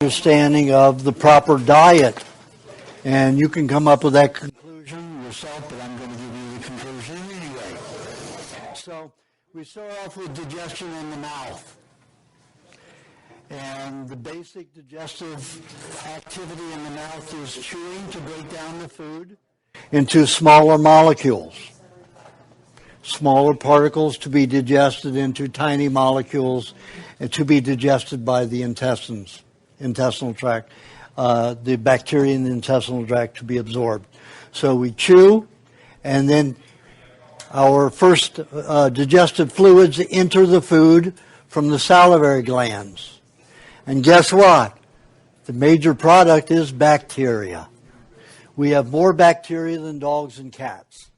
understanding of the proper diet. And you can come up with that conclusion yourself, but I'm going to give you the conclusion anyway. So we start off with digestion in the mouth. And the basic digestive activity in the mouth is chewing to break down the food into smaller molecules. Smaller particles to be digested into tiny molecules and to be digested by the intestinal tract, the bacteria in the intestinal tract to be absorbed. So we chew, and then our first digestive fluids enter the food from the salivary glands. And guess what? The major product is bacteria. We have more bacteria than dogs and cats.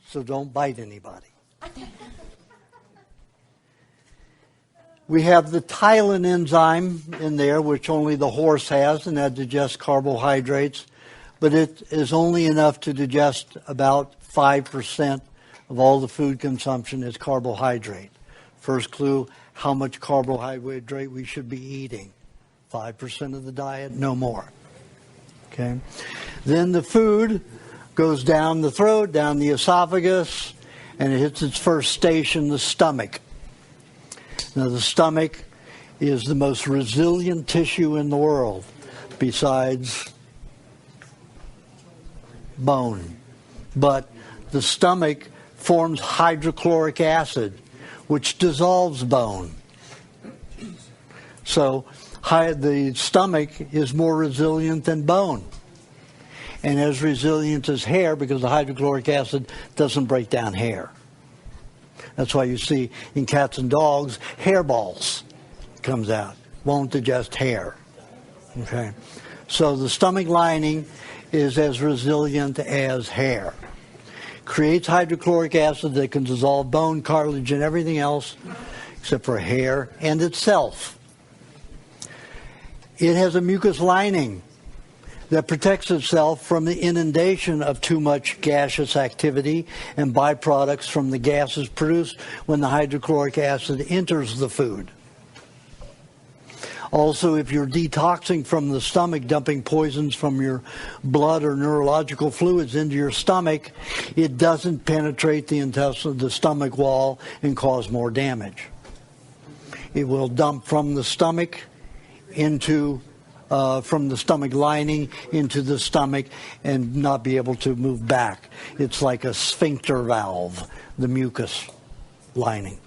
So don't bite anybody. We have the ptyalin enzyme in there, which only the horse has, and that digests carbohydrates. But it is only enough to digest about 5% of all the food consumption is carbohydrate. First clue, how much carbohydrate we should be eating. 5% of the diet, no more. Okay. Then the food goes down the throat, down the esophagus, and it hits its first station, the stomach. Now, the stomach is the most resilient tissue in the world, besides bone. But the stomach forms hydrochloric acid, which dissolves bone. So the stomach is more resilient than bone, and as resilient as hair, because the hydrochloric acid doesn't break down hair. That's why you see in cats and dogs, hairballs comes out. Won't digest hair. Okay, so the stomach lining is as resilient as hair. Creates hydrochloric acid that can dissolve bone, cartilage, and everything else except for hair and itself. It has a mucus lining that protects itself from the inundation of too much gaseous activity and byproducts from the gases produced when the hydrochloric acid enters the food. Also, if you're detoxing from the stomach, dumping poisons from your blood or neurological fluids into your stomach, it doesn't penetrate the stomach wall and cause more damage. It will dump from the stomach from the stomach lining into the stomach and not be able to move back. It's like a sphincter valve, the mucus lining.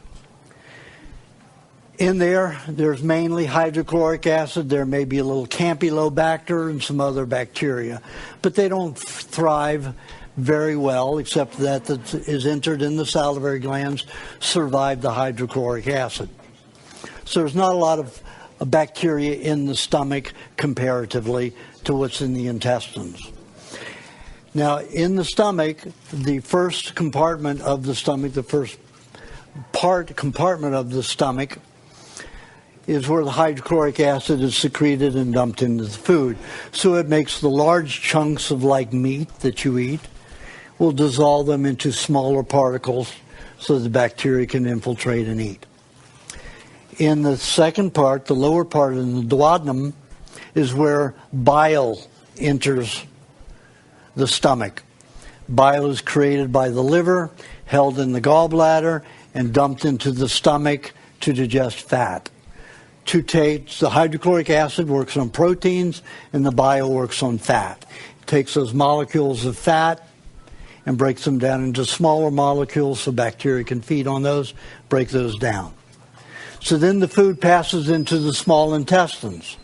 In there's mainly hydrochloric acid. There may be a little Campylobacter and some other bacteria, but they don't thrive very well, except that is entered in the salivary glands, survive the hydrochloric acid. So there's not a lot of bacteria in the stomach comparatively to what's in the intestines. Now, in the stomach, the first compartment of the stomach, the first compartment of the stomach is where the hydrochloric acid is secreted and dumped into the food. So it makes the large chunks of like meat that you eat, will dissolve them into smaller particles so the bacteria can infiltrate and eat. In the second part, the lower part in the duodenum, is where bile enters the stomach. Bile is created by the liver, held in the gallbladder, and dumped into the stomach to digest fat. The hydrochloric acid works on proteins, and the bile works on fat. It takes those molecules of fat and breaks them down into smaller molecules so bacteria can feed on those, break those down. So then the food passes into the small intestines.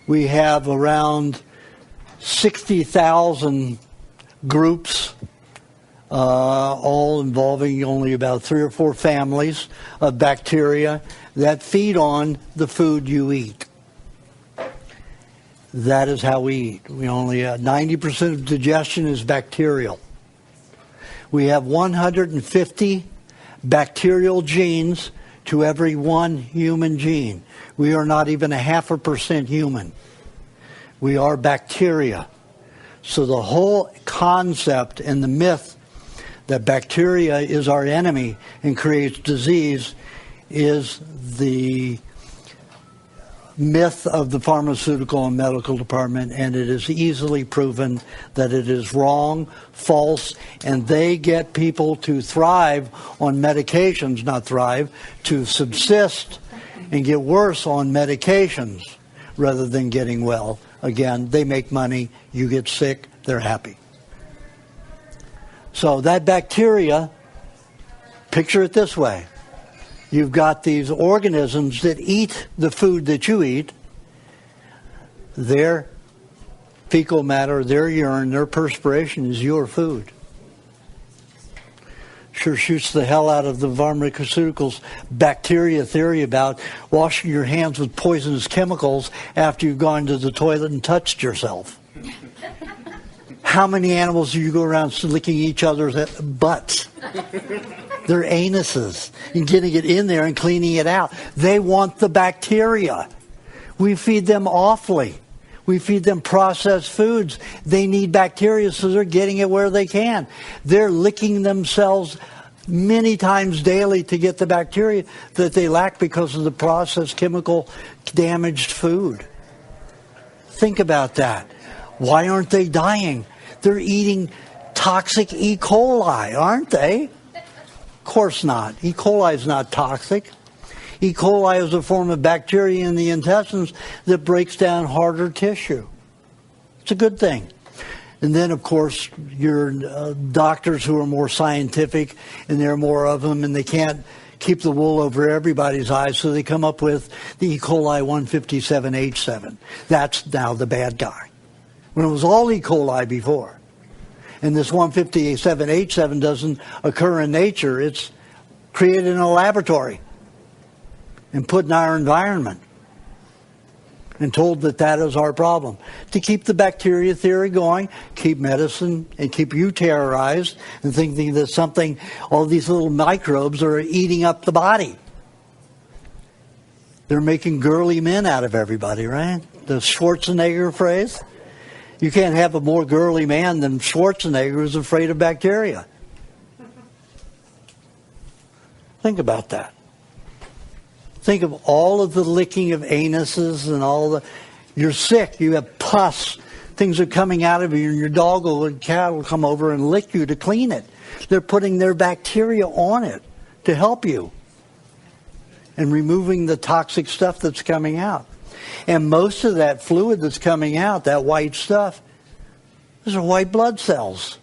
We have around 60,000 groups, all involving only about 3 or 4 families of bacteria that feed on the food you eat. That is how we eat. We only 90% of digestion is bacterial. We have 150 bacterial genes to every one human gene. We are not even 0.5% human. We are bacteria. So the whole concept and the myth that bacteria is our enemy and creates disease is the myth of the pharmaceutical and medical department, and it is easily proven that it is wrong, false, and they get people to thrive on medications, not thrive, to subsist and get worse on medications rather than getting well. Again, they make money, you get sick, they're happy. So that bacteria, picture it this way. You've got these organisms that eat the food that you eat. Their fecal matter, their urine, their perspiration is your food. Sure shoots the hell out of the pharmaceuticals bacteria theory about washing your hands with poisonous chemicals after you've gone to the toilet and touched yourself. How many animals do you go around licking each other's butts? Their anuses, and getting it in there and cleaning it out. They want the bacteria. We feed them awfully. We feed them processed foods. They need bacteria, so they're getting it where they can. They're licking themselves many times daily to get the bacteria that they lack because of the processed, chemical, damaged food. Think about that. Why aren't they dying? They're eating toxic E. coli, aren't they? Of course not. E. coli is not toxic. E. coli is a form of bacteria in the intestines that breaks down harder tissue. It's a good thing. And then, of course, your doctors who are more scientific, and there are more of them, and they can't keep the wool over everybody's eyes, so they come up with the E. coli 157H7. That's now the bad guy. When it was all E. coli before. And this 157H7 doesn't occur in nature. It's created in a laboratory and put in our environment and told that that is our problem. To keep the bacteria theory going, keep medicine, and keep you terrorized and thinking that something, all these little microbes are eating up the body. They're making girly men out of everybody, right? The Schwarzenegger phrase. You can't have a more girly man than Schwarzenegger who's afraid of bacteria. Think about that. Think of all of the licking of anuses and all the... You're sick, you have pus, things are coming out of you, and your dog and cat will come over and lick you to clean it. They're putting their bacteria on it to help you and removing the toxic stuff that's coming out. And most of that fluid that's coming out, that white stuff, those are white blood cells.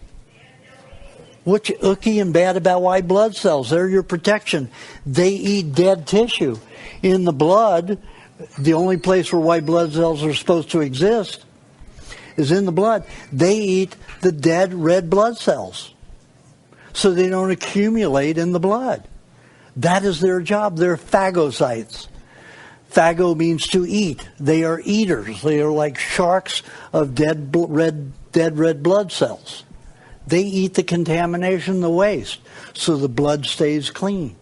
What's icky and bad about white blood cells? They're your protection. They eat dead tissue. In the blood, the only place where white blood cells are supposed to exist is in the blood. They eat the dead red blood cells so they don't accumulate in the blood. That is their job. They're phagocytes. Phago means to eat. They are eaters. They are like sharks of dead red blood cells. They eat the contamination, the waste, so the blood stays clean.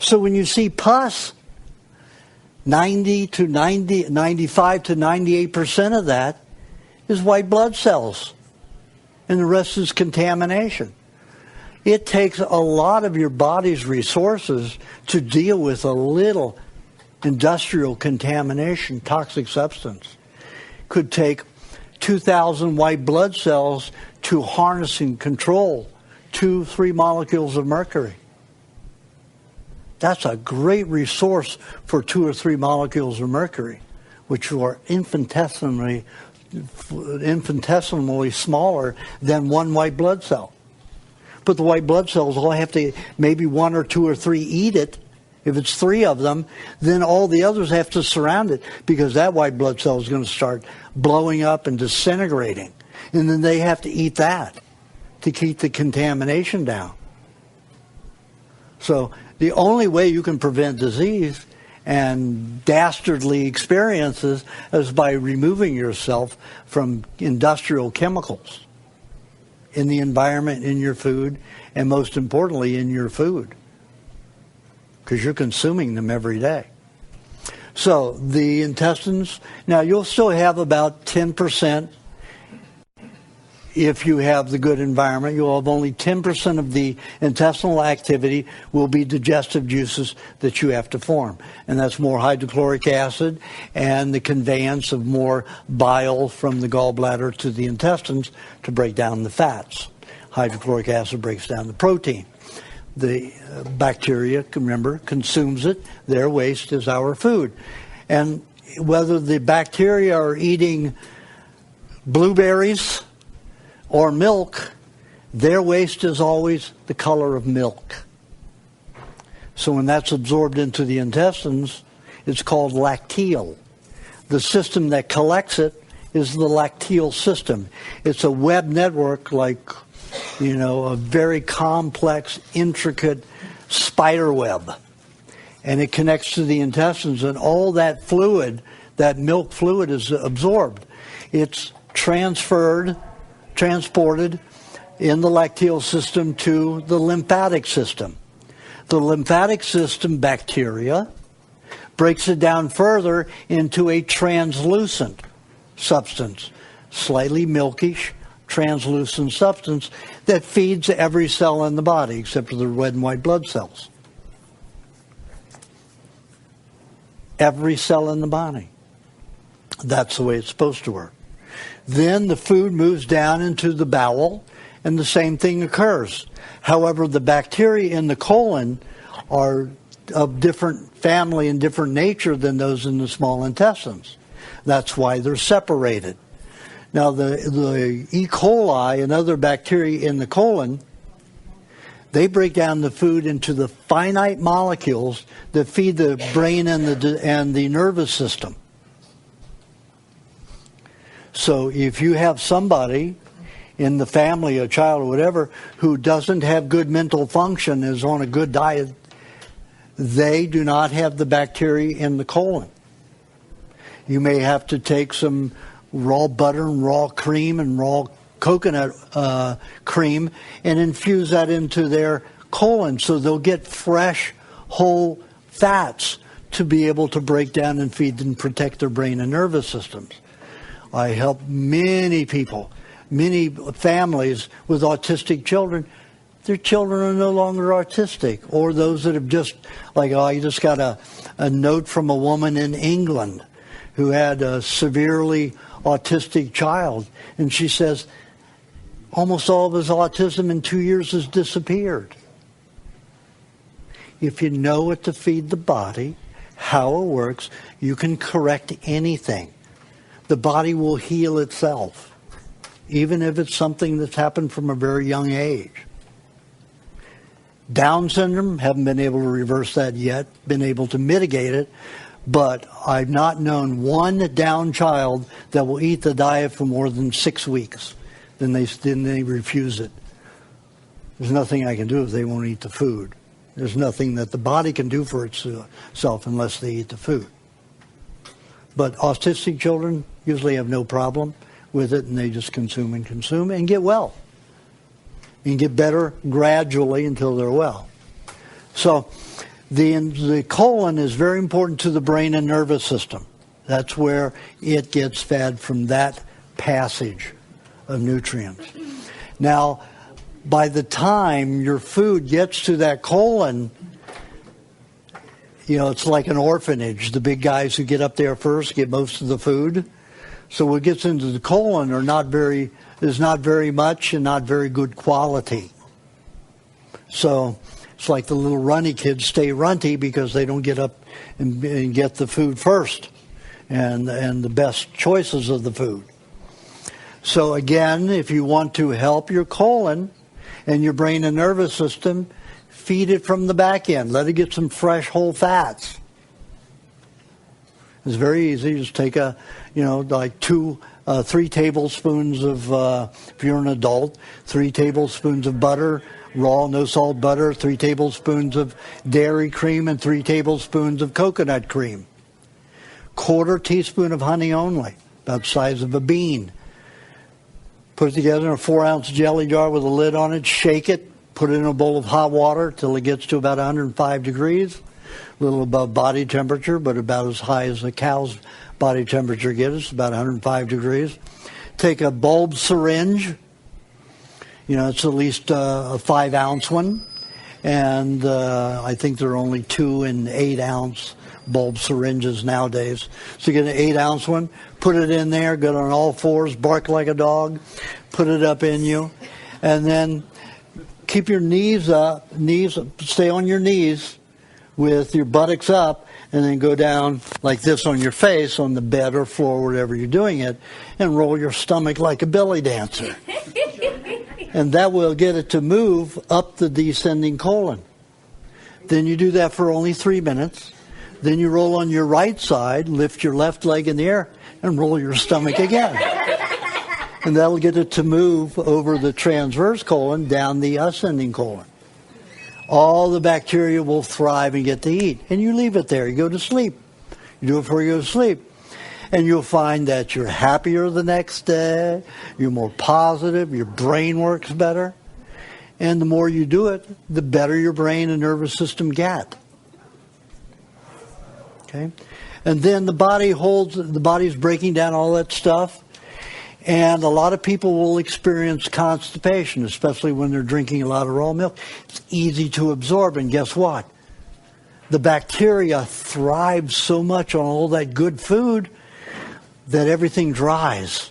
So when you see pus, 95 to 98% of that is white blood cells, and the rest is contamination. It takes a lot of your body's resources to deal with a little industrial contamination, toxic substance. Could take 2,000 white blood cells to harness and control 2-3 molecules of mercury. That's a great resource for 2 or 3 molecules of mercury, which are infinitesimally smaller than one white blood cell. But the white blood cells all have to, maybe 1 or 2 or 3 eat it. If it's 3 of them, then all the others have to surround it, because that white blood cell is going to start blowing up and disintegrating. And then they have to eat that to keep the contamination down. So the only way you can prevent disease and dastardly experiences is by removing yourself from industrial chemicals in the environment, in your food, and most importantly, in your food, because you're consuming them every day. So the intestines, now you'll still have about 10% if you have the good environment, you'll have only 10% of the intestinal activity will be digestive juices that you have to form. And that's more hydrochloric acid and the conveyance of more bile from the gallbladder to the intestines to break down the fats. Hydrochloric acid breaks down the protein. The bacteria, remember, consumes it. Their waste is our food. And whether the bacteria are eating blueberries or milk, their waste is always the color of milk. So when that's absorbed into the intestines, it's called lacteal. The system that collects it is the lacteal system. It's a web network like, a very complex, intricate spider web. And it connects to the intestines, and all that fluid, that milk fluid, is absorbed. It's transported in the lacteal system to the lymphatic system. The lymphatic system, bacteria, breaks it down further into a translucent substance, slightly milkish, translucent substance that feeds every cell in the body except for the red and white blood cells. Every cell in the body. That's the way it's supposed to work. Then the food moves down into the bowel, and the same thing occurs. However, the bacteria in the colon are of different family and different nature than those in the small intestines. That's why they're separated. Now, the E. coli and other bacteria in the colon, they break down the food into the finite molecules that feed the brain and the nervous system. So if you have somebody in the family, a child or whatever, who doesn't have good mental function, is on a good diet, they do not have the bacteria in the colon. You may have to take some raw butter and raw cream and raw coconut cream and infuse that into their colon so they'll get fresh, whole fats to be able to break down and feed and protect their brain and nervous systems. I help many people, many families with autistic children. Their children are no longer autistic, or those that have just, like, I just got a note from a woman in England who had a severely autistic child, and she says almost all of his autism in 2 years has disappeared. If you know what to feed the body, how it works, you can correct anything. The body will heal itself, even if it's something that's happened from a very young age. Down syndrome, haven't been able to reverse that yet, been able to mitigate it, but I've not known one Down child that will eat the diet for more than 6 weeks. Then they refuse it. There's nothing I can do if they won't eat the food. There's nothing that the body can do for itself unless they eat the food. But autistic children usually have no problem with it, and they just consume and get well. And get better gradually until they're well. So the colon is very important to the brain and nervous system. That's where it gets fed from that passage of nutrients. Now, by the time your food gets to that colon, it's like an orphanage. The big guys who get up there first get most of the food. So what gets into the colon is not very much and not very good quality. So it's like the little runny kids stay runty because they don't get up and get the food first and the best choices of the food. So again, if you want to help your colon and your brain and nervous system, feed it from the back end. Let it get some fresh whole fats. It's very easy. Just take 3 tablespoons of, if you're an adult, 3 tablespoons of butter, raw, no salt butter, 3 tablespoons of dairy cream, and 3 tablespoons of coconut cream. 1/4 teaspoon of honey only, about the size of a bean. Put it together in a 4-ounce jelly jar with a lid on it, shake it, put it in a bowl of hot water till it gets to about 105 degrees, a little above body temperature, but about as high as a cow's body temperature gets, about 105 degrees. Take a bulb syringe, It's at least a 5-ounce one, and I think there are only 2 and 8-ounce bulb syringes nowadays. So you get an 8-ounce one, put it in there, get on all fours, bark like a dog, put it up in you, and then keep your knees up, stay on your knees with your buttocks up, and then go down like this on your face on the bed or floor, wherever you're doing it, and roll your stomach like a belly dancer. And that will get it to move up the descending colon. Then you do that for only 3 minutes. Then you roll on your right side, lift your left leg in the air, and roll your stomach again. And that'll get it to move over the transverse colon down the ascending colon. All the bacteria will thrive and get to eat. And you leave it there. You go to sleep. You do it before you go to sleep. And you'll find that you're happier the next day. You're more positive. Your brain works better. And the more you do it, the better your brain and nervous system get. Okay? And then the body's breaking down all that stuff. And a lot of people will experience constipation, especially when they're drinking a lot of raw milk. It's easy to absorb, and guess what? The bacteria thrive so much on all that good food that everything dries.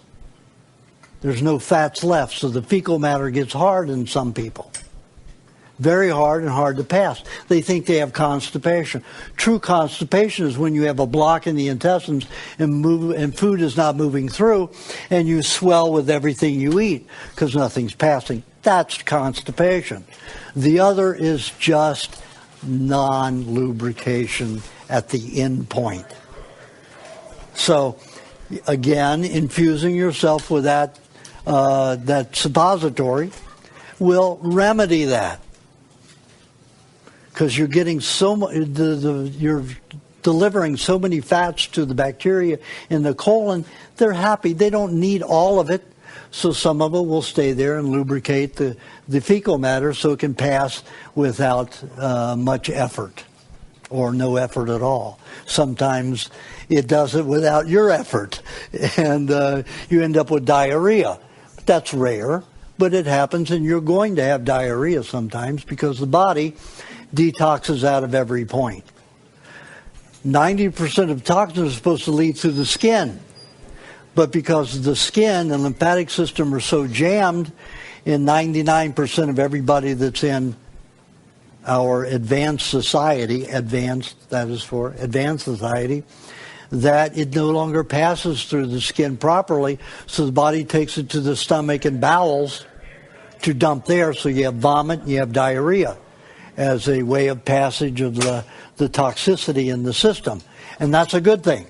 There's no fats left, so the fecal matter gets hard in some people. Very hard and hard to pass. They think they have constipation. True constipation is when you have a block in the intestines and food is not moving through, and you swell with everything you eat because nothing's passing. That's constipation. The other is just non-lubrication at the end point. So, again, infusing yourself with that suppository will remedy that. Because you're getting so much, you're delivering so many fats to the bacteria in the colon, they're happy. They don't need all of it, so some of it will stay there and lubricate the fecal matter so it can pass without much effort or no effort at all. Sometimes it does it without your effort, and you end up with diarrhea. That's rare, but it happens, and you're going to have diarrhea sometimes because the body detoxes out of every point. 90% of toxins are supposed to lead through the skin. But because the skin and lymphatic system are so jammed in 99% of everybody that's in our advanced society, that it no longer passes through the skin properly, so the body takes it to the stomach and bowels to dump there, so you have vomit and you have diarrhea as a way of passage of the toxicity in the system. And that's a good thing.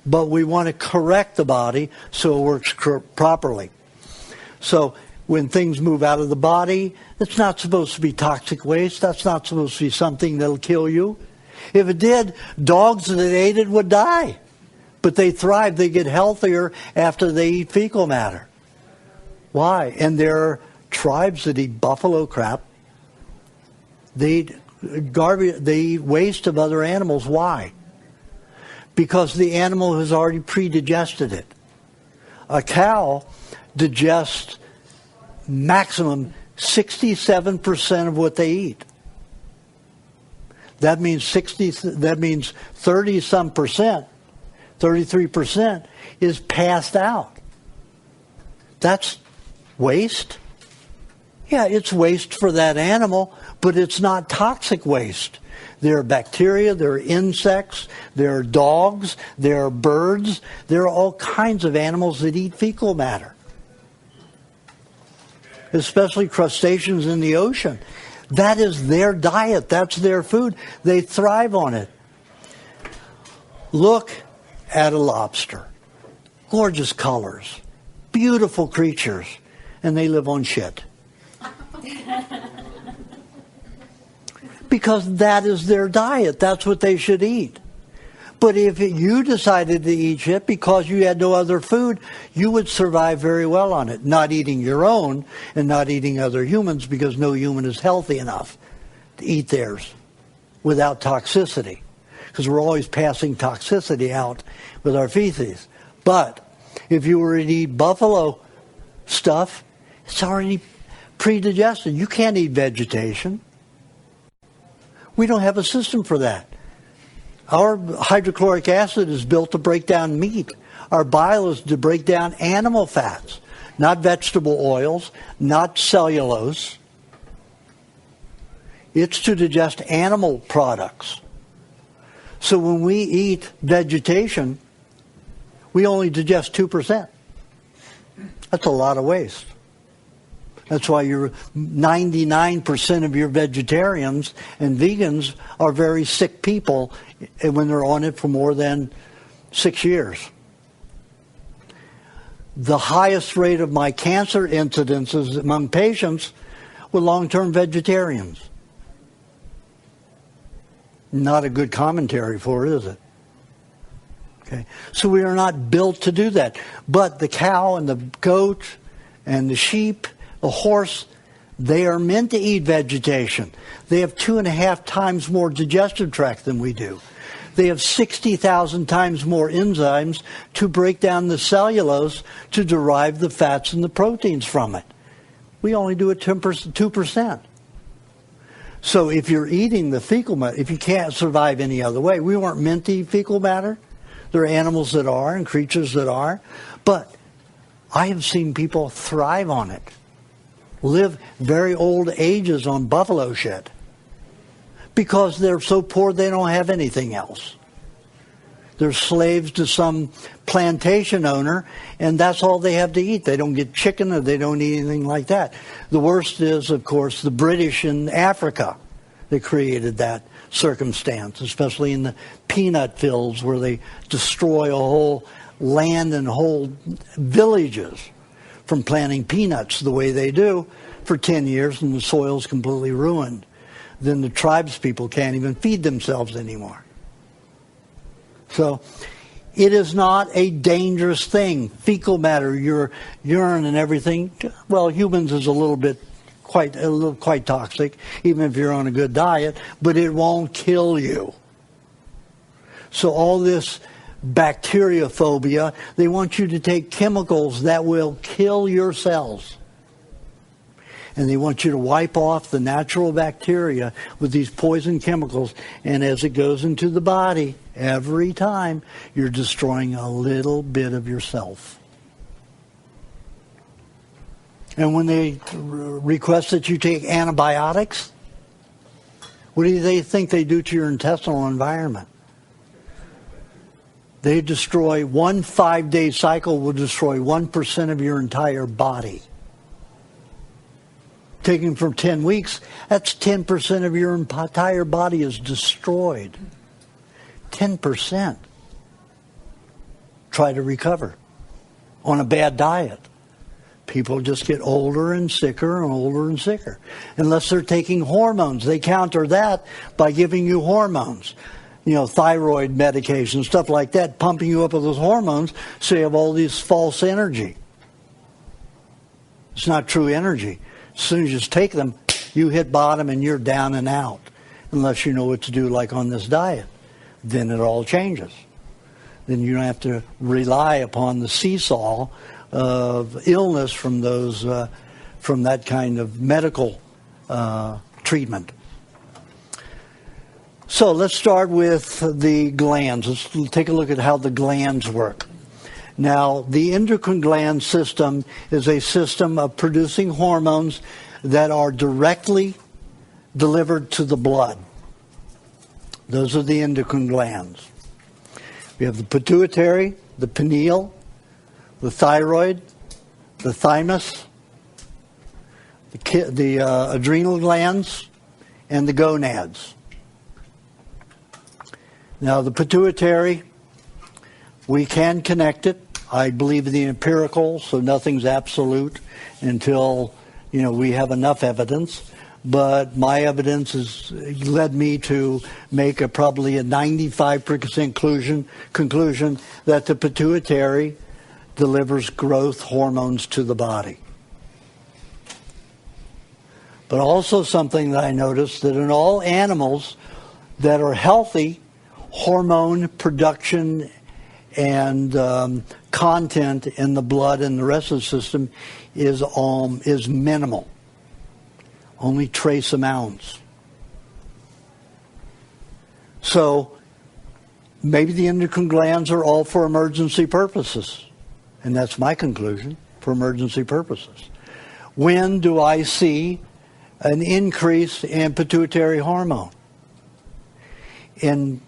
But we want to correct the body so it works properly. So when things move out of the body, it's not supposed to be toxic waste. That's not supposed to be something that'll kill you. If it did, dogs that ate it would die. But they thrive. They get healthier after they eat fecal matter. Why? And there are tribes that eat buffalo crap. They eat garbage. They eat waste of other animals. Why? Because the animal has already pre-digested it. A cow digests maximum 67% of what they eat. That means 30-some percent, 33% is passed out. That's waste. Yeah, it's waste for that animal, but it's not toxic waste. There are bacteria, there are insects, there are dogs, there are birds, there are all kinds of animals that eat fecal matter. Especially crustaceans in the ocean. That is their diet. That's their food. They thrive on it. Look at a lobster. Gorgeous colors. Beautiful creatures. And they live on shit. Because that is their diet. That's what they should eat. But if you decided to eat shit because you had no other food, you would survive very well on it. Not eating your own and not eating other humans, because no human is healthy enough to eat theirs without toxicity. Because we're always passing toxicity out with our feces. But if you were to eat buffalo stuff, It's already pre-digested. You can't eat vegetation. We don't have a system for that. Our hydrochloric acid is built to break down meat. Our bile is to break down animal fats, not vegetable oils, not cellulose. It's to digest animal products. So when we eat vegetation, we only digest 2%. That's a lot of waste. That's why 99% of your vegetarians and vegans are very sick people when they're on it for more than 6 years. The highest rate of my cancer incidences among patients were long-term vegetarians. Not a good commentary for it, is it? Okay. So we are not built to do that. But the cow and the goat and the sheep, the horse, they are meant to eat vegetation. They have 2.5 times more digestive tract than we do. They have 60,000 times more enzymes to break down the cellulose to derive the fats and the proteins from it. We only do it 2%. So if you're eating the fecal matter, if you can't survive any other way, we weren't meant to eat fecal matter. There are animals that are and creatures that are. But I have seen people thrive on it. Live very old ages on buffalo shit. Because they're so poor they don't have anything else. They're slaves to some plantation owner, and that's all they have to eat. They don't get chicken or they don't eat anything like that. The worst is, of course, the British in Africa that created that circumstance, especially in the peanut fields where they destroy a whole land and whole villages from planting peanuts the way they do for 10 years, and the soil's completely ruined. Then the tribes people can't even feed themselves anymore. So it is not a dangerous thing. Fecal matter, your urine and everything, well, humans is quite toxic, even if you're on a good diet, but it won't kill you. So all this bacteriophobia, they want you to take chemicals that will kill your cells. And they want you to wipe off the natural bacteria with these poison chemicals. And as it goes into the body, every time, you're destroying a little bit of yourself. And when they request that you take antibiotics, what do they think they do to your intestinal environment? They destroy, one 5-day cycle will destroy 1% of your entire body. Taking for 10 weeks, that's 10% of your entire body is destroyed. 10%. Try to recover on a bad diet. People just get older and sicker and older and sicker. Unless they're taking hormones. They counter that by giving you hormones. You know, thyroid medication, stuff like that, pumping you up with those hormones so you have all this false energy. It's not true energy. As soon as you take them, you hit bottom and you're down and out. Unless you know what to do, like on this diet. Then it all changes. Then you don't have to rely upon the seesaw of illness from those, from that kind of medical treatment. So let's start with the glands. Let's take a look at how the glands work. Now, the endocrine gland system is a system of producing hormones that are directly delivered to the blood. Those are the endocrine glands. We have the pituitary, the pineal, the thyroid, the thymus, the adrenal glands, and the gonads. Now, the pituitary, we can connect it. I believe in the empirical, so nothing's absolute until, we have enough evidence. But my evidence has led me to make probably a 95% conclusion that the pituitary delivers growth hormones to the body. But also something that I noticed, that in all animals that are healthy, hormone production and content in the blood and the rest of the system is minimal, only trace amounts. So maybe the endocrine glands are all for emergency purposes, and that's my conclusion, for emergency purposes. When do I see an increase in pituitary hormone? In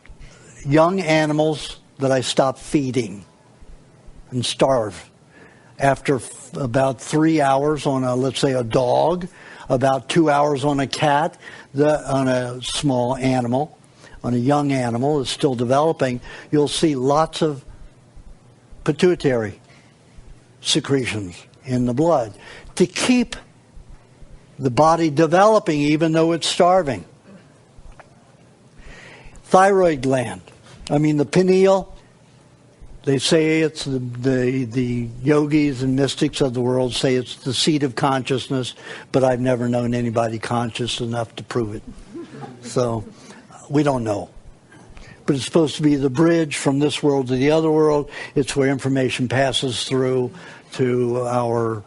young animals that I stop feeding and starve. After about 3 hours on let's say a dog, about 2 hours on a cat, on a small animal, on a young animal that's still developing, you'll see lots of pituitary secretions in the blood to keep the body developing even though it's starving. Thyroid gland. The pineal, they say it's the yogis and mystics of the world say it's the seat of consciousness, but I've never known anybody conscious enough to prove it. So we don't know. But it's supposed to be the bridge from this world to the other world. It's where information passes through to our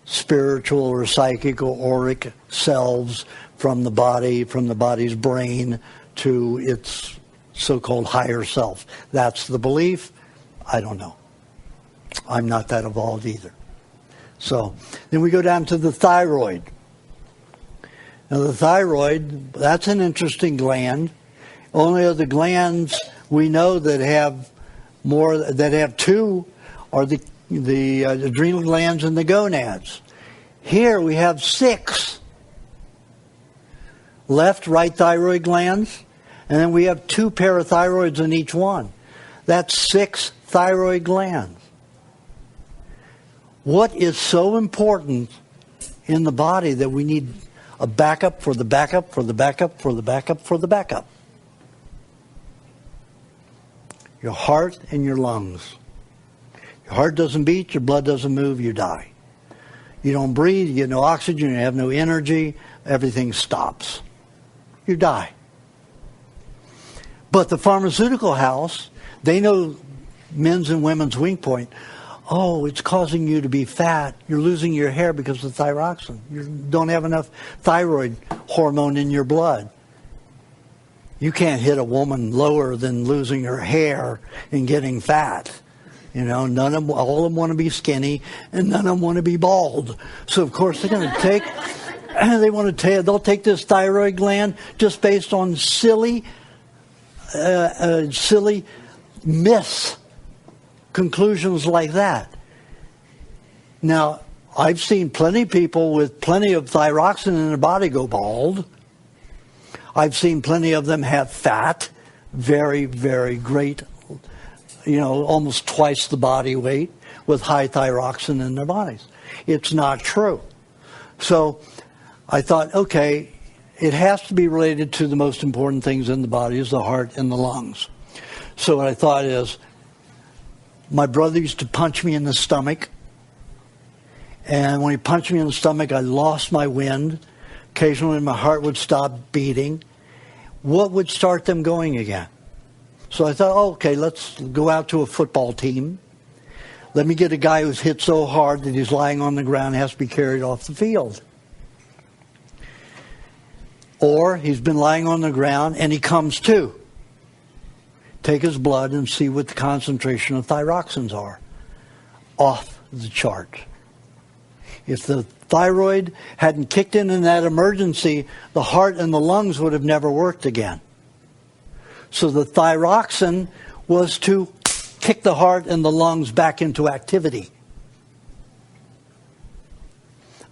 spiritual or psychic or auric selves from the body's brain to its so-called higher self. That's the belief. I don't know. I'm not that evolved either. So then we go down to the thyroid. Now the thyroid, that's an interesting gland. Only of the glands we know that have two are the adrenal glands and the gonads. Here we have 6. Left, right thyroid glands, and then we have 2 parathyroids in each one. That's 6 thyroid glands. What is so important in the body that we need a backup for the backup for the backup for the backup for the backup? Your heart and your lungs. Your heart doesn't beat, your blood doesn't move, you die. You don't breathe, you get no oxygen, you have no energy, everything stops. You die. But the pharmaceutical house, they know men's and women's weak point. Oh, it's causing you to be fat. You're losing your hair because of thyroxine. You don't have enough thyroid hormone in your blood. You can't hit a woman lower than losing her hair and getting fat. All of them want to be skinny, and none of them want to be bald. So of course they're going to take. They'll take this thyroid gland just based on silly myths, conclusions like that. Now, I've seen plenty of people with plenty of thyroxine in their body go bald. I've seen plenty of them have fat, very, very great, almost twice the body weight with high thyroxine in their bodies. It's not true. So I thought, okay, it has to be related to the most important things in the body, is the heart and the lungs. So what I thought is, my brother used to punch me in the stomach, and when he punched me in the stomach, I lost my wind. Occasionally my heart would stop beating. What would start them going again? So I thought, okay, let's go out to a football team. Let me get a guy who's hit so hard that he's lying on the ground and has to be carried off the field. Or he's been lying on the ground and he comes to. Take his blood and see what the concentration of thyroxines are. Off the chart. If the thyroid hadn't kicked in that emergency, the heart and the lungs would have never worked again. So the thyroxine was to kick the heart and the lungs back into activity.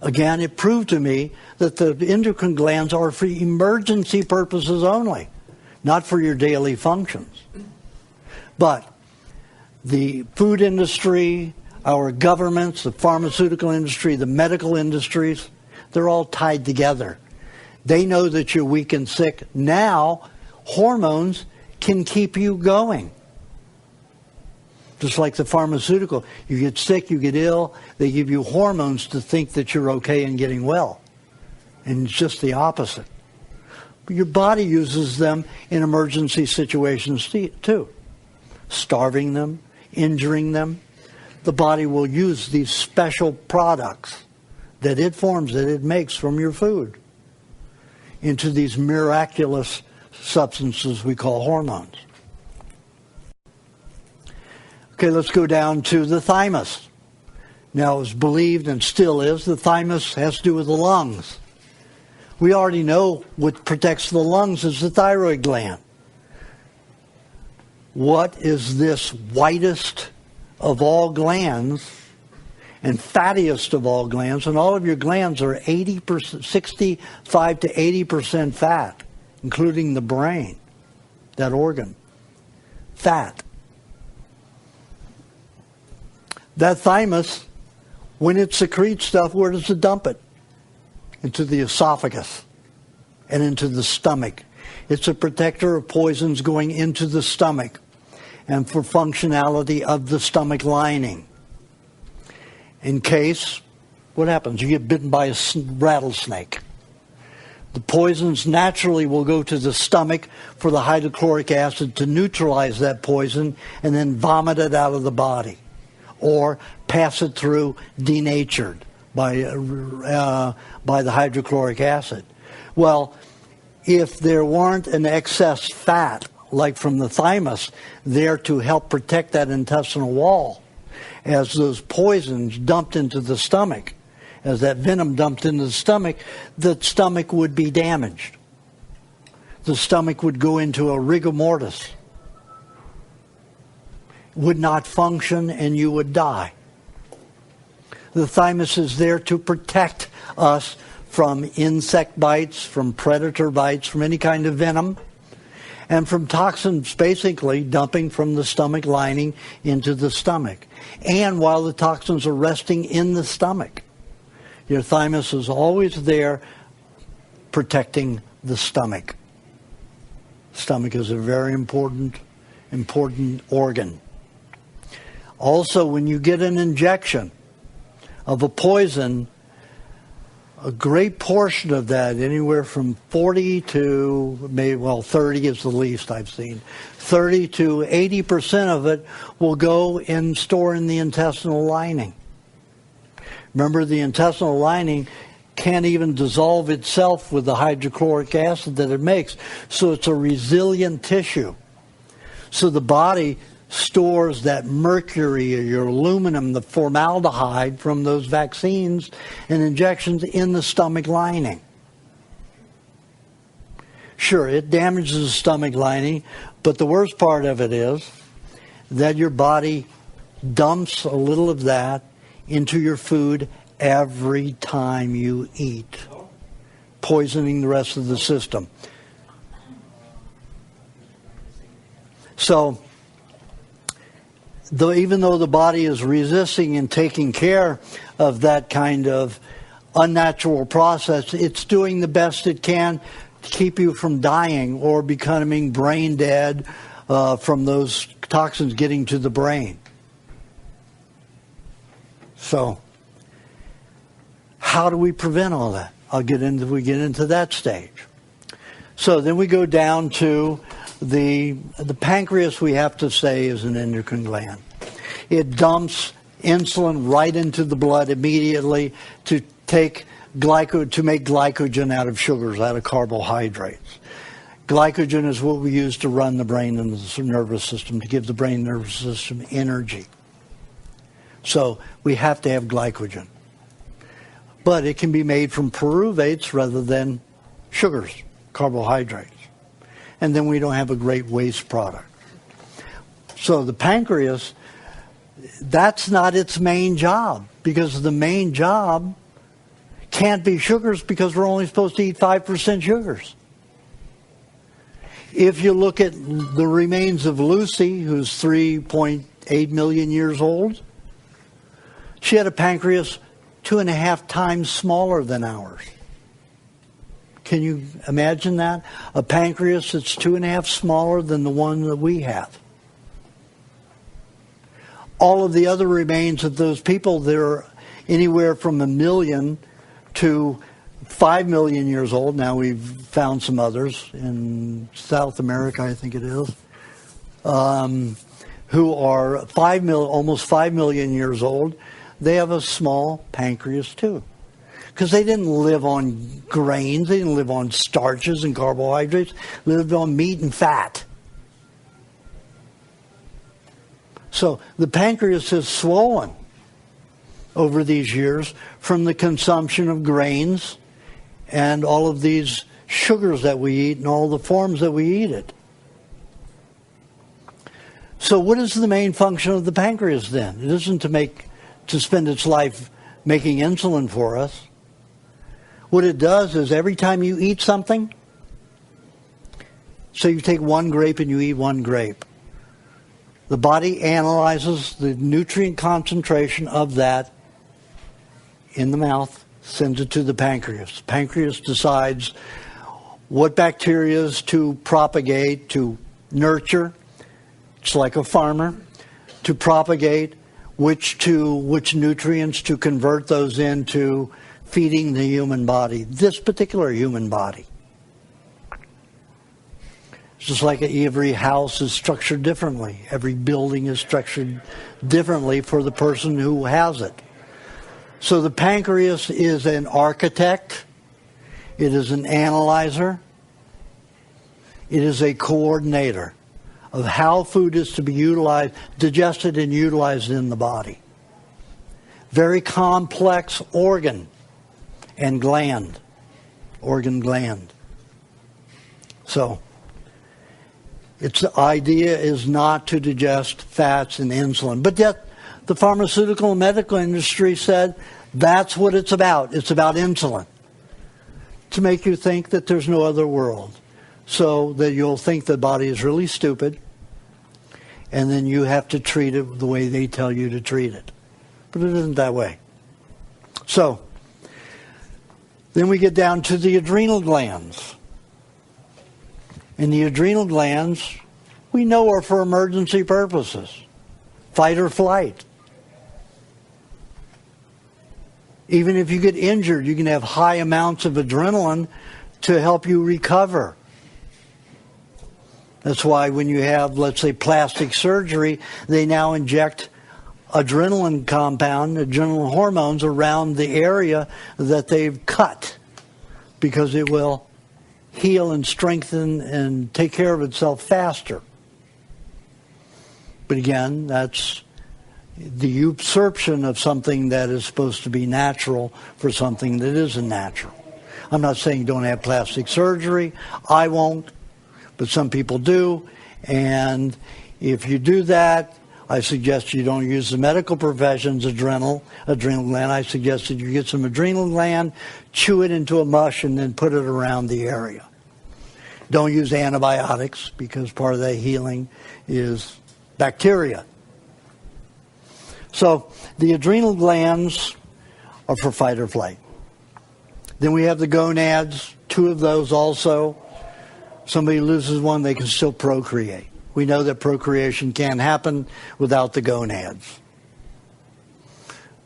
Again, it proved to me that the endocrine glands are for emergency purposes only, not for your daily functions. But the food industry, our governments, the pharmaceutical industry, the medical industries, they're all tied together. They know that you're weak and sick. Now, hormones can keep you going. Just like the pharmaceutical. You get sick, you get ill, they give you hormones to think that you're okay and getting well. And it's just the opposite. But your body uses them in emergency situations too. Starving them, injuring them, the body will use these special products that it forms, that it makes from your food, into these miraculous substances we call hormones. Okay, let's go down to the thymus. Now, it's believed and still is, the thymus has to do with the lungs. We already know what protects the lungs is the thyroid gland. What is this whitest of all glands and fattiest of all glands? And all of your glands are 80%, 65 to 80% fat, including the brain, that organ. Fat. That thymus, when it secretes stuff, where does it dump it? Into the esophagus and into the stomach. It's a protector of poisons going into the stomach and for functionality of the stomach lining. In case, what happens? You get bitten by a rattlesnake. The poisons naturally will go to the stomach for the hydrochloric acid to neutralize that poison and then vomit it out of the body, or pass it through denatured by the hydrochloric acid. Well, if there weren't an excess fat, like from the thymus, there to help protect that intestinal wall, as those poisons dumped into the stomach, as that venom dumped into the stomach would be damaged. The stomach would go into a rigor mortis, would not function, and you would die. The thymus is there to protect us from insect bites, from predator bites, from any kind of venom, and from toxins basically dumping from the stomach lining into the stomach. And while the toxins are resting in the stomach, your thymus is always there protecting the stomach. Stomach is a very important organ. Also, when you get an injection of a poison, a great portion of that, anywhere from 40 to maybe, 30 is the least I've seen, 30 to 80% of it will go and store in the intestinal lining. Remember, the intestinal lining can't even dissolve itself with the hydrochloric acid that it makes, so it's a resilient tissue. So the body stores that mercury or your aluminum, the formaldehyde from those vaccines and injections in the stomach lining. Sure, it damages the stomach lining, but the worst part of it is that your body dumps a little of that into your food every time you eat, poisoning the rest of the system. So, even though the body is resisting and taking care of that kind of unnatural process, it's doing the best it can to keep you from dying or becoming brain dead from those toxins getting to the brain. So, how do we prevent all that? We get into that stage. So then we go down to the pancreas. We have to say is an endocrine gland. It dumps insulin right into the blood immediately to make glycogen out of sugars, out of carbohydrates. Glycogen is what we use to run the brain and the nervous system, to give the brain and nervous system energy. So we have to have glycogen. But it can be made from pyruvates rather than sugars, carbohydrates. And then we don't have a great waste product. So the pancreas, that's not its main job, because the main job can't be sugars, because we're only supposed to eat 5% sugars. If you look at the remains of Lucy, who's 3.8 million years old, she had a pancreas 2.5 times smaller than ours. Can you imagine that? A pancreas that's 2.5 smaller than the one that we have. All of the other remains of those people, they're anywhere from 1 million to 5 million years old. Now we've found some others in South America, I think it is. who are almost 5 million years old, they have a small pancreas too. Because they didn't live on grains, they didn't live on starches and carbohydrates, they lived on meat and fat. So the pancreas has swollen over these years from the consumption of grains and all of these sugars that we eat and all the forms that we eat it. So what is the main function of the pancreas then? It isn't to spend its life making insulin for us. What it does is every time you eat something, so you take one grape and you eat one grape, the body analyzes the nutrient concentration of that in the mouth, sends it to the pancreas. The pancreas decides what bacteria to propagate, to nurture. It's like a farmer. To propagate, which nutrients to convert those into feeding the human body, this particular human body. It's just like every house is structured differently. Every building is structured differently for the person who has it. So the pancreas is an architect. It is an analyzer. It is a coordinator of how food is to be utilized, digested and utilized in the body. Very complex organ and gland. Organ gland. So, its idea is not to digest fats and insulin. But yet, the pharmaceutical and medical industry said that's what it's about. It's about insulin. To make you think that there's no other world. So that you'll think the body is really stupid. And then you have to treat it the way they tell you to treat it. But it isn't that way. So, then we get down to the adrenal glands. And the adrenal glands, we know, are for emergency purposes. Fight or flight. Even if you get injured, you can have high amounts of adrenaline to help you recover. That's why when you have, let's say, plastic surgery, they now inject adrenaline compound, adrenaline hormones around the area that they've cut, because it will heal and strengthen and take care of itself faster. But again, that's the absorption of something that is supposed to be natural for something that isn't natural. I'm not saying don't have plastic surgery. I won't, but some people do. And if you do that, I suggest you don't use the medical profession's adrenal gland. I suggest that you get some adrenal gland, chew it into a mush, and then put it around the area. Don't use antibiotics, because part of that healing is bacteria. So the adrenal glands are for fight or flight. Then we have the gonads, 2 of those also. Somebody loses one, they can still procreate. We know that procreation can't happen without the gonads.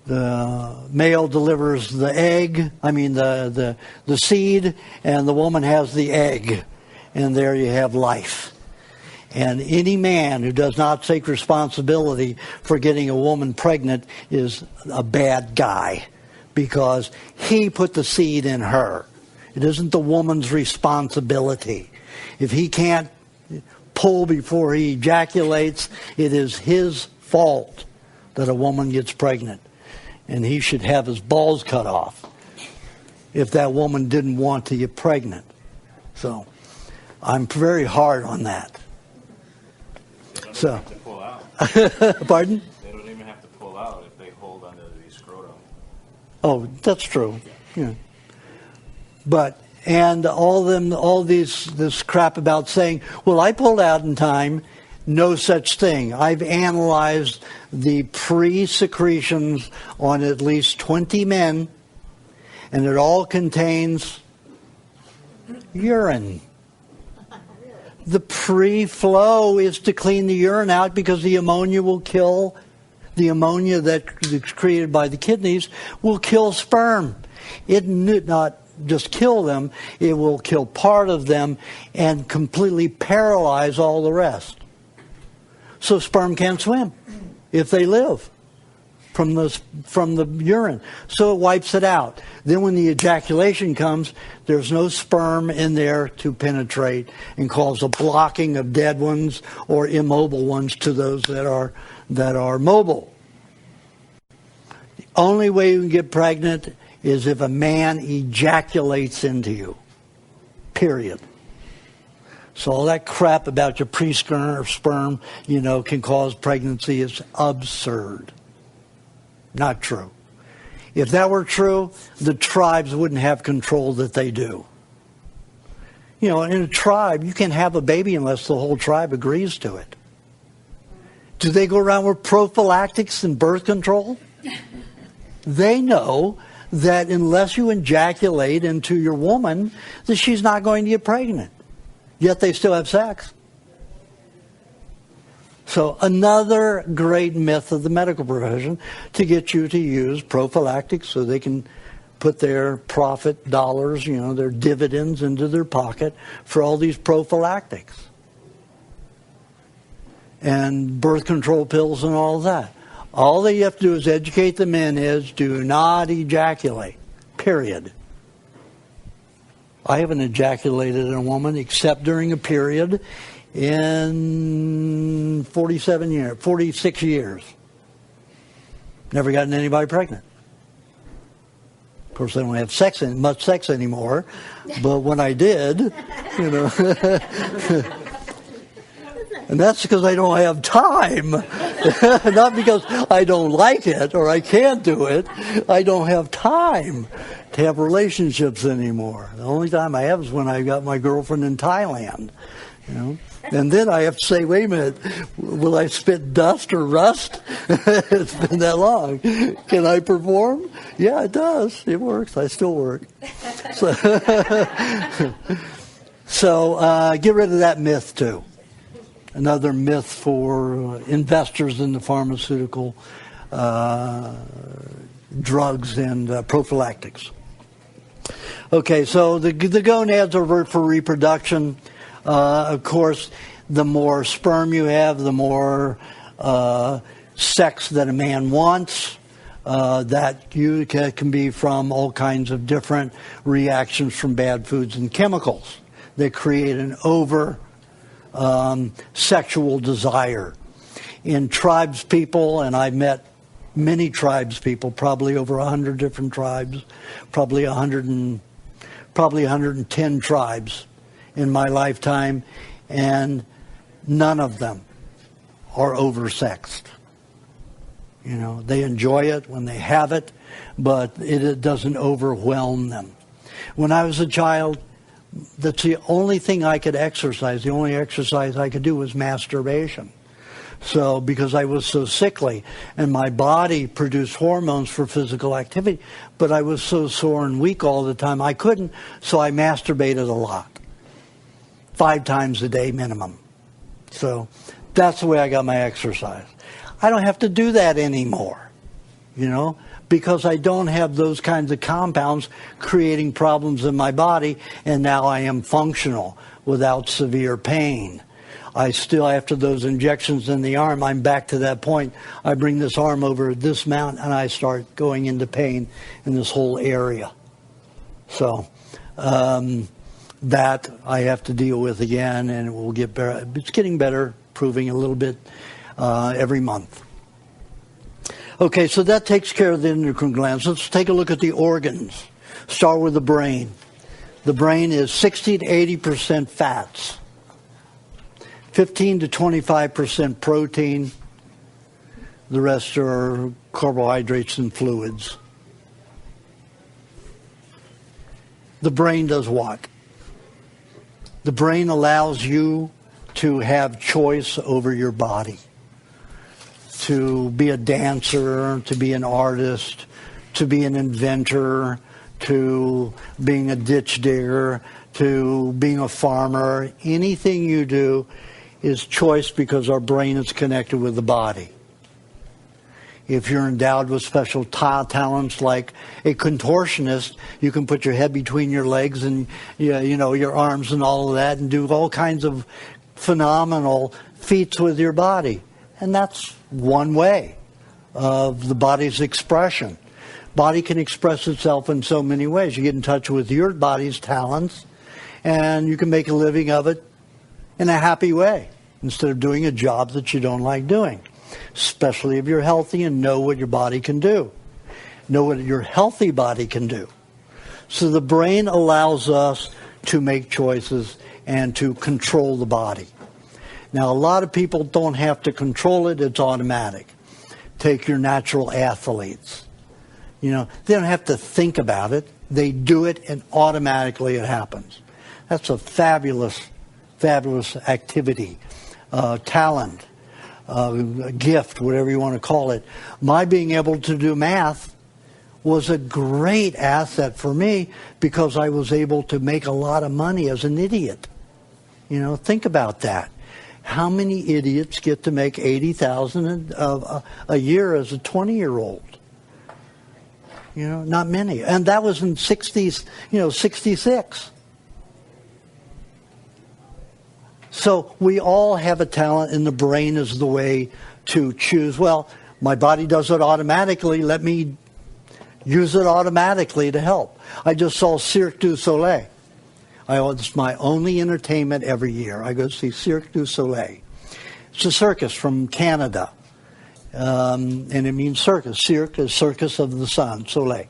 The male delivers the seed, and the woman has the egg. And there you have life. And any man who does not take responsibility for getting a woman pregnant is a bad guy, because he put the seed in her. It isn't the woman's responsibility. If he can't pull before he ejaculates, it is his fault that a woman gets pregnant. And he should have his balls cut off if that woman didn't want to get pregnant. So I'm very hard on that. They don't So, have to pull out. Pardon? They don't even have to pull out if they hold onto the scrotum. Oh, that's true. Yeah. But and this crap about saying, well, I pulled out in time. No such thing. I've analyzed the pre-secretions on at least 20 men, and it all contains urine. The pre-flow is to clean the urine out, because the ammonia will kill, the ammonia that's created by the kidneys will kill sperm. It not just kill them, it will kill part of them and completely paralyze all the rest. So sperm can't swim if they live from the urine. So it wipes it out. Then when the ejaculation comes, there's no sperm in there to penetrate and cause a blocking of dead ones or immobile ones to those that are mobile. The only way you can get pregnant is if a man ejaculates into you. Period. So all that crap about your pre-sperm, can cause pregnancy is absurd. Not true. If that were true, the tribes wouldn't have control that they do. In a tribe, you can't have a baby unless the whole tribe agrees to it. Do they go around with prophylactics and birth control? They know that unless you ejaculate into your woman, that she's not going to get pregnant. Yet they still have sex. So another great myth of the medical profession to get you to use prophylactics so they can put their profit dollars, their dividends into their pocket for all these prophylactics. And birth control pills and all that. All that you have to do is educate the men is do not ejaculate. Period. I haven't ejaculated in a woman except during a period in 46 years. Never gotten anybody pregnant. Of course, I don't have much sex anymore, but when I did, and that's because I don't have time. Not because I don't like it or I can't do it. I don't have time to have relationships anymore. The only time I have is when I got my girlfriend in Thailand. And then I have to say, wait a minute, will I spit dust or rust? It's been that long. Can I perform? Yeah, it does. It works. I still work. So get rid of that myth too. Another myth for investors in the pharmaceutical drugs and prophylactics. Okay, so the gonads are for reproduction. Of course, the more sperm you have, the more sex that a man wants. That can be from all kinds of different reactions from bad foods and chemicals that create an sexual desire. In tribes people, and I've met many tribes people, probably over 100 different tribes, probably 110 tribes in my lifetime, and none of them are oversexed. They enjoy it when they have it, but it doesn't overwhelm them. When I was a child, that's the only thing I could exercise. The only exercise I could do was masturbation. So, because I was so sickly, and my body produced hormones for physical activity, but I was so sore and weak all the time, I couldn't, so I masturbated a lot. 5 times a day minimum. So, that's the way I got my exercise. I don't have to do that anymore, because I don't have those kinds of compounds creating problems in my body, and now I am functional without severe pain. I still, after those injections in the arm, I'm back to that point. I bring this arm over this mount, and I start going into pain in this whole area. So, that I have to deal with again, and it will get better. It's getting better, improving a little bit every month. Okay, so that takes care of the endocrine glands. Let's take a look at the organs. Start with the brain. The brain is 60 to 80% fats, 15 to 25% protein. The rest are carbohydrates and fluids. The brain does what? The brain allows you to have choice over your body, to be a dancer, to be an artist, to be an inventor, to being a ditch digger, to being a farmer. Anything you do is choice because our brain is connected with the body. If you're endowed with special talents like a contortionist, you can put your head between your legs and your arms and all of that and do all kinds of phenomenal feats with your body. And that's one way of the body's expression. Body can express itself in so many ways. You get in touch with your body's talents, and you can make a living of it in a happy way instead of doing a job that you don't like doing, especially if you're healthy and know what your body can do. Know what your healthy body can do. So the brain allows us to make choices and to control the body. Now, a lot of people don't have to control it. It's automatic. Take your natural athletes. You know, they don't have to think about it. They do it, and automatically it happens. That's a fabulous, fabulous activity, talent, gift, whatever you want to call it. My being able to do math was a great asset for me because I was able to make a lot of money as an idiot. You know, think about that. How many idiots get to make $80,000 a year as a 20-year-old? You know, not many. And that was in 66. So we all have a talent, and the brain is the way to choose. Well, my body does it automatically. Let me use it automatically to help. I just saw Cirque du Soleil. It's my only entertainment every year. I go see Cirque du Soleil. It's a circus from Canada. And it means circus. Cirque is circus of the sun, Soleil.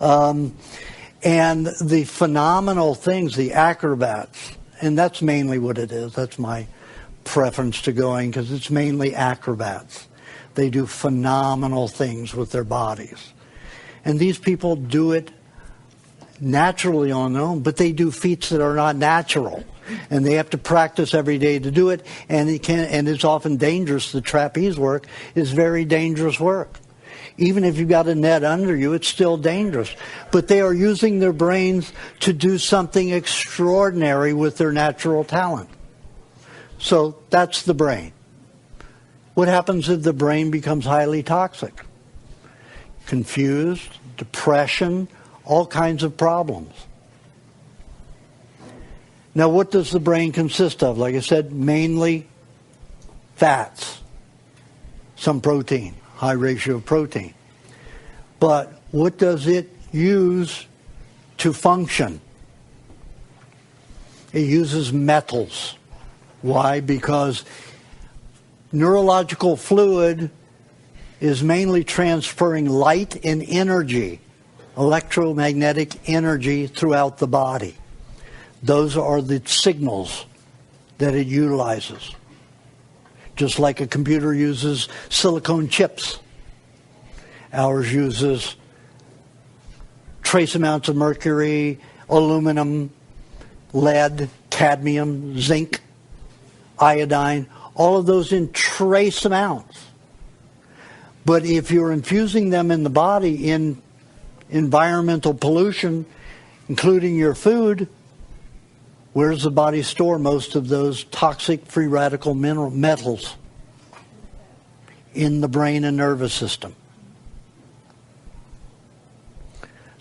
And the phenomenal things, the acrobats, and that's mainly what it is. That's my preference to going, because it's mainly acrobats. They do phenomenal things with their bodies. And these people do it naturally on their own, but they do feats that are not natural. And they have to practice every day to do it, and it's often dangerous. The trapeze work is very dangerous work. Even if you've got a net under you, it's still dangerous. But they are using their brains to do something extraordinary with their natural talent. So that's the brain. What happens if the brain becomes highly toxic? Confused, depression, all kinds of problems. Now, what does the brain consist of? Like I said, mainly fats, some protein, high ratio of protein. But what does it use to function? It uses metals. Why? Because neurological fluid is mainly transferring light and energy, electromagnetic energy throughout the body. Those are the signals that it utilizes. Just like a computer uses silicone chips. Ours uses trace amounts of mercury, aluminum, lead, cadmium, zinc, iodine, all of those in trace amounts. But if you're infusing them in the body in environmental pollution, including your food, where does the body store most of those toxic free radical metals? In the brain and nervous system.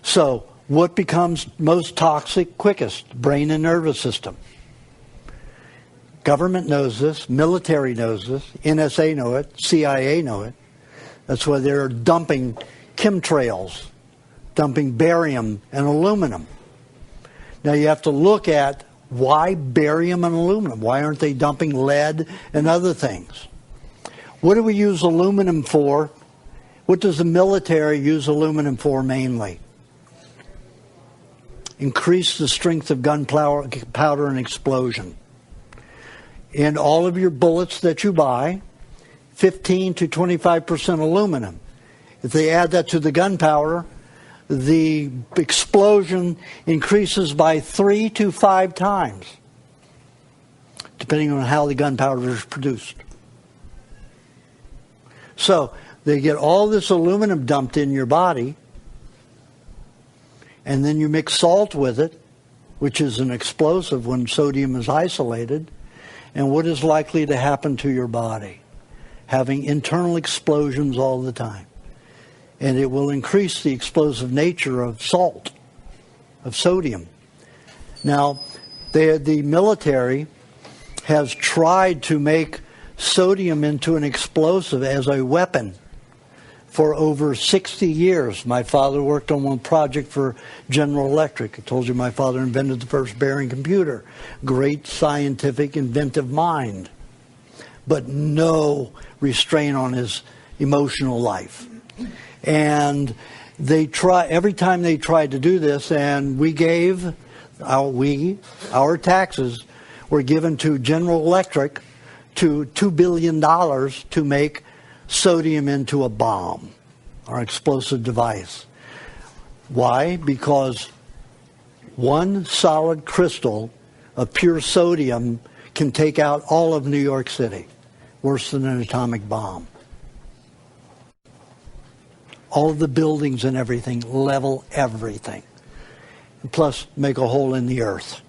So, what becomes most toxic quickest? Brain and nervous system. Government knows this, military knows this, NSA know it, CIA know it. That's why they're dumping chemtrails, dumping barium and aluminum. Now you have to look at why barium and aluminum? Why aren't they dumping lead and other things? What do we use aluminum for? What does the military use aluminum for mainly? Increase the strength of gunpowder and explosion. In all of your bullets that you buy, 15 to 25% aluminum. If they add that to the gunpowder, the explosion increases by 3 to 5 times, depending on how the gunpowder is produced. So they get all this aluminum dumped in your body, and then you mix salt with it, which is an explosive when sodium is isolated. And what is likely to happen to your body? Having internal explosions all the time. And it will increase the explosive nature of salt, of sodium. Now, the military has tried to make sodium into an explosive as a weapon for over 60 years. My father worked on one project for General Electric. I told you my father invented the first bearing computer. Great scientific, inventive mind, but no restraint on his emotional life. And every time they tried to do this, and our taxes were given to General Electric to $2 billion to make sodium into a bomb or explosive device. Why? Because one solid crystal of pure sodium can take out all of New York City, worse than an atomic bomb. All of the buildings and everything, level everything. And plus, make a hole in the earth,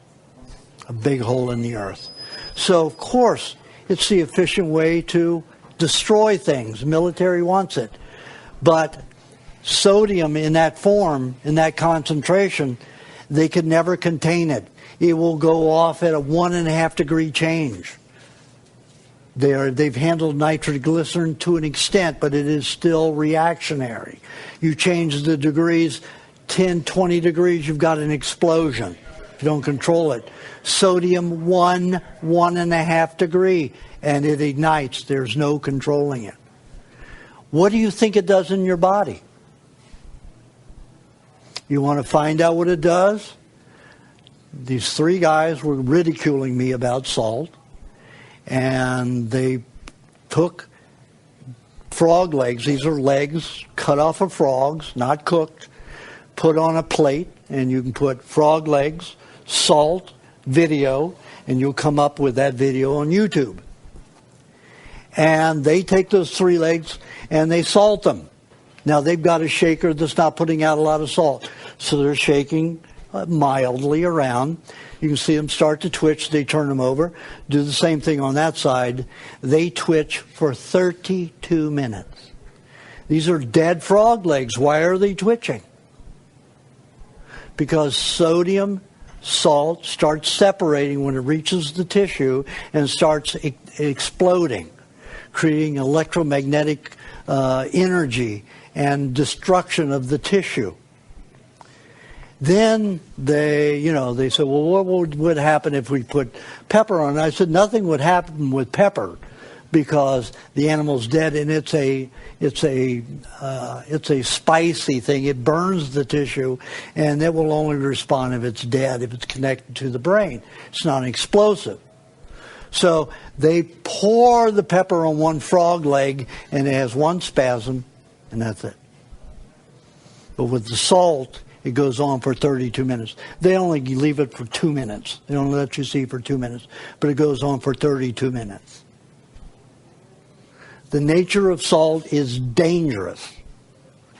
a big hole in the earth. So, of course, it's the efficient way to destroy things. The military wants it. But sodium in that form, in that concentration, they could never contain it. It will go off at a 1.5 degree change. They've handled nitroglycerin to an extent, but it is still reactionary. You change the degrees, 10, 20 degrees, you've got an explosion if you don't control it. Sodium, 1.5 degree, and it ignites. There's no controlling it. What do you think it does in your body? You want to find out what it does? These 3 guys were ridiculing me about salt, and they took frog legs. These are legs cut off of frogs, not cooked, put on a plate, and you can put frog legs, salt, video, and you'll come up with that video on YouTube. And they take those 3 legs and they salt them. Now they've got a shaker that's not putting out a lot of salt, so they're shaking mildly around. You can see them start to twitch. They turn them over. Do the same thing on that side. They twitch for 32 minutes. These are dead frog legs. Why are they twitching? Because sodium salt starts separating when it reaches the tissue and starts exploding, creating electromagnetic energy and destruction of the tissue. Then they said, well, what would happen if we put pepper on it? I said, nothing would happen with pepper because the animal's dead, and it's a spicy thing. It burns the tissue, and it will only respond if it's dead, if it's connected to the brain. It's not explosive. So they pour the pepper on one frog leg, and it has one spasm, and that's it. But with the salt, it goes on for 32 minutes. They only leave it for 2 minutes. They don't let you see for 2 minutes, but it goes on for 32 minutes. The nature of salt is dangerous.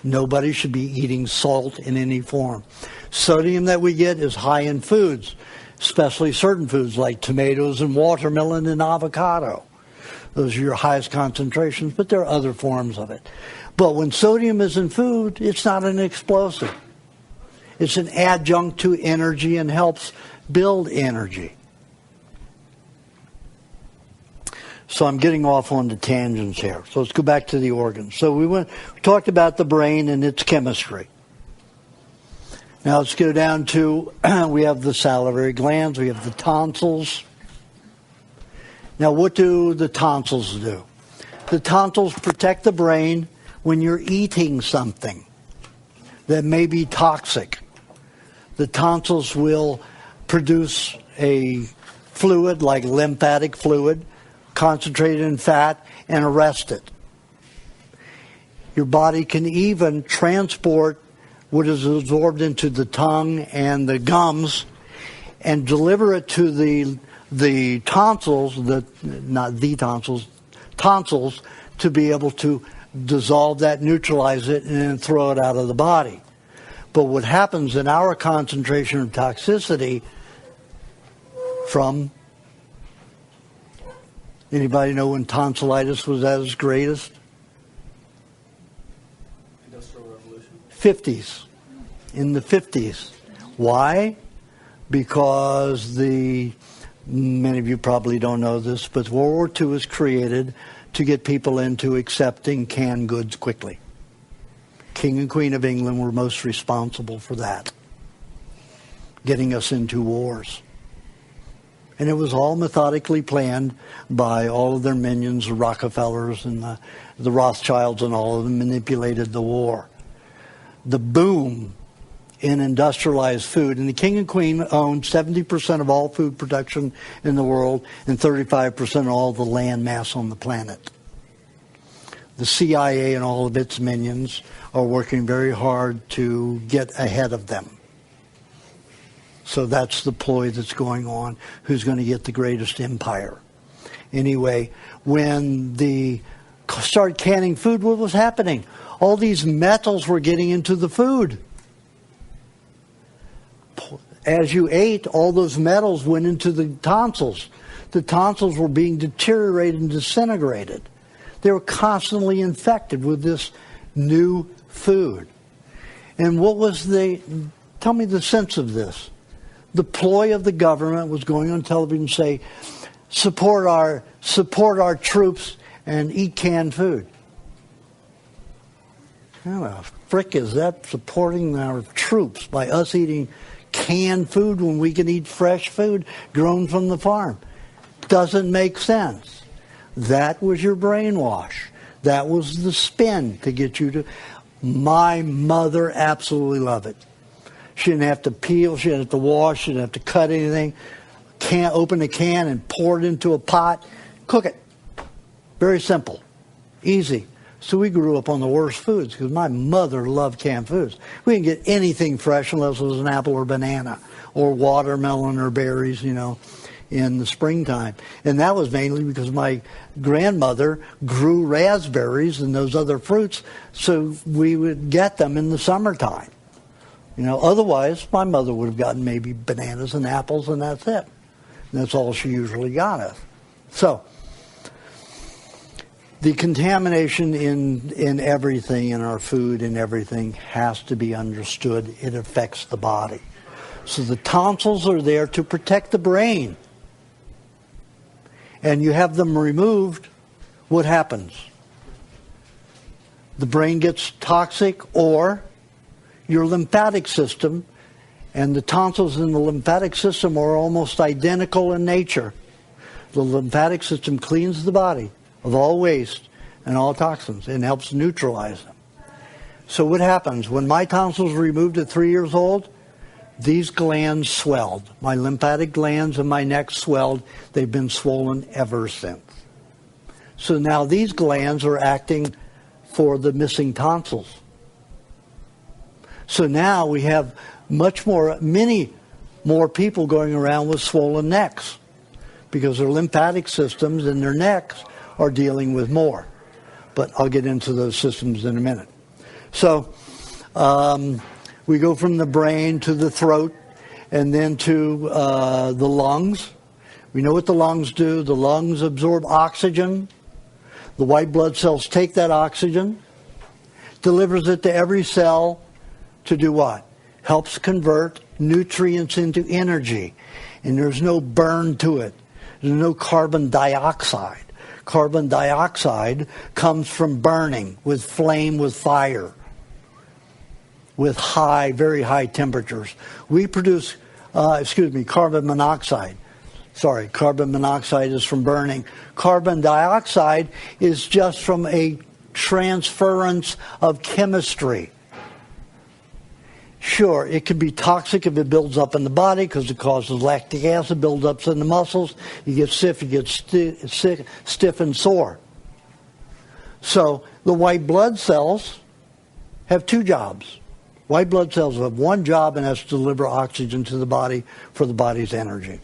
Nobody should be eating salt in any form. Sodium that we get is high in foods, especially certain foods like tomatoes and watermelon and avocado. Those are your highest concentrations, but there are other forms of it. But when sodium is in food, it's not an explosive. It's an adjunct to energy and helps build energy. So I'm getting off on the tangents here. So let's go back to the organs. So we talked about the brain and its chemistry. Now let's go down to, we have the salivary glands, we have the tonsils. Now what do the tonsils do? The tonsils protect the brain when you're eating something that may be toxic. The tonsils will produce a fluid like lymphatic fluid, concentrated in fat, and arrest it. Your body can even transport what is absorbed into the tongue and the gums and deliver it to the tonsils, tonsils, to be able to dissolve that, neutralize it, and then throw it out of the body. But what happens in our concentration of toxicity from, anybody know when tonsillitis was at its greatest? Industrial Revolution. 50s. In the 50s. Why? Because the Many of you probably don't know this, but World War II was created to get people into accepting canned goods quickly. King and Queen of England were most responsible for that, getting us into wars. And it was all methodically planned by all of their minions, the Rockefellers and the Rothschilds, and all of them manipulated the war. The boom in industrialized food, and the King and Queen owned 70% of all food production in the world and 35% of all the land mass on the planet. The CIA and all of its minions are working very hard to get ahead of them. So that's the ploy that's going on. Who's going to get the greatest empire? Anyway, when they started canning food, what was happening? All these metals were getting into the food. As you ate, all those metals went into the tonsils. The tonsils were being deteriorated and disintegrated. They were constantly infected with this new food. And what was tell me the sense of this. The ploy of the government was going on television and say, support our troops and eat canned food. How the frick is that supporting our troops by us eating canned food when we can eat fresh food grown from the farm? Doesn't make sense. That was your brainwash. That was the spin to get you to... My mother absolutely loved it. She didn't have to peel, she didn't have to wash, she didn't have to cut anything. Open a can and pour it into a pot. Cook it. Very simple. Easy. So we grew up on the worst foods because my mother loved canned foods. We didn't get anything fresh unless it was an apple or banana or watermelon or berries, in the springtime. And that was mainly because my grandmother grew raspberries and those other fruits, so we would get them in the summertime. Otherwise, my mother would have gotten maybe bananas and apples, and that's it. And that's all she usually got us. So, the contamination in everything, in our food and everything, has to be understood. It affects the body. So the tonsils are there to protect the brain. And you have them removed, what happens? The brain gets toxic, or your lymphatic system, and the tonsils in the lymphatic system are almost identical in nature. The lymphatic system cleans the body of all waste and all toxins and helps neutralize them. So what happens? When my tonsils were removed at 3 years old, these glands swelled. My lymphatic glands in my neck swelled. They've been swollen ever since. So now these glands are acting for the missing tonsils. So now we have many more people going around with swollen necks because their lymphatic systems in their necks are dealing with more. But I'll get into those systems in a minute. So we go from the brain to the throat and then to the lungs. We know what the lungs do. The lungs absorb oxygen. The white blood cells take that oxygen, delivers it to every cell to do what? Helps convert nutrients into energy. And there's no burn to it. There's no carbon dioxide. Carbon dioxide comes from burning with flame, with fire, with very high temperatures. We produce, carbon monoxide. Sorry, carbon monoxide is from burning. Carbon dioxide is just from a transference of chemistry. Sure, it can be toxic if it builds up in the body because it causes lactic acid buildups in the muscles. You get stiff, stiff and sore. So the white blood cells have two jobs. White blood cells have one job, and that's to deliver oxygen to the body for the body's energy.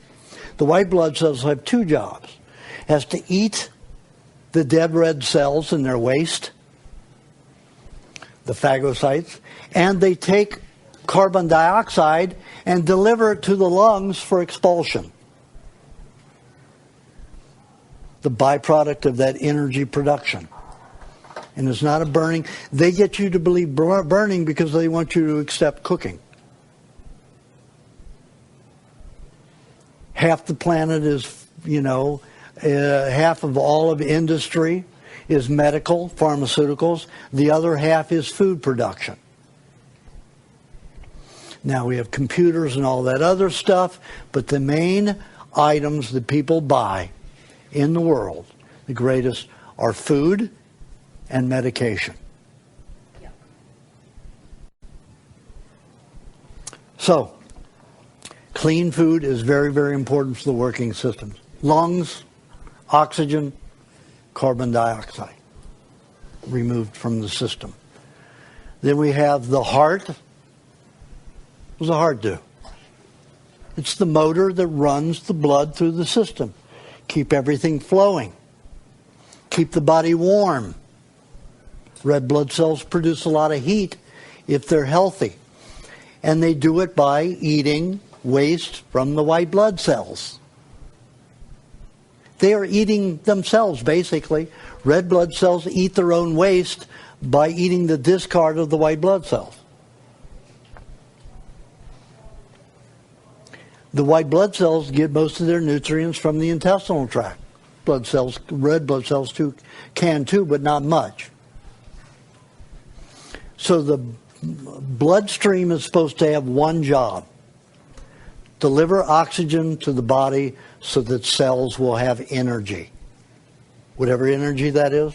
The white blood cells have two jobs. It has to eat the dead red cells in their waste, the phagocytes, and they take carbon dioxide and deliver it to the lungs for expulsion. The byproduct of that energy production. And it's not a burning. They get you to believe burning because they want you to accept cooking. Half the planet is, half of all of industry is medical, pharmaceuticals. The other half is food production. Now we have computers and all that other stuff, but the main items that people buy in the world, the greatest, are food and medication. Yeah. So, clean food is very, very important for the working systems. Lungs, oxygen, carbon dioxide removed from the system. Then we have the heart. What does the heart do? It's the motor that runs the blood through the system. Keep everything flowing. Keep the body warm. Red blood cells produce a lot of heat if they're healthy. And they do it by eating waste from the white blood cells. They are eating themselves, basically. Red blood cells eat their own waste by eating the discard of the white blood cells. The white blood cells get most of their nutrients from the intestinal tract. Blood cells, red blood cells can too, but not much. So the bloodstream is supposed to have one job: deliver oxygen to the body so that cells will have energy. Whatever energy that is,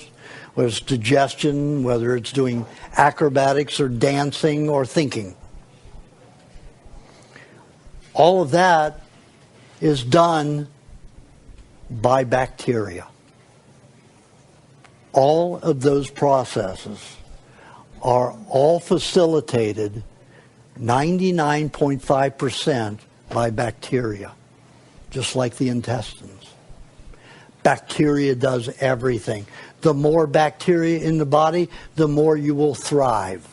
whether it's digestion, whether it's doing acrobatics or dancing or thinking. All of that is done by bacteria. All of those processes are all facilitated 99.5% by bacteria, just like the intestines. Bacteria does everything. The more bacteria in the body, the more you will thrive.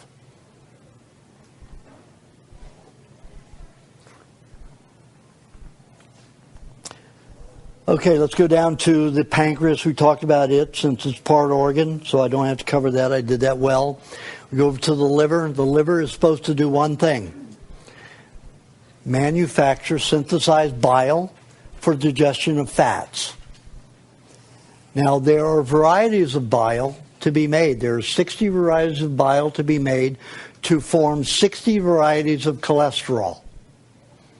Okay, let's go down to the pancreas. We talked about it since it's part organ, so I don't have to cover that. I did that well. We go over to the liver. The liver is supposed to do one thing: manufacture, synthesize bile for digestion of fats. Now, there are varieties of bile to be made. There are 60 varieties of bile to be made to form 60 varieties of cholesterol.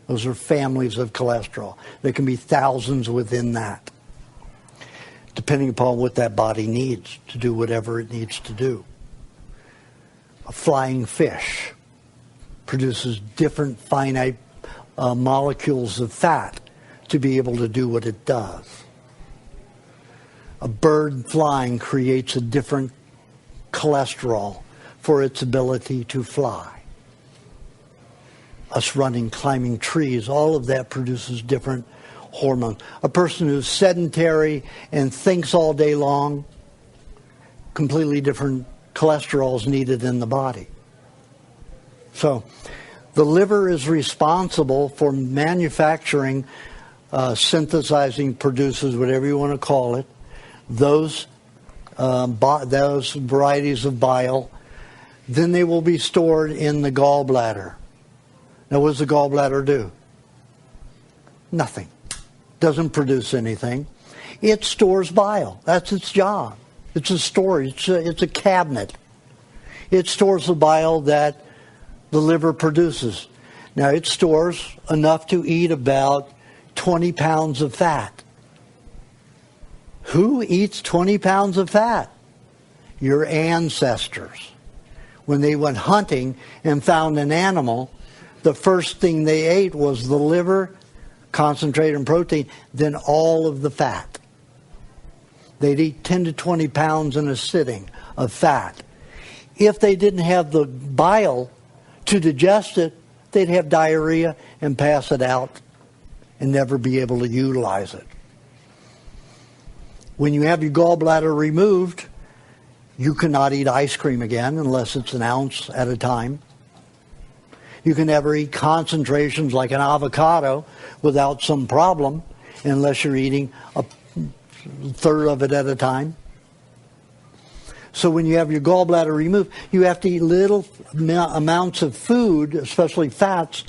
Those are families of cholesterol. There can be thousands within that, depending upon what that body needs to do whatever it needs to do. A flying fish produces different finite molecules of fat to be able to do what it does. A bird flying creates a different cholesterol for its ability to fly. Us running, climbing trees, all of that produces different hormones. A person who's sedentary and thinks all day long, completely different cholesterol is needed in the body. So the liver is responsible for manufacturing, synthesizing, produces, whatever you want to call it, those varieties of bile. Then they will be stored in the gallbladder. Now, what does the gallbladder do? Nothing. Doesn't produce anything. It stores bile. That's its job. It's a storage. It's a cabinet. It stores the bile that the liver produces. Now, it stores enough to eat about 20 pounds of fat. Who eats 20 pounds of fat? Your ancestors. When they went hunting and found an animal, the first thing they ate was the liver, concentrated in protein, then all of the fat. They'd eat 10 to 20 pounds in a sitting of fat. If they didn't have the bile to digest it, they'd have diarrhea and pass it out and never be able to utilize it. When you have your gallbladder removed, you cannot eat ice cream again unless it's an ounce at a time. You can never eat concentrations like an avocado without some problem unless you're eating a third of it at a time. So when you have your gallbladder removed, you have to eat little amounts of food, especially fats,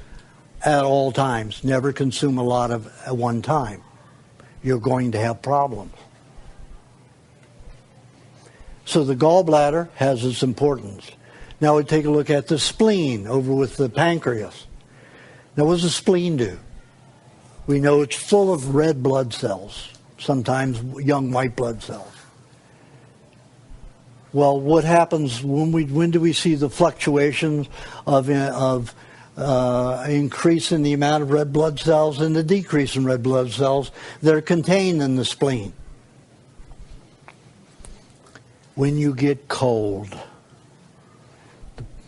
at all times. Never consume a lot of at one time. You're going to have problems. So the gallbladder has its importance. Now we take a look at the spleen over with the pancreas. Now what does the spleen do? We know it's full of red blood cells, sometimes young white blood cells. Well, what happens when do we see the fluctuations of increase in the amount of red blood cells and the decrease in red blood cells that are contained in the spleen? When you get cold,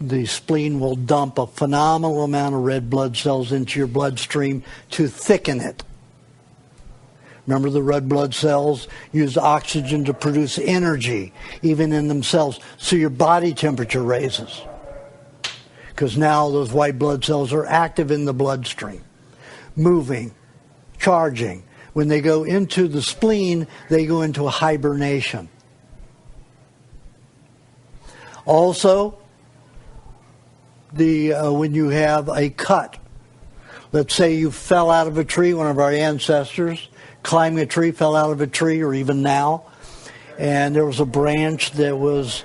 the spleen will dump a phenomenal amount of red blood cells into your bloodstream to thicken it. Remember, the red blood cells use oxygen to produce energy, even in themselves, so your body temperature raises. Because now those white blood cells are active in the bloodstream, moving, charging. When they go into the spleen, they go into a hibernation. Also, when you have a cut, let's say you fell out of a tree, one of our ancestors, climbing a tree, fell out of a tree, or even now, and there was a branch that was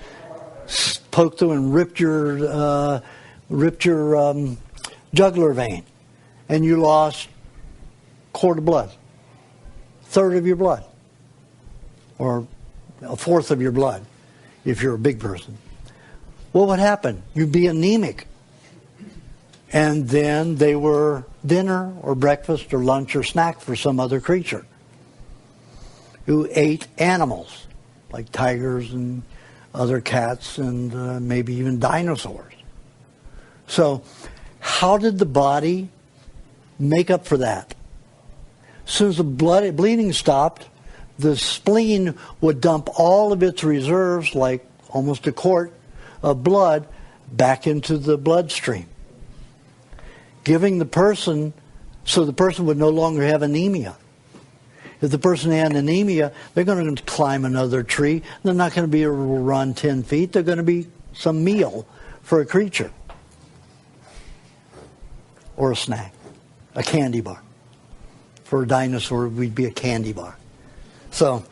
poked through and ripped your jugular vein, and you lost a quart of blood, a third of your blood, or a fourth of your blood, if you're a big person. What would happen? You'd be anemic. And then they were dinner or breakfast or lunch or snack for some other creature who ate animals like tigers and other cats and maybe even dinosaurs. So how did the body make up for that? As soon as the bleeding stopped, the spleen would dump all of its reserves, like almost a quart of blood, back into the bloodstream, giving the person, so the person would no longer have anemia. If the person had anemia, they're going to climb another tree. They're not going to be able to run 10 feet. They're going to be some meal for a creature. Or a snack, a candy bar. For a dinosaur, we'd be a candy bar. So,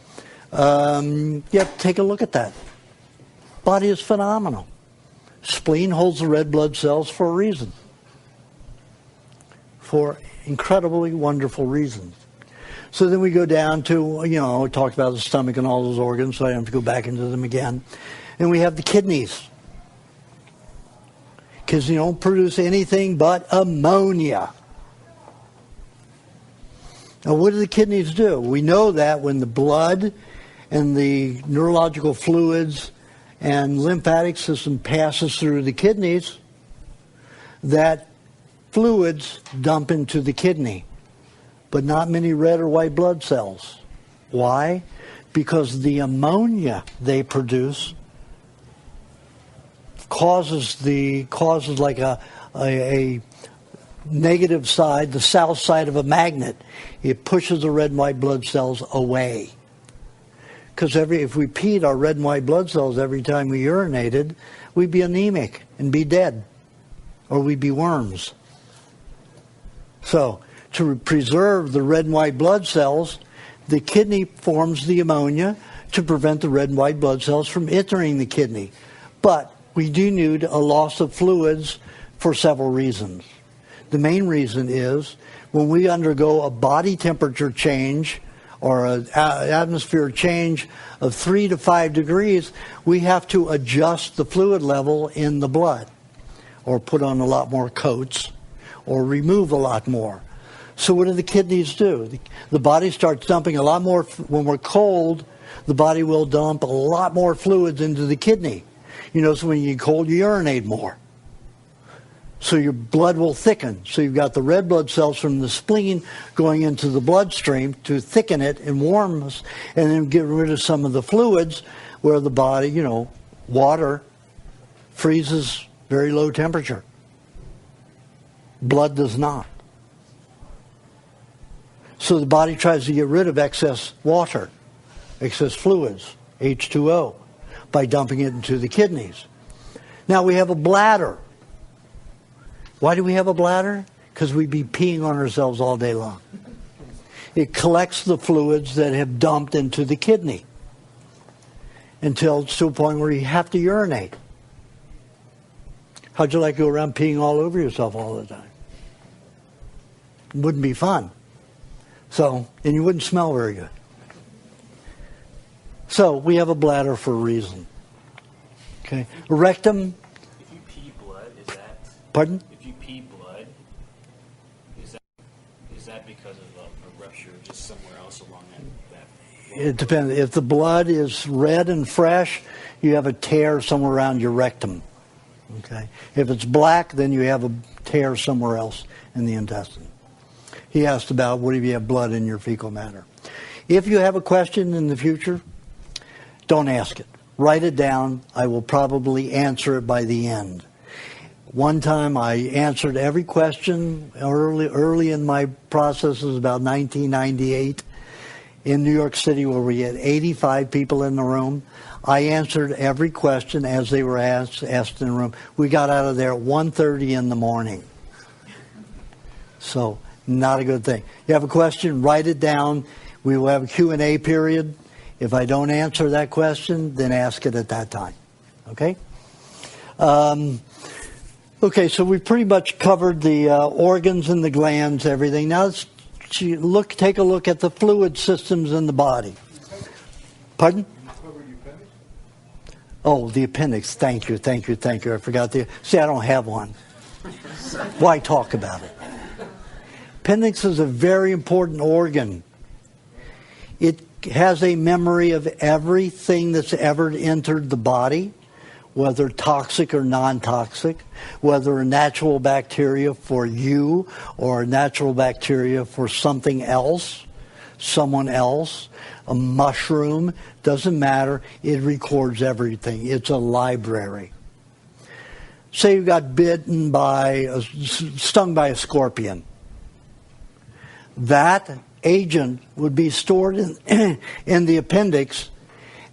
take a look at that. Body is phenomenal. Spleen holds the red blood cells for a reason. For incredibly wonderful reasons. So then we go down to, we talked about the stomach and all those organs, so I don't have to go back into them again. And we have the kidneys. Because they don't produce anything but ammonia. Now, what do the kidneys do? We know that when the blood and the neurological fluids and lymphatic system passes through the kidneys, that fluids dump into the kidney, but not many red or white blood cells. Why? Because the ammonia they produce causes like a negative side, the south side of a magnet. It pushes the red and white blood cells away. Because if we peed our red and white blood cells every time we urinated, we'd be anemic and be dead. Or we'd be worms. So, to preserve the red and white blood cells, the kidney forms the ammonia to prevent the red and white blood cells from entering the kidney. But we do need a loss of fluids for several reasons. The main reason is when we undergo a body temperature change or an atmosphere change of 3 to 5 degrees, we have to adjust the fluid level in the blood, or put on a lot more coats, or remove a lot more. So what do the kidneys do? The body starts dumping a lot more. When we're cold, the body will dump a lot more fluids into the kidney. So when you get cold, you urinate more. So your blood will thicken. So you've got the red blood cells from the spleen going into the bloodstream to thicken it and warm us, and then get rid of some of the fluids where the body, water freezes very low temperature. Blood does not. So the body tries to get rid of excess water, excess fluids, H2O, by dumping it into the kidneys. Now we have a bladder. Why do we have a bladder? because we'd be peeing on ourselves all day long. It collects the fluids that have dumped into the kidney until it's to a point where you have to urinate. How'd you like to go around peeing all over yourself all the time? It wouldn't be fun. So, and you wouldn't smell very good. So, we have a bladder for a reason. Okay. A rectum. If you pee blood, is that... Pardon? If you pee blood, is that because of a rupture just somewhere else along that It depends. If the blood is red and fresh, you have a tear somewhere around your rectum. Okay. If it's black, then you have a tear somewhere else in the intestine. He asked about what if you have blood in your fecal matter. If you have a question in the future, don't ask it. Write it down. I will probably answer it by the end. One time I answered every question early in my processes, about 1998, in New York City, where we had 85 people in the room. I answered every question as they were asked in the room. We got out of there at 1:30 in the morning. So, not a good thing. You have a question, write it down. We will have a Q&A period. If I don't answer that question, then ask it at that time. Okay? Okay, so we've pretty much covered the organs and the glands, everything. Now let's take a look at the fluid systems in the body. Pardon? Oh, the appendix. Thank you. I forgot see, I don't have one. Why talk about it? Appendix is a very important organ. It has a memory of everything that's ever entered the body, whether toxic or non-toxic, whether a natural bacteria for you or a natural bacteria for something else, someone else, a mushroom, doesn't matter. It records everything. It's a library. Say you got stung by a scorpion. That agent would be stored in the appendix,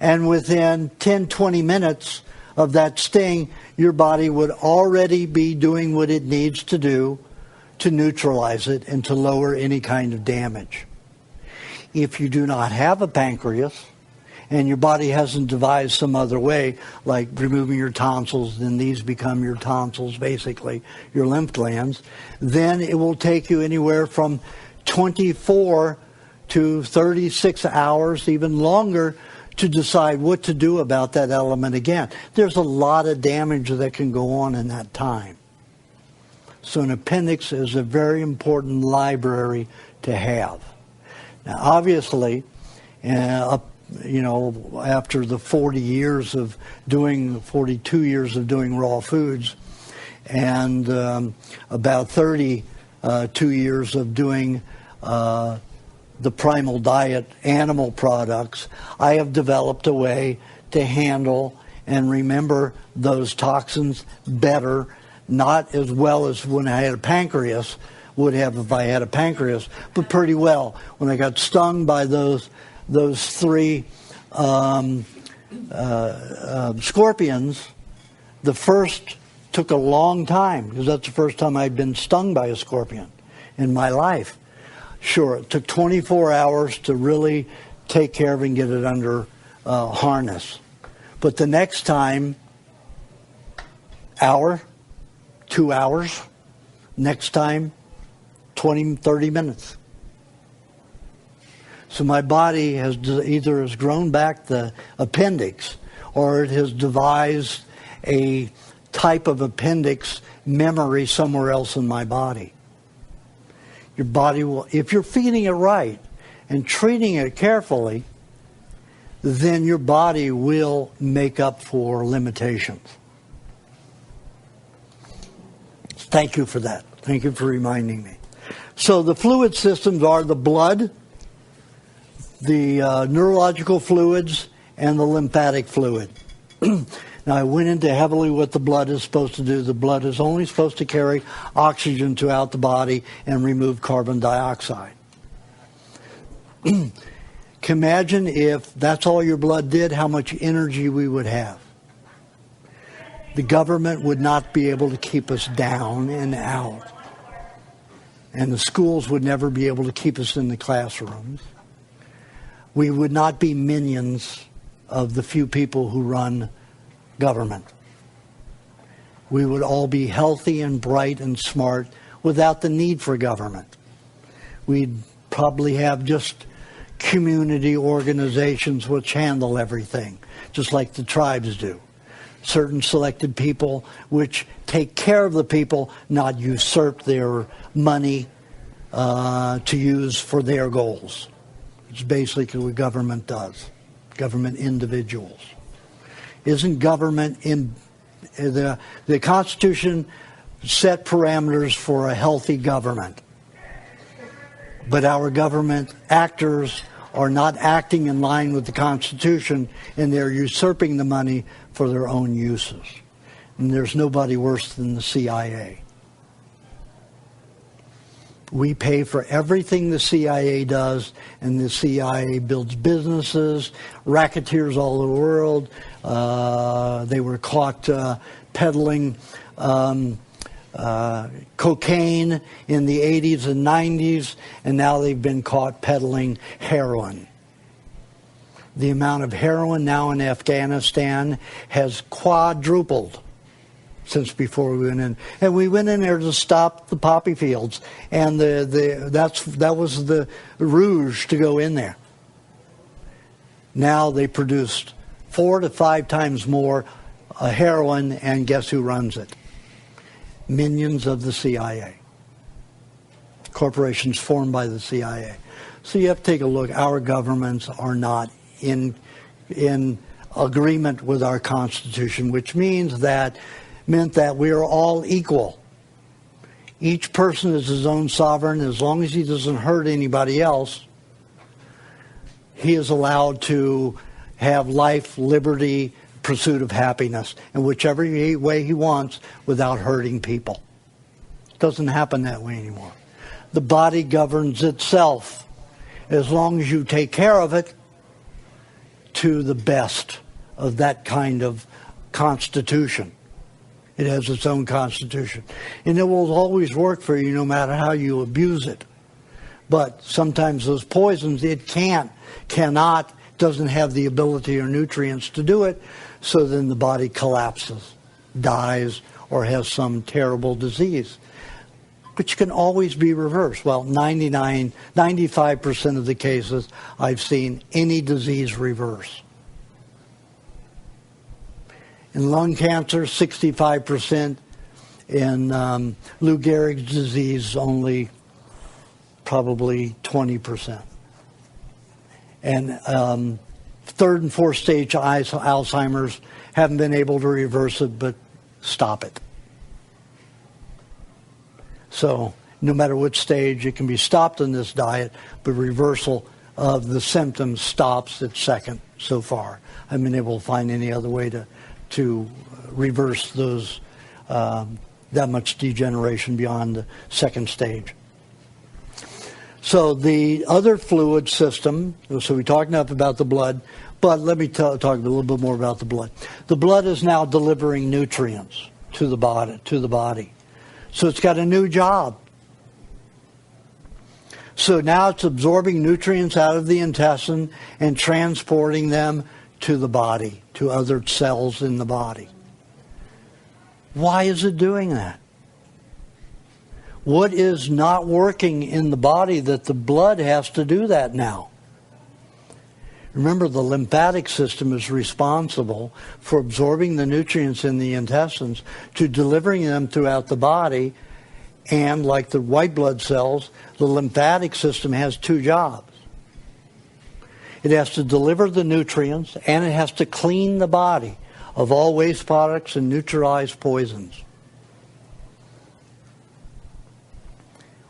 and within 10-20 minutes of that sting, your body would already be doing what it needs to do to neutralize it and to lower any kind of damage. If you do not have a pancreas, and your body hasn't devised some other way, like removing your tonsils, then these become your tonsils, basically, your lymph glands, then it will take you anywhere from 24 to 36 hours, even longer, to decide what to do about that element again. There's a lot of damage that can go on in that time. So an appendix is a very important library to have. Now, obviously, after the 42 years of doing raw foods, and about 32 years of doing the primal diet, animal products, I have developed a way to handle and remember those toxins better, not as well as when I had a pancreas would have if I had a pancreas, but pretty well. When I got stung by those three scorpions, the first took a long time, because that's the first time I'd been stung by a scorpion in my life. Sure, it took 24 hours to really take care of and get it under harness. But the next time, hour, 2 hours. Next time, 20, 30 minutes. So my body has either grown back the appendix, or it has devised a type of appendix memory somewhere else in my body. Your body will, if you're feeding it right and treating it carefully, then your body will make up for limitations. Thank you for that. Thank you for reminding me. So the fluid systems are the blood, the neurological fluids, and the lymphatic fluid. Now, I went into heavily what the blood is supposed to do. The blood is only supposed to carry oxygen throughout the body and remove carbon dioxide. Imagine if that's all your blood did, how much energy we would have. The government would not be able to keep us down and out. And the schools would never be able to keep us in the classrooms. We would not be minions of the few people who run government. We would all be healthy and bright and smart without the need for government. We'd probably have just community organizations which handle everything, just like the tribes do. Certain selected people which take care of the people, not usurp their money to use for their goals. It's basically what government does. Government individuals. Isn't government in the Constitution set parameters for a healthy government? But our government actors are not acting in line with the Constitution, and they're usurping the money for their own uses. And there's nobody worse than the CIA. We pay for everything the CIA does, and the CIA builds businesses, racketeers all over the world. They were caught peddling cocaine in the 80s and 90s, and now they've been caught peddling heroin. The amount of heroin now in Afghanistan has quadrupled since before we went in. And we went in there to stop the poppy fields, and that was the rouge to go in there. Now they produced 4 to 5 times more heroin, and guess who runs it? Minions of the CIA. Corporations formed by the CIA. So you have to take a look. Our governments are not in agreement with our Constitution, which meant that we are all equal. Each person is his own sovereign. As long as he doesn't hurt anybody else, he is allowed to have life, liberty, pursuit of happiness in whichever way he wants without hurting people. It doesn't happen that way anymore. The body governs itself as long as you take care of it to the best of that kind of constitution. It has its own constitution. And it will always work for you no matter how you abuse it. But sometimes those poisons, it cannot, doesn't have the ability or nutrients to do it, so then the body collapses, dies, or has some terrible disease, which can always be reversed. Well, 95% of the cases I've seen any disease reverse. In lung cancer, 65%. In Lou Gehrig's disease, only probably 20%. And third and fourth stage Alzheimer's haven't been able to reverse it, but stop it. So no matter what stage, it can be stopped in this diet, but reversal of the symptoms stops at second so far. I haven't been able to find any other way to reverse those that much degeneration beyond the second stage. So the other fluid system, so we talked enough about the blood, but let me talk a little bit more about the blood. The blood is now delivering nutrients to the body. So it's got a new job. So now it's absorbing nutrients out of the intestine and transporting them to the body, to other cells in the body. Why is it doing that? What is not working in the body that the blood has to do that now? Remember, the lymphatic system is responsible for absorbing the nutrients in the intestines to delivering them throughout the body. And like the white blood cells, the lymphatic system has 2 jobs. It has to deliver the nutrients, and it has to clean the body of all waste products and neutralize poisons.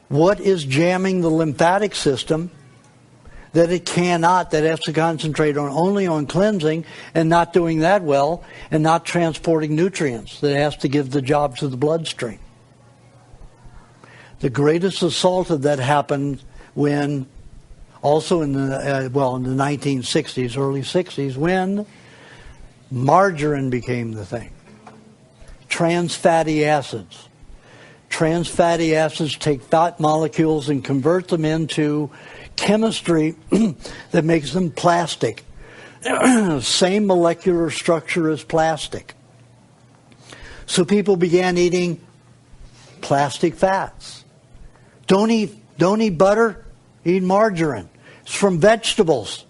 What is jamming the lymphatic system that it has to concentrate only on cleansing and not doing that well, and not transporting nutrients that it has to give the job to the bloodstream? The greatest assault of that happened when, also in the 1960s, early 60s, when margarine became the thing. Trans fatty acids. Trans fatty acids take fat molecules and convert them into chemistry that makes them plastic. Same molecular structure as plastic. So people began eating plastic fats. Don't eat butter, eat margarine. It's from vegetables.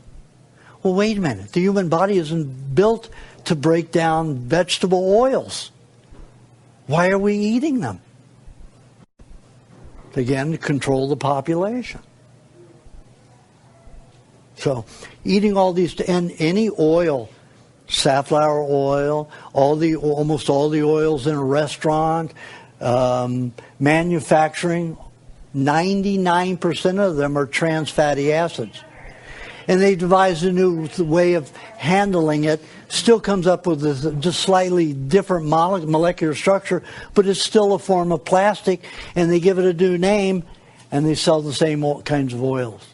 Well, wait a minute. The human body isn't built to break down vegetable oils. Why are we eating them? Again, to control the population. So, eating all these, and any oil, safflower oil, almost all the oils in a restaurant, manufacturing, 99% of them are trans fatty acids. And they devised a new way of handling it. Still comes up with this just slightly different molecular structure, but it's still a form of plastic, and they give it a new name, and they sell the same kinds of oils.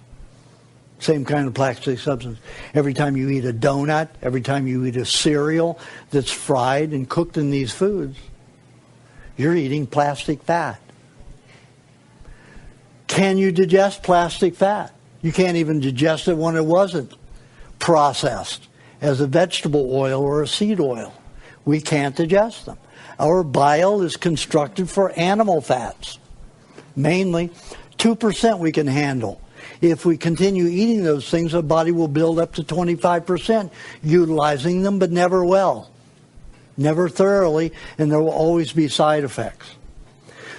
Same kind of plastic substance. Every time you eat a donut, every time you eat a cereal that's fried and cooked in these foods, you're eating plastic fat. Can you digest plastic fat? You can't even digest it when it wasn't processed as a vegetable oil or a seed oil. We can't digest them. Our bile is constructed for animal fats. Mainly 2% we can handle. If we continue eating those things, our body will build up to 25%, utilizing them, but never well. Never thoroughly, and there will always be side effects.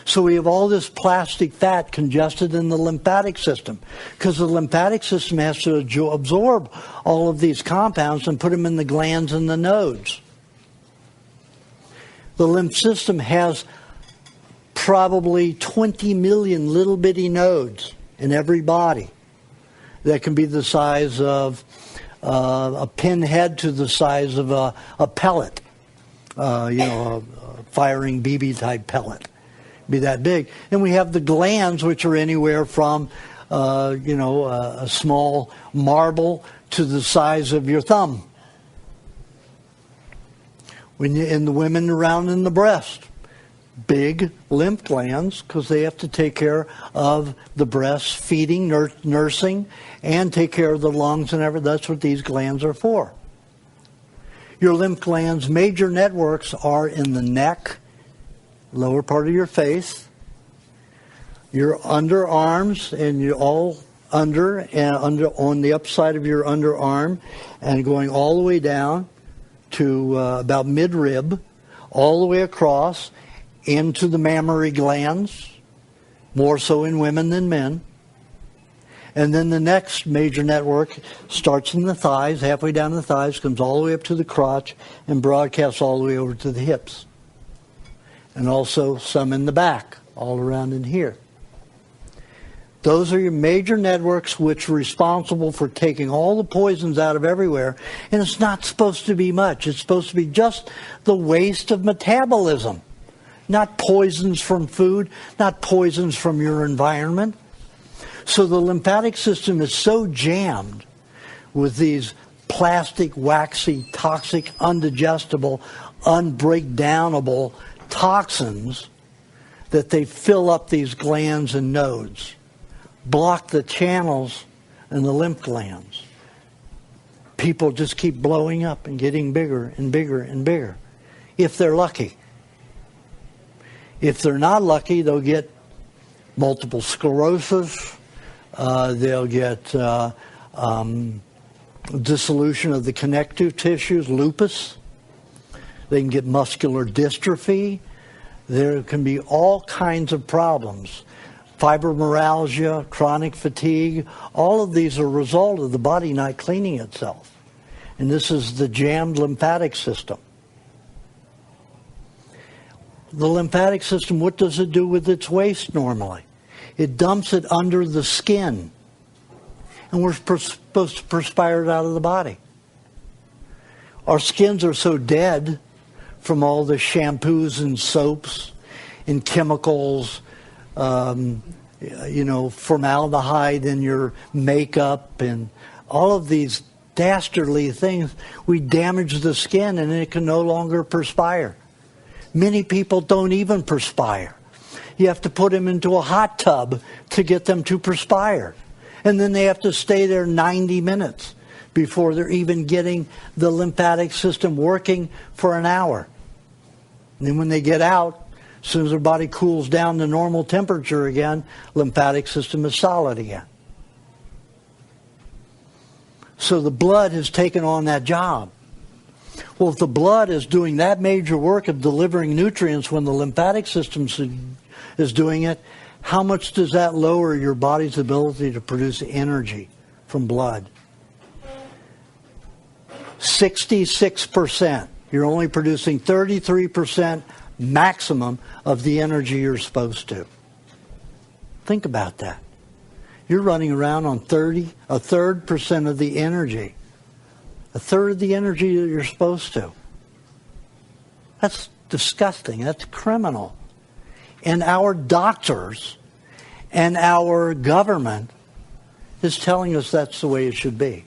So we have all this plastic fat congested in the lymphatic system, because the lymphatic system has to absorb all of these compounds and put them in the glands and the nodes. The lymph system has probably 20 million little bitty nodes in every body that can be the size of a pinhead to the size of a pellet, a firing BB type pellet. Be that big. And we have the glands, which are anywhere from a small marble to the size of your thumb. In the women around in the breast, big lymph glands, because they have to take care of the breast, feeding, nursing, and take care of the lungs and everything. That's what these glands are for. Your lymph glands' major networks are in the neck, lower part of your face, your underarms, and you're all under on the upside of your underarm, and going all the way down to about mid-rib, all the way across into the mammary glands, more so in women than men. And then the next major network starts in the thighs, halfway down the thighs, comes all the way up to the crotch, and broadcasts all the way over to the hips. And also some in the back, all around in here. Those are your major networks which are responsible for taking all the poisons out of everywhere. And it's not supposed to be much. It's supposed to be just the waste of metabolism. Not poisons from food, not poisons from your environment. So the lymphatic system is so jammed with these plastic, waxy, toxic, undigestible, unbreakdownable toxins that they fill up these glands and nodes, block the channels in the lymph glands. People just keep blowing up and getting bigger and bigger and bigger, if they're lucky. If they're not lucky, they'll get multiple sclerosis, they'll get dissolution of the connective tissues, lupus. They can get muscular dystrophy. There can be all kinds of problems. Fibromyalgia, chronic fatigue, all of these are a result of the body not cleaning itself. And this is the jammed lymphatic system. The lymphatic system, what does it do with its waste normally? It dumps it under the skin. And we're supposed to perspire it out of the body. Our skins are so dead from all the shampoos and soaps and chemicals, formaldehyde in your makeup and all of these dastardly things. We damage the skin and it can no longer perspire. Many people don't even perspire. You have to put them into a hot tub to get them to perspire. And then they have to stay there 90 minutes before they're even getting the lymphatic system working for an hour. And then when they get out, as soon as their body cools down to normal temperature again, lymphatic system is solid again. So the blood has taken on that job. Well, if the blood is doing that major work of delivering nutrients when the lymphatic system is doing it, how much does that lower your body's ability to produce energy from blood? 66%. You're only producing 33% maximum of the energy you're supposed to. Think about that. You're running around on a third percent of the energy. A third of the energy that you're supposed to. That's disgusting. That's criminal. And our doctors and our government is telling us that's the way it should be.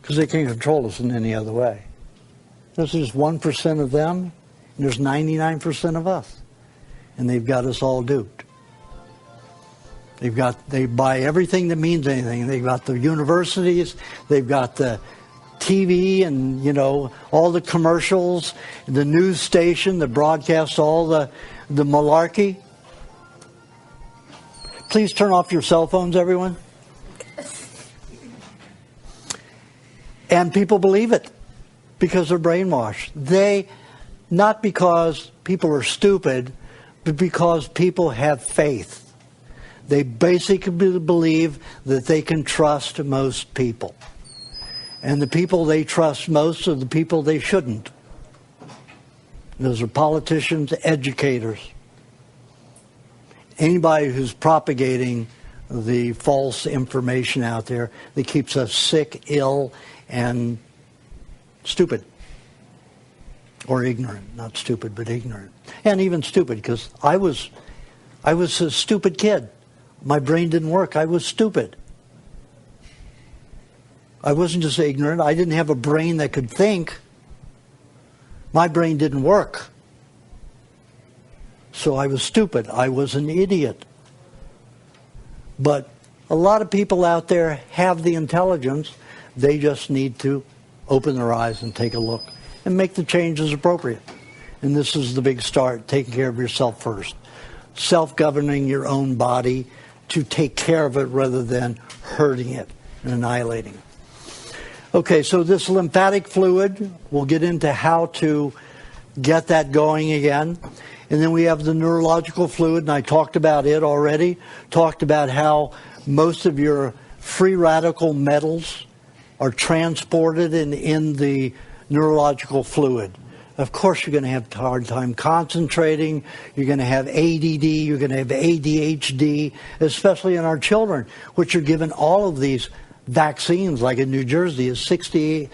Because they can't control us in any other way. There's just 1% of them, and there's 99% of us. And they've got us all duped. They buy everything that means anything. They've got the universities, they've got the TV and, all the commercials, the news station that broadcasts all the malarkey. Please turn off your cell phones, everyone. And people believe it because they're brainwashed. Not because people are stupid, but because people have faith. They basically believe that they can trust most people. And the people they trust most are the people they shouldn't. Those are politicians, educators. Anybody who's propagating the false information out there that keeps us sick, ill, and stupid. Or ignorant. Not stupid, but ignorant. And even stupid, because I was a stupid kid. My brain didn't work. I was stupid. I wasn't just ignorant. I didn't have a brain that could think. My brain didn't work. So I was stupid. I was an idiot. But a lot of people out there have the intelligence. They just need to open their eyes and take a look and make the changes appropriate. And this is the big start, taking care of yourself first. Self-governing your own body to take care of it rather than hurting it and annihilating it. Okay, so this lymphatic fluid, we'll get into how to get that going again. And then we have the neurological fluid, and I talked about it already. Talked about how most of your free radical metals are transported in the neurological fluid. Of course, you're going to have a hard time concentrating. You're going to have ADD. You're going to have ADHD, especially in our children, which are given all of these vaccines, like in New Jersey, is 68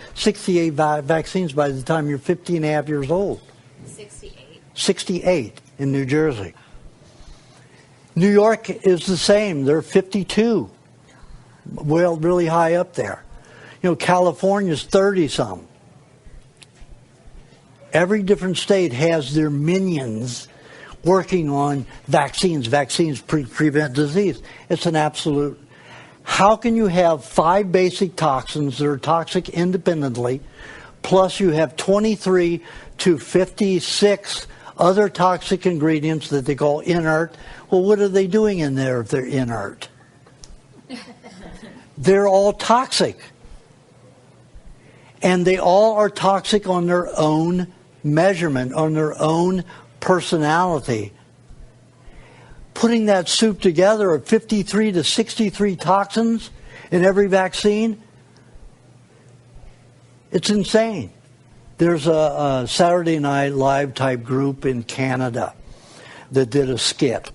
vaccines by the time you're 15 and a half years old. 68. 68 in New Jersey. New York is the same. They're 52. Well, really high up there. California's 30-some. Every different state has their minions working on vaccines. Vaccines prevent disease. It's an absolute. How can you have 5 basic toxins that are toxic independently, plus you have 23 to 56 other toxic ingredients that they call inert? Well, what are they doing in there if they're inert? They're all toxic. And they all are toxic on their own measurement, on their own personality. Putting that soup together of 53 to 63 toxins in every vaccine, it's insane. There's a Saturday Night Live type group in Canada that did a skit.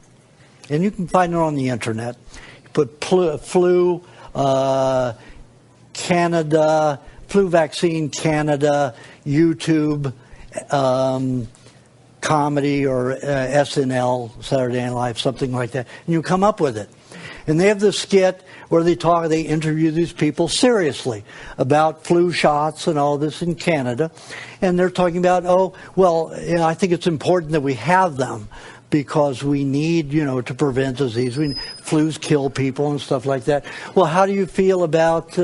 And you can find it on the internet. You put flu Canada, flu vaccine Canada, YouTube, comedy or SNL, Saturday Night Live, something like that, and you come up with it. And they have this skit where they interview these people seriously about flu shots and all this in Canada, and they're talking about, I think it's important that we have them, because we need, to prevent disease. Flus kill people and stuff like that. Well, how do you feel about,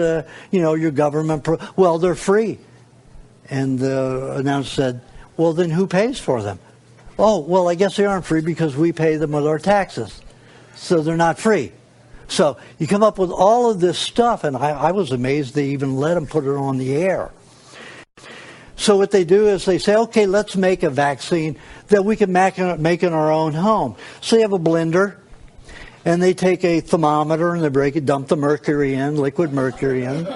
your government? Well, they're free. And the announcer said, well, then who pays for them? Oh, well, I guess they aren't free because we pay them with our taxes. So they're not free. So you come up with all of this stuff, and I was amazed they even let them put it on the air. So what they do is they say, okay, let's make a vaccine that we can make in our own home. So you have a blender, and they take a thermometer, and they dump the mercury in, liquid mercury in.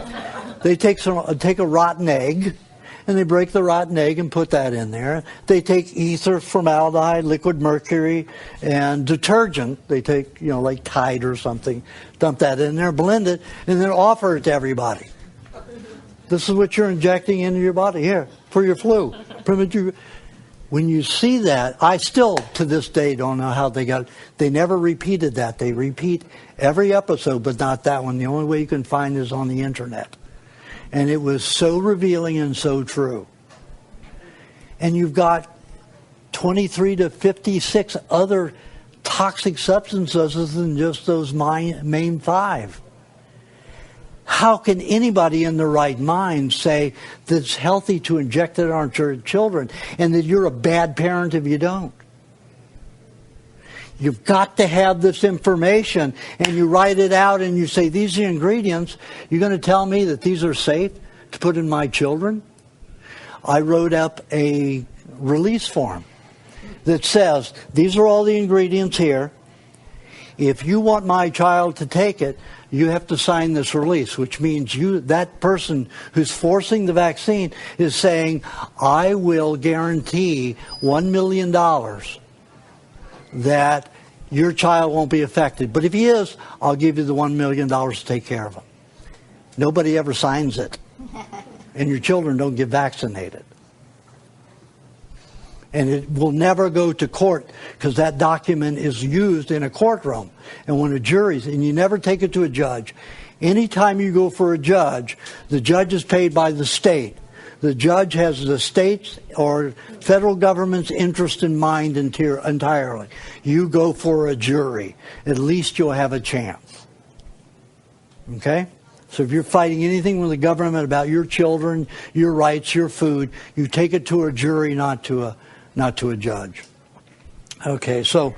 They take a rotten egg, and they break the rotten egg and put that in there. They take ether, formaldehyde, liquid mercury, and detergent. They take, like Tide or something, dump that in there, blend it, and then offer it to everybody. This is what you're injecting into your body here for your flu. When you see that, I still, to this day, don't know how they got it. They never repeated that. They repeat every episode, but not that one. The only way you can find is on the internet. And it was so revealing and so true. And you've got 23 to 56 other toxic substances other than just those main 5. How can anybody in their right mind say that it's healthy to inject it on your children and that you're a bad parent if you don't? You've got to have this information, and you write it out and you say, these are the ingredients. You're going to tell me that these are safe to put in my children? I wrote up a release form that says, these are all the ingredients here. If you want my child to take it, you have to sign this release, which means that person who's forcing the vaccine is saying, I will guarantee $1 million that your child won't be affected. But if he is, I'll give you the $1 million to take care of him. Nobody ever signs it. And your children don't get vaccinated. And it will never go to court because that document is used in a courtroom. And when a jury's, and you never take it to a judge. Anytime you go for a judge, the judge is paid by the state. The judge has the state's or federal government's interest in mind entirely. You go for a jury. At least you'll have a chance. Okay? So if you're fighting anything with the government about your children, your rights, your food, you take it to a jury, not to a judge. Okay, so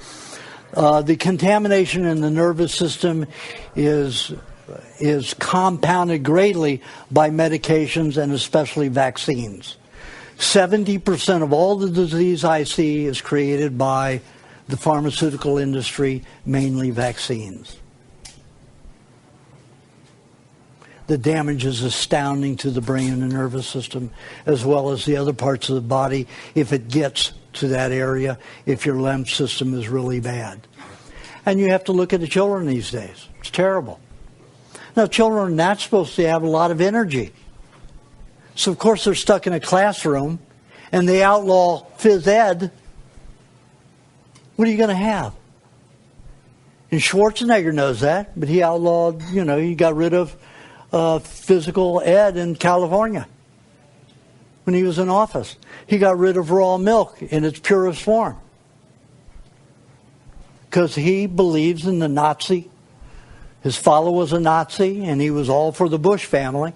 the contamination in the nervous system is compounded greatly by medications and especially vaccines. 70% of all the disease I see is created by the pharmaceutical industry, mainly vaccines. The damage is astounding to the brain and the nervous system, as well as the other parts of the body, if it gets to that area, if your lymph system is really bad. And you have to look at the children these days. It's terrible. Now, children are not supposed to have a lot of energy. So, of course, they're stuck in a classroom, and they outlaw phys ed. What are you going to have? And Schwarzenegger knows that, but he outlawed, he got rid of physical ed in California when he was in office. He got rid of raw milk in its purest form because he believes in the Nazi. His father was a Nazi, and he was all for the Bush family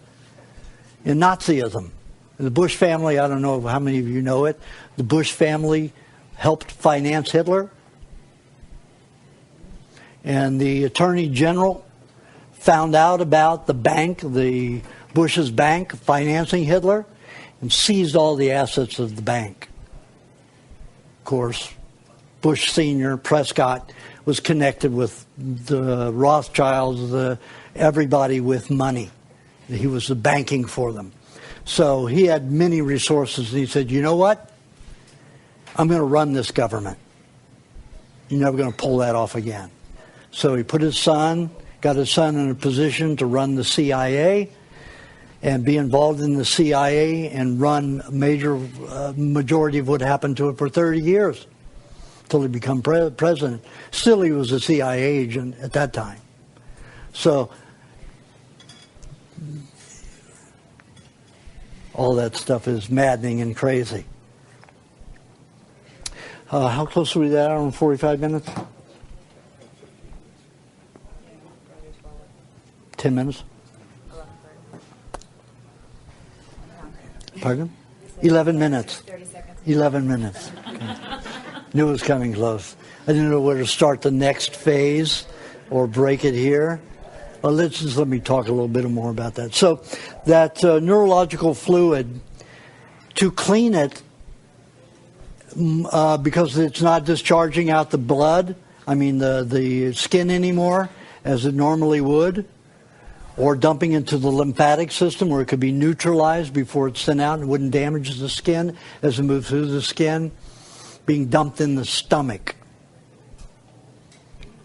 in Nazism. The Bush family, I don't know how many of you know it, the Bush family helped finance Hitler. And the Attorney General found out about the bank, the Bush's bank, financing Hitler, and seized all the assets of the bank. Of course, Bush Sr., Prescott, was connected with the Rothschilds, everybody with money. He was the banking for them. So he had many resources, and he said, you know what? I'm going to run this government. You're never going to pull that off again. So he got his son in a position to run the CIA and be involved in the CIA and run a majority of what happened to it for 30 years until he became president. Still, he was a CIA agent at that time. So all that stuff is maddening and crazy. How close are we to that? Hour and 45 minutes? 10 minutes? Pardon? 11 minutes. 11 minutes. Okay. Knew it was coming close. I didn't know where to start the next phase or break it here. Well, let me talk a little bit more about that. So that neurological fluid, to clean it, because it's not discharging out the blood, the skin anymore, as it normally would, or dumping into the lymphatic system where it could be neutralized before it's sent out and wouldn't damage the skin as it moves through the skin, being dumped in the stomach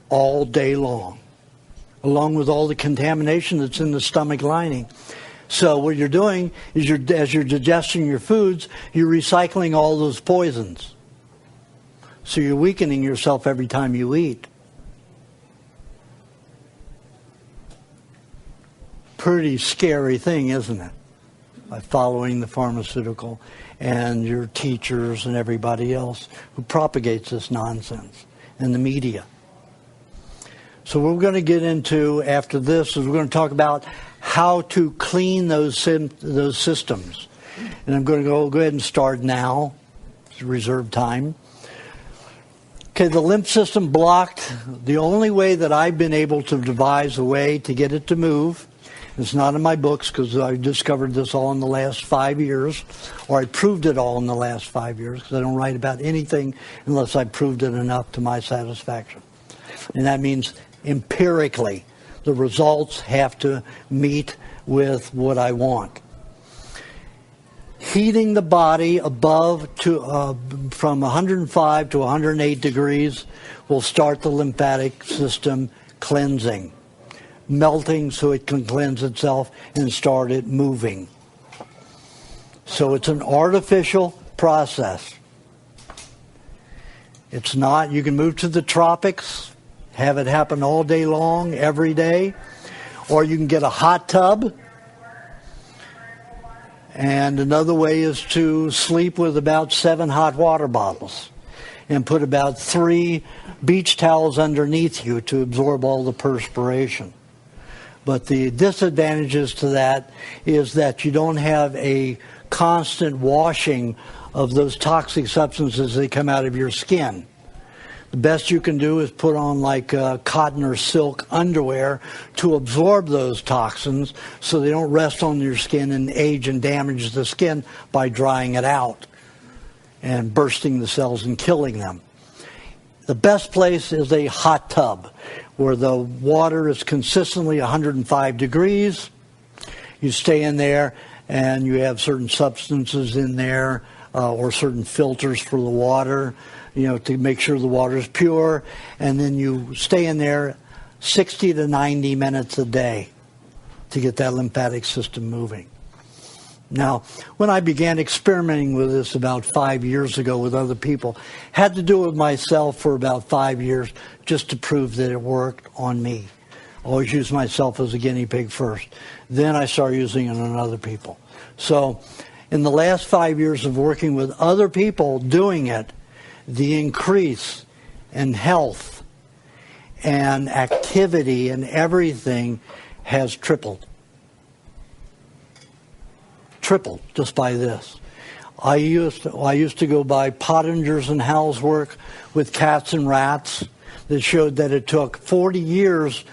all day long, along with all the contamination that's in the stomach lining. So what you're doing is, as you're digesting your foods, you're recycling all those poisons. So you're weakening yourself every time you eat. Pretty scary thing, isn't it? By following the pharmaceutical and your teachers and everybody else who propagates this nonsense in the media. So what we're going to get into after this is we're going to talk about how to clean those systems. And I'm going to go ahead and start now. It's reserved time. Okay, the lymph system blocked. The only way that I've been able to devise a way to get it to move, it's not in my books because I discovered this all in the last 5 years, or I proved it all in the last 5 years, because I don't write about anything unless I proved it enough to my satisfaction. And that means empirically, the results have to meet with what I want. Heating the body above to from 105 to 108 degrees will start the lymphatic system cleansing, melting so it can cleanse itself and start it moving. So it's an artificial process. It's not, you can move to the tropics, have it happen all day long, every day, or you can get a hot tub. And another way is to sleep with about 7 hot water bottles and put about 3 beach towels underneath you to absorb all the perspiration. But the disadvantages to that is that you don't have a constant washing of those toxic substances that come out of your skin. The best you can do is put on like cotton or silk underwear to absorb those toxins so they don't rest on your skin and age and damage the skin by drying it out and bursting the cells and killing them. The best place is a hot tub where the water is consistently 105 degrees. You stay in there and you have certain substances in there or certain filters for the water, to make sure the water is pure, and then you stay in there 60 to 90 minutes a day to get that lymphatic system moving. Now, when I began experimenting with this about 5 years ago with other people, had to do it myself for about 5 years just to prove that it worked on me. Always use myself as a guinea pig first. Then I started using it on other people. So in the last 5 years of working with other people doing it, the increase in health and activity and everything has tripled. Tripled just by this. I used to go by Pottinger's and Howell's work with cats and rats that showed that it took 40 years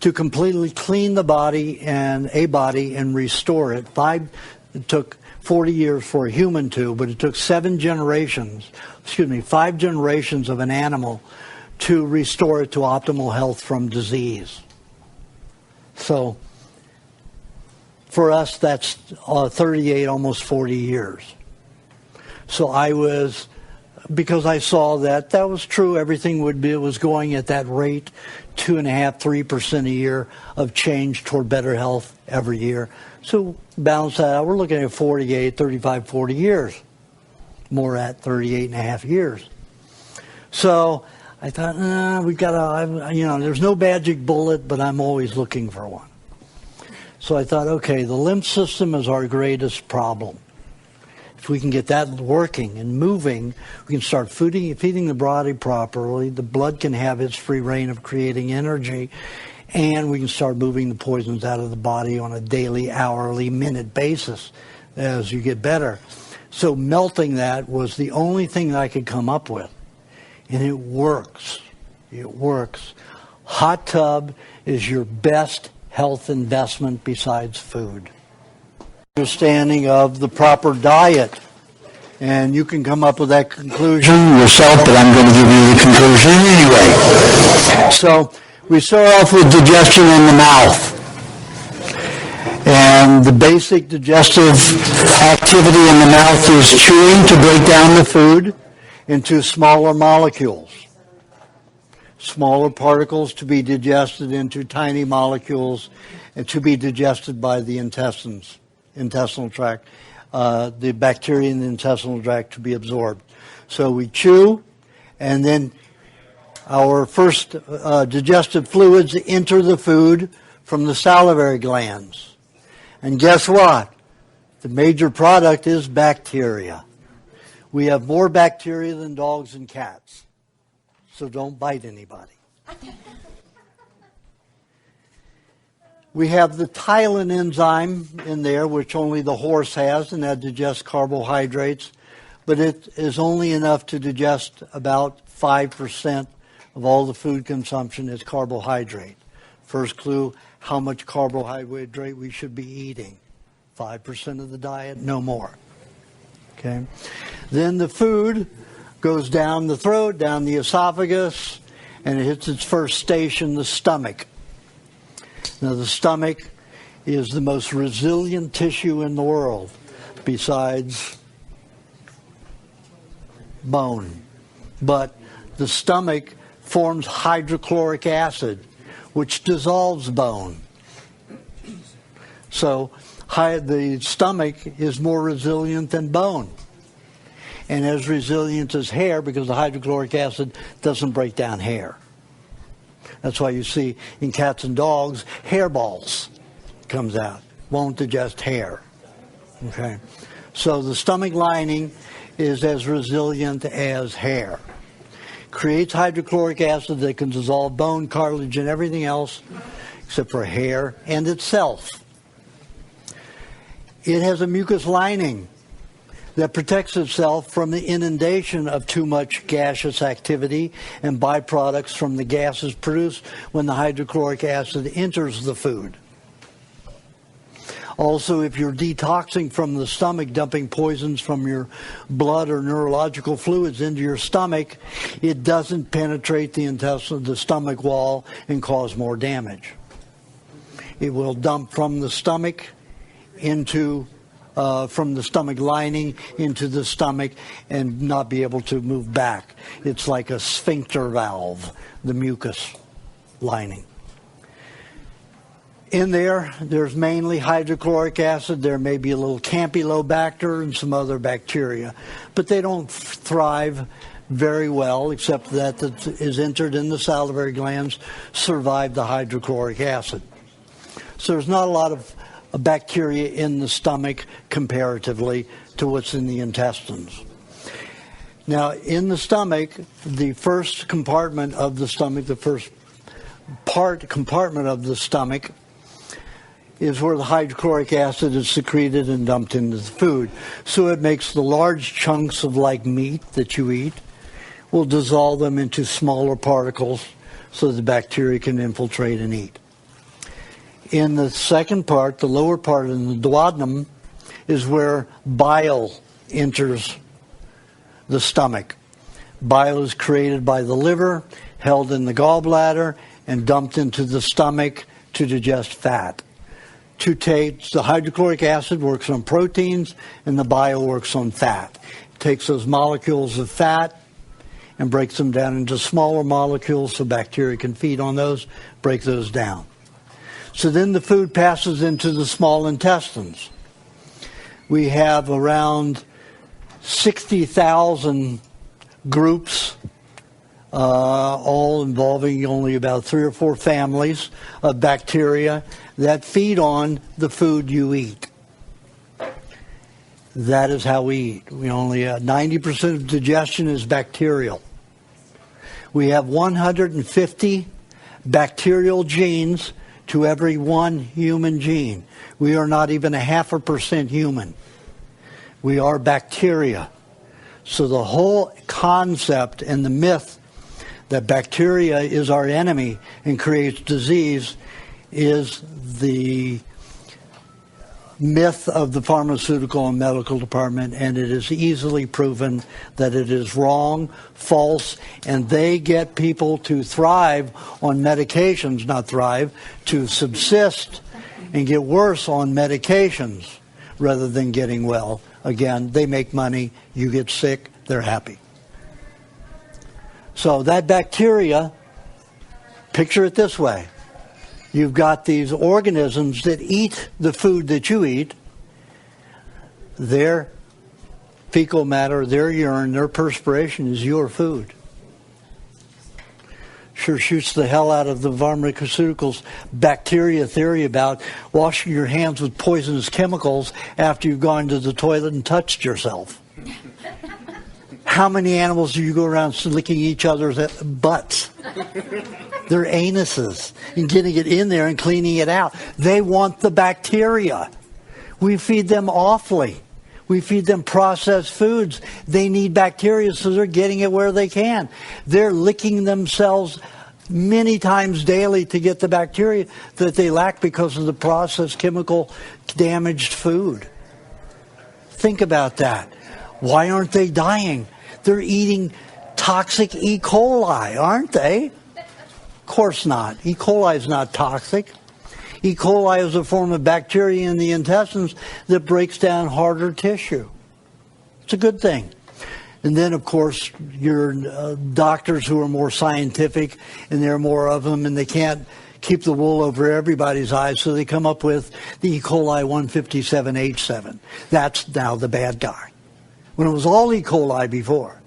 to completely clean the body and restore it. It took 40 years for a human to, but it took 5 generations of an animal to restore it to optimal health from disease. So for us, that's 38, almost 40 years. So because I saw that was true, everything was going at that rate, 2.5–3% a year of change toward better health every year. So balance that out. We're looking at 35, 40 years. More at 38.5 years. So I thought, there's no magic bullet, but I'm always looking for one. So I thought, okay, the lymph system is our greatest problem. If we can get that working and moving, we can start feeding the body properly. The blood can have its free reign of creating energy, and we can start moving the poisons out of the body on a daily, hourly, minute basis as you get better. So melting that was the only thing that I could come up with, and it works. It works. Hot tub is your best health investment besides food. Understanding of the proper diet, and you can come up with that conclusion yourself, but I'm going to give you the conclusion anyway. So we start off with digestion in the mouth, and the basic digestive activity in the mouth is chewing to break down the food into smaller molecules, smaller particles to be digested into tiny molecules and to be digested by the intestinal tract, the bacteria in the intestinal tract to be absorbed. So we chew, and then our first digestive fluids enter the food from the salivary glands. And guess what? The major product is bacteria. We have more bacteria than dogs and cats. So don't bite anybody. We have the ptyalin enzyme in there, which only the horse has, and that digests carbohydrates. But it is only enough to digest about 5% of all the food consumption is carbohydrate. First clue, how much carbohydrate we should be eating. 5% of the diet, no more. Okay. Then the food goes down the throat, down the esophagus, and it hits its first station, the stomach. Now, the stomach is the most resilient tissue in the world, besides bone. But the stomach forms hydrochloric acid, which dissolves bone. So the stomach is more resilient than bone, and as resilient as hair, because the hydrochloric acid doesn't break down hair. That's why you see in cats and dogs, hairballs comes out. Won't digest hair. Okay? So the stomach lining is as resilient as hair. Creates hydrochloric acid that can dissolve bone, cartilage, and everything else except for hair and itself. It has a mucus lining that protects itself from the inundation of too much gaseous activity and byproducts from the gases produced when the hydrochloric acid enters the food. Also, if you're detoxing from the stomach, dumping poisons from your blood or neurological fluids into your stomach, it doesn't penetrate the stomach wall and cause more damage. It will dump from the stomach from the stomach lining into the stomach and not be able to move back. It's like a sphincter valve, the mucus lining. In there's mainly hydrochloric acid. There may be a little campylobacter and some other bacteria, but they don't thrive very well, except that is entered in the salivary glands, survive the hydrochloric acid. So there's not a lot of bacteria in the stomach comparatively to what's in the intestines. Now, in the stomach, the first compartment of the stomach, the first compartment of the stomach is where the hydrochloric acid is secreted and dumped into the food. So it makes the large chunks of like meat that you eat, will dissolve them into smaller particles so the bacteria can infiltrate and eat. In the second part, the lower part in the duodenum, is where bile enters the stomach. Bile is created by the liver, held in the gallbladder, and dumped into the stomach to digest fat. The hydrochloric acid works on proteins, and the bile works on fat. It takes those molecules of fat and breaks them down into smaller molecules so bacteria can feed on those, break those down. So then the food passes into the small intestines. We have around 60,000 groups, all involving only about 3 or 4 families of bacteria that feed on the food you eat. That is how we eat. We only 90% of digestion is bacterial. We have 150 bacterial genes to every one human gene. We are not even 0.5% human. We are bacteria. So the whole concept and the myth that bacteria is our enemy and creates disease is the myth of the pharmaceutical and medical department, and it is easily proven that it is wrong, false, and they get people to thrive on medications, not thrive, to subsist and get worse on medications rather than getting well. Again, they make money, you get sick, they're happy. So that bacteria, picture it this way. You've got these organisms that eat the food that you eat. Their fecal matter, their urine, their perspiration is your food. Sure shoots the hell out of the pharmaceuticals bacteria theory about washing your hands with poisonous chemicals after you've gone to the toilet and touched yourself. How many animals do you go around licking each other's butts? Their anuses, and getting it in there and cleaning it out. They want the bacteria. We feed them awfully. We feed them processed foods. They need bacteria, so they're getting it where they can. They're licking themselves many times daily to get the bacteria that they lack because of the processed, chemical, damaged food. Think about that. Why aren't they dying? They're eating toxic E. coli, aren't they? Of course not. E. coli is not toxic. E. coli is a form of bacteria in the intestines that breaks down harder tissue. It's a good thing. And then, of course, your doctors who are more scientific, and there are more of them, and they can't keep the wool over everybody's eyes, so they come up with the E. coli 157H7. That's now the bad guy. When it was all E. coli before.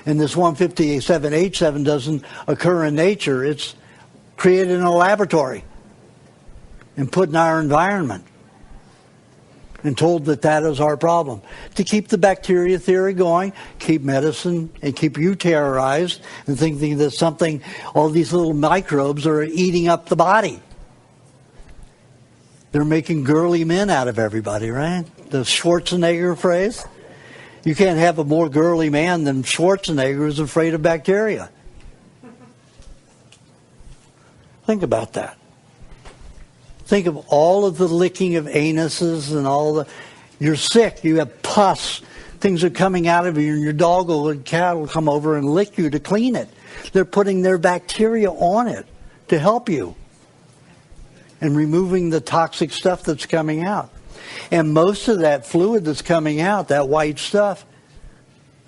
And this 157H7 doesn't occur in nature. It's created in a laboratory and put in our environment and told that that is our problem. To keep the bacteria theory going, keep medicine, and keep you terrorized and thinking that something, all these little microbes are eating up the body. They're making girly men out of everybody, right? The Schwarzenegger phrase. You can't have a more girly man than Schwarzenegger who's afraid of bacteria. Think about that. Think of all of the licking of anuses and all the... You're sick, you have pus, things are coming out of you, and your dog or cat will come over and lick you to clean it. They're putting their bacteria on it to help you and removing the toxic stuff that's coming out. And most of that fluid that's coming out, that white stuff,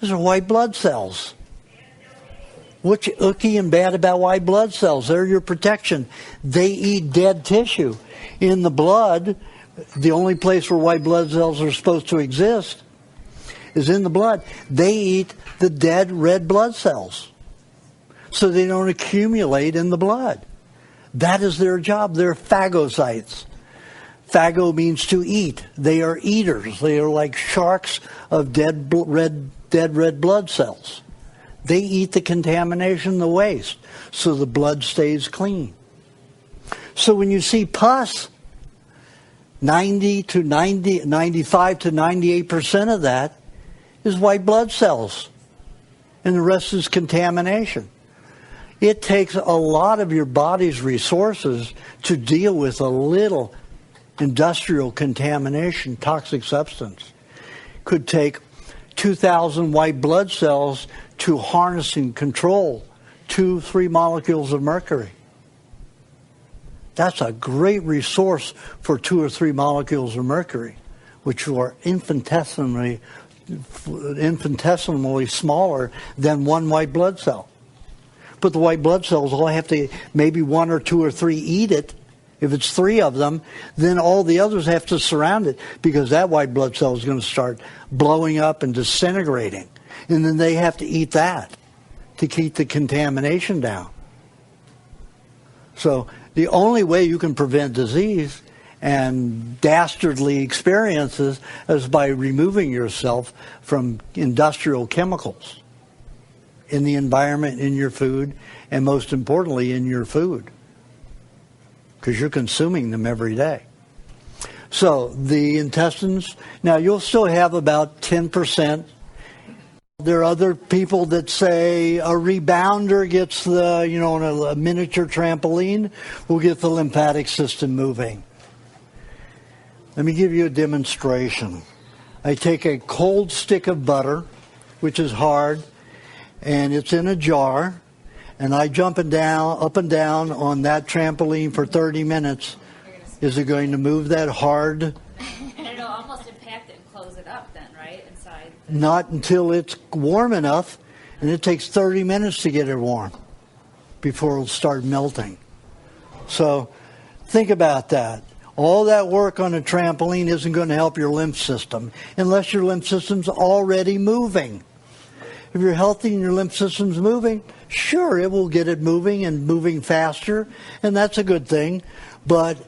those are white blood cells. What's icky and bad about white blood cells? They're your protection. They eat dead tissue. In the blood, the only place where white blood cells are supposed to exist is in the blood. They eat the dead red blood cells so they don't accumulate in the blood. That is their job. They're phagocytes. Phago means to eat. They are eaters. They are like sharks of dead red blood cells. They eat the contamination, the waste, so the blood stays clean. So when you see pus, 95 to 98% of that is white blood cells, and the rest is contamination. It takes a lot of your body's resources to deal with a little industrial contamination, toxic substance. Could take 2,000 white blood cells to harness and control 2-3 molecules of mercury. That's a great resource for 2 or 3 molecules of mercury, which are infinitesimally smaller than one white blood cell. But the white blood cells all have to, maybe 1 or 2 or 3 eat it. If it's 3 of them, then all the others have to surround it, because that white blood cell is going to start blowing up and disintegrating. And then they have to eat that to keep the contamination down. So the only way you can prevent disease and dastardly experiences is by removing yourself from industrial chemicals in the environment, in your food, and most importantly, in your food, because you're consuming them every day. So the intestines, now you'll still have about 10%. There are other people that say a rebounder gets the, on a miniature trampoline, will get the lymphatic system moving. Let me give you a demonstration. I take a cold stick of butter, which is hard, and it's in a jar, and I jump up and down on that trampoline for 30 minutes. Is it going to move that hard? And it'll almost impact it and close it up then, right? Inside. Not until it's warm enough, and it takes 30 minutes to get it warm before it'll start melting. So think about that. All that work on a trampoline isn't going to help your lymph system unless your lymph system's already moving. If you're healthy and your lymph system's moving, sure, it will get it moving and moving faster, and that's a good thing. But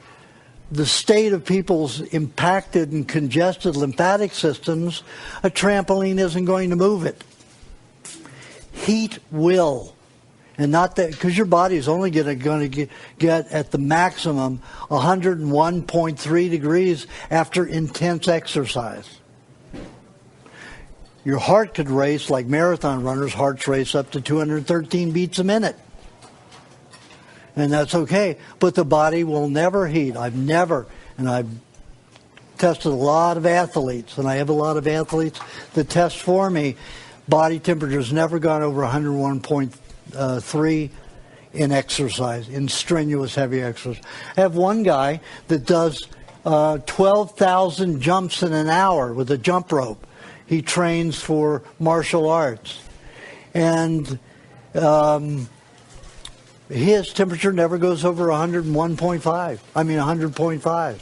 the state of people's impacted and congested lymphatic systems, a trampoline isn't going to move it. Heat will. And not that, because your body is only going to get at the maximum 101.3 degrees after intense exercise. Your heart could race like marathon runners' hearts race up to 213 beats a minute. And that's okay. But the body will never heat. I've tested a lot of athletes, and I have a lot of athletes that test for me. Body temperature has never gone over 101.3 in exercise, in strenuous heavy exercise. I have one guy that does 12,000 jumps in an hour with a jump rope. He trains for martial arts. And his temperature never goes over 100.5.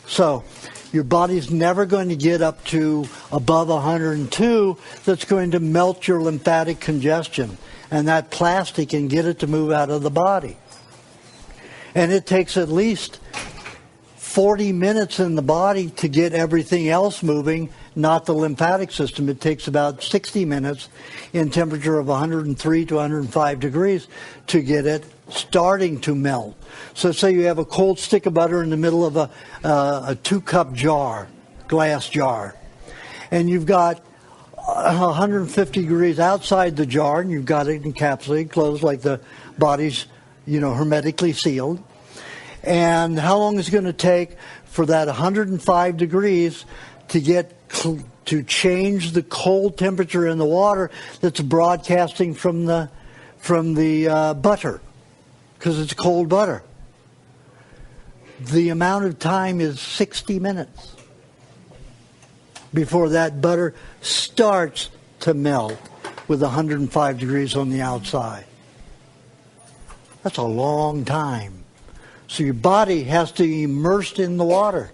So your body's never going to get up to above 102. That's going to melt your lymphatic congestion. And that plastic can get it to move out of the body. And it takes at least 40 minutes in the body to get everything else moving, not the lymphatic system. It takes about 60 minutes in temperature of 103 to 105 degrees to get it starting to melt. So say you have a cold stick of butter in the middle of a 2-cup jar, glass jar, and you've got 150 degrees outside the jar, and you've got it encapsulated, closed like the body's, hermetically sealed. And how long is it going to take for that 105 degrees to get to change the cold temperature in the water that's broadcasting from the butter, because it's cold butter? The amount of time is 60 minutes before that butter starts to melt with 105 degrees on the outside. That's a long time. So your body has to be immersed in the water.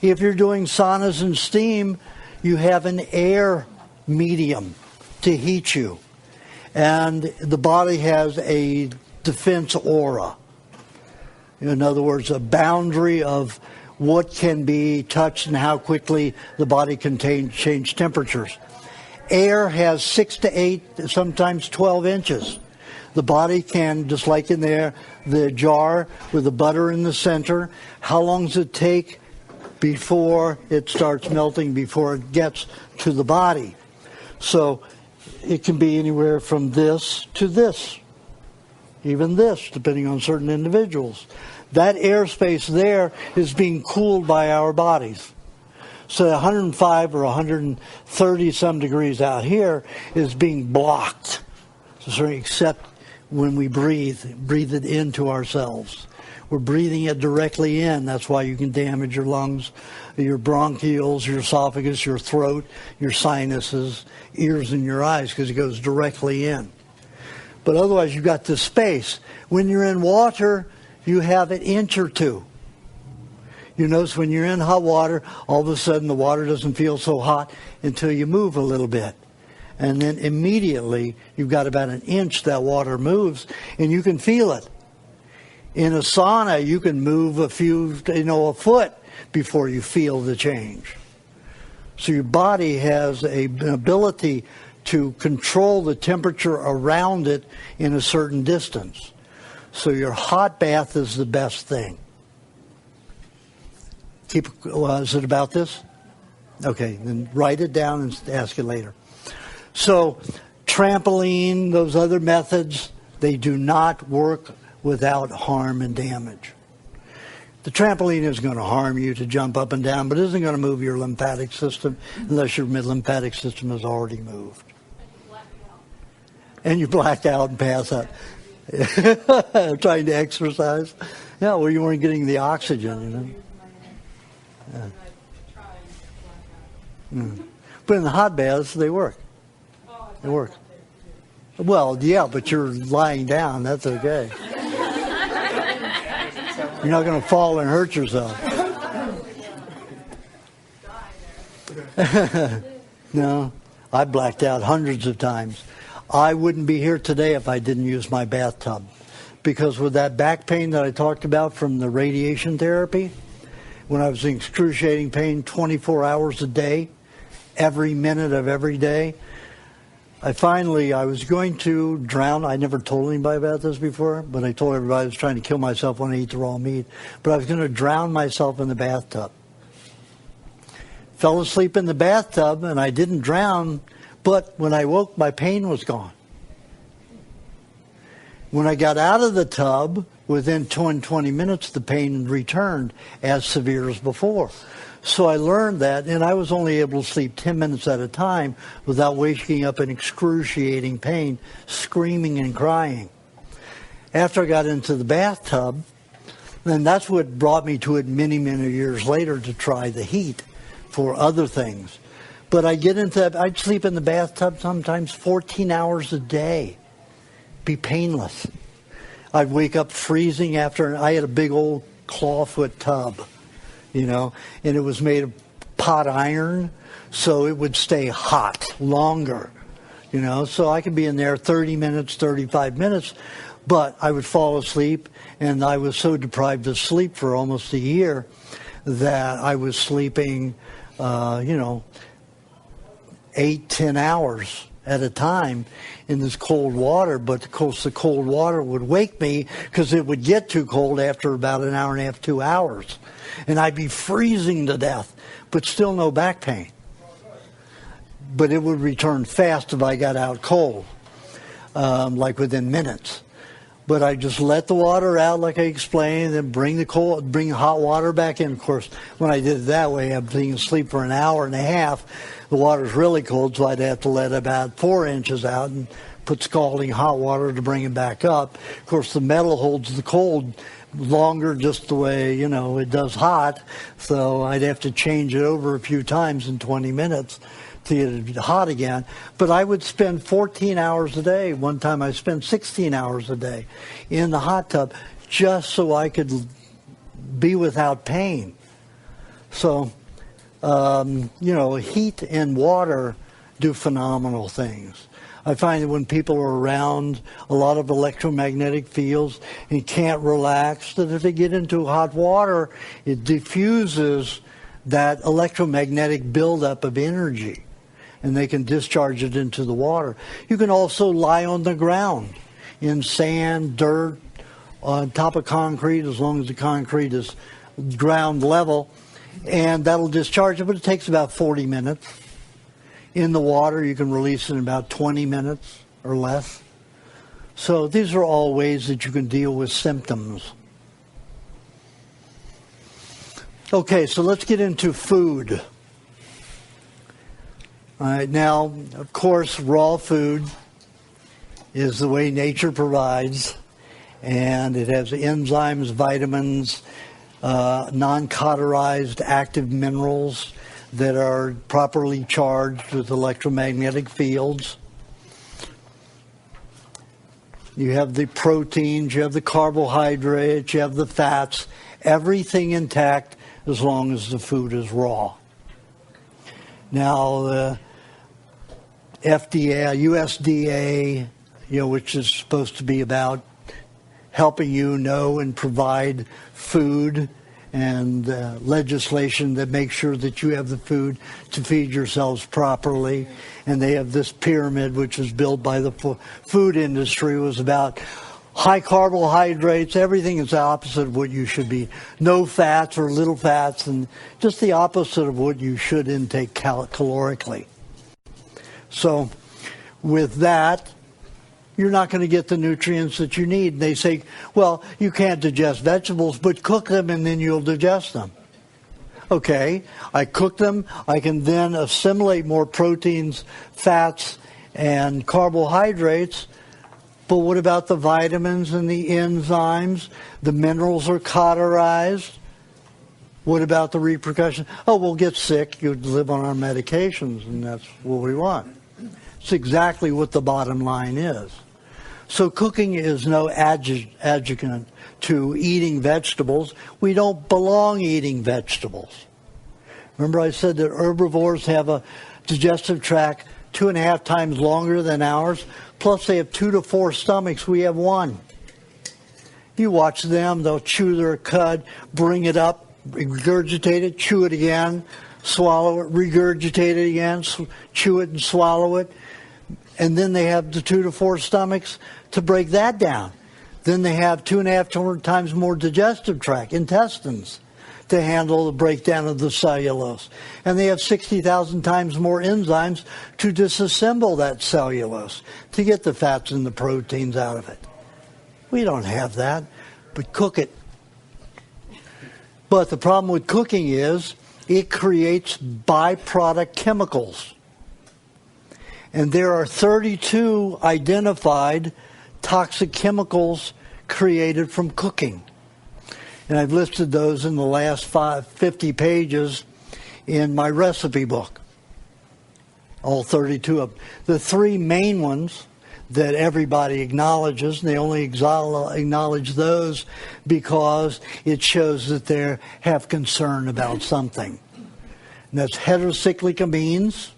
If you're doing saunas and steam, you have an air medium to heat you. And the body has a defense aura. In other words, a boundary of what can be touched and how quickly the body can change temperatures. Air has 6 to 8, sometimes 12 inches. The body can, just like in there, the jar with the butter in the center, how long does it take before it starts melting, before it gets to the body? So it can be anywhere from this to this, even this, depending on certain individuals. That airspace there is being cooled by our bodies. So 105 or 130 some degrees out here is being blocked. So except when we breathe it into ourselves. We're breathing it directly in. That's why you can damage your lungs, your bronchioles, your esophagus, your throat, your sinuses, ears, and your eyes, because it goes directly in. But otherwise, you've got this space. When you're in water, you have an inch or two. You notice when you're in hot water, all of a sudden the water doesn't feel so hot until you move a little bit. And then immediately, you've got about an inch that water moves, and you can feel it. In a sauna, you can move a foot before you feel the change. So your body has an ability to control the temperature around it in a certain distance. So your hot bath is the best thing. Is it about this? Okay, then write it down and ask it later. So trampoline, those other methods, they do not work without harm and damage. The trampoline is going to harm you to jump up and down, but it isn't going to move your lymphatic system unless your lymphatic system has already moved. And you black out and pass out. Trying to exercise. Yeah, well, you weren't getting the oxygen, you know. Yeah. But in the hot baths, they work. They work. Well, yeah, but you're lying down. That's okay. You're not going to fall and hurt yourself. No, I blacked out hundreds of times. I wouldn't be here today if I didn't use my bathtub. Because with that back pain that I talked about from the radiation therapy, when I was in excruciating pain 24 hours a day, every minute of every day, I was going to drown. I never told anybody about this before, but I told everybody I was trying to kill myself when I eat the raw meat. But I was going to drown myself in the bathtub. Fell asleep in the bathtub, and I didn't drown, but when I woke, my pain was gone. When I got out of the tub, within 20 minutes, the pain returned as severe as before. So I learned that, and I was only able to sleep 10 minutes at a time without waking up in excruciating pain, screaming and crying. After I got into the bathtub, then that's what brought me to it many, many years later to try the heat for other things. But I'd sleep in the bathtub sometimes 14 hours a day, be painless. I'd wake up freezing I had a big old clawfoot tub, and it was made of pot iron, so it would stay hot longer, so I could be in there 30 minutes, 35 minutes, but I would fall asleep, and I was so deprived of sleep for almost a year that I was sleeping, 8-10 hours at a time in this cold water, but of course the cold water would wake me because it would get too cold after about an hour and a half, 2 hours. And I'd be freezing to death, but still no back pain. But it would return fast if I got out cold, like within minutes. But I just let the water out, like I explained, and bring hot water back in. Of course, when I did it that way, I'm being asleep for an hour and a half. The water's really cold, so I'd have to let about 4 inches out and put scalding hot water to bring it back up. Of course, the metal holds the cold longer just the way, it does hot. So I'd have to change it over a few times in 20 minutes to get it hot again. But I would spend 14 hours a day. One time I spent 16 hours a day in the hot tub just so I could be without pain. So, heat and water do phenomenal things. I find that when people are around a lot of electromagnetic fields and can't relax, that if they get into hot water, it diffuses that electromagnetic buildup of energy, and they can discharge it into the water. You can also lie on the ground in sand, dirt, on top of concrete, as long as the concrete is ground level, and that'll discharge it, but it takes about 40 minutes. In the water, you can release it in about 20 minutes or less. So these are all ways that you can deal with symptoms. Okay, so let's get into food. All right, now, of course, raw food is the way nature provides, and it has enzymes, vitamins, non-cauterized active minerals that are properly charged with electromagnetic fields. You have the proteins, you have the carbohydrates, you have the fats, everything intact as long as the food is raw. Now, the FDA, USDA, which is supposed to be about helping you know and provide food and legislation that makes sure that you have the food to feed yourselves properly. And they have this pyramid, which was built by the food industry. It was about high carbohydrates. Everything is the opposite of what you should be. No fats or little fats, and just the opposite of what you should intake calorically. So with that, you're not going to get the nutrients that you need. And they say, well, you can't digest vegetables, but cook them and then you'll digest them. Okay, I cook them. I can then assimilate more proteins, fats, and carbohydrates. But what about the vitamins and the enzymes? The minerals are cauterized. What about the repercussions? Oh, we'll get sick. You'll live on our medications, and that's what we want. It's exactly what the bottom line is. So cooking is no adjunct to eating vegetables. We don't belong eating vegetables. Remember I said that herbivores have a digestive tract 2.5 times longer than ours, plus they have 2 to 4 stomachs. We have 1. You watch them, they'll chew their cud, bring it up, regurgitate it, chew it again, swallow it, regurgitate it again, chew it and swallow it. And then they have the 2 to 4 stomachs to break that down. Then they have 2.5 times more digestive tract, intestines, to handle the breakdown of the cellulose. And they have 60,000 times more enzymes to disassemble that cellulose, to get the fats and the proteins out of it. We don't have that, but cook it. But the problem with cooking is it creates byproduct chemicals. And there are 32 identified toxic chemicals created from cooking. And I've listed those in the last 50 pages in my recipe book. All 32 of them. The 3 main ones that everybody acknowledges, and they only acknowledge those because it shows that they have concern about something. And that's heterocyclic amines,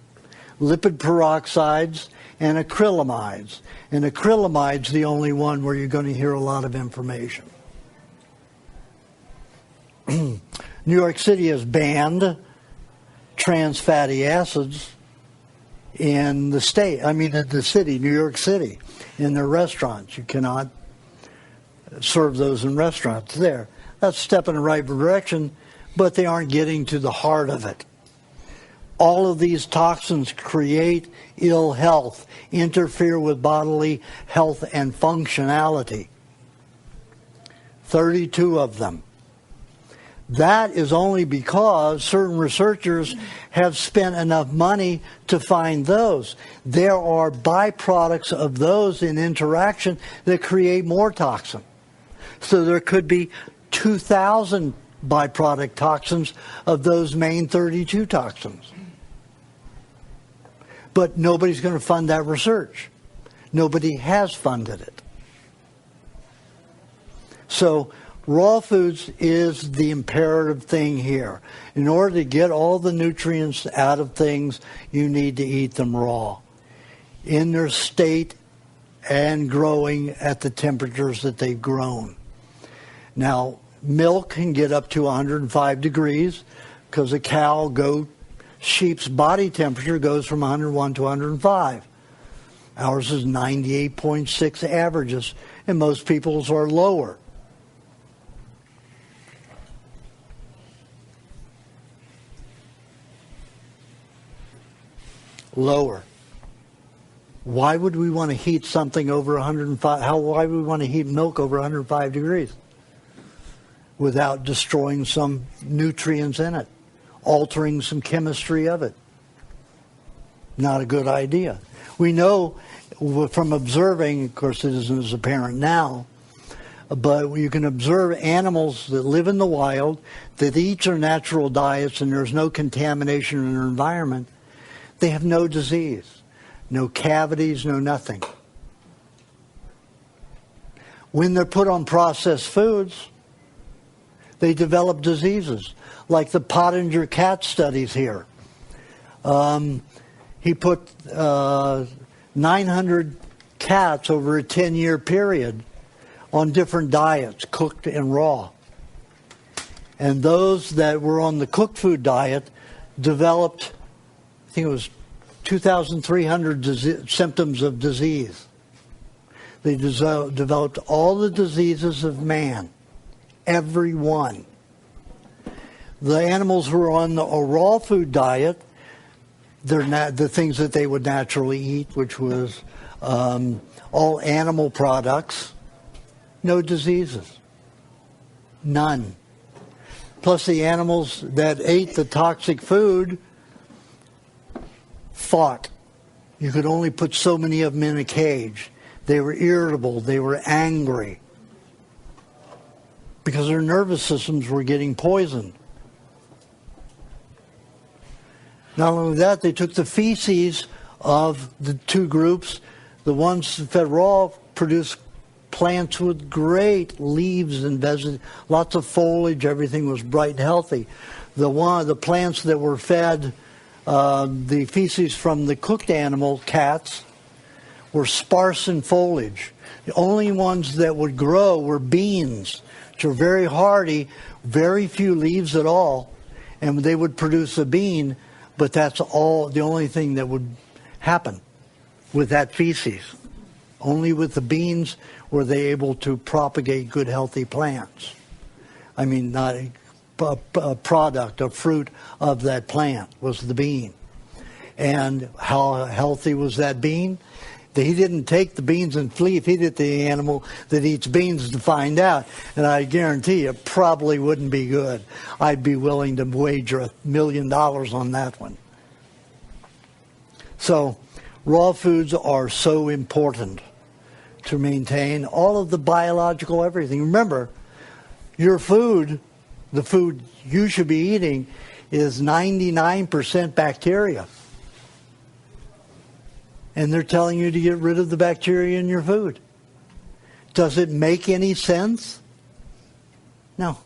lipid peroxides, and acrylamides. And acrylamide's the only one where you're going to hear a lot of information. New York City has banned trans fatty acids in the city, New York City, in their restaurants. You cannot serve those in restaurants there. That's a step in the right direction, but they aren't getting to the heart of it. All of these toxins create ill health, interfere with bodily health and functionality. 32 of them. That is only because certain researchers have spent enough money to find those. There are byproducts of those in interaction that create more toxin. So there could be 2,000 byproduct toxins of those main 32 toxins. But nobody's going to fund that research. Nobody has funded it. So raw foods is the imperative thing here. In order to get all the nutrients out of things, you need to eat them raw, in their state and growing at the temperatures that they've grown. Now, milk can get up to 105 degrees because a cow, goat, sheep's body temperature goes from 101 to 105. Ours is 98.6 averages, and most people's are lower. Lower. Why would we want to heat something over 105? Why would we want to heat milk over 105 degrees without destroying some nutrients in it, altering some chemistry of it? Not a good idea. We know from observing, of course it isn't as apparent now, but you can observe animals that live in the wild, that eat their natural diets and there's no contamination in their environment. They have no disease, no cavities, no nothing. When they're put on processed foods, they develop diseases, like the Pottinger cat studies here. He put 900 cats over a 10-year period on different diets, cooked and raw. And those that were on the cooked food diet developed, I think it was 2,300 symptoms of disease. They developed all the diseases of man, every one. The animals who were on a raw food diet, the things that they would naturally eat, which was all animal products, no diseases, none. Plus the animals that ate the toxic food fought. You could only put so many of them in a cage. They were irritable, they were angry, because their nervous systems were getting poisoned. Not only that, they took the feces of the two groups. The ones that fed raw produced plants with great leaves and lots of foliage. Everything was bright and healthy. The plants that were fed the feces from the cooked animal, cats, were sparse in foliage. The only ones that would grow were beans, which are very hardy, very few leaves at all, and they would produce a bean, but that's all the only thing that would happen with that feces. Only with the beans were they able to propagate good, healthy plants. I mean, not a product, a fruit of that plant was the bean. And how healthy was that bean? He didn't take the beans and leave. He did the animal that eats beans to find out. And I guarantee you, it probably wouldn't be good. I'd be willing to wager $1 million on that one. So, raw foods are so important to maintain all of the biological everything. Remember, your food, the food you should be eating, is 99% bacteria. And they're telling you to get rid of the bacteria in your food. Does it make any sense? No.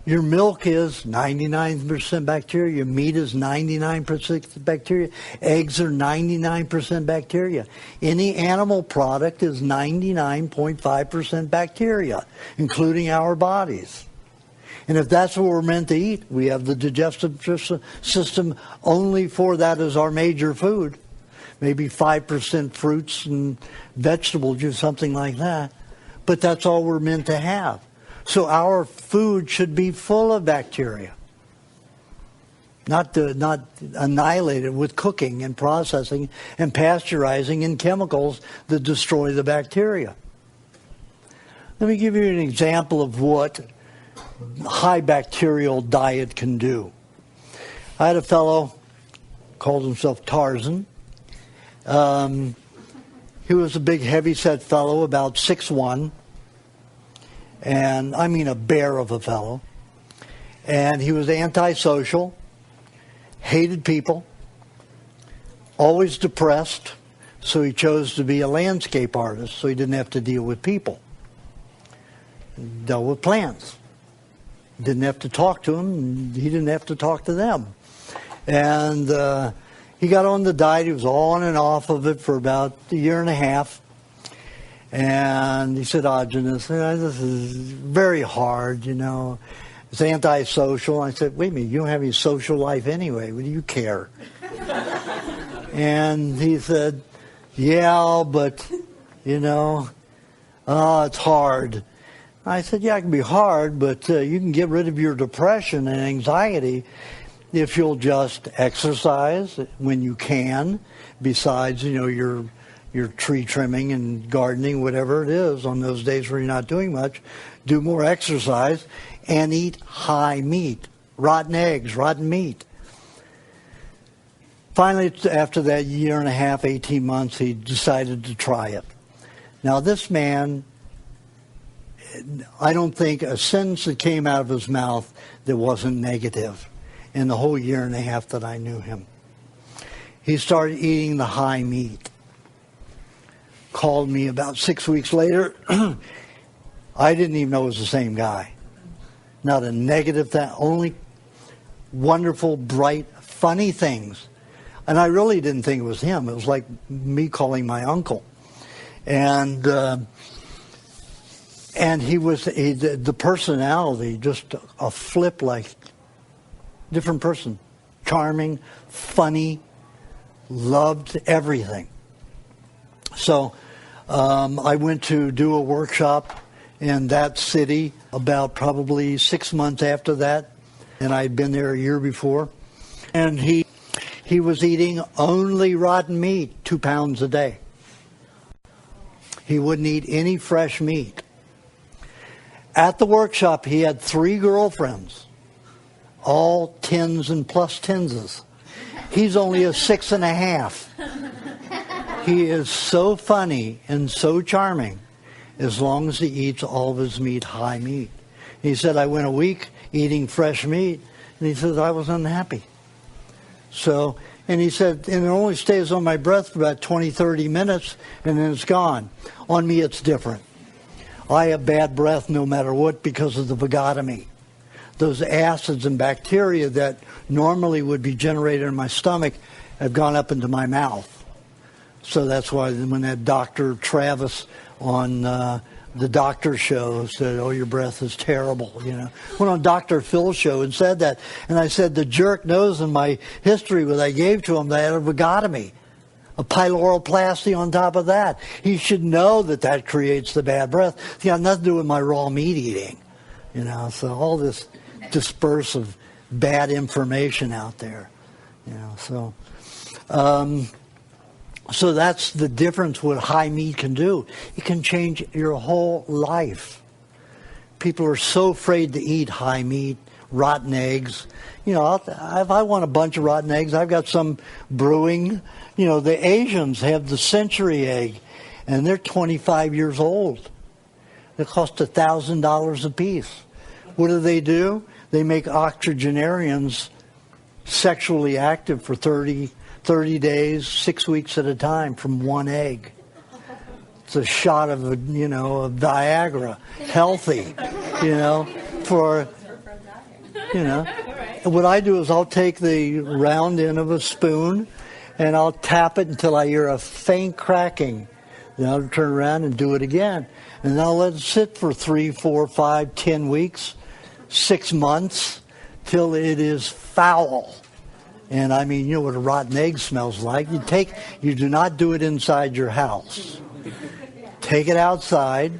Your milk is 99% bacteria. Your meat is 99% bacteria. Eggs are 99% bacteria. Any animal product is 99.5% bacteria, including our bodies. And if that's what we're meant to eat, we have the digestive system only for that as our major food. Maybe 5% fruits and vegetables or something like that. But that's all we're meant to have. So our food should be full of bacteria. Not annihilated with cooking and processing and pasteurizing and chemicals that destroy the bacteria. Let me give you an example of what high bacterial diet can do. I had a fellow, called himself Tarzan. He was a big heavy-set fellow, about 6'1", and I mean a bear of a fellow. And he was antisocial, hated people, always depressed, so he chose to be a landscape artist so he didn't have to deal with people. Dealt with plants. Didn't have to talk to them, and he didn't have to talk to them. And he got on the diet. He was on and off of it for about a year and a half. And he said, Aajonus, this is very hard, you know. It's antisocial. I said, wait a minute, you don't have any social life anyway. What do you care? And he said, yeah, but, you know, it's hard. I said, yeah, it can be hard, but you can get rid of your depression and anxiety if you'll just exercise when you can, besides, you know, your tree trimming and gardening, whatever it is, on those days where you're not doing much. Do more exercise and eat high meat, rotten eggs, rotten meat. Finally, after that year and a half, 18 months, he decided to try it. Now, this man, I don't think a sentence that came out of his mouth that wasn't negative in the whole year and a half that I knew him. He started eating the high meat. Called me about 6 weeks later. I didn't even know it was the same guy. Not a negative thing, only wonderful, bright, funny things. And I really didn't think it was him. It was like me calling my uncle. And And the personality, just a flip, like different person. Charming, funny, loved everything. So I went to do a workshop in that city about probably 6 months after that. And I'd been there a year before. And he was eating only rotten meat, 2 pounds a day. He wouldn't eat any fresh meat. At the workshop, he had 3 girlfriends, all 10s and plus 10s. He's only a 6.5. He is so funny and so charming as long as he eats all of his meat, high meat. He said, I went a week eating fresh meat, and he says, I was unhappy. So, and he said, and it only stays on my breath for about 20, 30 minutes, and then it's gone. On me, it's different. I have bad breath no matter what because of the vagotomy. Those acids and bacteria that normally would be generated in my stomach have gone up into my mouth. So that's why when that Dr. Travis on the doctor show said, oh, your breath is terrible, you know. Went on Dr. Phil's show and said that. And I said, the jerk knows in my history what I gave to him, that I had a vagotomy. A pyloroplasty on top of that. He should know that that creates the bad breath. It's got nothing to do with my raw meat eating. You know, so all this disperse of bad information out there. You know, so that's the difference what high meat can do. It can change your whole life. People are so afraid to eat high meat, rotten eggs. You know, if I want a bunch of rotten eggs, I've got some brewing. You know, the Asians have the century egg, and they're 25 years old. They cost $1,000 a piece. What do? They make octogenarians sexually active for 30 days, 6 weeks at a time from one egg. It's a shot of, of Viagra, healthy, And what I do is I'll take the round end of a spoon and I'll tap it until I hear a faint cracking. Then I'll turn around and do it again. And then I'll let it sit for 3, 4, 5, 10 weeks, 6 months, till it is foul. And I mean, you know what a rotten egg smells like. You do not do it inside your house. Take it outside,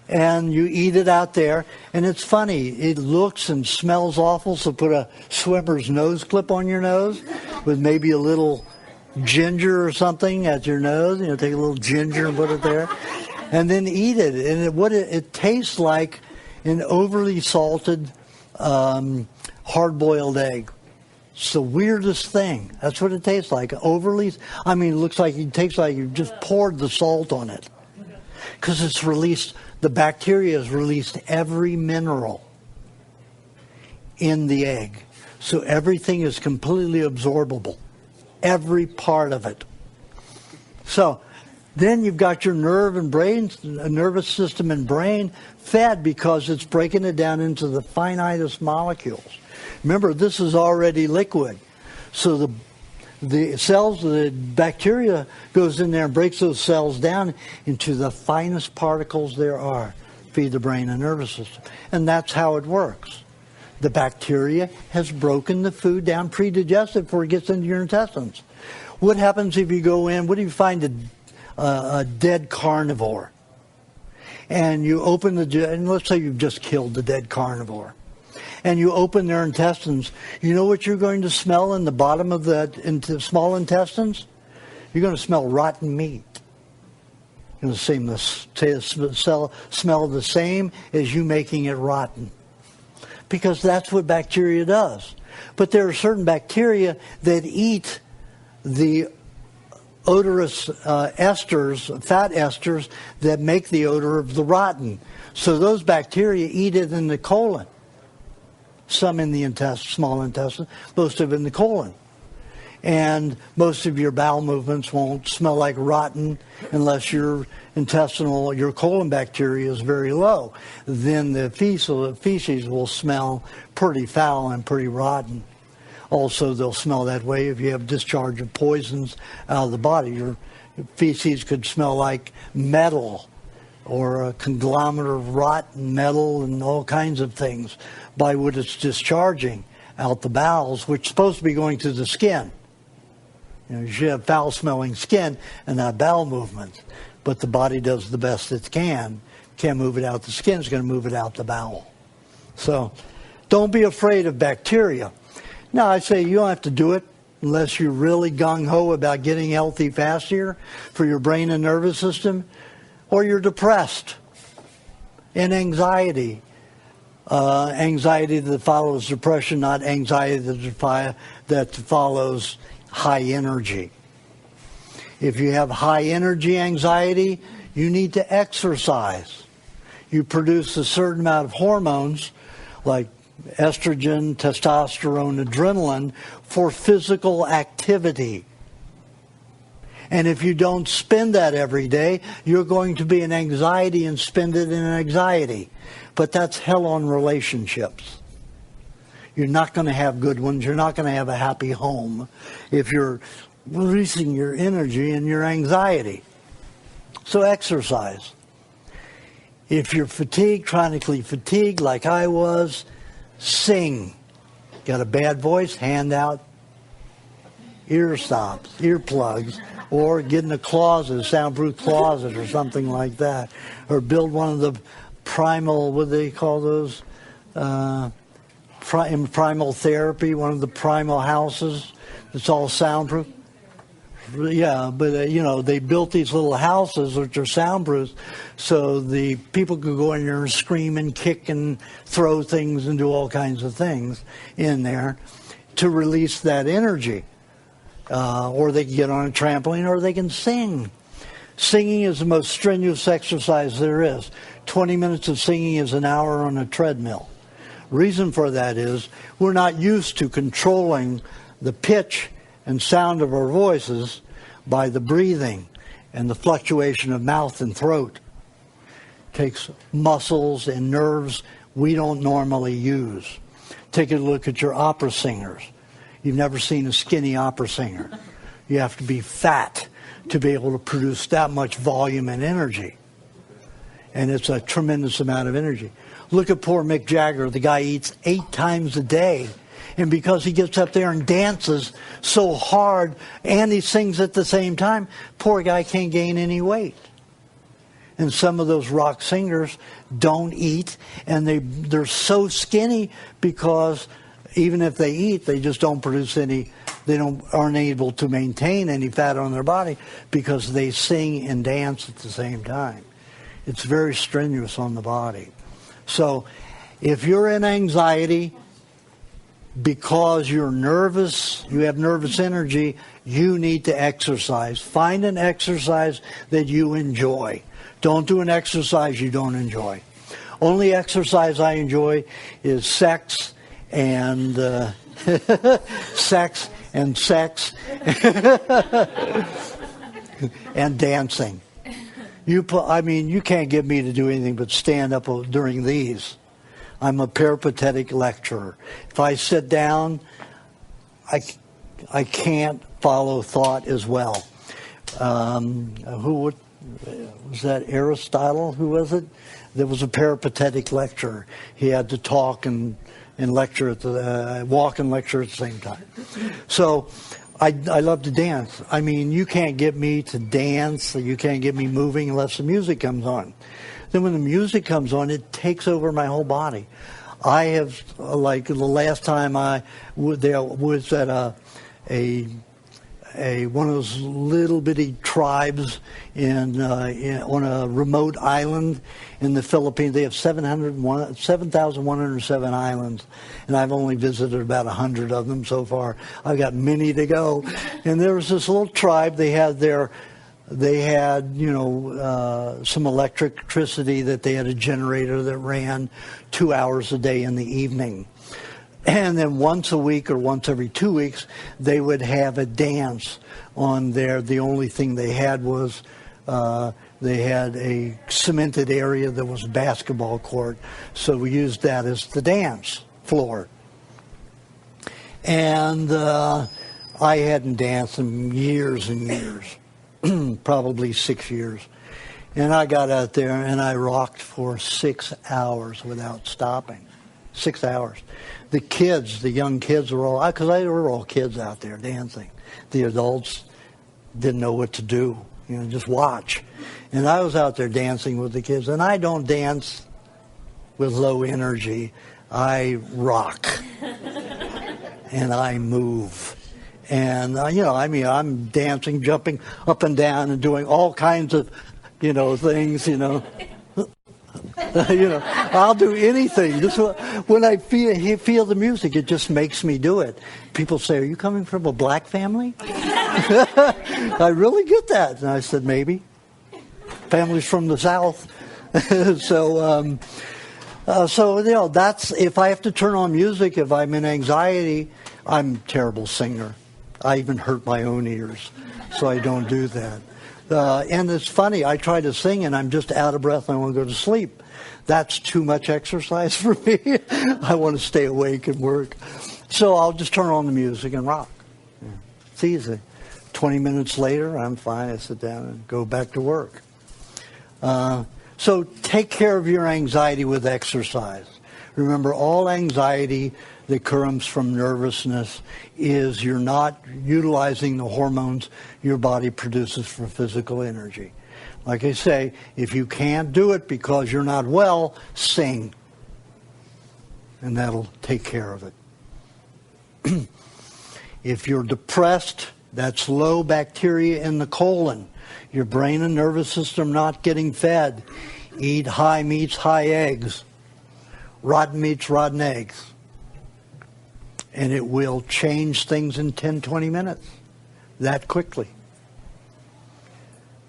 and you eat it out there. And it's funny, it looks and smells awful, so put a swimmer's nose clip on your nose with maybe a little ginger or something at your nose. Take a little ginger and put it there. And then eat it. And it tastes like an overly salted, hard-boiled egg. It's the weirdest thing. That's what it tastes like. It looks like it tastes like you just poured the salt on it. Because it's released, the bacteria has released every mineral in the egg. So everything is completely absorbable. Every part of it. So then you've got your nervous system and brain fed because it's breaking it down into the finitest molecules. Remember, this is already liquid. So the cells, the bacteria goes in there and breaks those cells down into the finest particles there are. Feed the brain and nervous system. And that's how it works. The bacteria has broken the food down pre-digested before it gets into your intestines. What happens if you go in, what if you find a dead carnivore? And you open and let's say you've just killed the dead carnivore. And you open their intestines, you know what you're going to smell in the bottom of the small intestines? You're going to smell rotten meat. You're going to smell the same as you making it rotten. Because that's what bacteria does. But there are certain bacteria that eat the odorous esters, fat esters, that make the odor of the rotten. So those bacteria eat it in the colon. Some in the small intestine, most of it in the colon. And most of your bowel movements won't smell like rotten unless your colon bacteria is very low. Then the feces will smell pretty foul and pretty rotten. Also, they'll smell that way if you have discharge of poisons out of the body. Your feces could smell like metal. or a conglomerate of rotten metal and all kinds of things by what it's discharging out the bowels, which is supposed to be going to the skin. You should have foul-smelling skin and not bowel movements, but the body does the best it can. Can't move it out the skin, it's going to move it out the bowel. So don't be afraid of bacteria. Now, I say you don't have to do it unless you're really gung-ho about getting healthy faster for your brain and nervous system, or you're depressed and anxiety. Anxiety that follows depression, not anxiety that follows high energy. If you have high energy anxiety, you need to exercise. You produce a certain amount of hormones like estrogen, testosterone, adrenaline for physical activity. And if you don't spend that every day, you're going to be in anxiety and spend it in anxiety. But that's hell on relationships. You're not going to have good ones. You're not going to have a happy home if you're releasing your energy and your anxiety. So exercise. If you're fatigued, chronically fatigued like I was, sing. Got a bad voice? Hand out ear stops, earplugs, or get in a closet, a soundproof closet or something like that. Or build one of the primal, what do they call those? Primal therapy, one of the primal houses. It's all soundproof. Yeah, but they built these little houses which are soundproof, so the people could go in there and scream and kick and throw things and do all kinds of things in there to release that energy. Or they can get on a trampoline, or they can sing. Singing is the most strenuous exercise there is. 20 minutes of singing is an hour on a treadmill. Reason for that is we're not used to controlling the pitch and sound of our voices by the breathing and the fluctuation of mouth and throat. It takes muscles and nerves we don't normally use. Take a look at your opera singers. You've never seen a skinny opera singer. You have to be fat to be able to produce that much volume and energy. And it's a tremendous amount of energy. Look at poor Mick Jagger. The guy eats 8 times a day. And because he gets up there and dances so hard and he sings at the same time, poor guy can't gain any weight. And some of those rock singers don't eat, and they're so skinny because even if they eat, they just don't produce any, aren't able to maintain any fat on their body because they sing and dance at the same time. It's very strenuous on the body. So if you're in anxiety because you're nervous, you have nervous energy, you need to exercise. Find an exercise that you enjoy. Don't do an exercise you don't enjoy. Only exercise I enjoy is sex and sex and dancing. You can't get me to do anything but stand up during these. I'm a peripatetic lecturer. If I sit down, I can't follow thought as well. Was that Aristotle? Who was it? There was a peripatetic lecturer. He had to talk and lecture at the walk and lecture at the same time. So I love to dance. You can't get me to dance. You can't get me moving unless the music comes on. Then when the music comes on, it takes over my whole body. I have, like the last time I was at one of those little bitty tribes on a remote island in the Philippines. They have 7,107 islands, and I've only visited about 100 of them so far. I've got many to go. And there was this little tribe. They had some electricity that they had a generator that ran 2 hours a day in the evening. And then once a week or once every 2 weeks, they would have a dance on there. The only thing they had was they had a cemented area that was a basketball court. So we used that as the dance floor. And I hadn't danced in years and years, probably 6 years. And I got out there and I rocked for 6 hours without stopping. 6 hours. The kids, the young kids were all, because they were all kids out there dancing. The adults didn't know what to do, just watch. And I was out there dancing with the kids, and I don't dance with low energy. I rock. And I move. And, I'm dancing, jumping up and down and doing all kinds of, things, I'll do anything. Just when I feel the music, it just makes me do it. People say, "Are you coming from a black family?" I really get that. And I said, maybe. Family's from the South. So that's, if I have to turn on music, if I'm in anxiety, I'm a terrible singer. I even hurt my own ears, so I don't do that. And it's funny, I try to sing and I'm just out of breath and I want to go to sleep. That's too much exercise for me. I want to stay awake and work. So I'll just turn on the music and rock. It's easy. 20 minutes later, I'm fine. I sit down and go back to work. So take care of your anxiety with exercise. Remember, all anxiety that comes from nervousness is you're not utilizing the hormones your body produces for physical energy. Like I say, if you can't do it because you're not well, sing. And that'll take care of it. If you're depressed, that's low bacteria in the colon. Your brain and nervous system not getting fed. Eat high meats, high eggs. Rotten meats, rotten eggs. And it will change things in 10, 20 minutes. That quickly.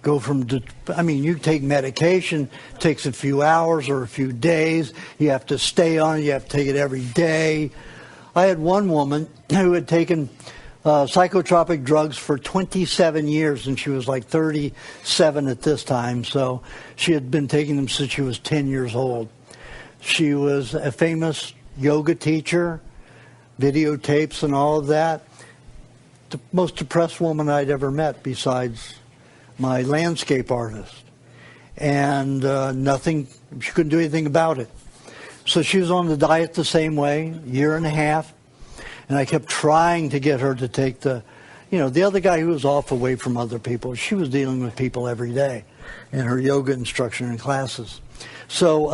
Go from, you take medication, it takes a few hours or a few days. You have to stay on it. You have to take it every day. I had one woman who had taken psychotropic drugs for 27 years, and she was like 37 at this time. So she had been taking them since she was 10 years old. She was a famous yoga teacher, videotapes and all of that. The most depressed woman I'd ever met besides my landscape artist. And she couldn't do anything about it. So she was on the diet the same way, year and a half. And I kept trying to get her to take the other guy who was off away from other people. She was dealing with people every day in her yoga instruction and classes. So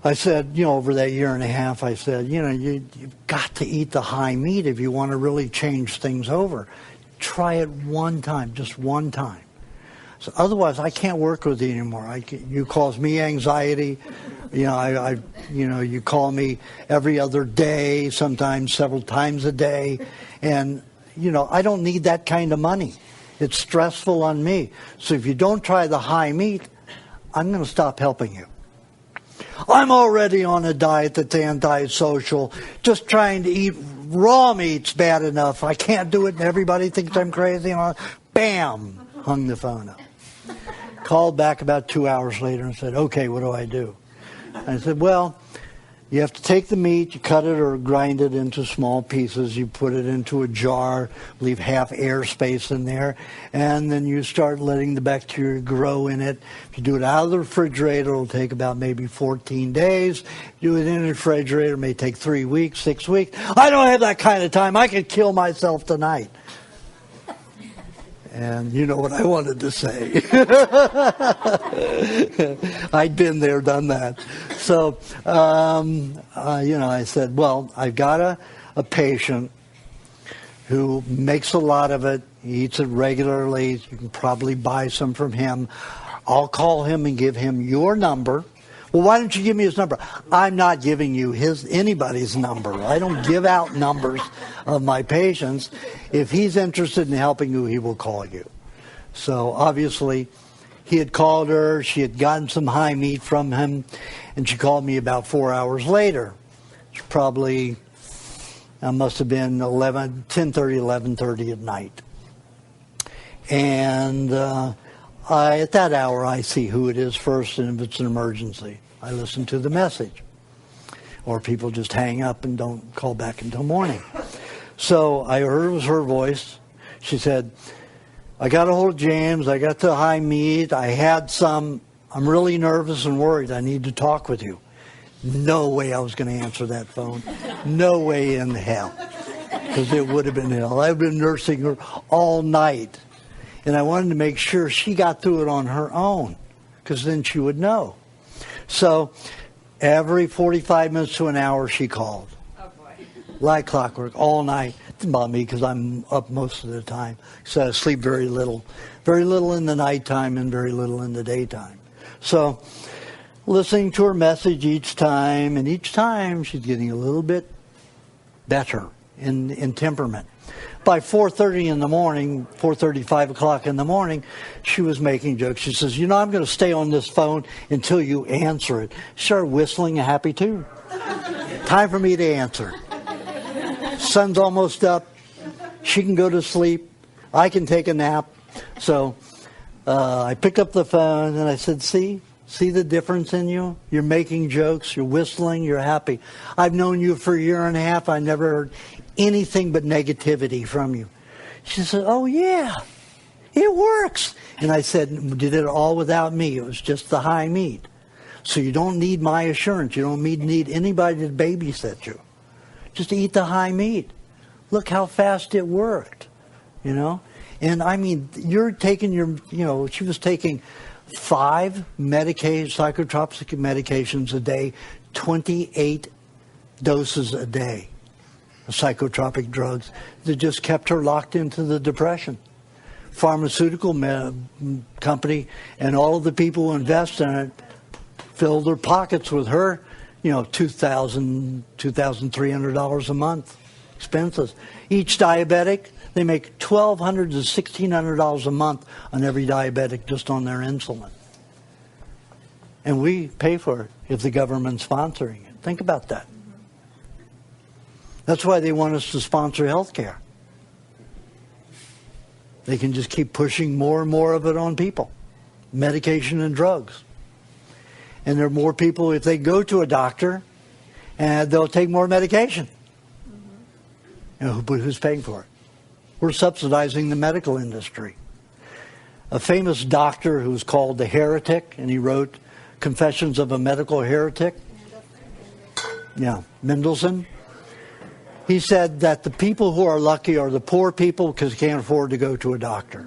I said, over that year and a half, I said, you've got to eat the high meat if you want to really change things over. Try it one time, just one time. So otherwise, I can't work with you anymore. You cause me anxiety. You call me every other day, sometimes several times a day. And, I don't need that kind of money. It's stressful on me. So if you don't try the high meat, I'm going to stop helping you. I'm already on a diet that's antisocial. Just trying to eat raw meat's bad enough. I can't do it and everybody thinks I'm crazy. Bam! Hung the phone up. Called back about 2 hours later and said, okay, what do I do? I said, well, you have to take the meat, you cut it or grind it into small pieces, you put it into a jar, leave half air space in there, and then you start letting the bacteria grow in it. If you do it out of the refrigerator, it'll take about maybe 14 days. Do it in the refrigerator, it may take 3 weeks, 6 weeks. I don't have that kind of time. I could kill myself tonight. And you know what I wanted to say. I'd been there, done that. So, I said, well, I've got a patient who makes a lot of it. He eats it regularly. You can probably buy some from him. I'll call him and give him your number. Well, why don't you give me his number? I'm not giving you anybody's number. I don't give out numbers of my patients. If he's interested in helping you, he will call you. So obviously, he had called her. She had gotten some high meat from him, and she called me about 4 hours later. It's probably, must have been 10:30, 11:30 at night. And at that hour, I see who it is first, and if it's an emergency, I listen to the message. Or people just hang up and don't call back until morning. So I heard it was her voice. She said, I got a hold of James. I got the high meat. I had some. I'm really nervous and worried. I need to talk with you. No way I was going to answer that phone. No way in hell. Because it would have been hell. I've been nursing her all night. And I wanted to make sure she got through it on her own. Because then she would know. So every 45 minutes to an hour she called. Oh, boy. Like clockwork, all night. It didn't bother me because I'm up most of the time. So I sleep very little. Very little in the nighttime and very little in the daytime. So listening to her message each time, and each time she's getting a little bit better in temperament. By 4:30 in the morning, 4:30, 5 o'clock in the morning, she was making jokes. She says, I'm going to stay on this phone until you answer it. She started whistling a happy tune. Time for me to answer. Sun's almost up. She can go to sleep. I can take a nap. So I picked up the phone and I said, see the difference in you? You're making jokes, you're whistling, you're happy. I've known you for a year and a half. I never heard anything but negativity from you. She said, oh yeah, it works. And I said, did it all without me. It was just the high meat. So you don't need my assurance. You don't need anybody to babysit you. Just eat the high meat. Look how fast it worked, And I mean, you're taking she was taking 5 psychotropic medications a day, 28 doses a day of psychotropic drugs that just kept her locked into the depression. Pharmaceutical company and all of the people who invest in it filled their pockets with her, $2,000, $2,300 a month expenses. Each diabetic, they make $1,200 to $1,600 a month on every diabetic just on their insulin. And we pay for it if the government's sponsoring it. Think about that. That's why they want us to sponsor health care. They can just keep pushing more and more of it on people. Medication and drugs. And there are more people, if they go to a doctor, and they'll take more medication. But who's paying for it? We're subsidizing the medical industry. A famous doctor who's called the Heretic, and he wrote Confessions of a Medical Heretic. Yeah, Mendelssohn. He said that the people who are lucky are the poor people because they can't afford to go to a doctor.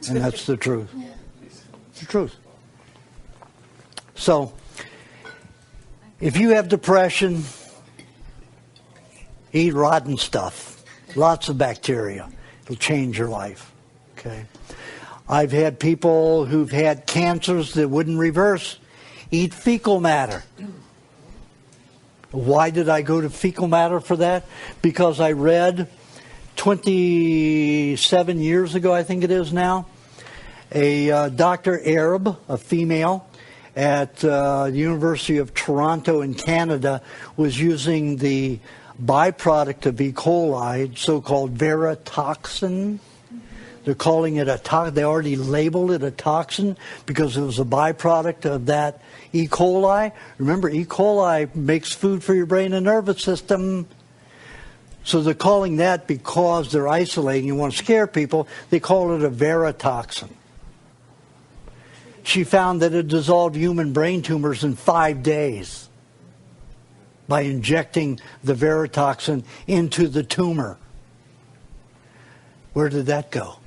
And that's the truth. It's the truth. So, if you have depression, eat rotten stuff. Lots of bacteria. It'll change your life. Okay. I've had people who've had cancers that wouldn't reverse eat fecal matter. Why did I go to fecal matter for that? Because I read 27 years ago, I think it is now, a Dr. Arab, a female, at the University of Toronto in Canada, was using the byproduct of E. coli, so-called verotoxin. They're calling it a toxin. They already labeled it a toxin because it was a byproduct of that E. coli. Remember, E. coli makes food for your brain and nervous system. So they're calling that because they're isolating. You want to scare people. They call it a verotoxin. She found that it dissolved human brain tumors in 5 days by injecting the verotoxin into the tumor. Where did that go?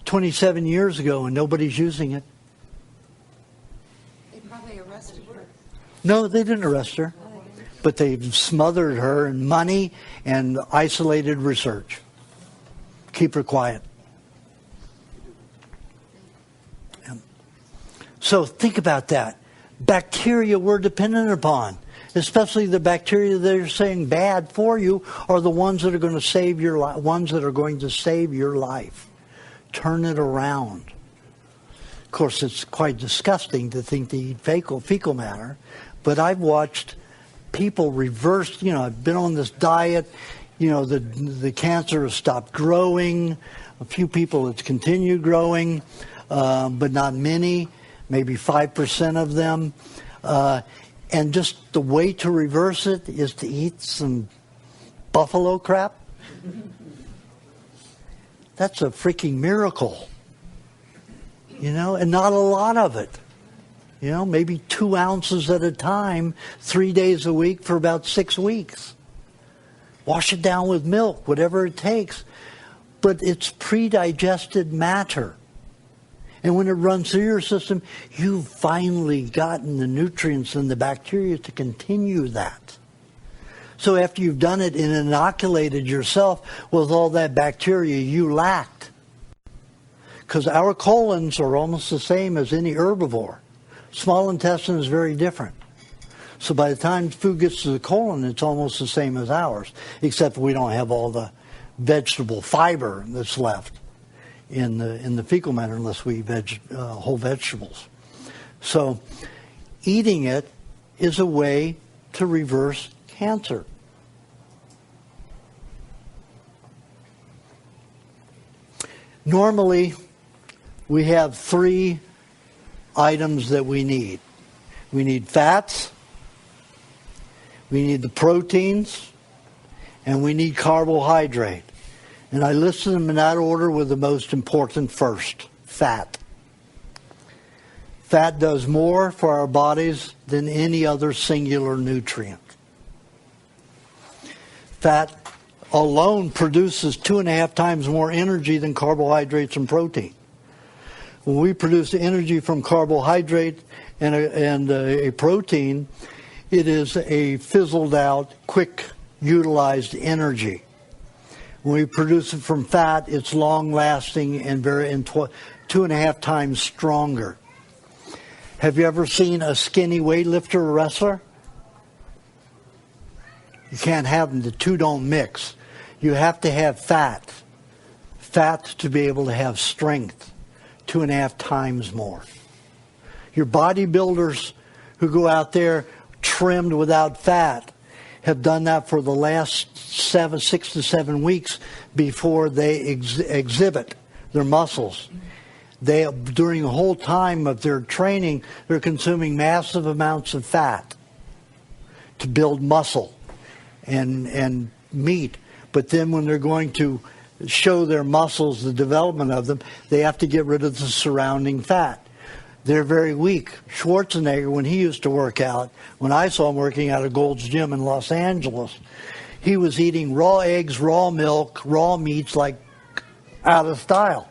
27 years ago, and nobody's using it. They probably arrested her. No, they didn't arrest her. But they've smothered her in money and isolated research. Keep her quiet. So think about that. Bacteria we're dependent upon, especially the bacteria that are saying bad for you, are the ones that are going to save your life. Turn it around. Of course, it's quite disgusting to think they eat fecal matter, but I've watched people reverse. I've been on this diet. The cancer has stopped growing. A few people it's continued growing, but not many. Maybe 5% of them. And just the way to reverse it is to eat some buffalo crap. That's a freaking miracle. And not a lot of it. Maybe 2 ounces at a time, 3 days a week for about 6 weeks. Wash it down with milk, whatever it takes. But it's pre-digested matter. And when it runs through your system, you've finally gotten the nutrients and the bacteria to continue that. So after you've done it and inoculated yourself with all that bacteria you lacked, because our colons are almost the same as any herbivore. Small intestine is very different. So by the time food gets to the colon, it's almost the same as ours, except we don't have all the vegetable fiber that's left in the fecal matter unless we eat whole vegetables. So eating it is a way to reverse cancer. Normally, we have 3 items that we need. We need fats, we need the proteins, and we need carbohydrate. And I listed them in that order with the most important first, fat. Fat does more for our bodies than any other singular nutrient. Fat alone produces 2.5 times more energy than carbohydrates and protein. When we produce energy from carbohydrate and a protein, it is a fizzled out, quick utilized energy. When we produce it from fat, it's long lasting and 2.5 times stronger. Have you ever seen a skinny weightlifter or wrestler? You can't have them. The two don't mix. You have to have fat to be able to have strength, 2.5 times more. Your bodybuilders who go out there trimmed without fat have done that for the last 6 to 7 weeks before they exhibit their muscles. During the whole time of their training, they're consuming massive amounts of fat to build muscle and meat. But then when they're going to show their muscles, the development of them, they have to get rid of the surrounding fat. They're very weak. Schwarzenegger, when he used to work out, when I saw him working out at Gold's Gym in Los Angeles, he was eating raw eggs, raw milk, raw meats like out of style.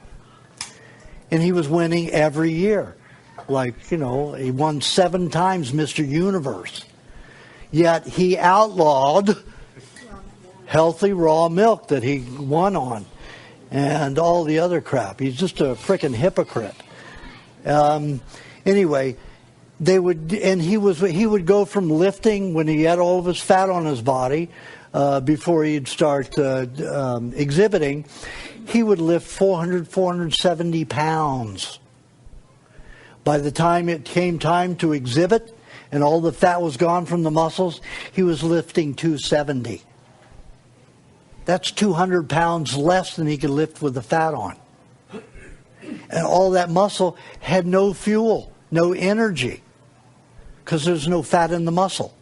And he was winning every year. He won 7 times Mr. Universe. Yet he outlawed healthy raw milk that he won on and all the other crap. He's just a frickin' hypocrite. Anyway, he would go from lifting when he had all of his fat on his body before he'd start exhibiting. He would lift 470 pounds. By the time it came time to exhibit and all the fat was gone from the muscles, he was lifting 270. That's 200 pounds less than he could lift with the fat on. And all that muscle had no fuel, no energy, because there's no fat in the muscle.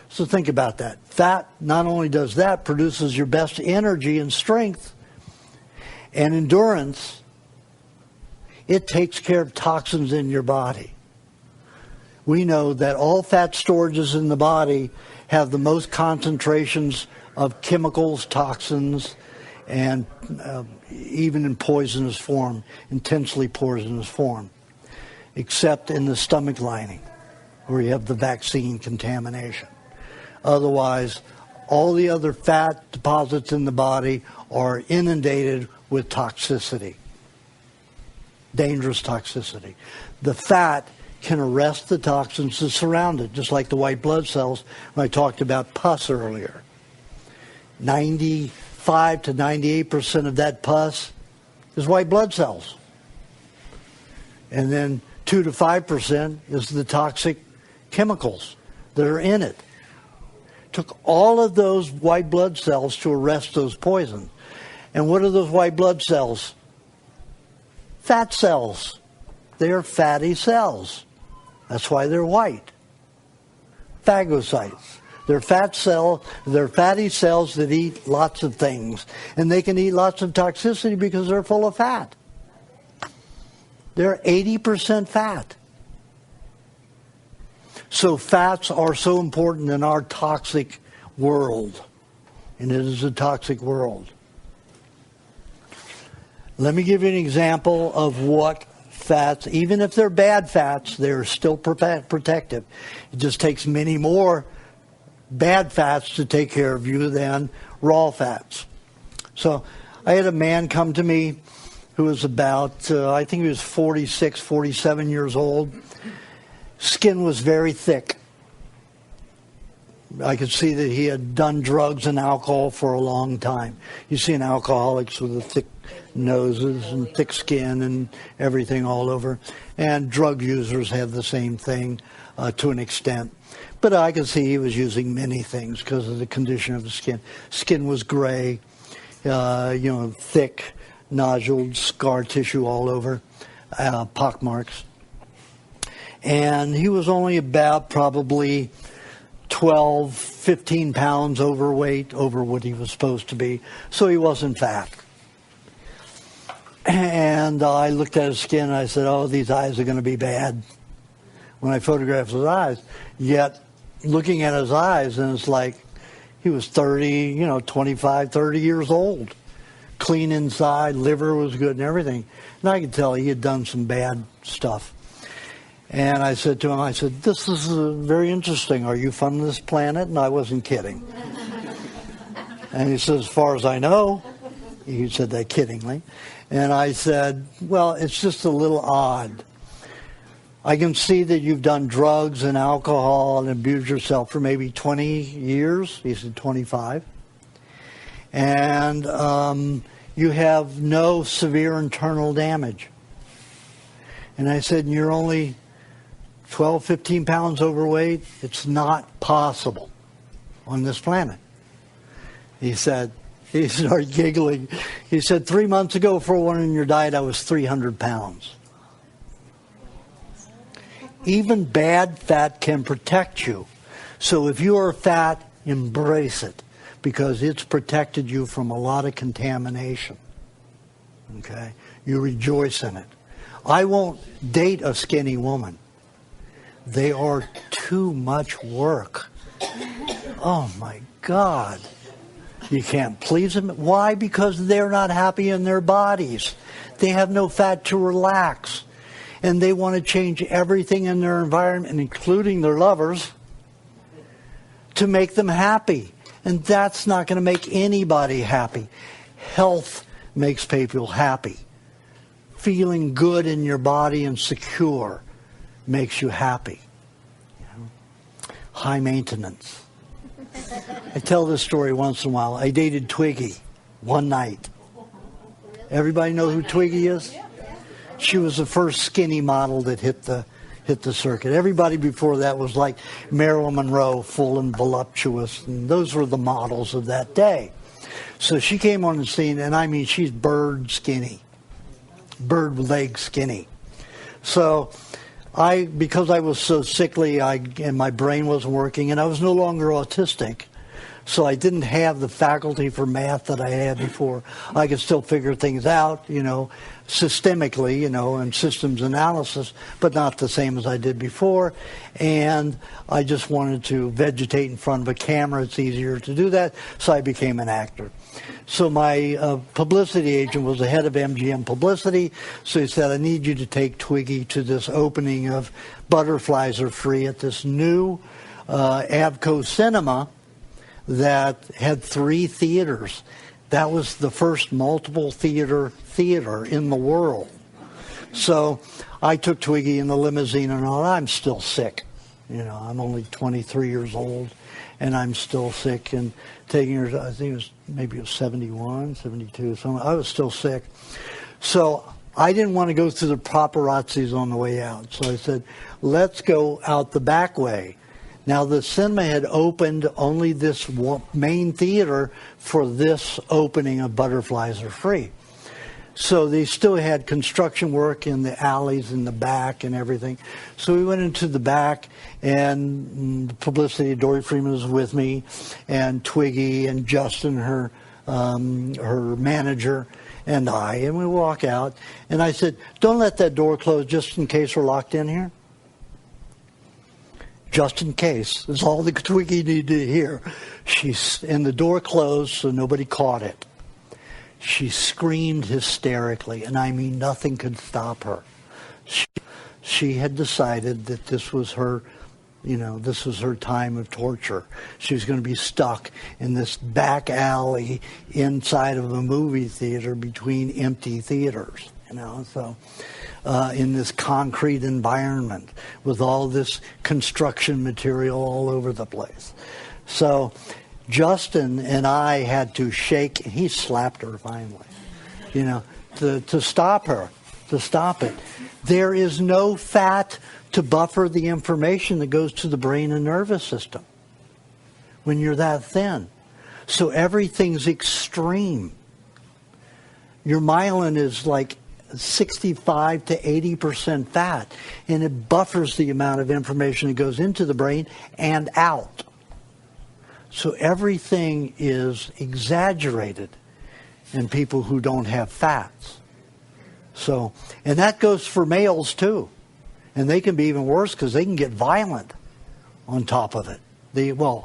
So think about that. Fat not only does that, produces your best energy and strength and endurance, it takes care of toxins in your body. We know that all fat storages in the body have the most concentrations of chemicals, toxins, and even in poisonous form, intensely poisonous form, except in the stomach lining, where you have the vaccine contamination. Otherwise, all the other fat deposits in the body are inundated with toxicity, dangerous toxicity. The fat can arrest the toxins that surround it, just like the white blood cells when I talked about pus earlier. 95 to 98% of that pus is white blood cells. And then 2 to 5% is the toxic chemicals that are in it. Took all of those white blood cells to arrest those poisons. And what are those white blood cells? Fat cells. They are fatty cells. That's why they're white. Phagocytes. They're they're fatty cells that eat lots of things. And they can eat lots of toxicity because they're full of fat. They're 80% fat. So fats are so important in our toxic world. And it is a toxic world. Let me give you an example of what fats, even if they're bad fats, they're still protective. It just takes many more bad fats to take care of you than raw fats. So I had a man come to me who was about, I think he was 46, 47 years old. Skin was very thick. I could see that he had done drugs and alcohol for a long time. You see an alcoholics with the thick noses and thick skin and everything all over. And drug users have the same thing to an extent. But I could see he was using many things because of the condition of the skin. Skin was gray, thick, noduled, scar tissue all over, pock marks. And he was only about probably 12, 15 pounds overweight over what he was supposed to be. So he wasn't fat. And I looked at his skin and I said, oh, these eyes are going to be bad when I photographed his eyes. Yet, looking at his eyes, and it's like he was 25, 30 years old. Clean inside, liver was good and everything. And I could tell he had done some bad stuff. And I said to him, this is very interesting. Are you from this planet? And I wasn't kidding. And he said, as far as I know. He said that kiddingly. And I said, well, it's just a little odd. I can see that you've done drugs and alcohol and abused yourself for maybe 20 years. He said 25. And you have no severe internal damage. And I said, you're only 12, 15 pounds overweight. It's not possible on this planet. He started giggling. He said, 3 months ago, for one in your diet, I was 300 pounds. Even bad fat can protect you. So if you are fat, embrace it, because it's protected you from a lot of contamination. Okay? You rejoice in it. I won't date a skinny woman. They are too much work. Oh my God. You can't please them. Why? Because they're not happy in their bodies. They have no fat to relax. And they want to change everything in their environment, including their lovers, to make them happy. And that's not going to make anybody happy. Health makes people happy. Feeling good in your body and secure makes you happy. High maintenance. I tell this story once in a while. I dated Twiggy one night. Everybody know who Twiggy is? She was the first skinny model that hit the circuit. Everybody before that was like Marilyn Monroe, full and voluptuous, and those were the models of that day. So she came on the scene, and I mean, she's bird skinny, bird leg skinny. So because I was so sickly, and my brain wasn't working, and I was no longer autistic, so I didn't have the faculty for math that I had before. I could still figure things out, systemically, and systems analysis, but not the same as I did before. And I just wanted to vegetate in front of a camera. It's easier to do that, so I became an actor. So my publicity agent was the head of MGM Publicity, so he said, I need you to take Twiggy to this opening of Butterflies Are Free at this new Avco Cinema that had 3 theaters. That was the first multiple theater in the world. So I took Twiggy in the limousine and all. I'm still sick. I'm only 23 years old, and I'm still sick. And taking her, I think it was 71, 72, something. I was still sick. So I didn't want to go through the paparazzis on the way out. So I said, let's go out the back way. Now, the cinema had opened only this main theater for this opening of Butterflies Are Free. So they still had construction work in the alleys in the back and everything. So we went into the back, and the publicity, Dory Freeman was with me, and Twiggy and Justin, her manager, and we walk out. And I said, don't let that door close just in case we're locked in here. Just in case. That's all the Twiggy needed to hear. And the door closed so nobody caught it. She screamed hysterically, and I mean nothing could stop her. She had decided that this was her, this was her time of torture. She was going to be stuck in this back alley inside of a movie theater between empty theaters, so in this concrete environment with all this construction material all over the place. So Justin and I had to shake. He slapped her finally, to stop her, to stop it. There is no fat to buffer the information that goes to the brain and nervous system when you're that thin. So everything's extreme. Your myelin is like 65 to 80% fat, and it buffers the amount of information that goes into the brain and out. So everything is exaggerated in people who don't have fats. So, and that goes for males too. And they can be even worse because they can get violent on top of it.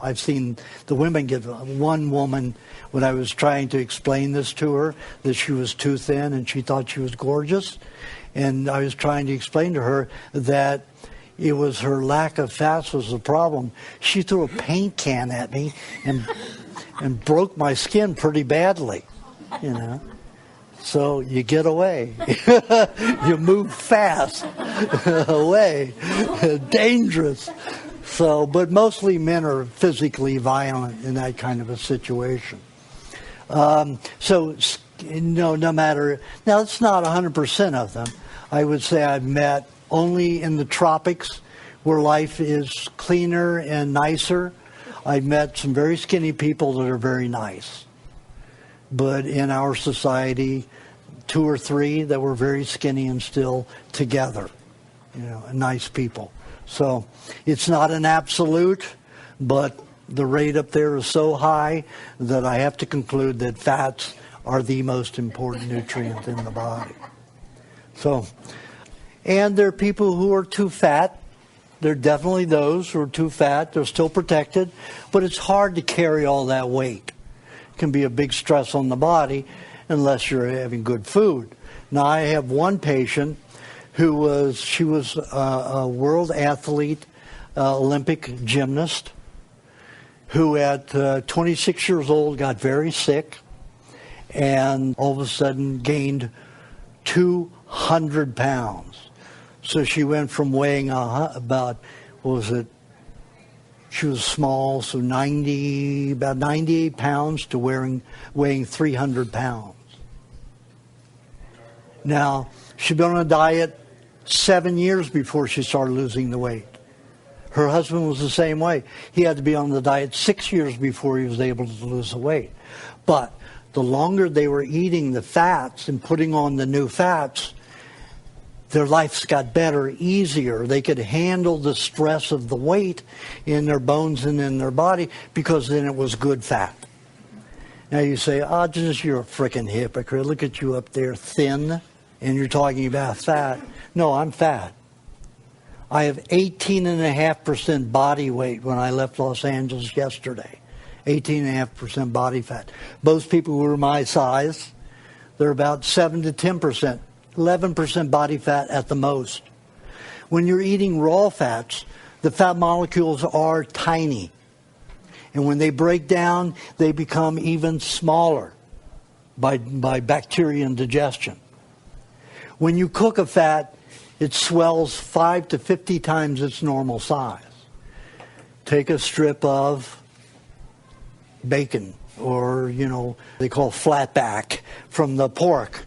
I've seen the women get, one woman, when I was trying to explain this to her, that she was too thin and she thought she was gorgeous. And I was trying to explain to her that it was her lack of fats was the problem. She threw a paint can at me and broke my skin pretty badly, So you get away. You move fast away. Dangerous. So, but mostly men are physically violent in that kind of a situation. No matter, now it's not 100% of them. I would say I've met only in the tropics where life is cleaner and nicer. I've met some very skinny people that are very nice. But in our society, 2 or 3 that were very skinny and still together, nice people. So it's not an absolute, but the rate up there is so high that I have to conclude that fats are the most important nutrient in the body. So, and there are people who are too fat. There are definitely those who are too fat. They're still protected, but it's hard to carry all that weight. It can be a big stress on the body unless you're having good food. Now, I have one patient who was a world athlete, Olympic gymnast, who at 26 years old got very sick and all of a sudden gained 200 pounds. So she went from weighing she was small, so about 98 pounds to weighing 300 pounds. Now, she'd been on a diet 7 years before she started losing the weight. Her husband was the same way. He had to be on the diet 6 years before he was able to lose the weight. But the longer they were eating the fats and putting on the new fats, their lives got better, easier. They could handle the stress of the weight in their bones and in their body because then it was good fat. Now you say, Aajonus, you're a frickin' hypocrite. Look at you up there, thin, and you're talking about fat. No, I'm fat. I have 18.5% body weight when I left Los Angeles yesterday. 18.5% body fat. Most people who are my size, they're about 7 to 10%. 11% body fat at the most. When you're eating raw fats, the fat molecules are tiny. And when they break down, they become even smaller by bacteria and digestion. When you cook a fat, it swells 5 to 50 times its normal size. Take a strip of bacon or, they call flatback from the pork,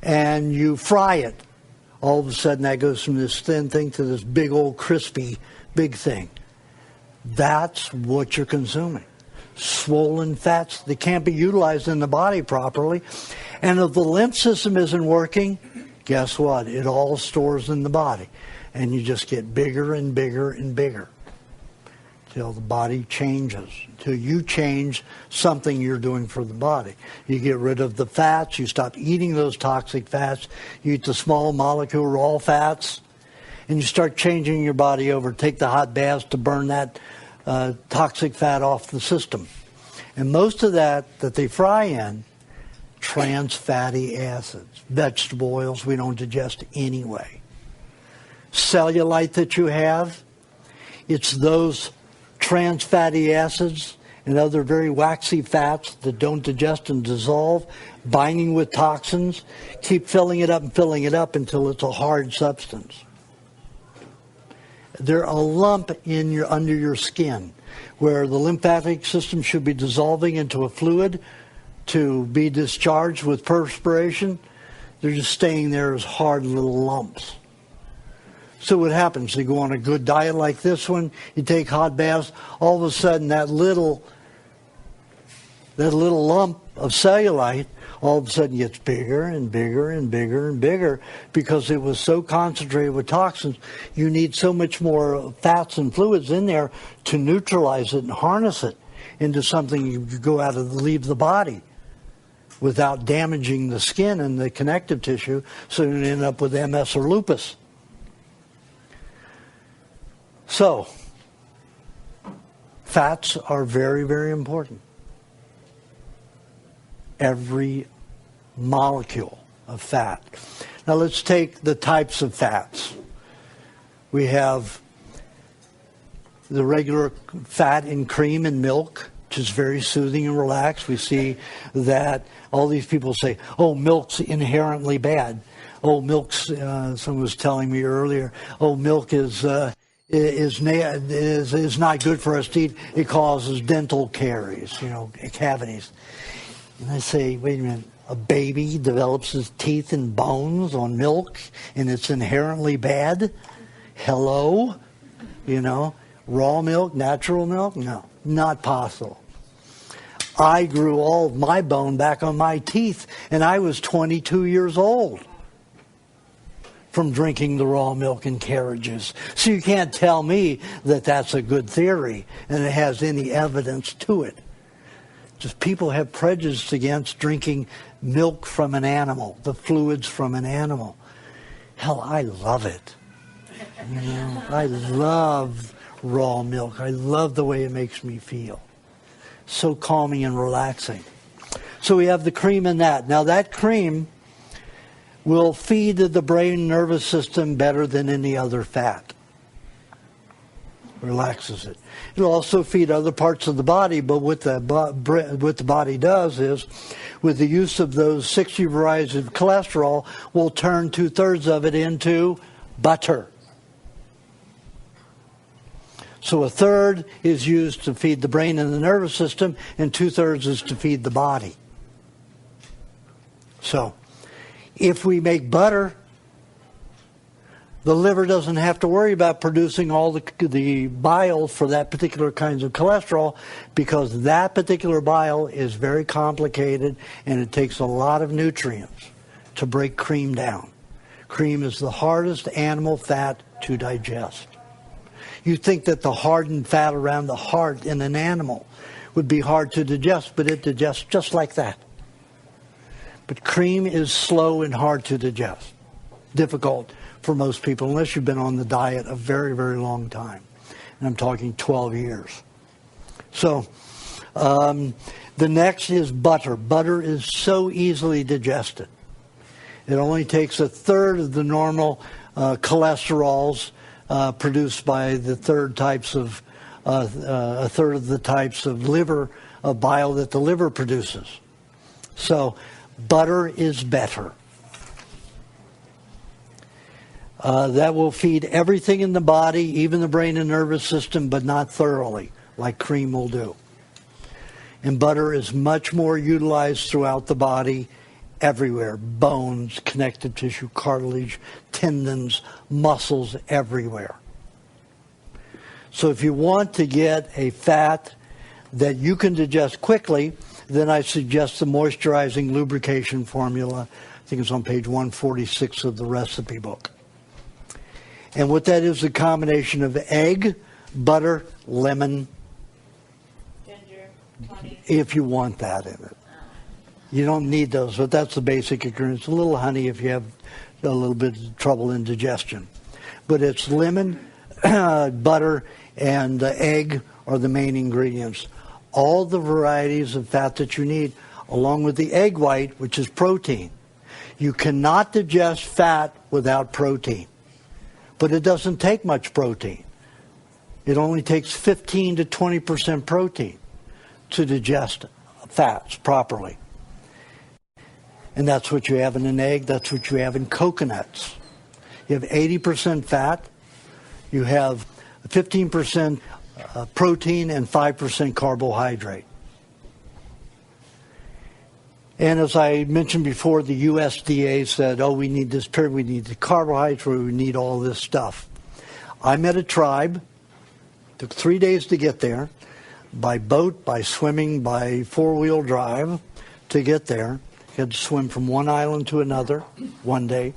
and you fry it. All of a sudden that goes from this thin thing to this big old crispy big thing. That's what you're consuming. swollen fats that can't be utilized in the body properly. And if the lymph system isn't working, guess what? It all stores in the body. And you just get bigger and bigger and bigger till the body changes, till you change something you're doing for the body. You get rid of the fats, you stop eating those toxic fats, you eat the small molecule raw fats, and you start changing your body over. Take the hot baths to burn that toxic fat off the system. And most of that they fry in, trans fatty acids, vegetable oils we don't digest anyway. Cellulite that you have, it's those trans fatty acids and other very waxy fats that don't digest and dissolve, binding with toxins, keep filling it up and filling it up until it's a hard substance. They're a lump under your skin where the lymphatic system should be dissolving into a fluid to be discharged with perspiration. They're just staying there as hard little lumps. So what happens? You go on a good diet like this one, you take hot baths, all of a sudden that little lump of cellulite all of a sudden gets bigger and bigger and bigger and bigger because it was so concentrated with toxins. You need so much more fats and fluids in there to neutralize it and harness it into something you go out of leave the body without damaging the skin and the connective tissue, so you end up with MS or lupus. So, fats are very, very important. Every molecule of fat. Now let's take the types of fats. We have the regular fat in cream and milk, which is very soothing and relaxed. We see that all these people say, oh, milk's inherently bad. Oh, milk's, someone was telling me earlier, oh, milk is not good for us to eat. It causes dental caries, cavities. And I say, wait a minute, a baby develops his teeth and bones on milk and it's inherently bad? Hello? Raw milk, natural milk? No, not possible. I grew all of my bone back on my teeth and I was 22 years old from drinking the raw milk and carriages. So you can't tell me that that's a good theory and it has any evidence to it. Just people have prejudice against drinking milk from an animal, the fluids from an animal. Hell, I love it. I love raw milk. I love the way it makes me feel. So calming and relaxing. So we have the cream in that. Now that cream will feed the brain nervous system better than any other fat. Relaxes it. It'll also feed other parts of the body, but what the body does is, with the use of those 60 varieties of cholesterol, will turn 2/3 of it into butter. So 1/3 is used to feed the brain and the nervous system, and 2/3 is to feed the body. So, if we make butter, the liver doesn't have to worry about producing all the bile for that particular kinds of cholesterol, because that particular bile is very complicated and it takes a lot of nutrients to break cream down. Cream is the hardest animal fat to digest. You'd think that the hardened fat around the heart in an animal would be hard to digest, but it digests just like that. But cream is slow and hard to digest. Difficult for most people, unless you've been on the diet a very, very long time. And I'm talking 12 years. So, the next is butter. Butter is so easily digested. It only takes 1/3 of the normal cholesterols produced by the 1/3 of the types of liver of bile that the liver produces. So, butter is better. That will feed everything in the body, even the brain and nervous system, but not thoroughly, like cream will do. And butter is much more utilized throughout the body, everywhere. Bones, connective tissue, cartilage, tendons, muscles, everywhere. So if you want to get a fat that you can digest quickly, then I suggest the moisturizing lubrication formula. I think it's on page 146 of the recipe book. And what that is, a combination of egg, butter, lemon, Ginger, honey. if you want that in it. You don't need those, but that's the basic ingredients. A little honey if you have a little bit of trouble in digestion. But it's lemon, butter, and egg are the main ingredients. All the varieties of fat that you need, along with the egg white, which is protein. You cannot digest fat without protein. But it doesn't take much protein. It only takes 15 to 20% protein to digest fats properly. And that's what you have in an egg. That's what you have in coconuts. You have 80% fat. You have 15% protein and 5% carbohydrate. And as I mentioned before, the USDA said, oh, we need this period, we need the carbohydrates, we need all this stuff. I met a tribe. Took 3 days to get there, by boat, by swimming, by four-wheel drive to get there. You had to swim from one island to another one day.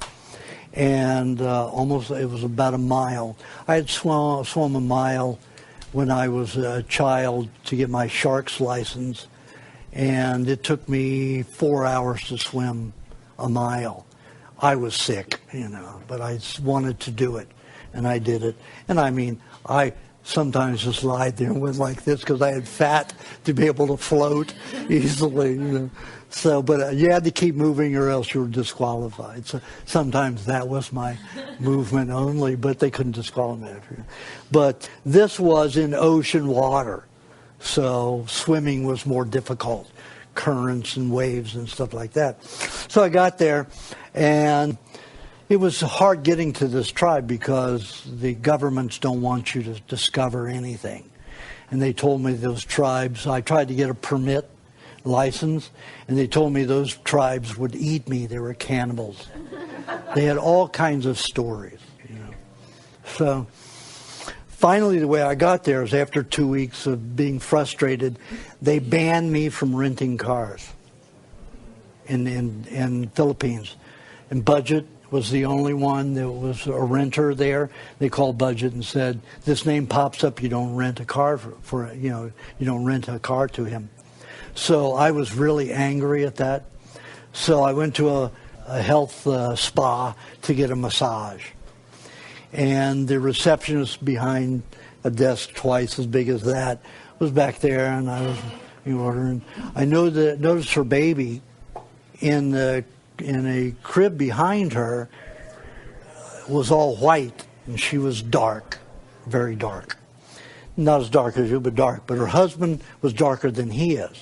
And it was about a mile. I had swum a mile when I was a child to get my shark's license. And it took me 4 hours to swim a mile. I was sick, but I wanted to do it, and I did it. And I mean, I sometimes just lied there and went like this because I had fat to be able to float easily. So, but you had to keep moving or else you were disqualified. So sometimes that was my movement only, but they couldn't disqualify me. But this was in ocean water. So swimming was more difficult, currents and waves and stuff like that. So I got there, and it was hard getting to this tribe because the governments don't want you to discover anything. And they told me those tribes, I tried to get a permit license, and they told me those tribes would eat me. They were cannibals. They had all kinds of stories, So finally, the way I got there is after 2 weeks of being frustrated, they banned me from renting cars in Philippines. And Budget was the only one. There was a renter there. They called Budget and said, this name pops up, you don't rent a car you don't rent a car to him. So I was really angry at that. So I went to a health spa to get a massage. And the receptionist behind a desk twice as big as that was back there, and I was ordering. I noticed her baby in a crib behind her was all white, and she was dark, very dark. Not as dark as you, but dark. But her husband was darker than he is.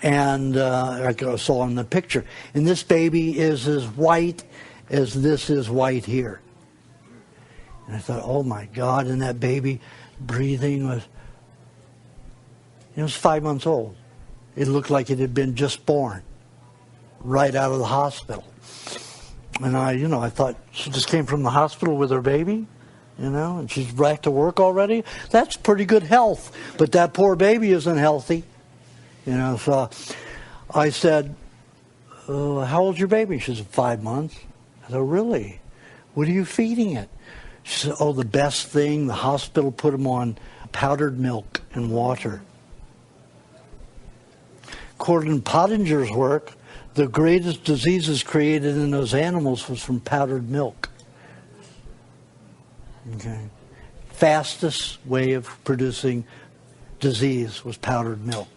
And I saw in the picture. And this baby is as white as this is white here. And I thought, oh my God, and that baby breathing was 5 months old. It looked like it had been just born, right out of the hospital. And I thought, she just came from the hospital with her baby, and she's back to work already? That's pretty good health. But that poor baby isn't healthy. So I said, how old's your baby? She said, 5 months. I said, really? What are you feeding it? She said, the best thing, the hospital put them on powdered milk and water. According to Pottinger's work, the greatest diseases created in those animals was from powdered milk. Okay. Fastest way of producing disease was powdered milk.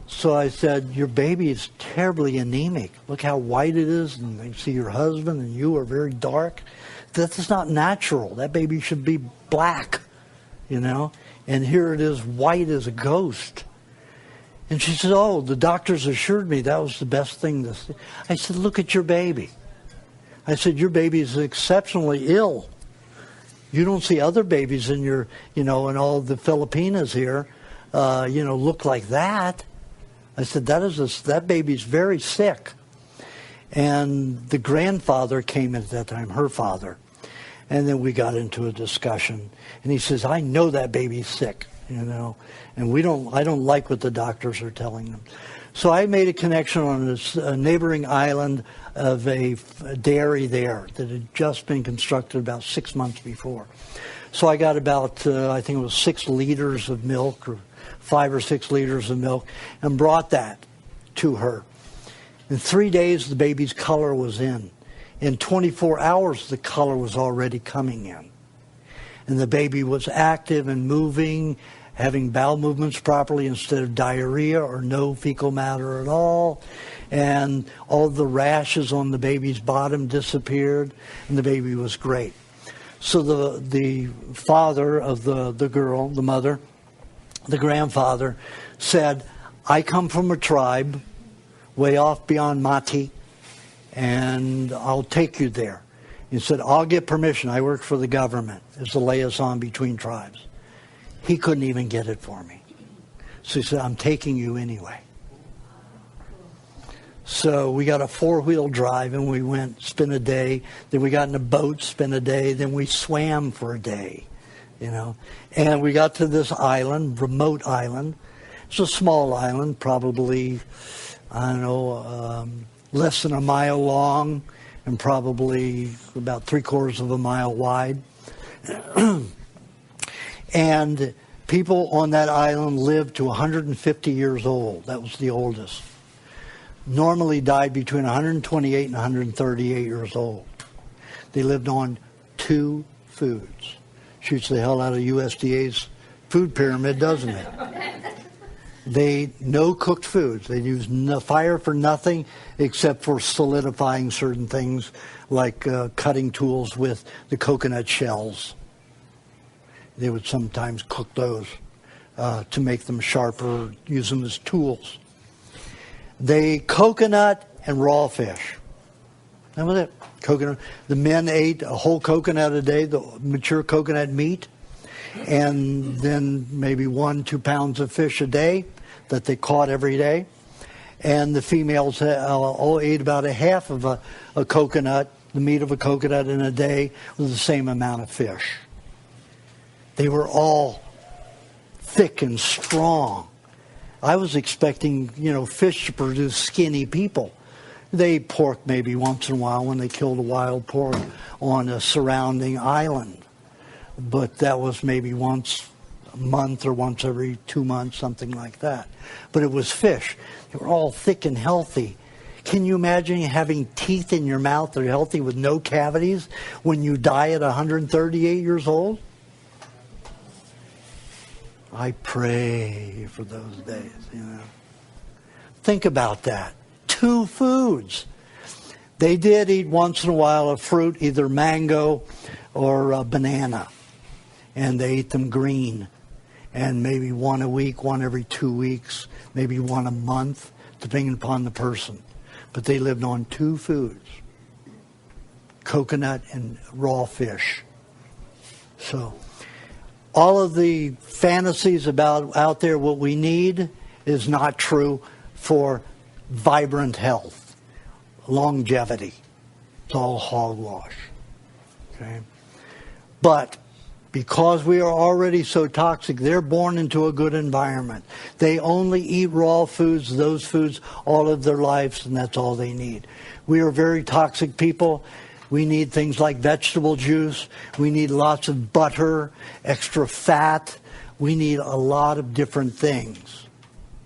So I said, your baby is terribly anemic. Look how white it is, and I see your husband and you are very dark. That's not natural. That baby should be black, and here it is white as a ghost. And she said, the doctors assured me that was the best thing to see. I said, look at your baby. I said, your baby is exceptionally ill. You don't see other babies in your, in all the Filipinas here, look like that. I said, that baby's very sick. And the grandfather came at that time, her father. And then we got into a discussion. And he says, I know that baby's sick. you know. And I don't like what the doctors are telling them. So I made a connection on this neighboring island of a dairy there that had just been constructed about 6 months before. So I got about, I think it was 6 liters of milk, or 5 or 6 liters of milk, and brought that to her. In 3 days, the baby's color was in. In 24 hours, the color was already coming in. And the baby was active and moving, having bowel movements properly instead of diarrhea or no fecal matter at all. And all the rashes on the baby's bottom disappeared, and the baby was great. So the father of the girl, the mother, the grandfather, said, I come from a tribe way off beyond Mati, and I'll take you there. He said, I'll get permission. I work for the government as the liaison between tribes. He couldn't even get it for me. So he said, I'm taking you anyway. So we got a 4-wheel drive, and we went, spent a day. Then we got in a boat, spent a day. Then we swam for a day, you know. And we got to this island, remote island. It's a small island, probably, I don't know, less than a mile long and probably about 3/4 of a mile wide. And people on that island lived to 150 years old. That was the oldest. Normally died between 128 and 138 years old. They lived on 2 foods. Shoots the hell out of USDA's food pyramid, doesn't it? No cooked foods. They use fire for nothing except for solidifying certain things like cutting tools with the coconut shells. They would sometimes cook those to make them sharper, use them as tools. They coconut and raw fish. That was it. Coconut. The men ate a whole coconut a day, the mature coconut meat, and then maybe 1-2 pounds of fish a day that they caught every day. And the females all ate about a half of a coconut, the meat of a coconut in a day, with the same amount of fish. They were all thick and strong. I was expecting, fish to produce skinny people. They ate pork maybe once in a while when they killed a wild pork on a surrounding island. But that was maybe once a month or once every 2 months, something like that. But it was fish. They were all thick and healthy. Can you imagine having teeth in your mouth that are healthy with no cavities when you die at 138 years old? I pray for those days, Think about that. 2 foods. They did eat once in a while a fruit, either mango or a banana. And they ate them green. And maybe one a week, one every 2 weeks, maybe one a month, depending upon the person. But they lived on 2 foods. Coconut and raw fish. So all of the fantasies about out there, what we need is not true for vibrant health, longevity. It's all hogwash. Okay? But because we are already so toxic, they're born into a good environment. They only eat raw foods, those foods, all of their lives, and that's all they need. We are very toxic people. We need things like vegetable juice. We need lots of butter, extra fat. We need a lot of different things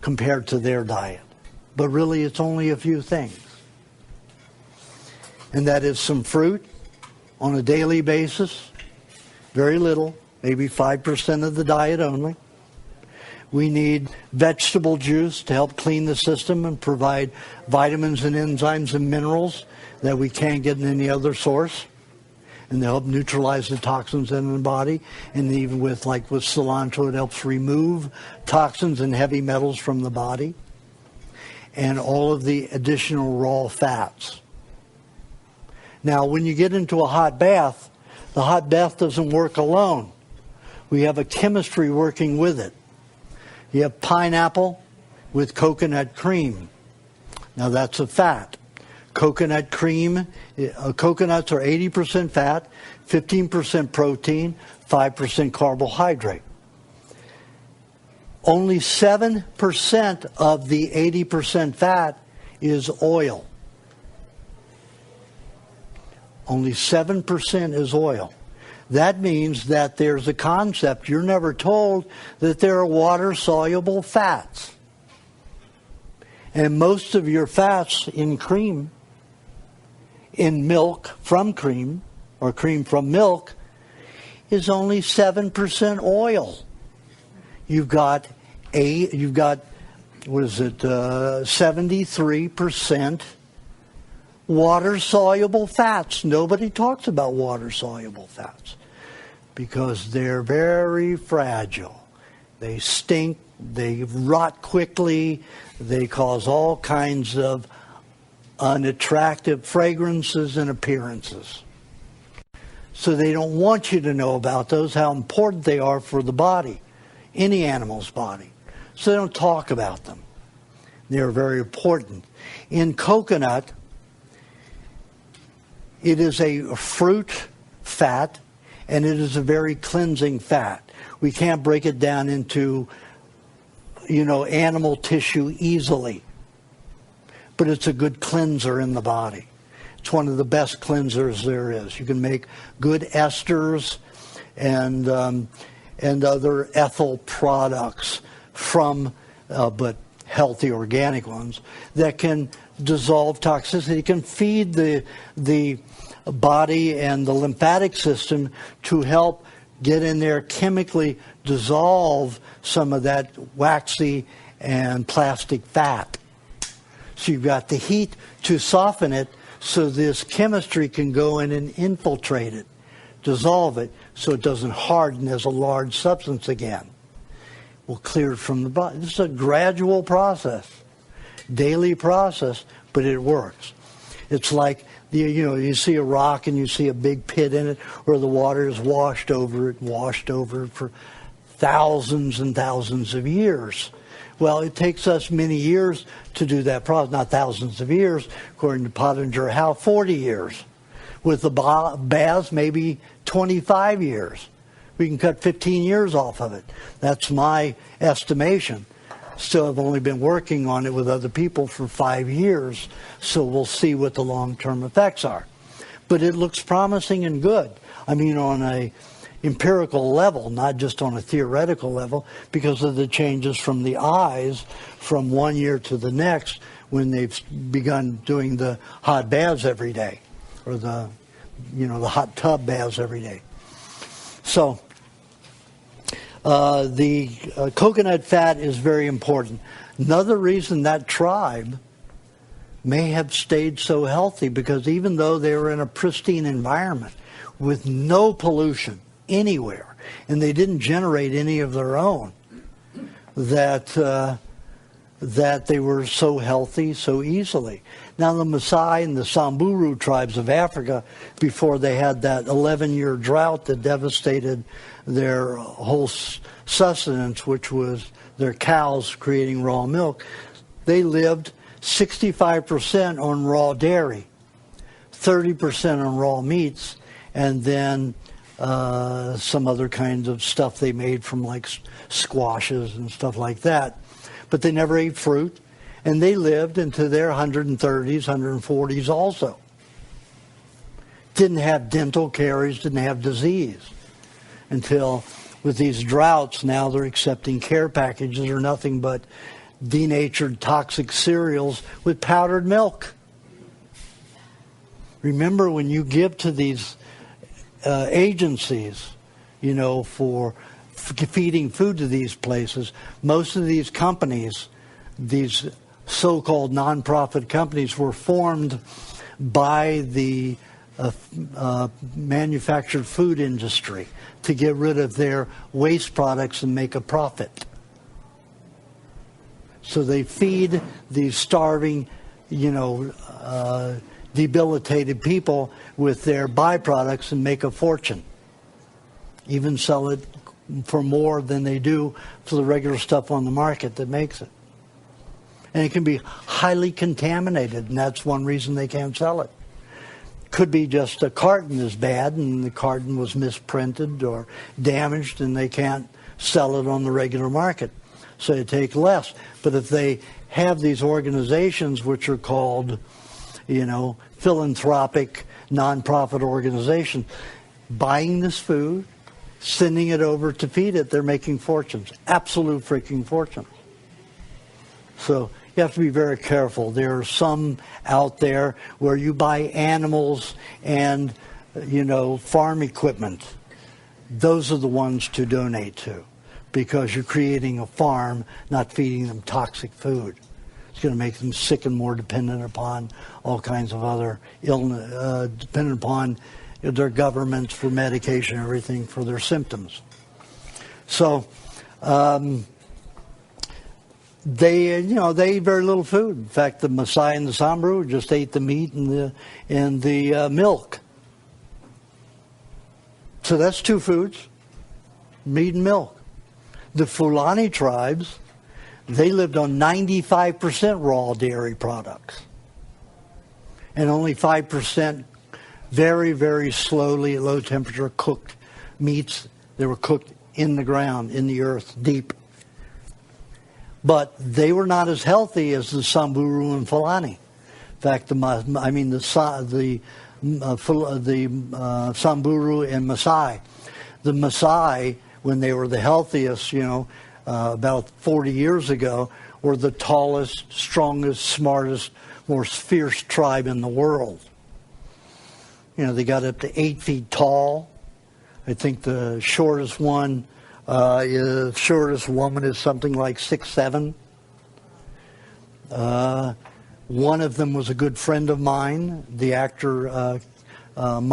compared to their diet. But really, it's only a few things. And that is some fruit on a daily basis. Very little, maybe 5% of the diet only. We need vegetable juice to help clean the system and provide vitamins and enzymes and minerals that we can't get in any other source. And they help neutralize the toxins in the body. And even with cilantro, it helps remove toxins and heavy metals from the body. And all of the additional raw fats. Now, when you get into a hot bath, the hot bath doesn't work alone. We have a chemistry working with it. You have pineapple with coconut cream. Now that's a fat. Coconut cream, coconuts are 80% fat, 15% protein, 5% carbohydrate. Only 7% of the 80% fat is oil. Only 7% is oil. That means that there's a concept you're never told that there are water-soluble fats. And most of your fats in cream, in milk from cream, or cream from milk, is only 7% oil. You've got 73% water-soluble fats. Nobody talks about water-soluble fats because they're very fragile. They stink, they rot quickly, they cause all kinds of unattractive fragrances and appearances. So they don't want you to know about those, how important they are for the body, any animal's body. So they don't talk about them. They're very important. In coconut, it is a fruit fat, and it is a very cleansing fat. We can't break it down into, animal tissue easily. But it's a good cleanser in the body. It's one of the best cleansers there is. You can make good esters and other ethyl products from, but healthy organic ones, that can dissolve toxicity, can feed the body and the lymphatic system to help get in there, chemically dissolve some of that waxy and plastic fat. So you've got the heat to soften it so this chemistry can go in and infiltrate it, dissolve it, so it doesn't harden as a large substance again. We'll clear it from the body. This is a gradual process, daily process, but it works. It's like, you see a rock and you see a big pit in it where the water is washed over it for thousands and thousands of years. Well, it takes us many years to do that process, not thousands of years, according to Pottinger Howe, 40 years. With the baths, maybe 25 years. We can cut 15 years off of it. That's my estimation. Still, I've only been working on it with other people for 5 years, so we'll see what the long-term effects are. But it looks promising and good. I mean, on a empirical level, not just on a theoretical level, because of the changes from the eyes from 1 year to the next when they've begun doing the hot baths every day, or the hot tub baths every day. So the coconut fat is very important. Another reason that tribe may have stayed so healthy, because even though they were in a pristine environment with no pollution anywhere, and they didn't generate any of their own, that they were so healthy so easily. Now the Maasai and the Samburu tribes of Africa, before they had that 11-year drought that devastated their whole sustenance, which was their cows creating raw milk, they lived 65% on raw dairy, 30% on raw meats, and then some other kinds of stuff they made from like squashes and stuff like that. But they never ate fruit, and they lived into their 130s, 140s also. Didn't have dental caries, didn't have disease. Until with these droughts, now they're accepting care packages or nothing but denatured toxic cereals with powdered milk. Remember, when you give to these agencies, for feeding food to these places, most of these companies, these so-called nonprofit companies, were formed by the manufactured food industry to get rid of their waste products and make a profit. So they feed these starving, debilitated people with their byproducts and make a fortune. Even sell it for more than they do for the regular stuff on the market that makes it. And it can be highly contaminated, and that's one reason they can't sell it. Could be just a carton is bad, and the carton was misprinted or damaged, and they can't sell it on the regular market. so they take less. But if they have these organizations which are called, philanthropic, nonprofit organizations, buying this food, sending it over to feed it, they're making fortunes. Absolute freaking fortunes. So you have to be very careful. There are some out there where you buy animals and, farm equipment. Those are the ones to donate to, because you're creating a farm, not feeding them toxic food. It's going to make them sick and more dependent upon all kinds of other illness, dependent upon their governments for medication and everything for their symptoms. So they eat very little food. In fact, the Maasai and the Samburu just ate the meat and the milk. So that's two foods, meat and milk. The Fulani tribes, they lived on 95% raw dairy products. And only 5% very, very slowly at low temperature cooked meats. They were cooked in the ground, in the earth, deep. But they were not as healthy as the Samburu and Fulani. In fact, the Samburu and Maasai. The Maasai, when they were the healthiest, about 40 years ago, were the tallest, strongest, smartest, most fierce tribe in the world. They got up to 8 feet tall. I think the shortest woman is something like 6'7". One of them was a good friend of mine, the actor Kevin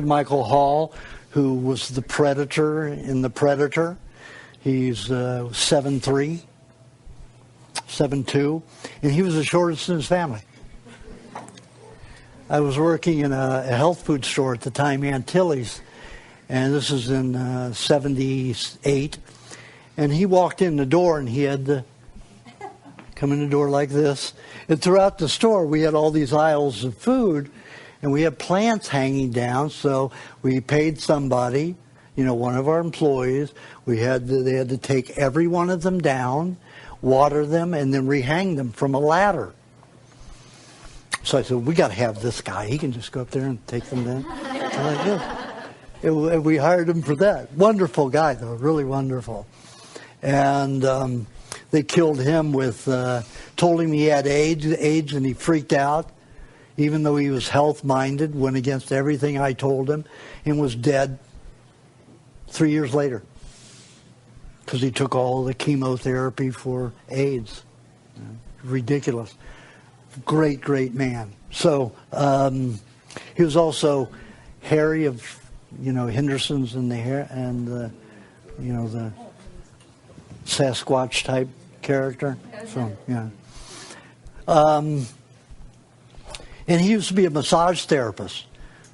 Michael Hall, who was the Predator in The Predator. He's 7'3", 7'2", and he was the shortest in his family. I was working in a health food store at the time, Antilles, and this is in 78, and he walked in the door, and he had to come in the door like this. And throughout the store, we had all these aisles of food, and we had plants hanging down, so we paid somebody, one of our employees. They had to take every one of them down, water them, and then rehang them from a ladder. So I said, we got to have this guy. He can just go up there and take them down. And we hired him for that. Wonderful guy, though, really wonderful. And they killed him told him he had AIDS, and he freaked out. Even though he was health-minded, went against everything I told him, and was dead 3 years later. Because he took all the chemotherapy for AIDS. Ridiculous. Great, great man. So he was also Harry of, Henderson's and the hair and the Sasquatch type character. So yeah. And he used to be a massage therapist.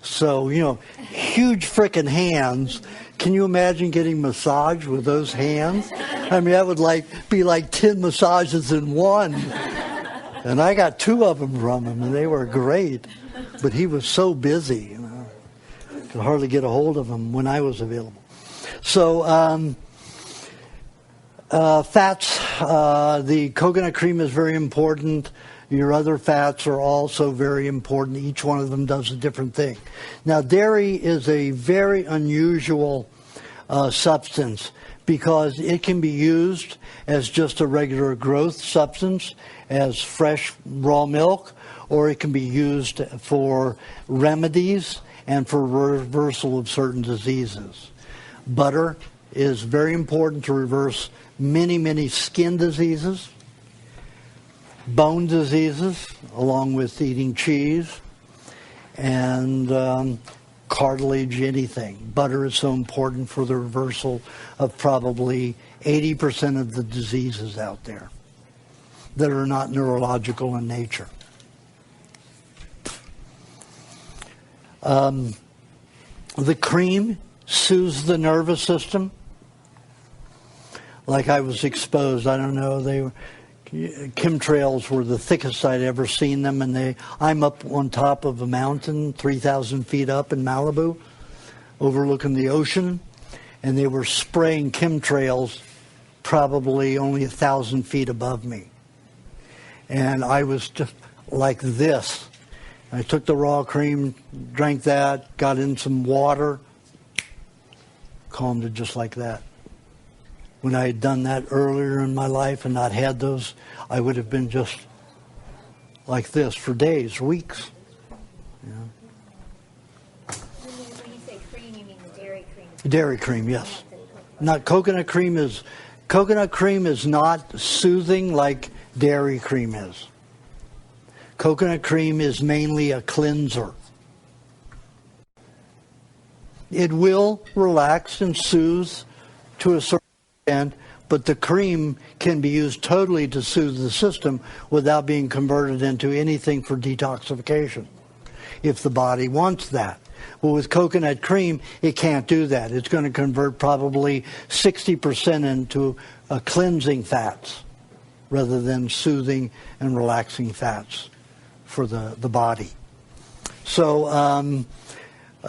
So, huge frickin' hands. Can you imagine getting massaged with those hands? I mean, that would be like 10 massages in one. And I got 2 of them from him, and they were great. But he was so busy, could hardly get a hold of him when I was available. So, fats, the coconut cream is very important. Your other fats are also very important. Each one of them does a different thing. Now, dairy is a very unusual substance because it can be used as just a regular growth substance, as fresh raw milk, or it can be used for remedies and for reversal of certain diseases. Butter is very important to reverse many, many skin diseases, bone diseases, along with eating cheese, and cartilage, anything. Butter is so important for the reversal of probably 80% of the diseases out there that are not neurological in nature. The cream soothes the nervous system. Like I was exposed, I don't know, chemtrails were the thickest I'd ever seen them, and I'm up on top of a mountain 3,000 feet up in Malibu overlooking the ocean, and they were spraying chemtrails probably only 1,000 feet above me. And I was just like this. I took the raw cream, drank that, got in some water, calmed it just like that. When I had done that earlier in my life and not had those, I would have been just like this for days, weeks. You know? When you say cream, you mean the dairy cream? Dairy cream, yes. Not coconut cream is not soothing like dairy cream is. Coconut cream is mainly a cleanser. It will relax and soothe to a certain extent, but the cream can be used totally to soothe the system without being converted into anything for detoxification, if the body wants that. Well, with coconut cream, it can't do that. It's going to convert probably 60% into cleansing fats rather than soothing and relaxing fats for the body. So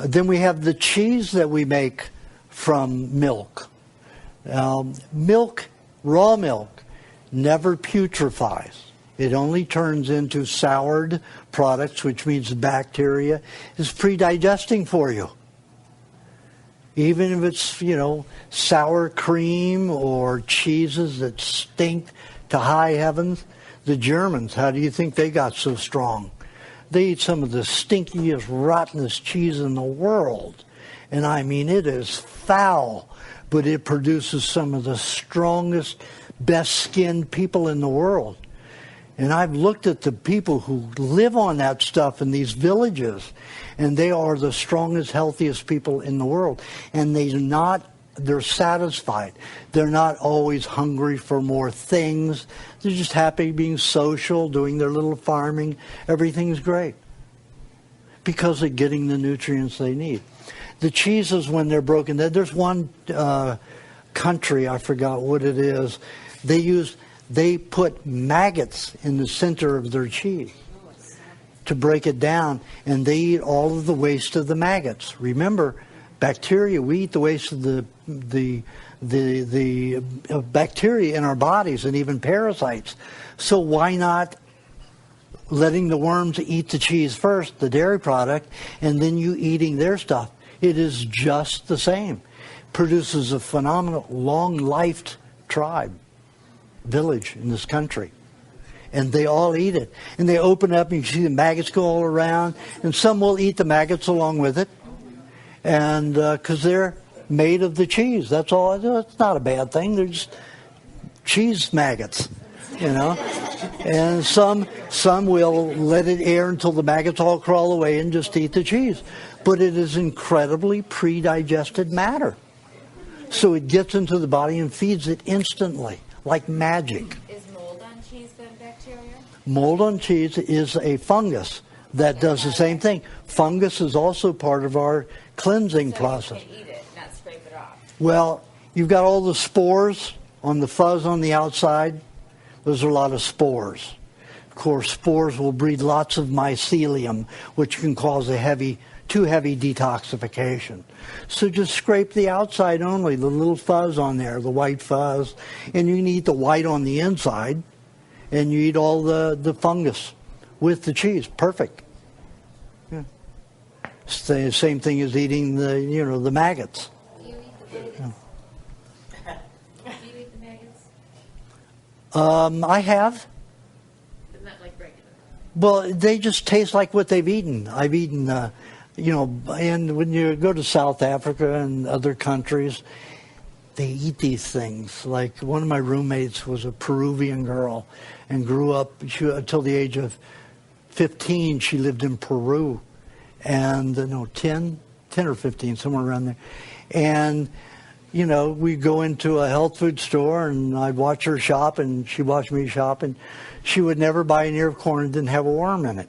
then we have the cheese that we make from milk. Raw milk, never putrefies. It only turns into soured products, which means the bacteria is pre-digesting for you. Even if it's, sour cream or cheeses that stink to high heavens. The Germans, how do you think they got so strong? They eat some of the stinkiest, rottenest cheese in the world. And I mean, it is foul, but it produces some of the strongest, best-skinned people in the world. And I've looked at the people who live on that stuff in these villages, and they are the strongest, healthiest people in the world. And they're satisfied. They're not always hungry for more things. They're just happy being social, doing their little farming. Everything's great because they're getting the nutrients they need. The cheeses, when they're broken, there's one country, I forgot what it is, they put maggots in the center of their cheese to break it down, and they eat all of the waste of the maggots. Remember, bacteria, we eat the waste of the bacteria in our bodies and even parasites. So why not letting the worms eat the cheese first, the dairy product, and then you eating their stuff? It is just the same. Produces a phenomenal, long-lived village in this country. And they all eat it. And they open up and you see the maggots go all around. And some will eat the maggots along with it. And because they're made of the cheese. That's all. It's not a bad thing. They're just cheese maggots, And some will let it air until the maggots all crawl away and just eat the cheese. But it is incredibly pre-digested matter. So it gets into the body and feeds it instantly, like magic. Is mold on cheese then bacteria? Mold on cheese is a fungus that does the same thing. Fungus is also part of our cleansing process. You can eat it, not scrape it off. Well, you've got all the spores on the fuzz on the outside. Those are a lot of spores. Of course, spores will breed lots of mycelium, which can cause too heavy detoxification. So just scrape the outside only, the little fuzz on there, the white fuzz, and you can eat the white on the inside, and you eat all the fungus with the cheese. Perfect. Yeah. Same thing as eating the maggots. Do you eat the maggots? Yeah. Do you eat the maggots? I have. But not like regular. Well, they just taste like what they've eaten. I've eaten, and when you go to South Africa and other countries, they eat these things. Like one of my roommates was a Peruvian girl and grew up until the age of 15. She lived in Peru, and 10 or 15, somewhere around there. And we'd go into a health food store, and I'd watch her shop, and she'd watch me shop, and she would never buy an ear of corn that didn't have a worm in it.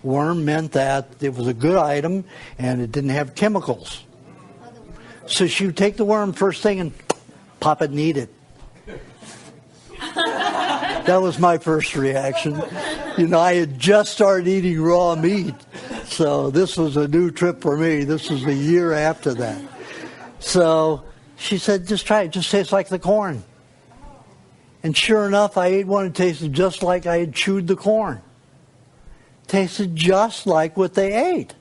Worm meant that it was a good item, and it didn't have chemicals. So she would take the worm first thing and pop it and eat it. That was my first reaction. I had just started eating raw meat, so this was a new trip for me. This was a year after that. So She said, just try it. It just tastes like the corn. And sure enough, I ate one. It tasted just like I had chewed the corn. Tasted just like what they ate.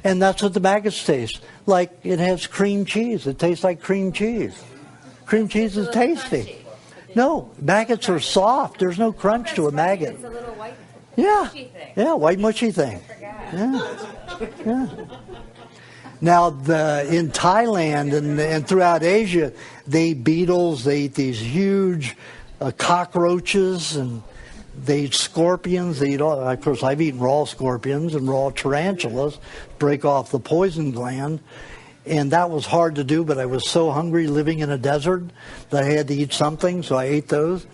And that's what the maggots taste like. It has cream cheese. It tastes like cream cheese. Cream cheese is tasty. No, maggots are soft. There's no crunch to a maggot. It's a little white Yeah, thing. yeah, white mushy thing. Yeah, yeah. Now, in Thailand and throughout Asia, they eat beetles. They eat these huge cockroaches, and they eat scorpions. They eat all. Of course, I've eaten raw scorpions and raw tarantulas, break off the poison gland. And that was hard to do, but I was so hungry living in a desert that I had to eat something, so I ate those.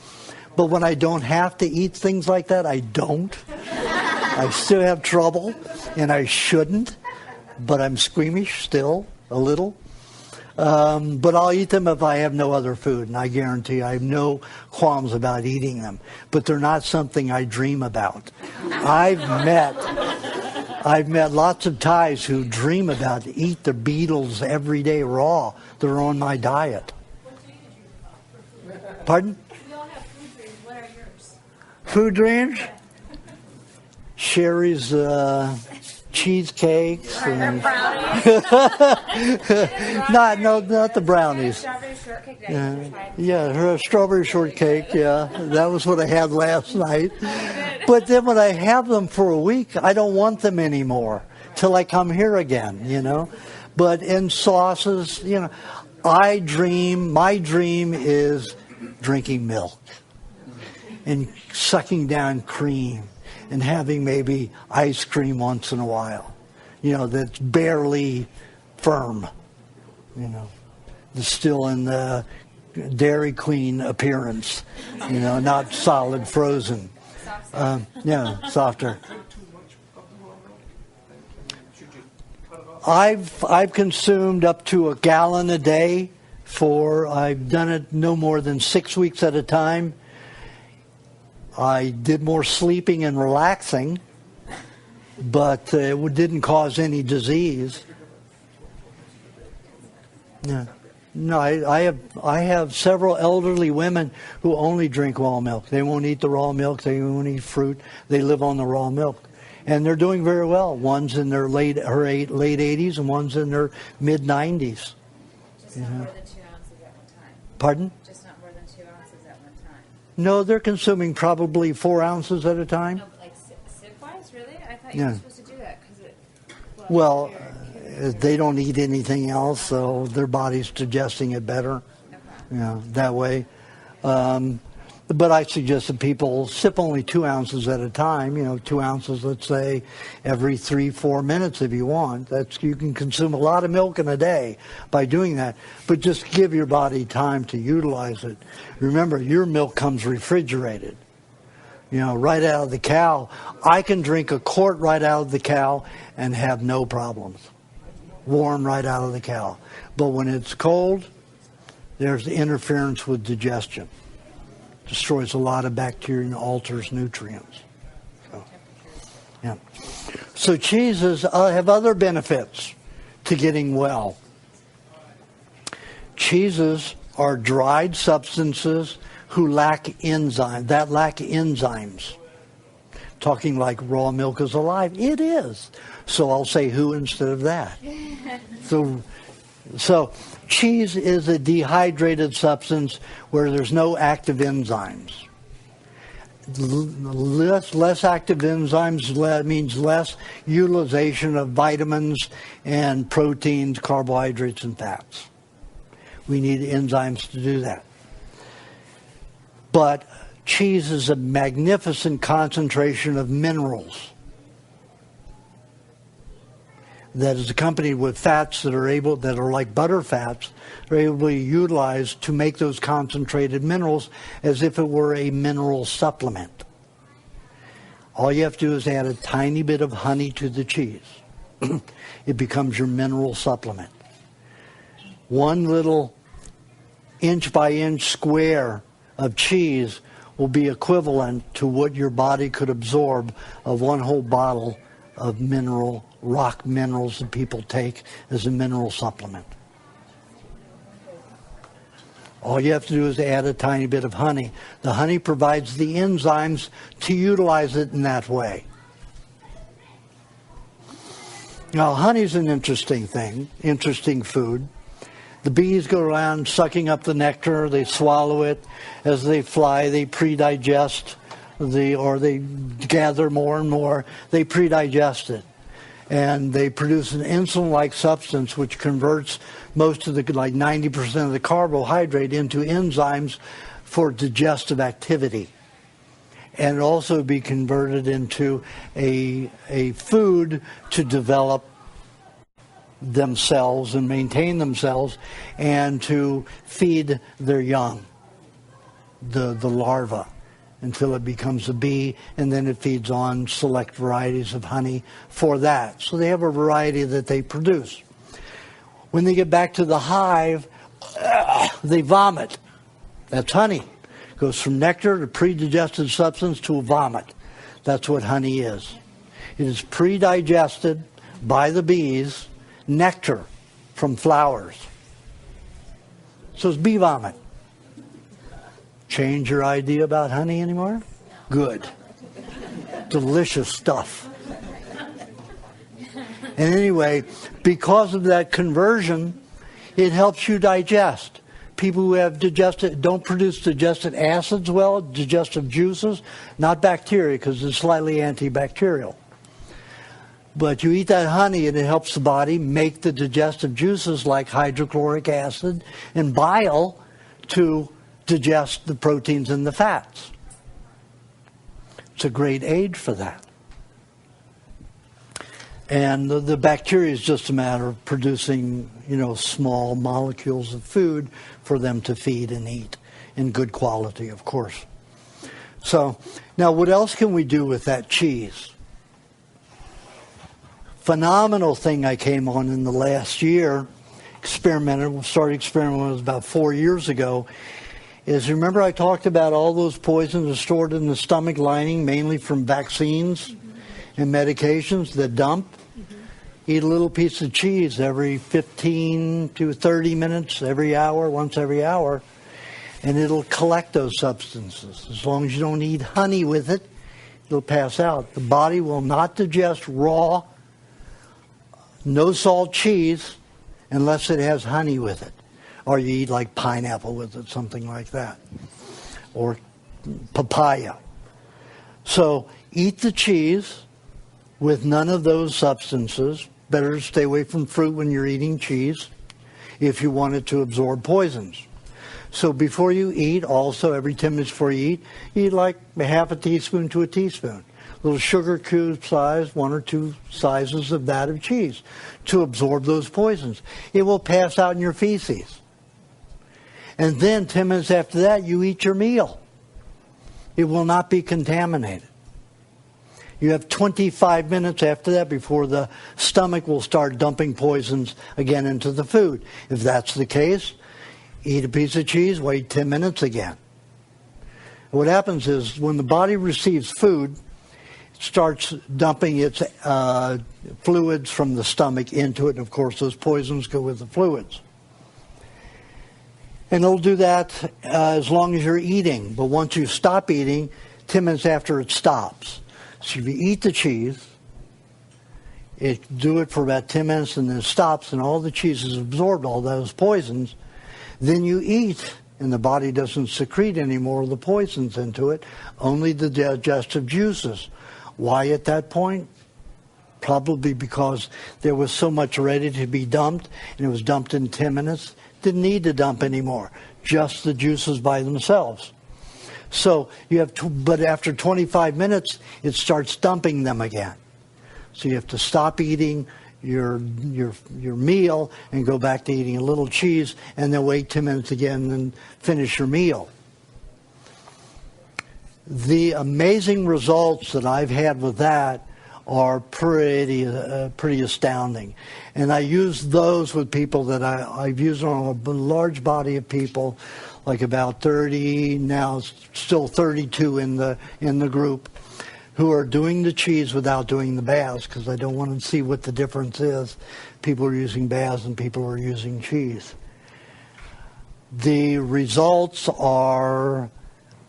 But when I don't have to eat things like that, I don't. I still have trouble, and I shouldn't. But I'm squeamish still, a little. But I'll eat them if I have no other food, and I guarantee I have no qualms about eating them. But they're not something I dream about. I've met lots of Thais who dream about eat the beetles every day raw. They're on my diet. Pardon? We all have food dreams. What are yours? Food dreams? Sherry's cheesecakes. And not the brownies. Strawberry shortcake. Yeah, her strawberry shortcake. Yeah, that was what I had last night. But then when I have them for a week, I don't want them anymore till I come here again, you know. But in sauces, you know, my dream is drinking milk and sucking down cream and having maybe ice cream once in a while, you know, that's barely firm, you know, that's still in the Dairy Queen appearance, you know, not solid frozen. Yeah, softer. I've consumed up to a gallon a day I've done it no more than 6 weeks at a time. I did more sleeping and relaxing, but it didn't cause any disease. Yeah. No, I have several elderly women who only drink raw milk. They won't eat the raw milk. They won't eat fruit. They live on the raw milk, and they're doing very well. One's in their late 80s, and one's in their mid 90s. Just not more than 2 ounces at one time. Pardon? Just not more than 2 ounces at one time. No, they're consuming probably 4 ounces at a time. No, like sip-wise, really? I thought Yeah. you were supposed to do that because it. Well, they don't eat anything else, so their body's digesting it better. Okay. You know, that way. But I suggest that people sip only 2 ounces at a time. You know, 2 ounces, let's say, every 3-4 minutes if you want. You can consume a lot of milk in a day by doing that. But just give your body time to utilize it. Remember, your milk comes refrigerated. You know, right out of the cow. I can drink a quart right out of the cow and have no problems. Warm right out of the cow. But when it's cold, there's interference with digestion. Destroys a lot of bacteria and alters nutrients. So, yeah. So cheeses have other benefits to getting well. Cheeses are dried substances that lack enzymes. Talking like raw milk is alive. It is. So I'll say who instead of that. So cheese is a dehydrated substance where there's no active enzymes. Less active enzymes means less utilization of vitamins and proteins, carbohydrates, and fats. We need enzymes to do that. But cheese is a magnificent concentration of minerals that is accompanied with fats that are like butter fats, are able to be utilized to make those concentrated minerals as if it were a mineral supplement. All you have to do is add a tiny bit of honey to the cheese. It becomes your mineral supplement. One little inch by inch square of cheese will be equivalent to what your body could absorb of one whole bottle of rock minerals that people take as a mineral supplement. All you have to do is add a tiny bit of honey. The honey provides the enzymes to utilize it in that way. Now, honey's an interesting thing, interesting food. The bees go around sucking up the nectar, they swallow it. As they fly, they pre-digest, or they gather more and more, they pre-digest it. And they produce an insulin-like substance which converts most of the, like 90% of the carbohydrate into enzymes for digestive activity. And it also be converted into a food to develop themselves and maintain themselves and to feed their young, the larva, until it becomes a bee, and then it feeds on select varieties of honey for that. So they have a variety that they produce. When they get back to the hive, they vomit. That's honey. It goes from nectar to pre-digested substance to a vomit. That's what honey is. It is pre-digested by the bees, nectar from flowers. So it's bee vomit. Change your idea about honey anymore? Good. Delicious stuff. And anyway, because of that conversion, it helps you digest. People who have don't produce digestive acids well, digestive juices, not bacteria, because it's slightly antibacterial. But you eat that honey and it helps the body make the digestive juices like hydrochloric acid and bile to digest the proteins and the fats. It's a great aid for that. And the bacteria is just a matter of producing, small molecules of food for them to feed and eat in good quality, of course. So, now what else can we do with that cheese? Phenomenal thing I came on in the last year, started experimenting about 4 years ago, is remember I talked about all those poisons are stored in the stomach lining, mainly from vaccines and medications that dump? Eat a little piece of cheese every 15 to 30 minutes, every hour, once every hour, and it'll collect those substances. As long as you don't eat honey with it, it'll pass out. The body will not digest raw, no salt cheese unless it has honey with it. Or you eat like pineapple with it, something like that. Or papaya. So eat the cheese with none of those substances. Better to stay away from fruit when you're eating cheese if you want it to absorb poisons. So before you eat, also every 10 minutes before you eat like a half a teaspoon to a teaspoon. Little sugar cube size, 1 or 2 sizes of that of cheese to absorb those poisons. It will pass out in your feces. And then 10 minutes after that, you eat your meal. It will not be contaminated. You have 25 minutes after that before the stomach will start dumping poisons again into the food. If that's the case, eat a piece of cheese, wait 10 minutes again. What happens is when the body receives food, it starts dumping its fluids from the stomach into it. And of course, those poisons go with the fluids. And it'll do that as long as you're eating. But once you stop eating, 10 minutes after it stops. So if you eat the cheese, do it for about 10 minutes and then it stops and all the cheese has absorbed all those poisons. Then you eat and the body doesn't secrete any more of the poisons into it, only the digestive juices. Why at that point? Probably because there was so much ready to be dumped and it was dumped in 10 minutes. Didn't need to dump anymore, just the juices by themselves. So you have but after 25 minutes, it starts dumping them again. So you have to stop eating your meal and go back to eating a little cheese and then wait 10 minutes again and finish your meal. The amazing results that I've had with that are pretty astounding. And I use those with people that I've used on a large body of people, like about 30, now still 32 in the group, who are doing the cheese without doing the baths, because I don't want to see what the difference is. People are using baths and people are using cheese. The results are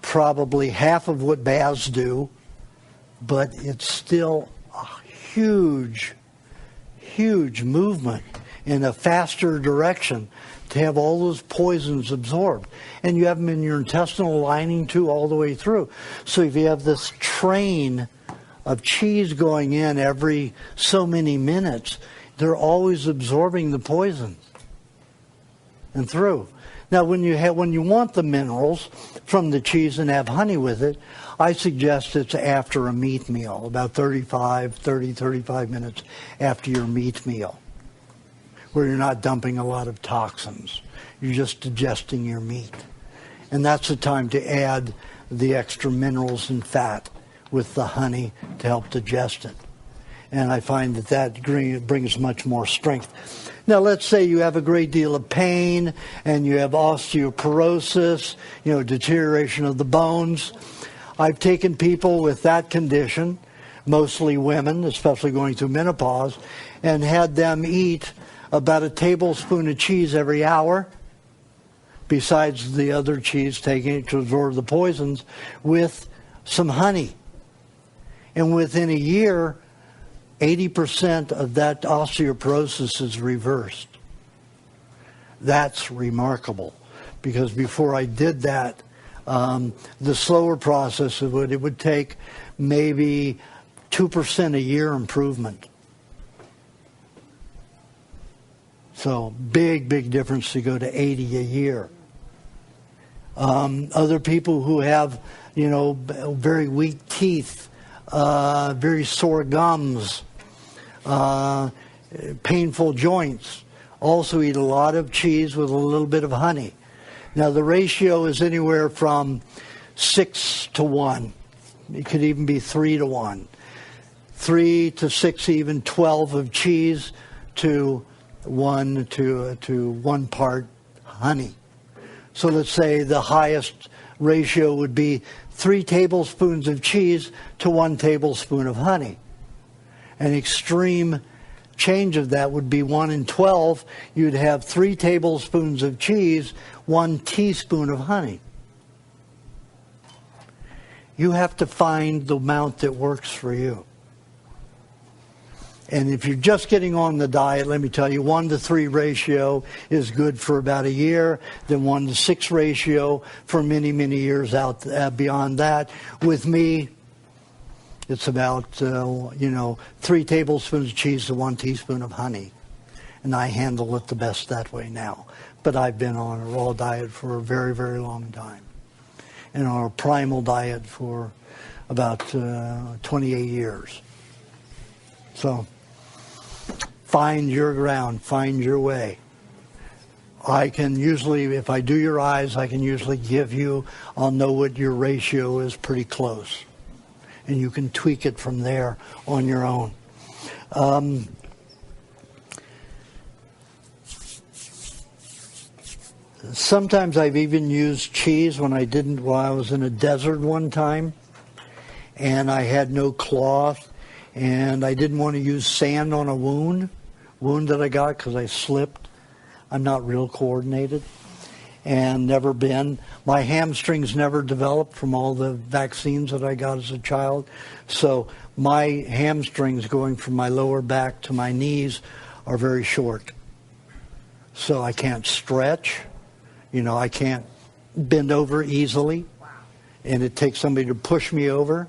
probably half of what baths do, but it's still a huge, huge movement in a faster direction to have all those poisons absorbed. And you have them in your intestinal lining too, all the way through. So if you have this train of cheese going in every so many minutes, they're always absorbing the poison and through. Now, when you want the minerals from the cheese and have honey with it, I suggest it's after a meat meal, about 35 minutes after your meat meal, where you're not dumping a lot of toxins. You're just digesting your meat. And that's the time to add the extra minerals and fat with the honey to help digest it. And I find that brings much more strength. Now, let's say you have a great deal of pain and you have osteoporosis, deterioration of the bones. I've taken people with that condition, mostly women, especially going through menopause, and had them eat about a tablespoon of cheese every hour, besides the other cheese, taking it to absorb the poisons, with some honey. And within a year, 80% of that osteoporosis is reversed. That's remarkable, because before I did that, the slower process it would take maybe 2% a year improvement. So big difference to go to 80 a year. Other people who have, very weak teeth, very sore gums, painful joints, also eat a lot of cheese with a little bit of honey. Now the ratio is anywhere from 6 to 1. It could even be 3 to 1. 3 to 6, even 12 of cheese to 1 part honey. So let's say the highest ratio would be 3 tablespoons of cheese to 1 tablespoon of honey. An extreme change of that would be 1 in 12. You'd have 3 tablespoons of cheese, 1 teaspoon of honey. You have to find the amount that works for you. And if you're just getting on the diet, let me tell you, 1 to 3 ratio is good for about a year. Then 1 to 6 ratio for many years out beyond that. With me, it's about 3 tablespoons of cheese to 1 teaspoon of honey, and I handle it the best that way now. But I've been on a raw diet for a very long time, and on a primal diet for about 28 years. So find your ground, find your way. I can usually, if I do your eyes, I can usually I'll know what your ratio is pretty close. And you can tweak it from there on your own. Sometimes I've even used cheese while I was in a desert one time, and I had no cloth, and I didn't want to use sand on a wound that I got because I slipped. I'm not real coordinated, and never been. My hamstrings never developed from all the vaccines that I got as a child. So my hamstrings going from my lower back to my knees are very short. So I can't stretch. I can't bend over easily. And it takes somebody to push me over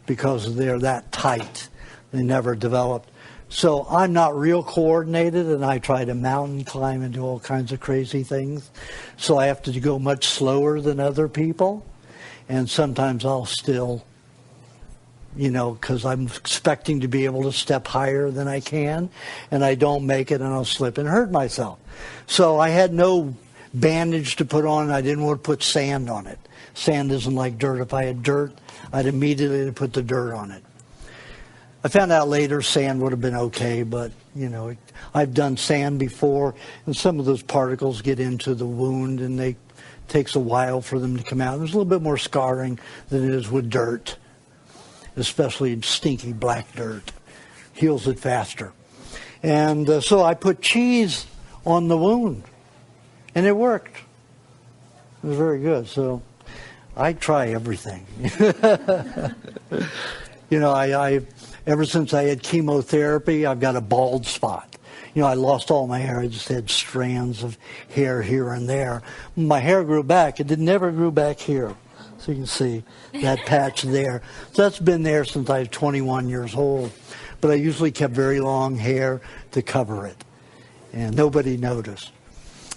because they're that tight. They never developed. So I'm not real coordinated, and I try to mountain climb and do all kinds of crazy things. So I have to go much slower than other people. And sometimes I'll still, because I'm expecting to be able to step higher than I can, and I don't make it, and I'll slip and hurt myself. So I had no bandage to put on. I didn't want to put sand on it. Sand isn't like dirt. If I had dirt, I'd immediately put the dirt on it. I found out later sand would have been okay, but, I've done sand before, and some of those particles get into the wound, and it takes a while for them to come out. There's a little bit more scarring than it is with dirt, especially stinky black dirt. Heals it faster. And so I put cheese on the wound, and it worked. It was very good. So I try everything. You know, I ever since I had chemotherapy, I've got a bald spot. You know, I lost all my hair. I just had strands of hair here and there. My hair grew back. It never grew back here. So you can see that patch there. So that's been there since I was 21 years old. But I usually kept very long hair to cover it. And nobody noticed.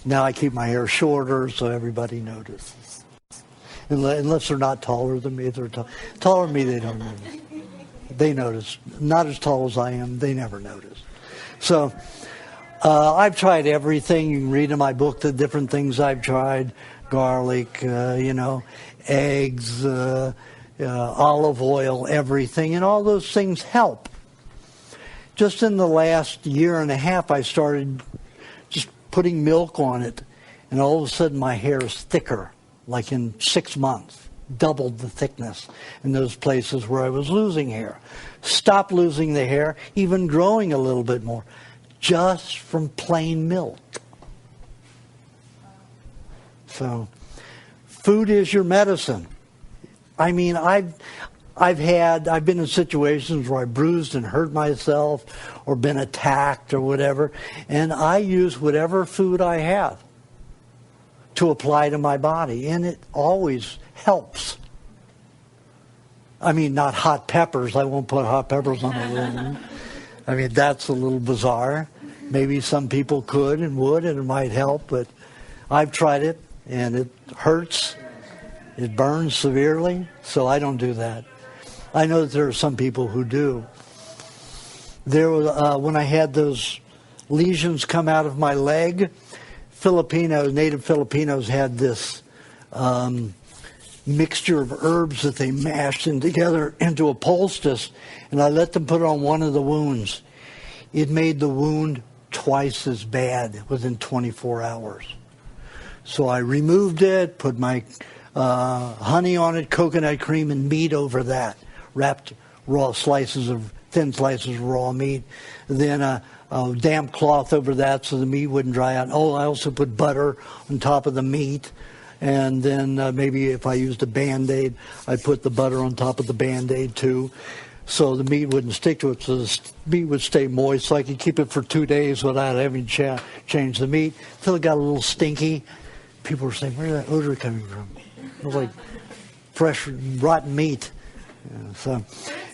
Now I keep my hair shorter so everybody notices. Unless they're not taller than me. If they're taller than me, they don't notice. They notice. Not as tall as I am, they never notice. So I've tried everything. You can read in my book the different things I've tried. Garlic, you know, eggs, olive oil, everything. And all those things help. Just in the last year and a half, I started just putting milk on it. And all of a sudden, my hair is thicker, like in 6 months. Doubled the thickness in those places where I was losing hair. Stopped losing the hair, even growing a little bit more, just from plain milk. So, food is your medicine. I mean, I've been in situations where I bruised and hurt myself or been attacked or whatever, and I use whatever food I have to apply to my body, and it always helps. I mean, not hot peppers. I won't put hot peppers on a wound. I mean, that's a little bizarre. Maybe some people could and would, and it might help, but I've tried it, and it hurts. It burns severely, so I don't do that. I know that there are some people who do. There was, when I had those lesions come out of my leg, native Filipinos had this mixture of herbs that they mashed in together into a poultice, and I let them put it on one of the wounds. It made the wound twice as bad within 24 hours. So I removed it, put my honey on it, coconut cream, and meat over that. Wrapped thin slices of raw meat. Then a damp cloth over that so the meat wouldn't dry out. Oh, I also put butter on top of the meat. And then maybe if I used a Band-Aid, I put the butter on top of the Band-Aid too. So the meat wouldn't stick to it, so the meat would stay moist. So I could keep it for 2 days without having to change the meat until it got a little stinky. People were saying, "Where's that odor coming from?" It was like fresh, rotten meat. Yeah, so.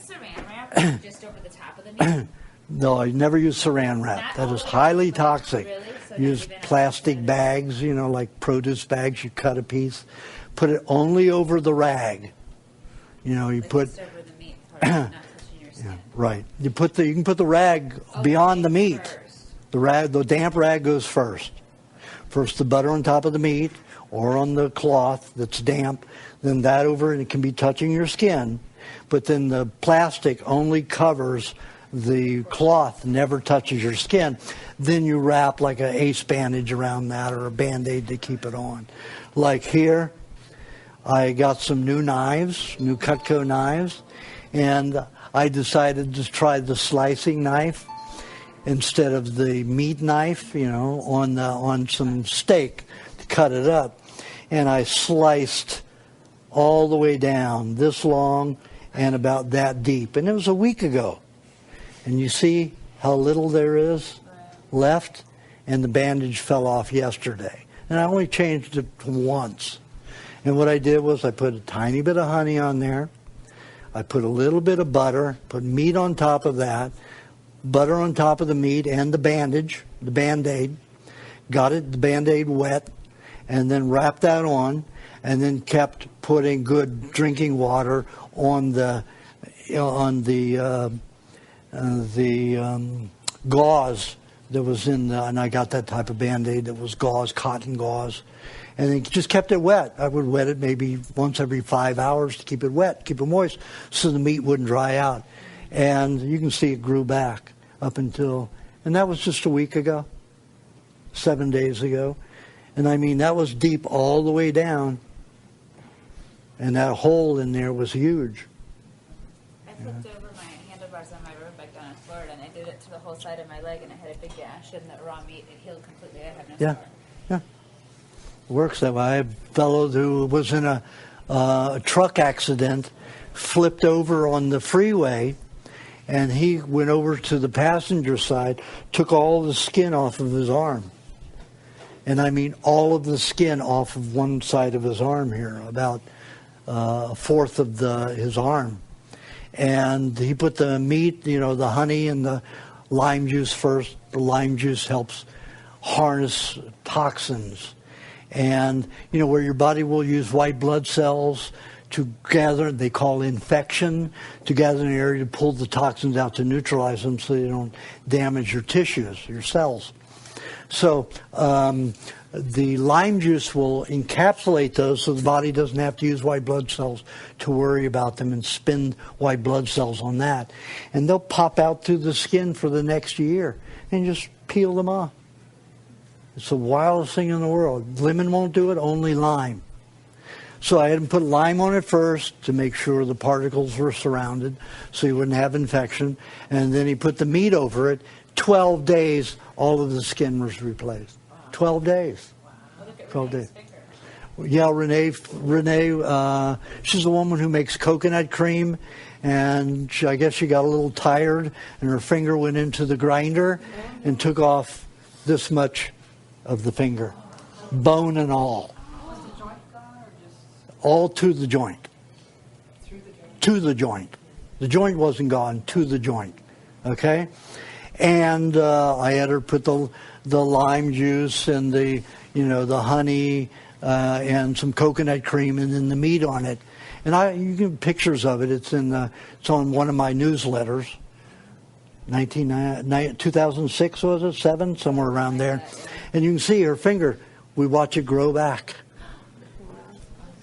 Saran wrap just over the top of the meat? No, I never use saran wrap. That is highly toxic. Really? So Use plastic bags, you know, like produce bags. You cut a piece, put it only over the rag. You know, you like put. just over the meat part, not touching your skin. Yeah, right. You can put the rag beyond the meat. First. The damp rag goes first. First the butter on top of the meat or on the cloth that's damp. Then that over, and it can be touching your skin. But then the plastic only covers the cloth, never touches your skin. Then you wrap like an ace bandage around that or a Band-Aid to keep it on. Like here, I got some new knives, new Cutco knives, and I decided to try the slicing knife instead of the meat knife, you know, on some steak to cut it up. And I sliced all the way down this long and about that deep. And it was a week ago. And you see how little there is left, and the bandage fell off yesterday. And I only changed it once. And what I did was I put a tiny bit of honey on there. I put a little bit of butter, put meat on top of that, butter on top of the meat and the bandage, the Band-Aid. Got the Band-Aid wet, and then wrapped that on, and then kept putting good drinking water on the gauze that was in the, and I got that type of Band-Aid that was gauze, cotton gauze, and then just kept it wet. I would wet it maybe once every 5 hours to keep it wet, keep it moist, so the meat wouldn't dry out. And you can see it grew back up until, and that was just a week ago, 7 days ago. And I mean, that was deep all the way down, and that hole in there was huge. I flipped over my handlebars on my road bike down in Florida, and I did it to the whole side of my leg, and I had a big gash, and the raw meat, it healed completely. I have no Yeah, scar. yeah. Works that way. I have a fellow who was in a truck accident, flipped over on the freeway, and he went over to the passenger side, took all the skin off of his arm. And I mean all of the skin off of one side of his arm here, about a fourth of his arm. And he put the meat, the honey and the lime juice first. The lime juice helps harness toxins. And, where your body will use white blood cells to gather, they call infection, to gather in an area to pull the toxins out to neutralize them so they don't damage your tissues, your cells. So the lime juice will encapsulate those so the body doesn't have to use white blood cells to worry about them and spend white blood cells on that. And they'll pop out through the skin for the next year and just peel them off. It's the wildest thing in the world. Lemon won't do it, only lime. So I had him put lime on it first to make sure the particles were surrounded so he wouldn't have infection. And then he put the meat over it. 12 days, all of the skin was replaced. 12 days. 12 days. Yeah, Renee, she's the woman who makes coconut cream. And I guess she got a little tired and her finger went into the grinder and took off this much of the finger, bone and all. Was the joint gone or just? All to the joint. Through the joint? To the joint. The joint wasn't gone, to the joint. Okay? And I had her put the lime juice and the honey and some coconut cream and then the meat on it. And you can pictures of it. It's on one of my newsletters. 2006 was it? 7? Somewhere around there. And you can see her finger. We watch it grow back.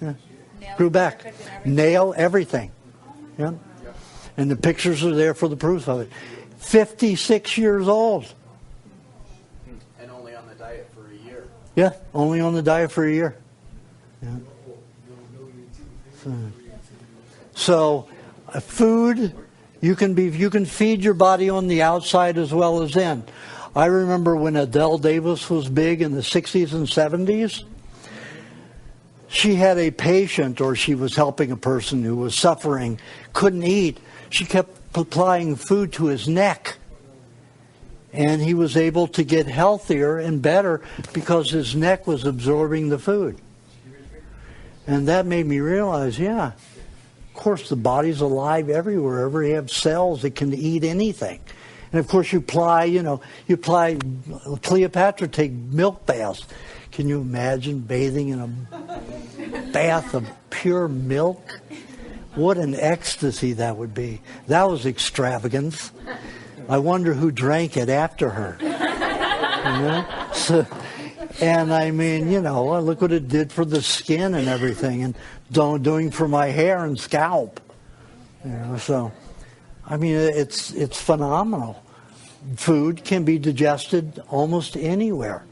Yeah. Grew back. Nail, everything. Yeah. And the pictures are there for the proof of it. 56 years old. And only on the diet for a year. Yeah, only on the diet for a year. Yeah. So food, you can feed your body on the outside as well as in. I remember when Adele Davis was big in the 60s and 70s. She had a patient, or she was helping a person who was suffering, couldn't eat. She kept applying food to his neck. And he was able to get healthier and better because his neck was absorbing the food. And that made me realize, yeah, of course the body's alive everywhere. Wherever you have cells, it can eat anything. And of course you apply Cleopatra take milk baths. Can you imagine bathing in a bath of pure milk? What an ecstasy that would be. That was extravagance. I wonder who drank it after her. So, and I mean, look what it did for the skin and everything, and doing for my hair and scalp. So, I mean, it's phenomenal. Food can be digested almost anywhere.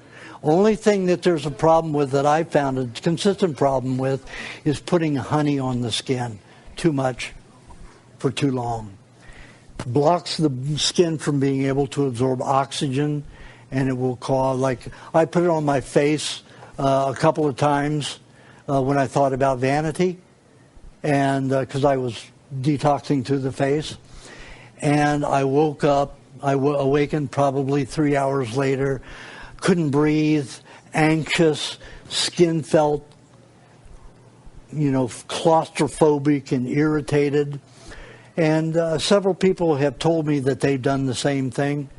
Only thing that there's a problem with that I found a consistent problem with is putting honey on the skin too much for too long. Blocks the skin from being able to absorb oxygen, and it will cause, I put it on my face a couple of times when I thought about vanity, and because I was detoxing through the face, and I woke up, awakened probably 3 hours later, couldn't breathe, anxious, skin felt, claustrophobic and irritated. And several people have told me that they've done the same thing.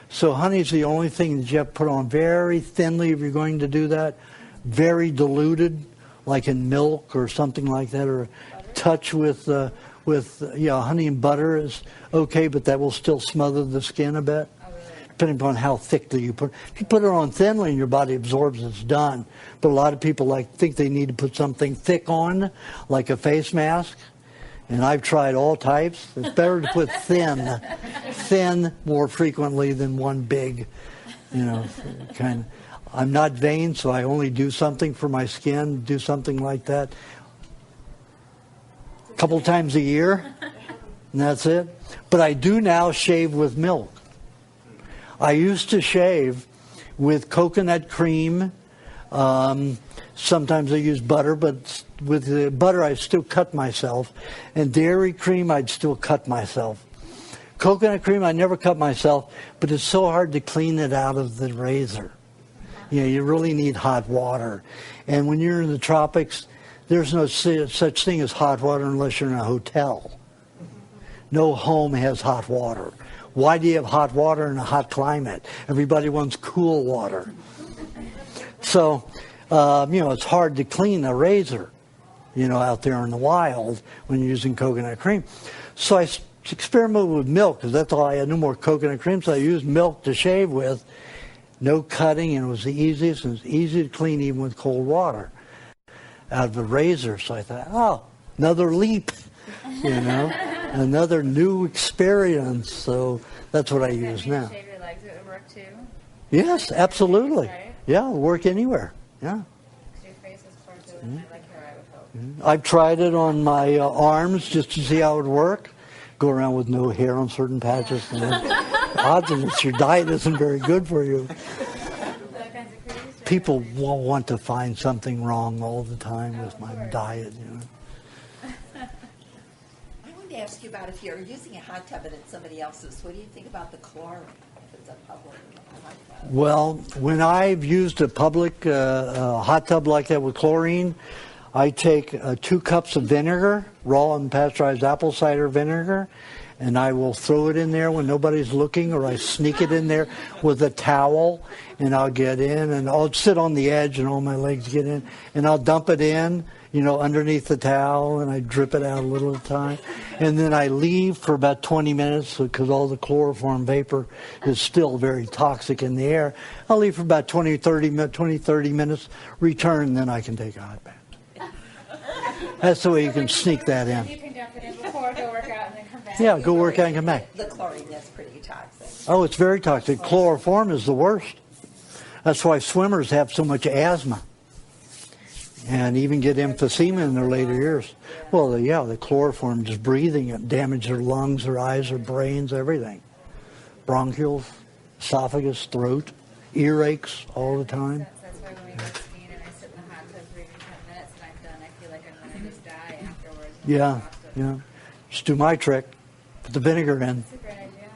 So honey's the only thing that you have to put on very thinly if you're going to do that. Very diluted, like in milk or something like that, or a touch with honey and butter is okay, but that will still smother the skin a bit. Depending upon how thickly you put it. If you put it on thinly and your body absorbs, it's done. But a lot of people think they need to put something thick on, like a face mask. And I've tried all types. It's better to put thin more frequently than one big, kind of. I'm not vain, so I only do something for my skin, do something like that a couple times a year, and that's it. But I do now shave with milk. I used to shave with coconut cream, Sometimes I use butter, but with the butter I still cut myself. And dairy cream, I'd still cut myself. Coconut cream, I never cut myself, but it's so hard to clean it out of the razor. You really need hot water. And when you're in the tropics, there's no such thing as hot water unless you're in a hotel. No home has hot water. Why do you have hot water in a hot climate? Everybody wants cool water. So, it's hard to clean a razor, out there in the wild when you're using coconut cream. So I experimented with milk, because that's all I had. No more coconut cream, so I used milk to shave with. No cutting, and it was the easiest, and it's easy to clean even with cold water out of a razor. So I thought, another leap, another new experience. So that's what I use now. Shave your legs, it would work too? Yes, absolutely. Right? Yeah, it'll work anywhere. Yeah. Your face is poor too, and I like hair, I would hope. I've tried it on my arms just to see how it would work. Go around with no hair on certain patches. Odds are that your diet isn't very good for you. People want to find something wrong all the time with my diet. I wanted to ask you about if you're using a hot tub and it's somebody else's. What do you think about the chlorine if it's a public hot tub? Well, when I've used a public hot tub like that with chlorine, I take 2 cups of vinegar, raw and pasteurized apple cider vinegar, and I will throw it in there when nobody's looking, or I sneak it in there with a towel, and I'll get in, and I'll sit on the edge, and all my legs get in, and I'll dump it in, underneath the towel, and I drip it out a little at a time. And then I leave for about 20 minutes, because all the chloroform vapor is still very toxic in the air. I'll leave for about 30 minutes, return, and then I can take a hot bath. That's the way you can sneak that in. You can dump it in before, go work out, and then come back. Yeah, go work out and come back. The chlorine is pretty toxic. Oh, it's very toxic. Chloroform is the worst. That's why swimmers have so much asthma and even get emphysema in their later years. Well, the chloroform, just breathing it, damage their lungs, their eyes, their brains, everything. Bronchioles, esophagus, throat, earaches all the time. That's why when we go skiing and I sit in the hot tub for even 10 minutes and I'm done, I feel like I'm going to just die afterwards. Yeah. Just do my trick. Put the vinegar in. That's a great idea.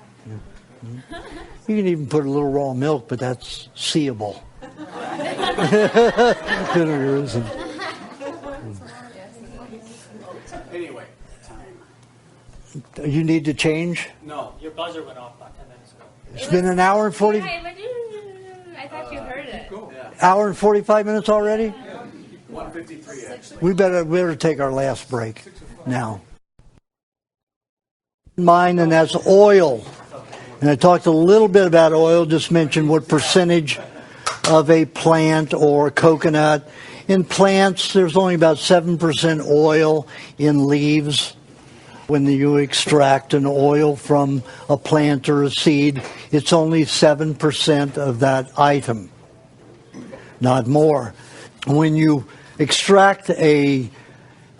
You can even put a little raw milk, but that's seeable. Vinegar isn't. Anyway, You need to change? no. Your buzzer went off about 10 minutes ago. It's been an hour and 40... I thought you heard it. Yeah. Hour and 45 minutes already? 153 actually. We better take our last break now. Mine, and that's oil. And I talked a little bit about oil, just mentioned what percentage of a plant or coconut. In plants, there's only about 7% oil in leaves. When you extract an oil from a plant or a seed, it's only 7% of that item, not more. When you extract an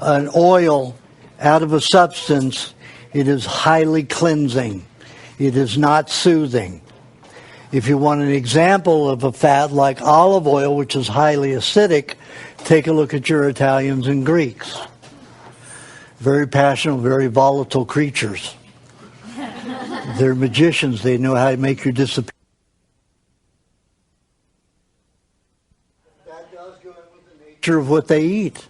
oil out of a substance, it is highly cleansing. It is not soothing. If you want an example of a fat like olive oil, which is highly acidic, take a look at your Italians and Greeks. Very passionate, very volatile creatures. They're magicians. They know how to make you disappear. That does go in with the nature of what they eat,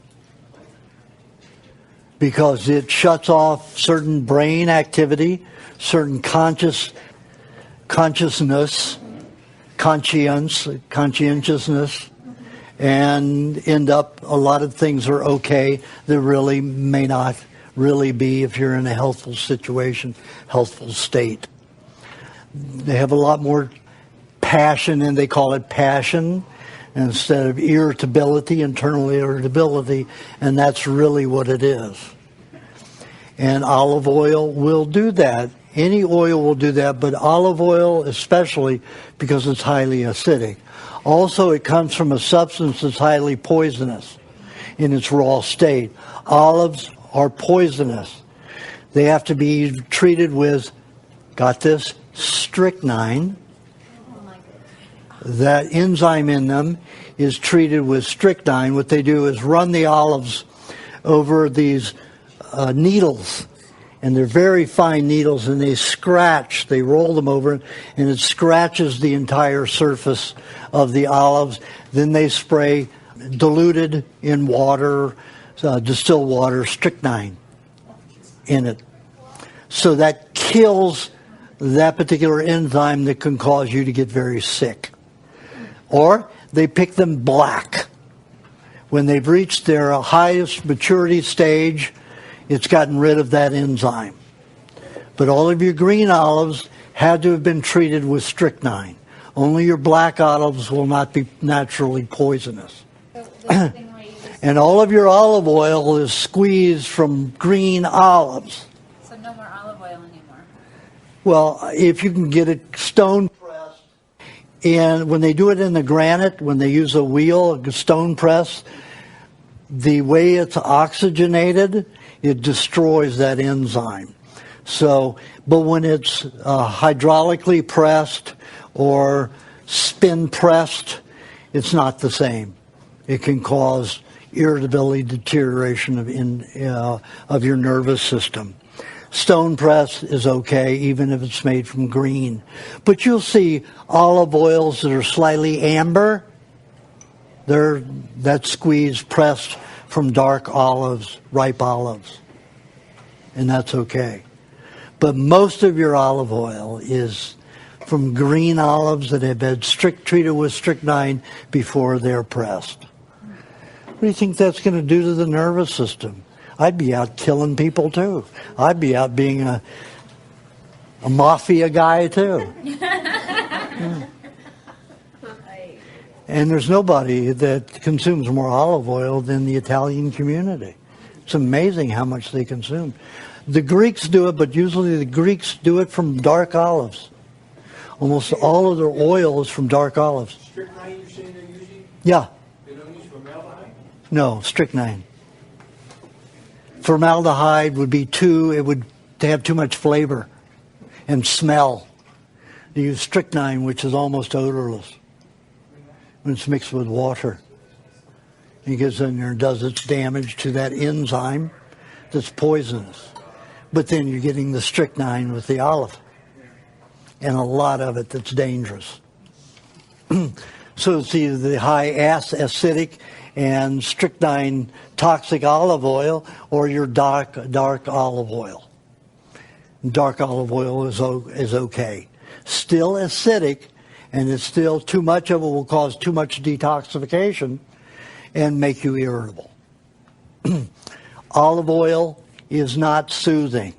because it shuts off certain brain activity, certain conscientiousness, and end up a lot of things are okay that really may not really be if you're in a healthful situation, healthful state. They have a lot more passion, and they call it passion instead of irritability, internal irritability, and that's really what it is. And olive oil will do that. Any oil will do that, but olive oil especially, because it's highly acidic. Also, it comes from a substance that's highly poisonous in its raw state. Olives are poisonous. They have to be treated with, got this, strychnine. that enzyme in them is treated with strychnine. What they do is run the olives over these needles, and they're very fine needles, and they roll them over, and it scratches the entire surface of the olives. Then they spray diluted in water, distilled water, strychnine in it. So that kills that particular enzyme that can cause you to get very sick. Or they pick them black. When they've reached their highest maturity stage, it's gotten rid of that enzyme. But all of your green olives had to have been treated with strychnine. Only your black olives will not be naturally poisonous. And all of your olive oil is squeezed from green olives. So no more olive oil anymore. Well, if you can get it stone pressed, and when they do it in the granite, when they use a wheel, a stone press, the way it's oxygenated, it destroys that enzyme. So, but when it's hydraulically pressed or spin pressed, it's not the same. It can cause irritability, deterioration of your nervous system. Stone press is okay, even if it's made from green. But you'll see olive oils that are slightly amber. That's squeezed, pressed from dark olives, ripe olives. And that's okay. But most of your olive oil is from green olives that have been treated with strychnine before they're pressed. What do you think that's going to do to the nervous system? I'd be out killing people too. I'd be out being a mafia guy too. Yeah. And there's nobody that consumes more olive oil than the Italian community. It's amazing how much they consume. The Greeks do it, but usually the Greeks do it from dark olives. Almost all of their oil is from dark olives. Strychnine you're saying they're using? Yeah. They don't use formaldehyde? No, strychnine. Formaldehyde would be it would have too much flavor and smell. You use strychnine, which is almost odorless when it's mixed with water. It gets in there and does its damage to that enzyme that's poisonous. But then you're getting the strychnine with the olive, and a lot of it that's dangerous. So it's either the high acidic and strychnine toxic olive oil, or your dark olive oil. Dark olive oil is okay. Still acidic, and it's still too much of it will cause too much detoxification and make you irritable. Olive oil is not soothing.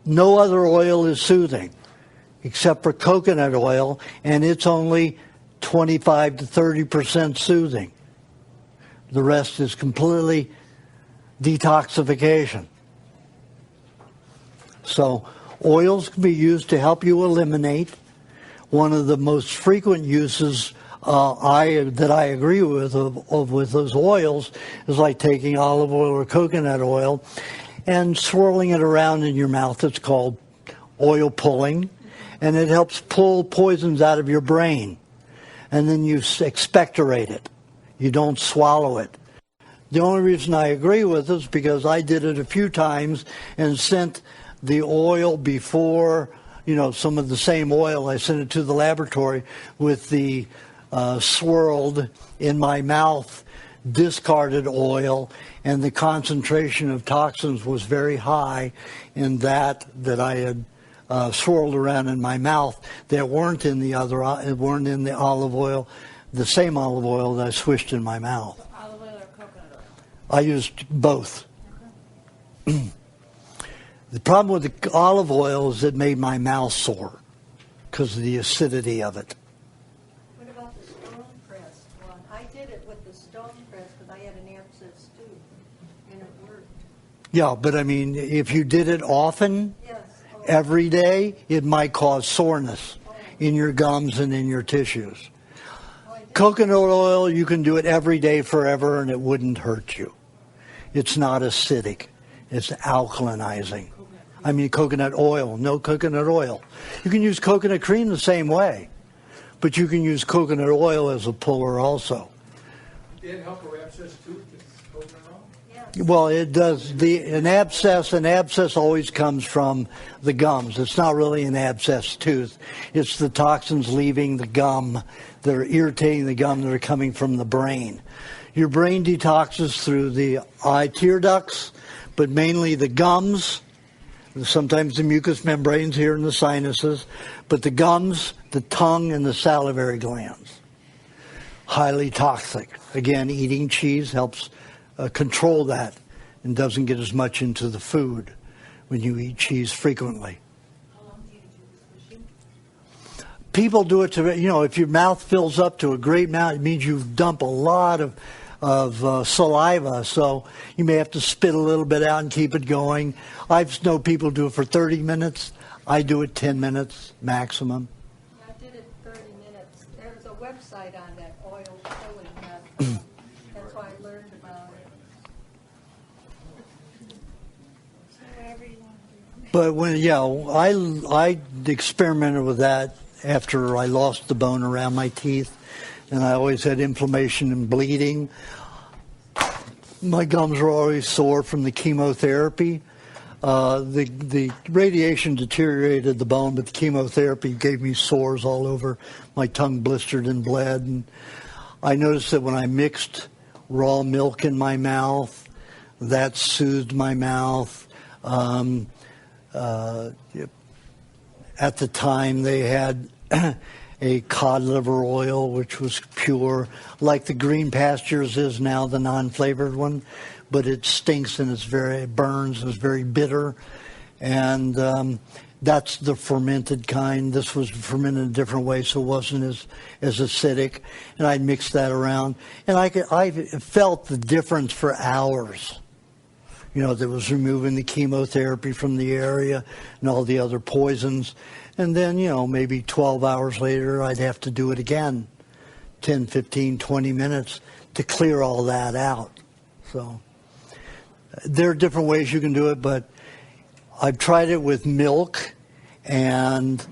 No other oil is soothing except for coconut oil, and it's only 25 to 30% soothing. The rest is completely detoxification. So oils can be used to help you eliminate. One of the most frequent uses that I agree with those oils is like taking olive oil or coconut oil and swirling it around in your mouth. It's called oil pulling, and it helps pull poisons out of your brain. And then you expectorate it. You don't swallow it. The only reason I agree with it is because I did it a few times and sent the oil before, some of the same oil. I sent it to the laboratory with the swirled in my mouth discarded oil, and the concentration of toxins was very high in that I had swirled around in my mouth that weren't in the olive oil, the same olive oil that I swished in my mouth. Olive oil or coconut oil? I used both. Okay. The problem with the olive oil is it made my mouth sore because of the acidity of it. What about the stone press one? I did it with the stone press because I had an abscess too, and it worked. Yeah, but I mean, if you did it often, Yes. every day, it might cause soreness in your gums and in your tissues. Coconut oil, you can do it every day forever and it wouldn't hurt you. It's not acidic. It's alkalinizing. Coconut oil, no coconut oil. You can use coconut cream the same way. but you can use coconut oil as a puller also. Did it help her abscess tooth, coconut oil? Well, it does. An abscess always comes from the gums. It's not really an abscess tooth. It's the toxins leaving the gum that are irritating the gum that are coming from the brain. Your brain detoxes through the eye tear ducts, but mainly the gums, sometimes the mucous membranes here in the sinuses, but the gums, the tongue, and the salivary glands. Highly toxic. Again, eating cheese helps control that and doesn't get as much into the food when you eat cheese frequently. How long do you do this machine? People do it to, if your mouth fills up to a great amount, it means you dump a lot of saliva, so you may have to spit a little bit out and keep it going. I've known people do it for 30 minutes. I do it 10 minutes maximum. I did it 30 minutes. There's a website on that oil pulling method. That's why I learned about it. But I experimented with that after I lost the bone around my teeth, and I always had inflammation and bleeding. My gums were always sore from the chemotherapy. The radiation deteriorated the bone, but the chemotherapy gave me sores all over. My tongue blistered and bled. And I noticed that when I mixed raw milk in my mouth, that soothed my mouth. At the time, they had a cod liver oil, which was pure, like the green pastures is now, the non-flavored one, but it stinks and it burns and it's very bitter. And that's the fermented kind. This was fermented in a different way, so it wasn't as acidic. And I'd mix that around, and I felt the difference for hours. That was removing the chemotherapy from the area and all the other poisons. And then, maybe 12 hours later, I'd have to do it again, 10, 15, 20 minutes to clear all that out. So there are different ways you can do it, but I've tried it with milk, and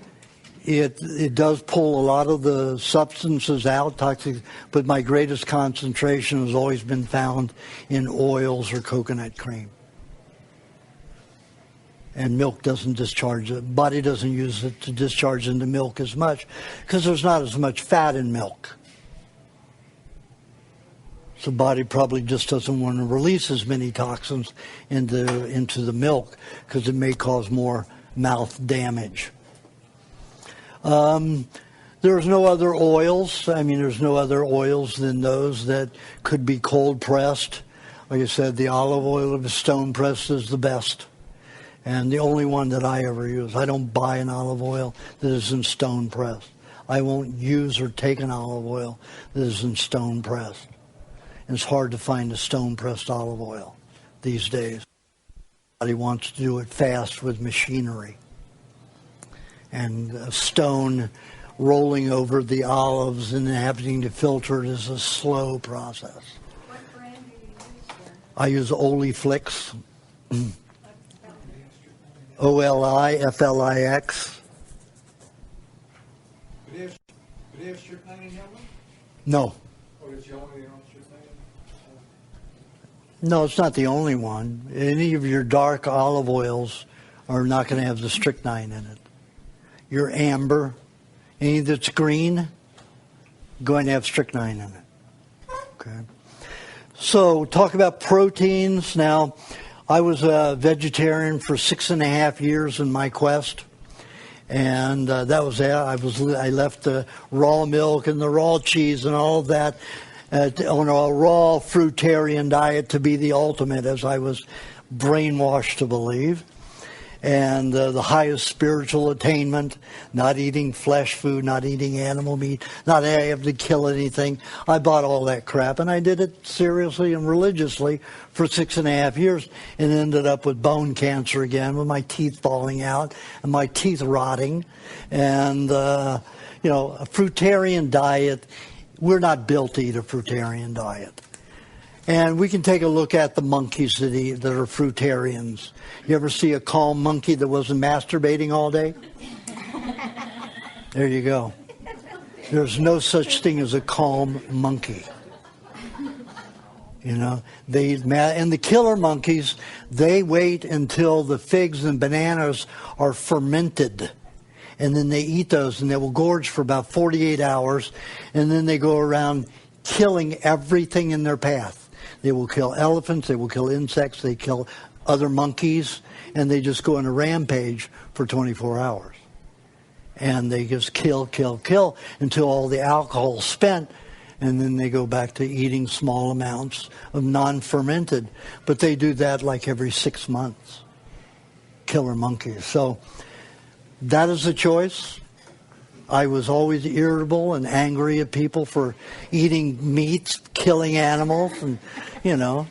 it does pull a lot of the substances out, toxic, but my greatest concentration has always been found in oils or coconut cream. And milk doesn't discharge it. The body doesn't use it to discharge into milk as much because there's not as much fat in milk. So the body probably just doesn't want to release as many toxins into the milk because it may cause more mouth damage. There's no other oils. There's no other oils than those that could be cold pressed. Like I said, the olive oil of a stone press is the best. And the only one that I ever use. I don't buy an olive oil that isn't stone pressed. I won't use or take an olive oil that isn't stone pressed. And it's hard to find a stone pressed olive oil these days. Everybody wants to do it fast with machinery. And a stone rolling over the olives and having to filter it is a slow process. What brand do you use then? I use Oliflix. Oliflix. Do they have strychnine in that one? No. Or is the only strychnine? No, it's not the only one. Any of your dark olive oils are not going to have the strychnine in it. Your amber, any that's green, going to have strychnine in it. Okay. So talk about proteins. Now, I was a vegetarian for 6.5 years in my quest, and that was it. I left the raw milk and the raw cheese and all of that on a raw fruitarian diet to be the ultimate, as I was brainwashed to believe. And the highest spiritual attainment, not eating flesh food, not eating animal meat, not having to kill anything. I bought all that crap, and I did it seriously and religiously for 6.5 years, and ended up with bone cancer again, with my teeth falling out and my teeth rotting. And, a fruitarian diet, we're not built to eat a fruitarian diet. And we can take a look at the monkeys that are fruitarians. You ever see a calm monkey that wasn't masturbating all day? There you go. There's no such thing as a calm monkey. You know, and the killer monkeys, they wait until the figs and bananas are fermented. And then they eat those, and they will gorge for about 48 hours. And then they go around killing everything in their path. They will kill elephants, they will kill insects, they kill other monkeys, and they just go on a rampage for 24 hours. And they just kill until all the alcohol is spent. And then they go back to eating small amounts of non-fermented. But they do that like every 6 months. Killer monkeys. So that is a choice. I was always irritable and angry at people for eating meat, killing animals, and, you know.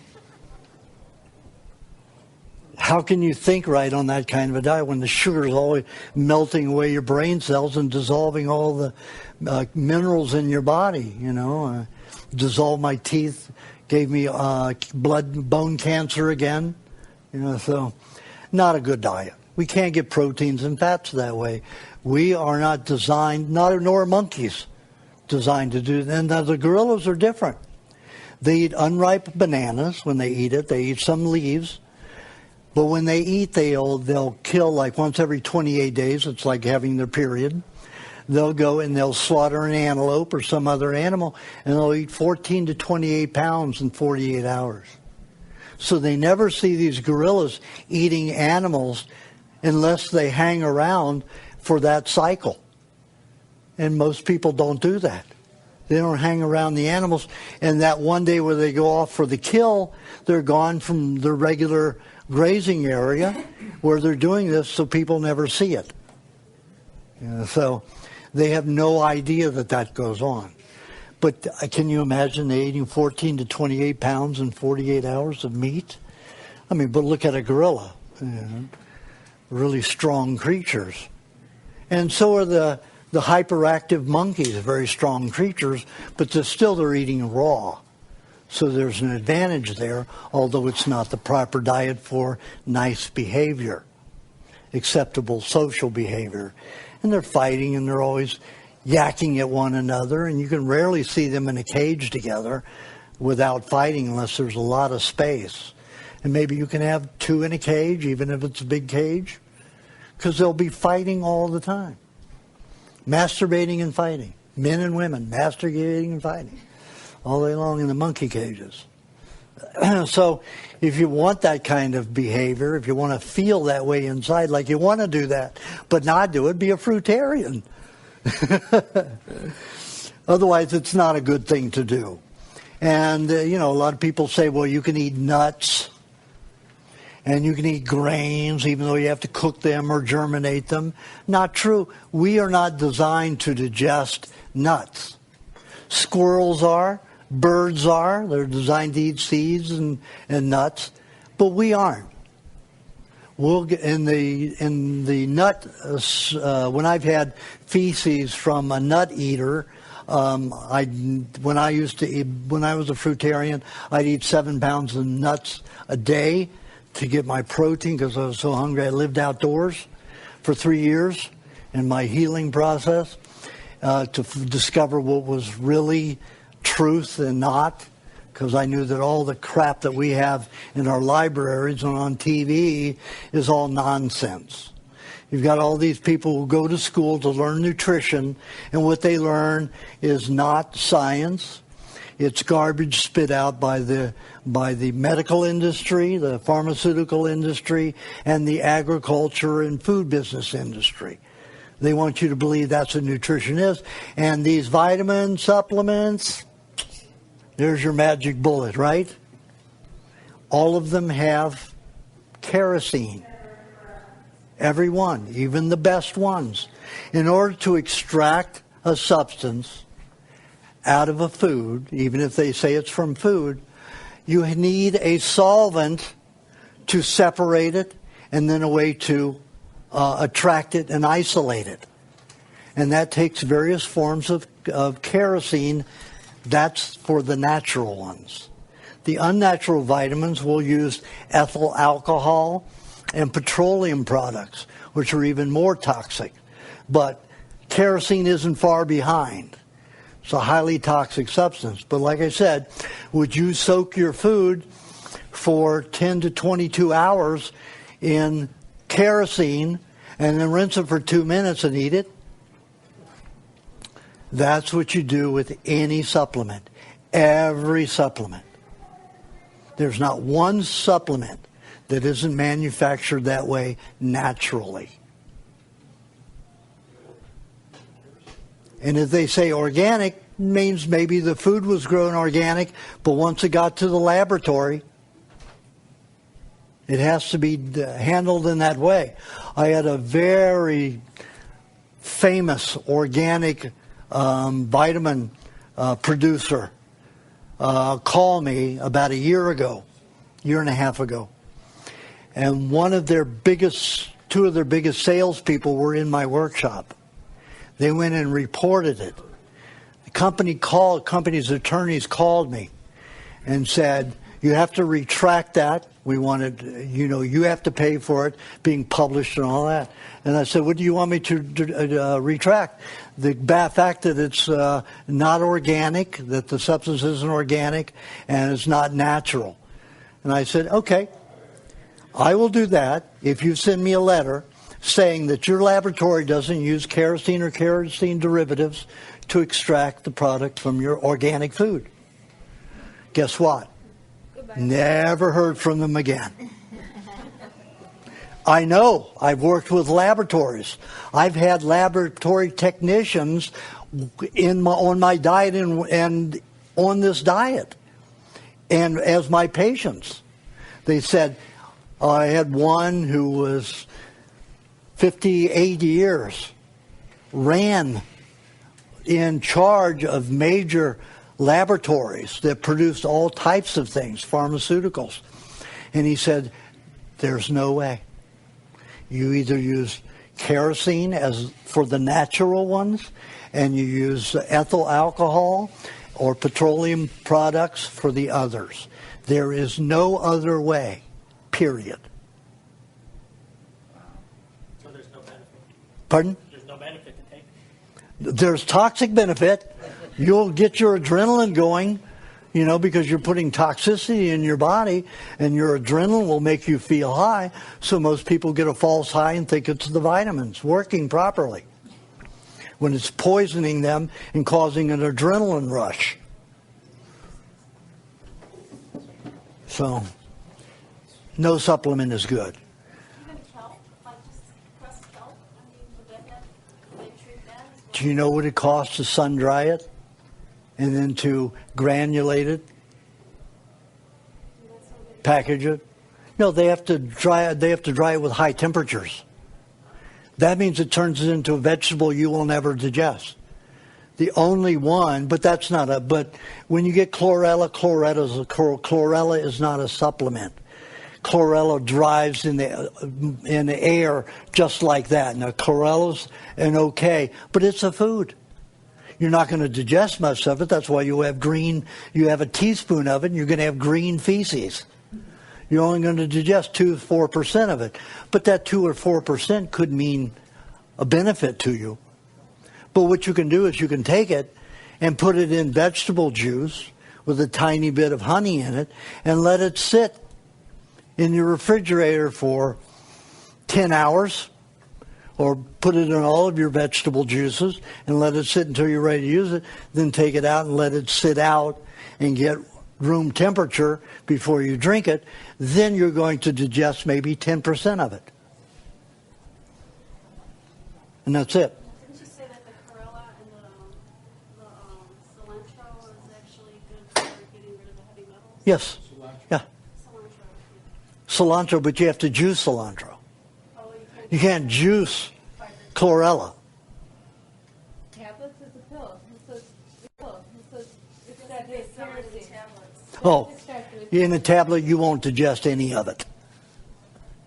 How can you think right on that kind of a diet when the sugar is always melting away your brain cells and dissolving all the minerals in your body, you know? Dissolved my teeth, gave me bone cancer again, you know, so not a good diet. We can't get proteins and fats that way. We are not designed, nor are monkeys designed to do that. And the gorillas are different. They eat unripe bananas when they eat it. They eat some leaves. But when they eat, they'll kill like once every 28 days. It's like having their period. They'll go and they'll slaughter an antelope or some other animal, and they'll eat 14 to 28 pounds in 48 hours. So they never see these gorillas eating animals unless they hang around for that cycle. And most people don't do that. They don't hang around the animals. And that one day where they go off for the kill, they're gone from the regular grazing area where they're doing this, so people never see it. You know, so they have no idea that goes on. But can you imagine they eating 14 to 28 pounds in 48 hours of meat? I mean, but look at a gorilla. You know, really strong creatures. And so are the hyperactive monkeys, very strong creatures, but they're eating raw. So there's an advantage there, although it's not the proper diet for nice behavior, acceptable social behavior. And they're fighting, and they're always yakking at one another, and you can rarely see them in a cage together without fighting unless there's a lot of space. And maybe you can have two in a cage, even if it's a big cage, because they'll be fighting all the time. Masturbating and fighting. Men and women masturbating and fighting all day long in the monkey cages. So if you want that kind of behavior, if you want to feel that way inside, like you want to do that, but not do it, be a fruitarian. Otherwise, it's not a good thing to do. And, a lot of people say, well, you can eat nuts and you can eat grains, even though you have to cook them or germinate them. Not true. We are not designed to digest nuts. Squirrels are. Birds are. They're designed to eat seeds and nuts. But we aren't. We'll get in the nut, when I've had feces from a nut eater, when I was a fruitarian, I'd eat 7 pounds of nuts a day to get my protein because I was so hungry. I lived outdoors for 3 years in my healing process to discover what was really truth and not, because I knew that all the crap that we have in our libraries and on TV is all nonsense. You've got all these people who go to school to learn nutrition, and what they learn is not science. It's garbage spit out by the medical industry, the pharmaceutical industry, and the agriculture and food business industry. They want you to believe that's what nutrition is. And these vitamin supplements, there's your magic bullet, right? All of them have kerosene. Every one, even the best ones. In order to extract a substance out of a food, even if they say it's from food, you need a solvent to separate it and then a way to attract it and isolate it. And that takes various forms of kerosene. That's for the natural ones. The unnatural vitamins will use ethyl alcohol and petroleum products, which are even more toxic. But kerosene isn't far behind. It's a highly toxic substance. But like I said, would you soak your food for 10 to 22 hours in kerosene and then rinse it for 2 minutes and eat it? That's what you do with any supplement. Every supplement. There's not one supplement that isn't manufactured that way naturally. And if they say organic, means maybe the food was grown organic, but once it got to the laboratory, it has to be handled in that way. I had a very famous organic vitamin producer call me about a year and a half ago. And two of their biggest salespeople were in my workshop. They went and reported it. The company's attorneys called me and said, you have to retract that. We wanted, you have to pay for it being published and all that. And I said, what do you want me to retract? The fact that it's not organic, that the substance isn't organic, and it's not natural. And I said, okay, I will do that if you send me a letter saying that your laboratory doesn't use kerosene or kerosene derivatives to extract the product from your organic food. Guess what? Goodbye. Never heard from them again. I know. I've worked with laboratories. I've had laboratory technicians on my diet and on this diet, and as my patients. They said, I had one who was 58 years, ran in charge of major laboratories that produced all types of things, pharmaceuticals. And he said, there's no way. You either use kerosene as for the natural ones, and you use ethyl alcohol or petroleum products for the others. There is no other way, period. So there's no benefit. Pardon? There's no benefit to take. There's toxic benefit. You'll get your adrenaline going, because you're putting toxicity in your body, and your adrenaline will make you feel high. So most people get a false high and think it's the vitamins working properly, when it's poisoning them and causing an adrenaline rush. So, no supplement is good. Even kelp, like just pressed kelp, would they treat that as well? Do you know what it costs to sun dry it and then to granulate it, package it? No, they have to dry it. They have to dry it with high temperatures. That means it turns it into a vegetable you will never digest. The only one, but that's not a. But when you get chlorella, chlorella is not a supplement. Chlorella drives in the air just like that. Now chlorella's an okay, but it's a food. You're not going to digest much of it. That's why you have a teaspoon of it, and you're going to have green feces. You're only going to digest 2 to 4% of it. But that 2 or 4% could mean a benefit to you. But what you can do is you can take it and put it in vegetable juice with a tiny bit of honey in it and let it sit in your refrigerator for 10 hours. Or put it in all of your vegetable juices and let it sit until you're ready to use it. Then take it out and let it sit out and get room temperature before you drink it. Then you're going to digest maybe 10% of it. And that's it. Didn't you say that the chlorella and the cilantro is actually good for getting rid of the heavy metals? Yes. Yeah. Cilantro. Cilantro, but you have to juice cilantro. Oh, You can't juice chlorella. Tablets is a pill. It says it's that tablets. Oh, in a tablet, you won't digest any of it.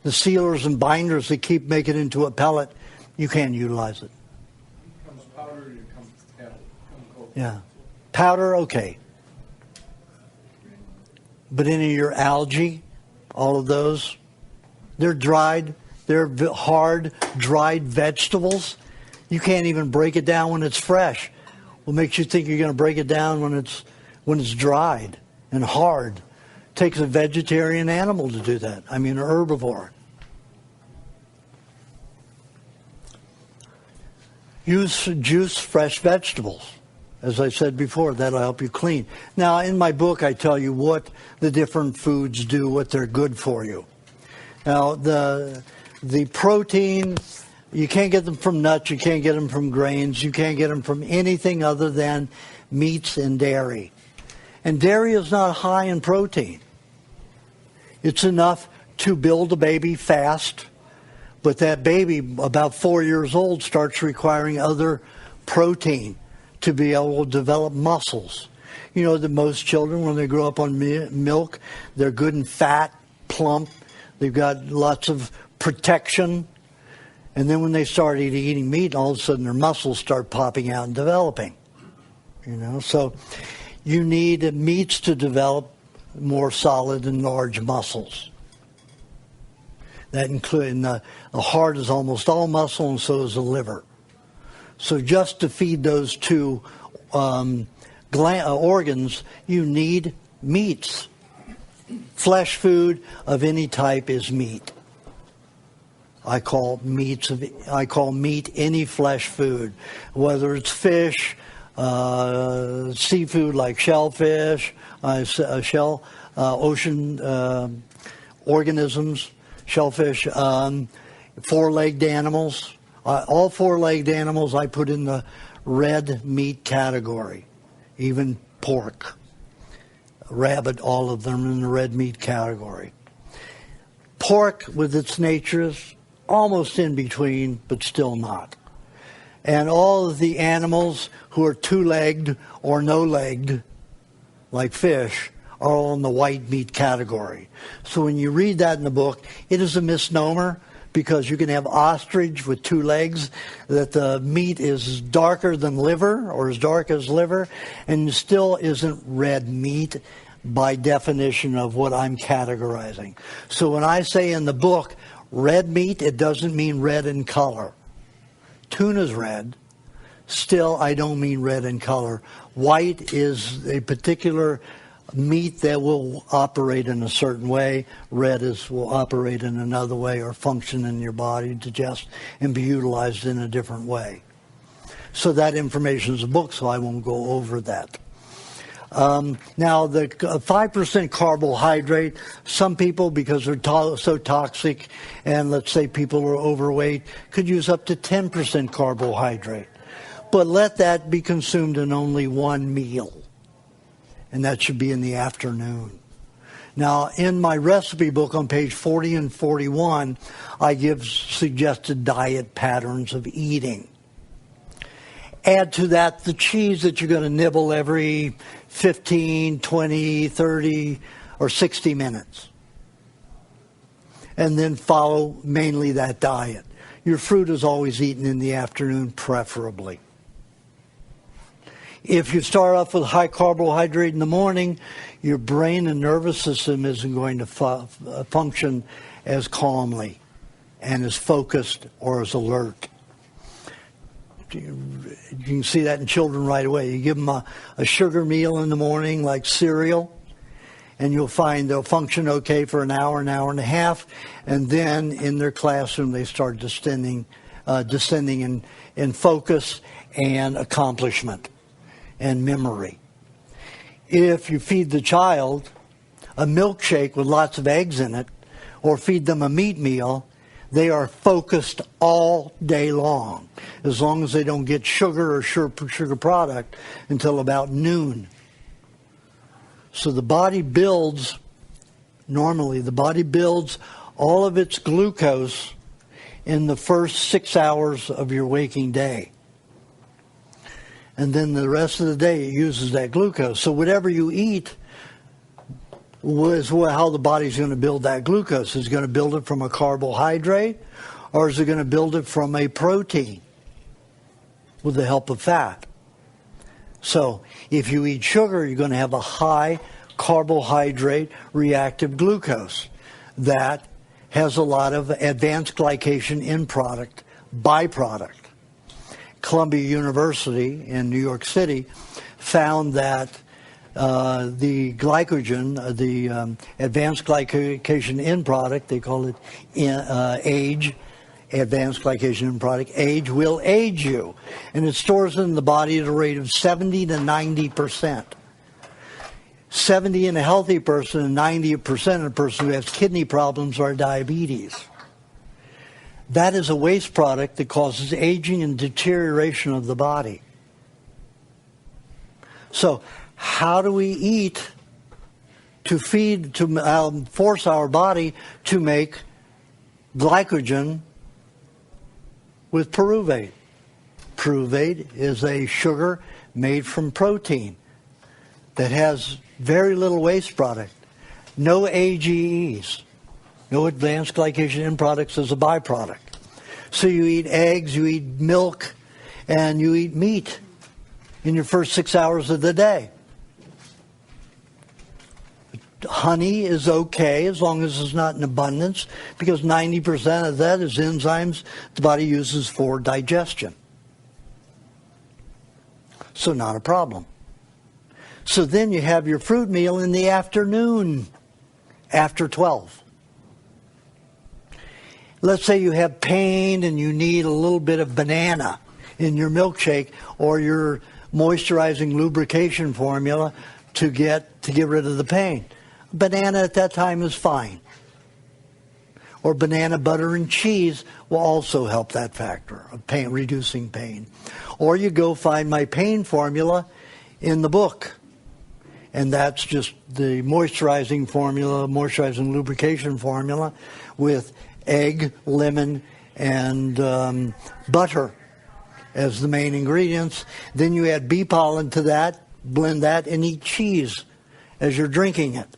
The sealers and binders that keep making it into a pellet, you can't utilize it. It comes powder, it comes tablet, it comes Yeah. Powder, okay. But any of your algae, all of those, they're dried. They're hard, dried vegetables. You can't even break it down when it's fresh. What makes you think you're going to break it down when it's dried and hard? It takes a vegetarian animal to do that. I mean, an herbivore. Juice fresh vegetables. As I said before, that'll help you clean. Now, in my book, I tell you what the different foods do, what they're good for you. Now, the protein, you can't get them from nuts, you can't get them from grains, you can't get them from anything other than meats and dairy. And dairy is not high in protein. It's enough to build a baby fast, but that baby, about 4 years old, starts requiring other protein to be able to develop muscles. You know that most children, when they grow up on milk, they're good and fat, plump. They've got lots of protection. And then when they start eating meat, all of a sudden their muscles start popping out and developing. You know, so you need meats to develop more solid and large muscles. That includes the heart is almost all muscle, and so is the liver. So just to feed those two organs, you need meats. Flesh food of any type is meat. I call meat any flesh food, whether it's fish, seafood like shellfish, ocean organisms, shellfish, four-legged animals. All four-legged animals I put in the red meat category, even pork, rabbit, all of them in the red meat category. Pork, with its nature, is almost in between, but still not. And all of the animals who are two-legged or no-legged, like fish, are all in the white meat category. So when you read that in the book, it is a misnomer, because you can have ostrich with two legs, that the meat is darker than liver or as dark as liver, and still isn't red meat by definition of what I'm categorizing. So when I say in the book red meat, it doesn't mean red in color. Tuna's red. Still, I don't mean red in color. White is a particular meat that will operate in a certain way. Red will operate in another way or function in your body, digest, and be utilized in a different way. So that information is a book, so I won't go over that. Now, the 5% carbohydrate, some people, because they're so toxic, and let's say people are overweight, could use up to 10% carbohydrate. But let that be consumed in only one meal. And that should be in the afternoon. Now, in my recipe book on page 40 and 41, I give suggested diet patterns of eating. Add to that the cheese that you're going to nibble every 15, 20, 30, or 60 minutes. And then follow mainly that diet. Your fruit is always eaten in the afternoon, preferably. If you start off with high carbohydrate in the morning, your brain and nervous system isn't going to function as calmly and as focused or as alert. You can see that in children right away. You give them a sugar meal in the morning, like cereal, and you'll find they'll function okay for an hour and a half, and then in their classroom they start descending in focus and accomplishment and memory. If you feed the child a milkshake with lots of eggs in it, or feed them a meat meal, they are focused all day long, as long as they don't get sugar or sugar product until about noon. So the body builds, normally the body builds all of its glucose in the first 6 hours of your waking day. And then the rest of the day it uses that glucose. So whatever you eat is how the body's going to build that glucose. Is it going to build it from a carbohydrate, or is it going to build it from a protein with the help of fat? So if you eat sugar, you're going to have a high carbohydrate reactive glucose that has a lot of advanced glycation byproduct. Columbia University in New York City found that the glycogen, the advanced glycation end product, they call it AGE, advanced glycation end product, AGE will age you. And it stores in the body at a rate of 70 to 90%. 70 in a healthy person and 90% in a person who has kidney problems or diabetes. That is a waste product that causes aging and deterioration of the body. So how do we eat to feed, to force our body to make glycogen with pyruvate? Pyruvate is a sugar made from protein that has very little waste product, no AGEs, no advanced glycation end products as a byproduct. So you eat eggs, you eat milk, and you eat meat in your first 6 hours of the day. Honey is okay as long as it's not in abundance, because 90% of that is enzymes the body uses for digestion. So not a problem. So then you have your fruit meal in the afternoon, after 12. Let's say you have pain and you need a little bit of banana in your milkshake or your moisturizing lubrication formula to get rid of the pain. Banana at that time is fine. Or banana butter and cheese will also help that factor of pain, reducing pain. Or you go find my pain formula in the book. And that's just the moisturizing formula, moisturizing lubrication formula with egg, lemon, and butter as the main ingredients. Then you add bee pollen to that, blend that, and eat cheese as you're drinking it.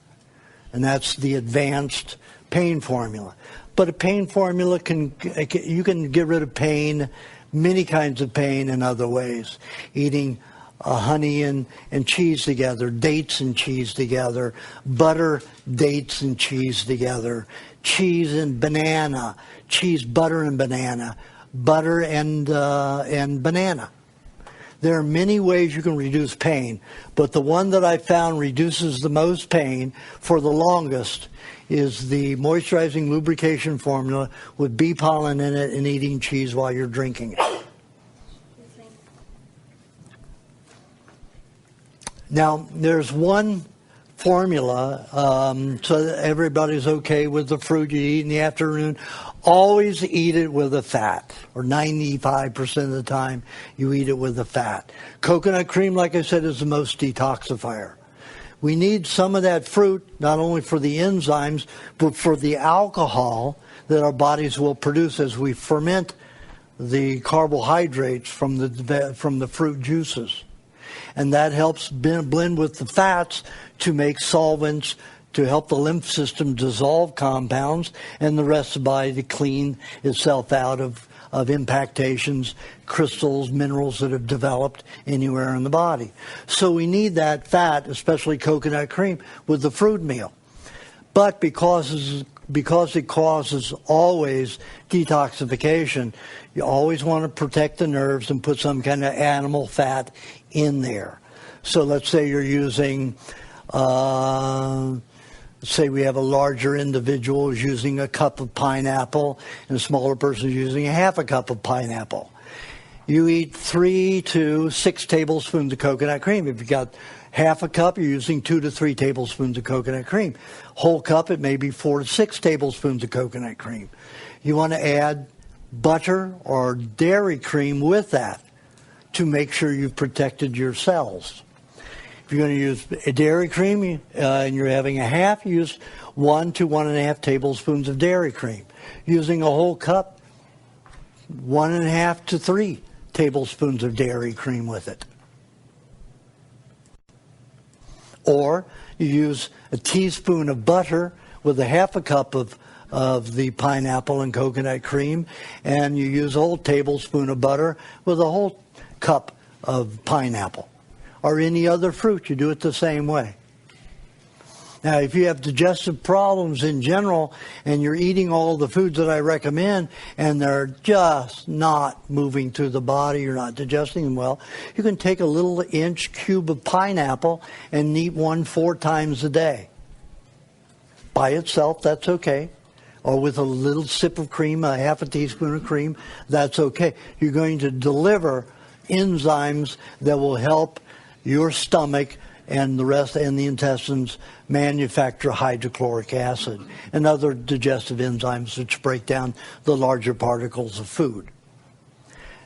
And that's the advanced pain formula. But a pain formula you can get rid of pain, many kinds of pain in other ways. Eating honey and cheese together, dates and cheese together, butter, dates and cheese together, cheese and banana, cheese, butter and banana, butter and banana. There are many ways you can reduce pain, but the one that I found reduces the most pain for the longest is the moisturizing lubrication formula with bee pollen in it and eating cheese while you're drinking it. Now, there's one formula, so that everybody's okay with the fruit you eat in the afternoon. Always eat it with a fat, or 95% of the time you eat it with a fat. Coconut cream, like I said, is the most detoxifier. We need some of that fruit, not only for the enzymes, but for the alcohol that our bodies will produce as we ferment the carbohydrates from the fruit juices. And that helps blend with the fats to make solvents, to help the lymph system dissolve compounds, and the rest of the body to clean itself out of impactations, crystals, minerals that have developed anywhere in the body. So we need that fat, especially coconut cream, with the fruit meal. But because it causes always detoxification, you always want to protect the nerves and put some kind of animal fat in there. So let's say you're using, say we have a larger individual who's using a cup of pineapple and a smaller person is using a half a cup of pineapple. You eat 3 to 6 tablespoons of coconut cream. If you've got half a cup, you're using 2 to 3 tablespoons of coconut cream. Whole cup, it may be 4 to 6 tablespoons of coconut cream. You want to add butter or dairy cream with that to make sure you've protected your cells. If you're going to use a dairy cream and you're having a half, use 1 to 1.5 tablespoons of dairy cream. Using a whole cup, 1.5 to 3 tablespoons of dairy cream with it. Or you use a teaspoon of butter with a half a cup of the pineapple and coconut cream, and you use a whole tablespoon of butter with a whole cup of pineapple. Or any other fruit, you do it the same way. Now, if you have digestive problems in general and you're eating all the foods that I recommend and they're just not moving through the body, you're not digesting them well, you can take a little inch cube of pineapple and eat one 4 times a day. By itself, that's okay. Or with a little sip of cream, a half a teaspoon of cream, that's okay. You're going to deliver enzymes that will help your stomach and the rest and the intestines manufacture hydrochloric acid and other digestive enzymes which break down the larger particles of food.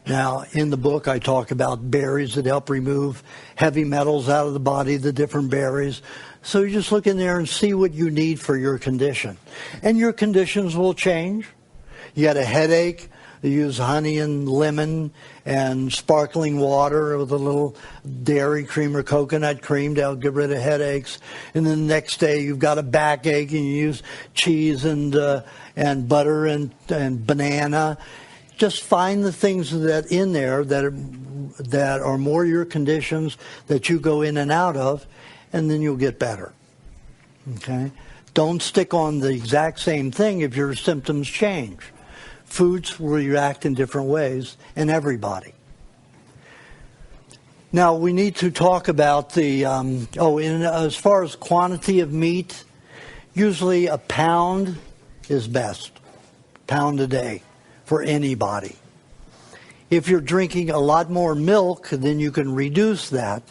Now, in the book, I talk about berries that help remove heavy metals out of the body, the different berries. So you just look in there and see what you need for your condition. And your conditions will change. You got a headache, you use honey and lemon and sparkling water with a little dairy cream or coconut cream to help get rid of headaches. And then the next day you've got a backache and you use cheese and butter and banana. Just find the things that in there that are more your conditions that you go in and out of, and then you'll get better. Okay? Don't stick on the exact same thing if your symptoms change. Foods will react in different ways in everybody. Now, we need to talk about the, as far as quantity of meat, usually a pound is best. Pound a day for anybody. If you're drinking a lot more milk, then you can reduce that.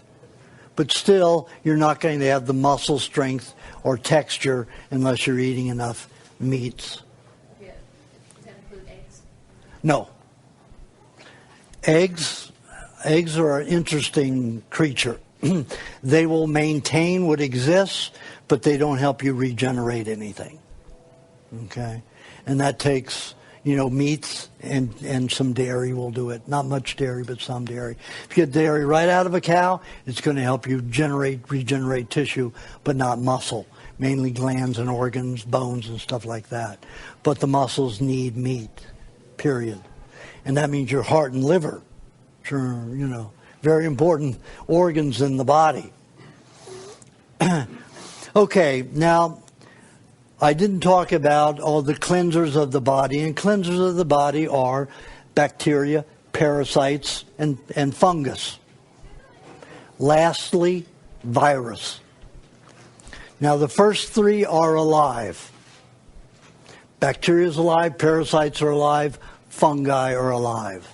But still, you're not going to have the muscle strength or texture unless you're eating enough meats. Yeah. Does that include eggs? No. Eggs are an interesting creature. They will maintain what exists, but they don't help you regenerate anything. Okay? And that takes, meats and some dairy will do it. Not much dairy, but some dairy. If you get dairy right out of a cow, it's going to help you regenerate tissue, but not muscle. Mainly glands and organs, bones and stuff like that. But the muscles need meat, period. And that means your heart and liver. Sure, very important organs in the body. Okay, now, I didn't talk about all the cleansers of the body, and cleansers of the body are bacteria, parasites, and fungus. Lastly, virus. Now, the first 3 are alive. Bacteria is alive, parasites are alive, fungi are alive.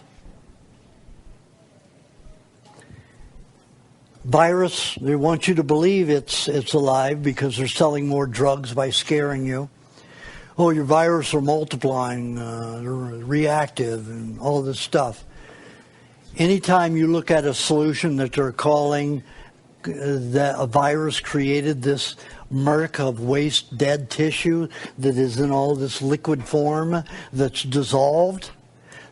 Virus, they want you to believe it's alive because they're selling more drugs by scaring you. Oh, your virus are multiplying, they're reactive, and all this stuff. Anytime you look at a solution that they're calling that a virus created this murk of waste dead tissue that is in all this liquid form that's dissolved,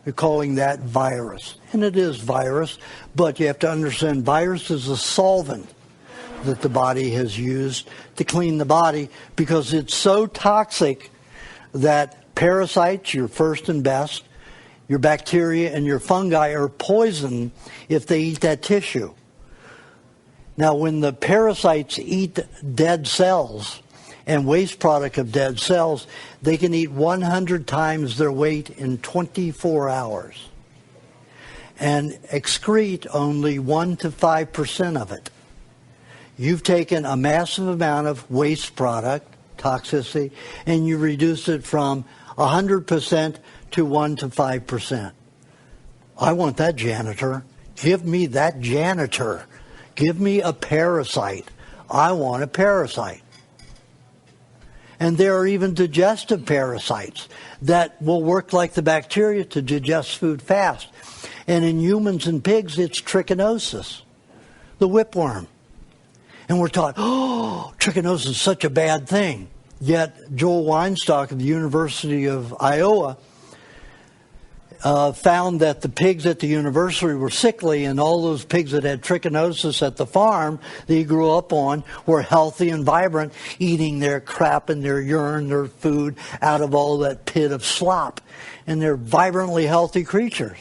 they're calling that virus. And it is virus, but you have to understand virus is a solvent that the body has used to clean the body because it's so toxic that parasites, your first and best, your bacteria and your fungi are poison if they eat that tissue. Now, when the parasites eat dead cells and waste product of dead cells, they can eat 100 times their weight in 24 hours and excrete only 1 to 5% of it. You've taken a massive amount of waste product, toxicity, and you reduced it from 100% to 1 to 5%. I want that janitor. Give me that janitor. Give me a parasite. I want a parasite. And there are even digestive parasites that will work like the bacteria to digest food fast. And in humans and pigs, it's trichinosis, the whipworm. And we're taught, trichinosis is such a bad thing. Yet Joel Weinstock of the University of Iowa found that the pigs at the university were sickly, and all those pigs that had trichinosis at the farm that he grew up on were healthy and vibrant, eating their crap and their urine, their food, out of all that pit of slop. And they're vibrantly healthy creatures.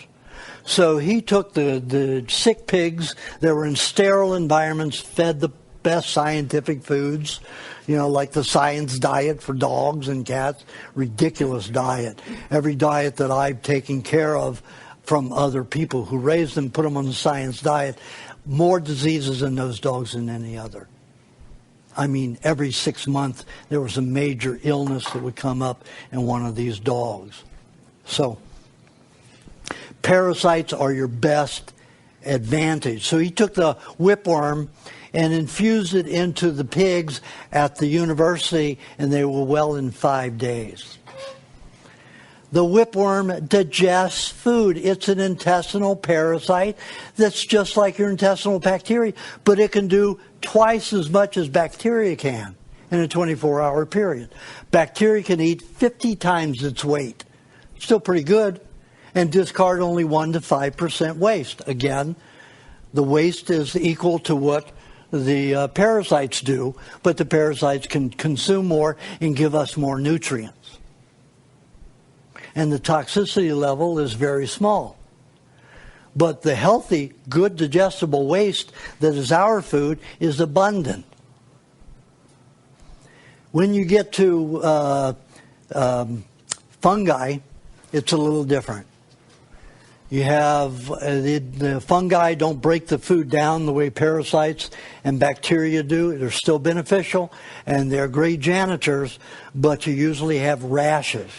So he took the sick pigs that were in sterile environments, fed the best scientific foods, like the science diet for dogs and cats. Ridiculous diet. Every diet that I've taken care of from other people who raised them, put them on the science diet, more diseases in those dogs than any other. I mean, every 6 months there was a major illness that would come up in one of these dogs. So, parasites are your best advantage. So he took the whipworm and infused it into the pigs at the university, and they were well in 5 days. The whipworm digests food. It's an intestinal parasite that's just like your intestinal bacteria, but it can do twice as much as bacteria can in a 24-hour period. Bacteria can eat 50 times its weight. Still pretty good. And discard only 1 to 5% waste. Again, the waste is equal to what the parasites do, but the parasites can consume more and give us more nutrients. And the toxicity level is very small. But the healthy, good digestible waste that is our food is abundant. When you get to fungi, it's a little different. You have the fungi don't break the food down the way parasites and bacteria do. They're still beneficial and they're great janitors, but you usually have rashes.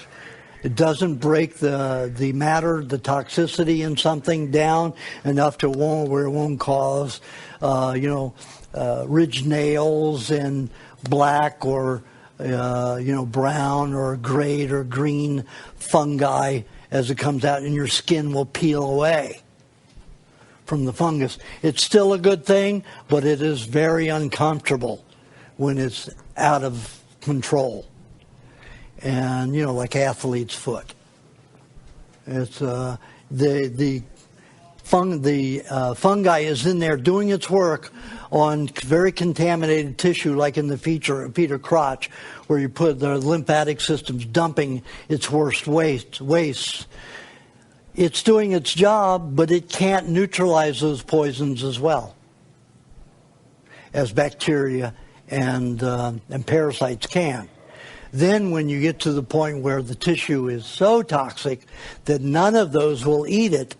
It doesn't break the matter, the toxicity in something down enough to where it won't cause, ridged nails and black or, brown or gray or green fungi as it comes out, and your skin will peel away from the fungus. It's still a good thing, but it is very uncomfortable when it's out of control. And, like athlete's foot. It's the fungi is in there doing its work on very contaminated tissue, like in the feet or crotch, where you put the lymphatic system's dumping its worst wastes. It's doing its job, but it can't neutralize those poisons as well as bacteria and parasites can. Then when you get to the point where the tissue is so toxic that none of those will eat it,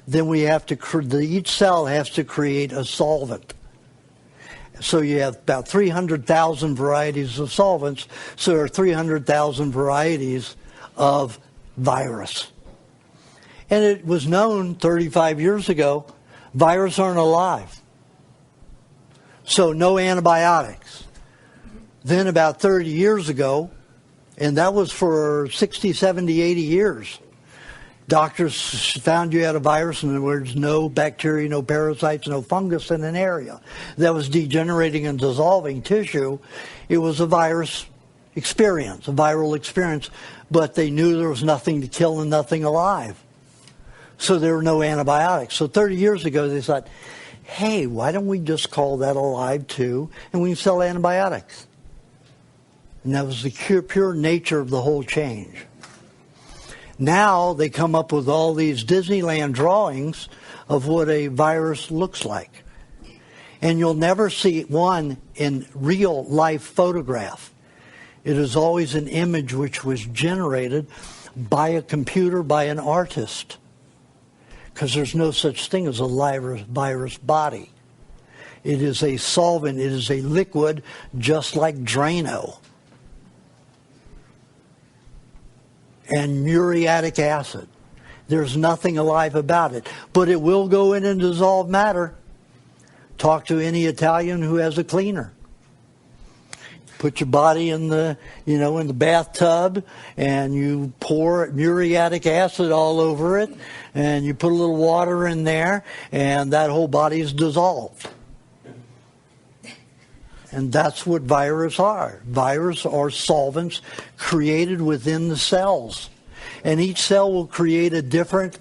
then we have to each cell has to create a solvent. So you have about 300,000 varieties of solvents, so there are 300,000 varieties of virus. And it was known 35 years ago, viruses aren't alive. So no antibiotics. Then about 30 years ago, and that was for 60, 70, 80 years, doctors found you had a virus and there was no bacteria, no parasites, no fungus in an area that was degenerating and dissolving tissue. It was a virus experience, a viral experience, but they knew there was nothing to kill and nothing alive. So there were no antibiotics. So 30 years ago they thought, hey, why don't we just call that alive too, and we can sell antibiotics. And that was the pure nature of the whole change. Now they come up with all these Disneyland drawings of what a virus looks like. And you'll never see one in real life photograph. It is always an image which was generated by a computer, by an artist. Because there's no such thing as a virus body. It is a solvent, it is a liquid just like Drano. And muriatic acid. There's nothing alive about it. But it will go in and dissolve matter. Talk to any Italian who has a cleaner. Put your body in the bathtub and you pour muriatic acid all over it and you put a little water in there and that whole body is dissolved. And that's what viruses are. Viruses are solvents created within the cells. And each cell will create a different,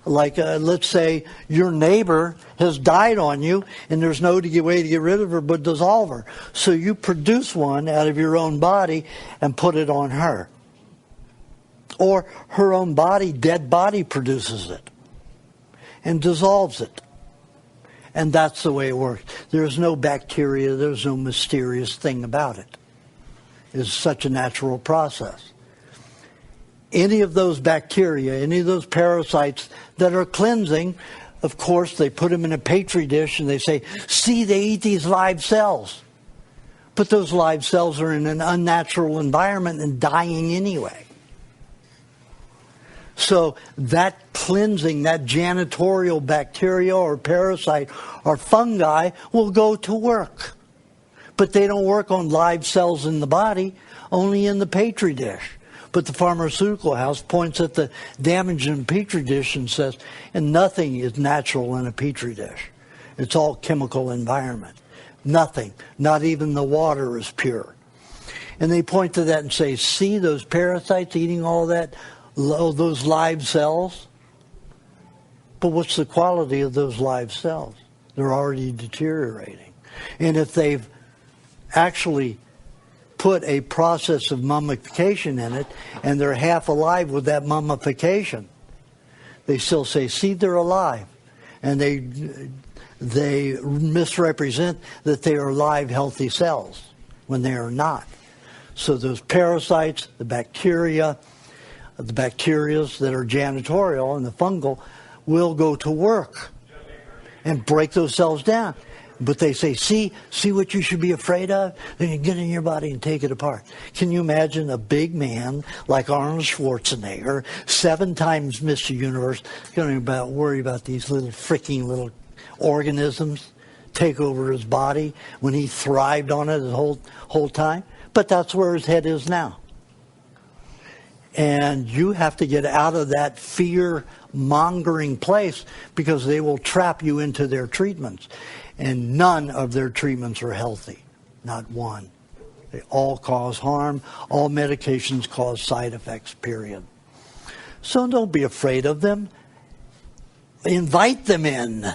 let's say your neighbor has died on you and there's no way to get rid of her but dissolve her. So you produce one out of your own body and put it on her. Or her own body, dead body, produces it and dissolves it. And that's the way it works. There's no bacteria, there's no mysterious thing about it. It's such a natural process. Any of those bacteria, any of those parasites that are cleansing, of course, they put them in a petri dish and they say, see, they eat these live cells. But those live cells are in an unnatural environment and dying anyway. So that cleansing, that janitorial bacteria or parasite or fungi will go to work. But they don't work on live cells in the body, only in the petri dish. But the pharmaceutical house points at the damage in a petri dish and says, and nothing is natural in a petri dish. It's all chemical environment. Nothing, not even the water is pure. And they point to that and say, see those parasites eating all that, those live cells? But what's the quality of those live cells? They're already deteriorating. And if they've actually put a process of mummification in it, and they're half alive with that mummification, they still say, see, they're alive. And they misrepresent that they are live, healthy cells when they are not. So those parasites, the bacterias that are janitorial and the fungal will go to work and break those cells down. But they say, see what you should be afraid of? Then you get in your body and take it apart. Can you imagine a big man like Arnold Schwarzenegger, 7 times Mr. Universe, going to worry about these little freaking little organisms take over his body when he thrived on it the whole time? But that's where his head is now. And you have to get out of that fear-mongering place because they will trap you into their treatments. And none of their treatments are healthy. Not one. They all cause harm. All medications cause side effects, period. So don't be afraid of them. Invite them in.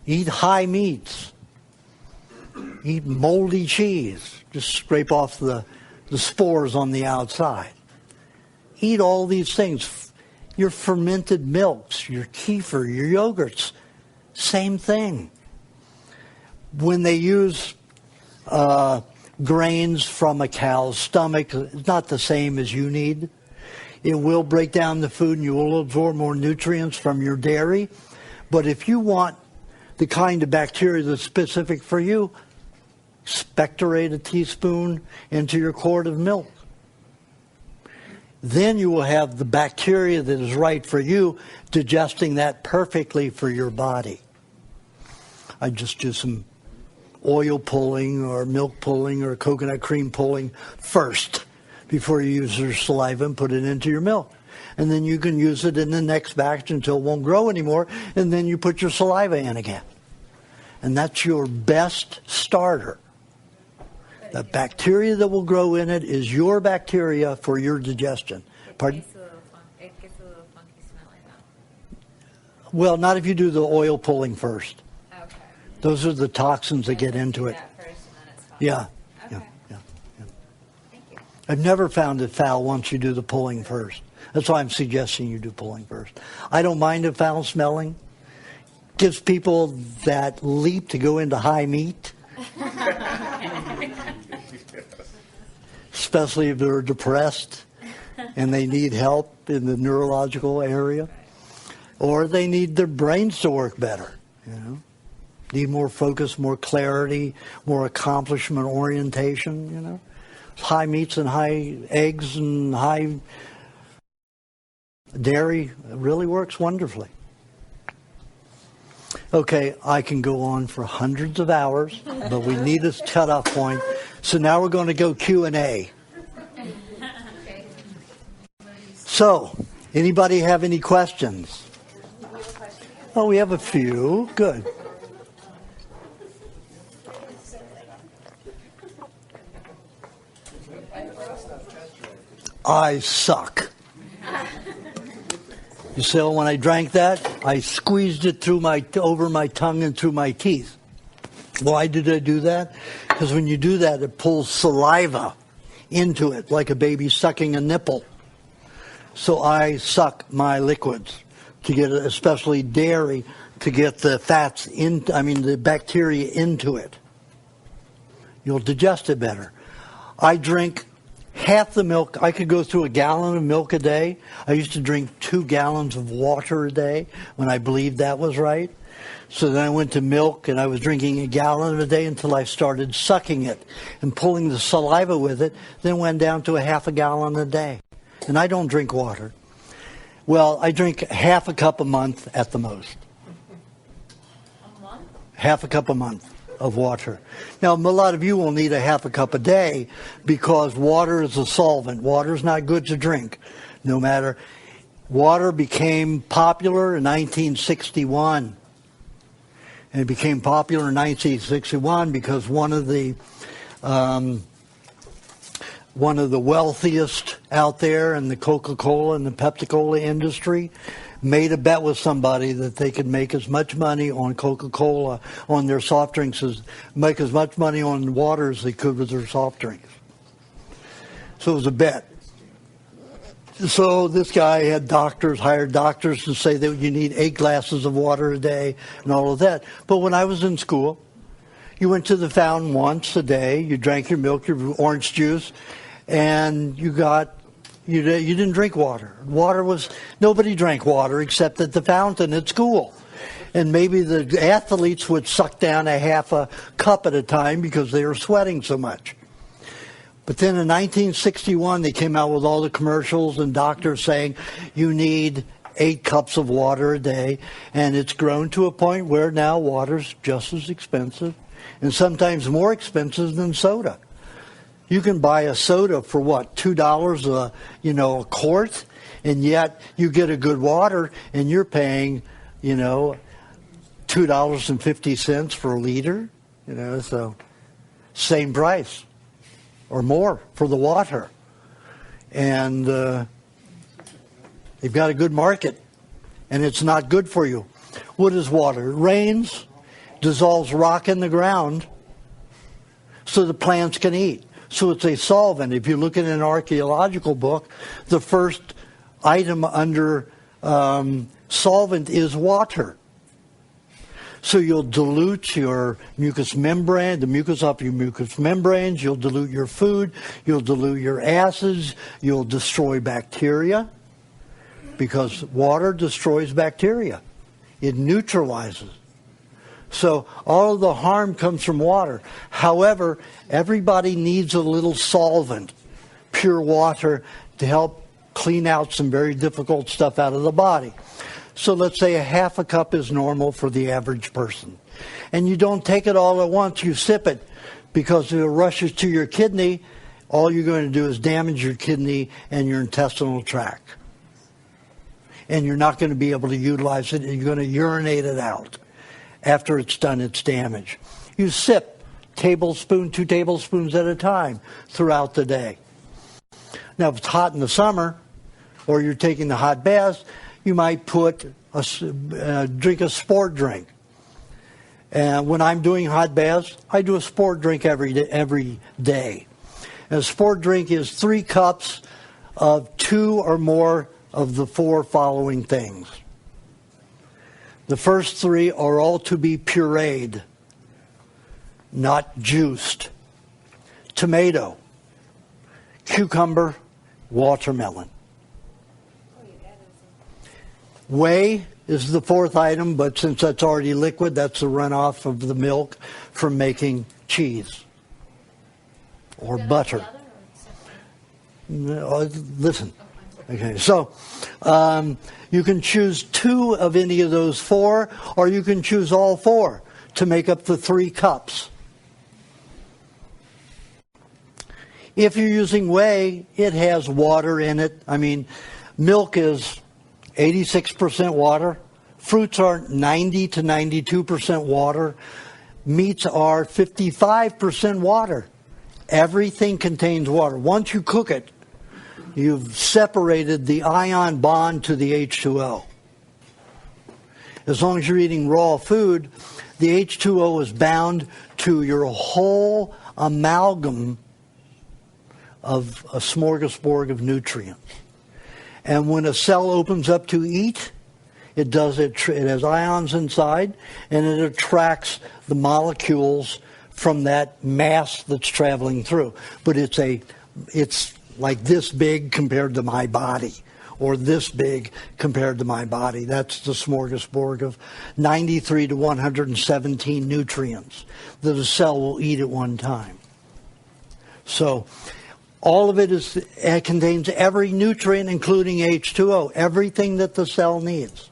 Eat high meats. Eat moldy cheese. Just scrape off the spores on the outside. Eat all these things. Your fermented milks, your kefir, your yogurts, same thing. When they use grains from a cow's stomach, it's not the same as you need. It will break down the food and you will absorb more nutrients from your dairy. But if you want the kind of bacteria that's specific for you, expectorate a teaspoon into your quart of milk. Then you will have the bacteria that is right for you, digesting that perfectly for your body. I just do some oil pulling or milk pulling or coconut cream pulling first before you use your saliva and put it into your milk. And then you can use it in the next batch until it won't grow anymore, and then you put your saliva in again. And that's your best starter. The bacteria that will grow in it is your bacteria for your digestion. Pardon? It gets a little funky smelling though. Well, not if you do the oil pulling first. Okay. Those are the toxins that get into it. That first and then it's fine. Yeah. Okay. Yeah. Thank you. I've never found it foul once you do the pulling first. That's why I'm suggesting you do pulling first. I don't mind it foul smelling. Gives people that leap to go into high meat. Especially if they're depressed and they need help in the neurological area. Or they need their brains to work better, you know. Need more focus, more clarity, more accomplishment orientation, you know. High meats and high eggs and high dairy really works wonderfully. Okay, I can go on for hundreds of hours, but we need a cutoff point. So now we're going to go Q&A. So, anybody have any questions? Oh, we have a few. Good. I suck. You see, when I drank that, I squeezed it over my tongue and through my teeth. Why did I do that? Because when you do that, it pulls saliva into it, like a baby sucking a nipple. So I suck my liquids to get, especially dairy, to get the fats the bacteria into it. You'll digest it better. I drink half the milk. I could go through a gallon of milk a day. I used to drink 2 gallons of water a day when I believed that was right. So then I went to milk, and I was drinking a gallon a day until I started sucking it and pulling the saliva with it, then went down to a half a gallon a day. And I don't drink water. Well, I drink half a cup a month at the most. A month? Half a cup a month of water. Now, a lot of you will need a half a cup a day because water is a solvent. Water is not good to drink, no matter. Water became popular in 1961. And it became popular in 1961 because one of the wealthiest out there in the Coca-Cola and the Pepsi-Cola industry made a bet with somebody that they could make as much money on Coca-Cola, on their soft drinks, make as much money on water as they could with their soft drinks. So it was a bet. So this guy had hired doctors to say that you need 8 glasses of water a day and all of that. But when I was in school, you went to the fountain once a day, you drank your milk, your orange juice, and you didn't drink water. Nobody drank water except at the fountain at school. And maybe the athletes would suck down a half a cup at a time because they were sweating so much. But then in 1961, they came out with all the commercials and doctors saying you need 8 cups of water a day. And it's grown to a point where now water's just as expensive and sometimes more expensive than soda. You can buy a soda for what, $2 a quart, and yet you get a good water and you're paying, $2.50 for a liter, so same price or more for the water. And they've got a good market, and it's not good for you. What is water? It rains, dissolves rock in the ground so the plants can eat. So it's a solvent. If you look at an archaeological book, the first item under solvent is water. So you'll dilute your mucous membrane, the mucus off your mucous membranes, you'll dilute your food, you'll dilute your acids, you'll destroy bacteria, because water destroys bacteria. It neutralizes. So all of the harm comes from water. However, everybody needs a little solvent, pure water, to help clean out some very difficult stuff out of the body. So let's say a half a cup is normal for the average person. And you don't take it all at once, you sip it, because if it rushes to your kidney, all you're going to do is damage your kidney and your intestinal tract. And you're not going to be able to utilize it, you're going to urinate it out after it's done its damage. You sip 2 tablespoons at a time throughout the day. Now, if it's hot in the summer, or you're taking the hot bath, you might drink a sport drink. And when I'm doing hot baths, I do a sport drink every day. And a sport drink is 3 cups of 2 or more of the 4 following things. The first 3 are all to be pureed, not juiced. Tomato, cucumber, watermelon. Whey is the 4th item, but since that's already liquid, that's the runoff of the milk from making cheese or butter. Listen. Okay, so you can choose 2 of any of those 4, or you can choose all 4 to make up the 3 cups. If you're using whey, it has water in it. I mean, milk is 86% water. Fruits are 90 to 92% water. Meats are 55% water. Everything contains water. Once you cook it, you've separated the ion bond to the H2O. As long as you're eating raw food, the H2O is bound to your whole amalgam of a smorgasbord of nutrients. And when a cell opens up to eat, It has ions inside, and it attracts the molecules from that mass that's traveling through. But it's like this big compared to my body, or this big compared to my body. That's the smorgasbord of 93 to 117 nutrients that a cell will eat at one time. So all of it contains every nutrient, including H2O, everything that the cell needs.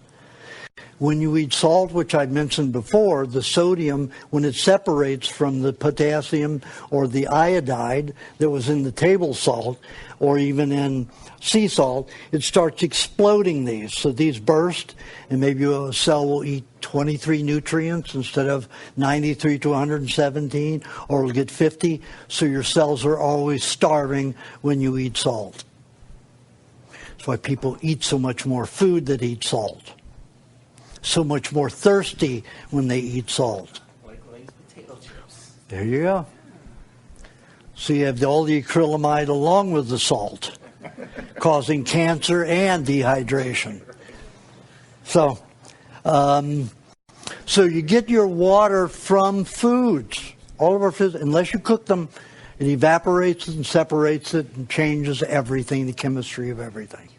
When you eat salt, which I mentioned before, the sodium, when it separates from the potassium or the iodide that was in the table salt, or even in sea salt, it starts exploding these. So these burst, and maybe a cell will eat 23 nutrients instead of 93 to 117, or it'll get 50. So your cells are always starving when you eat salt. That's why people eat so much more food that eat salt. So much more thirsty when they eat salt. Like Lay's potato chips. There you go. So you have all the acrylamide along with the salt, causing cancer and dehydration. So you get your water from foods. All of our foods, unless you cook them, it evaporates and separates it and changes everything, the chemistry of everything.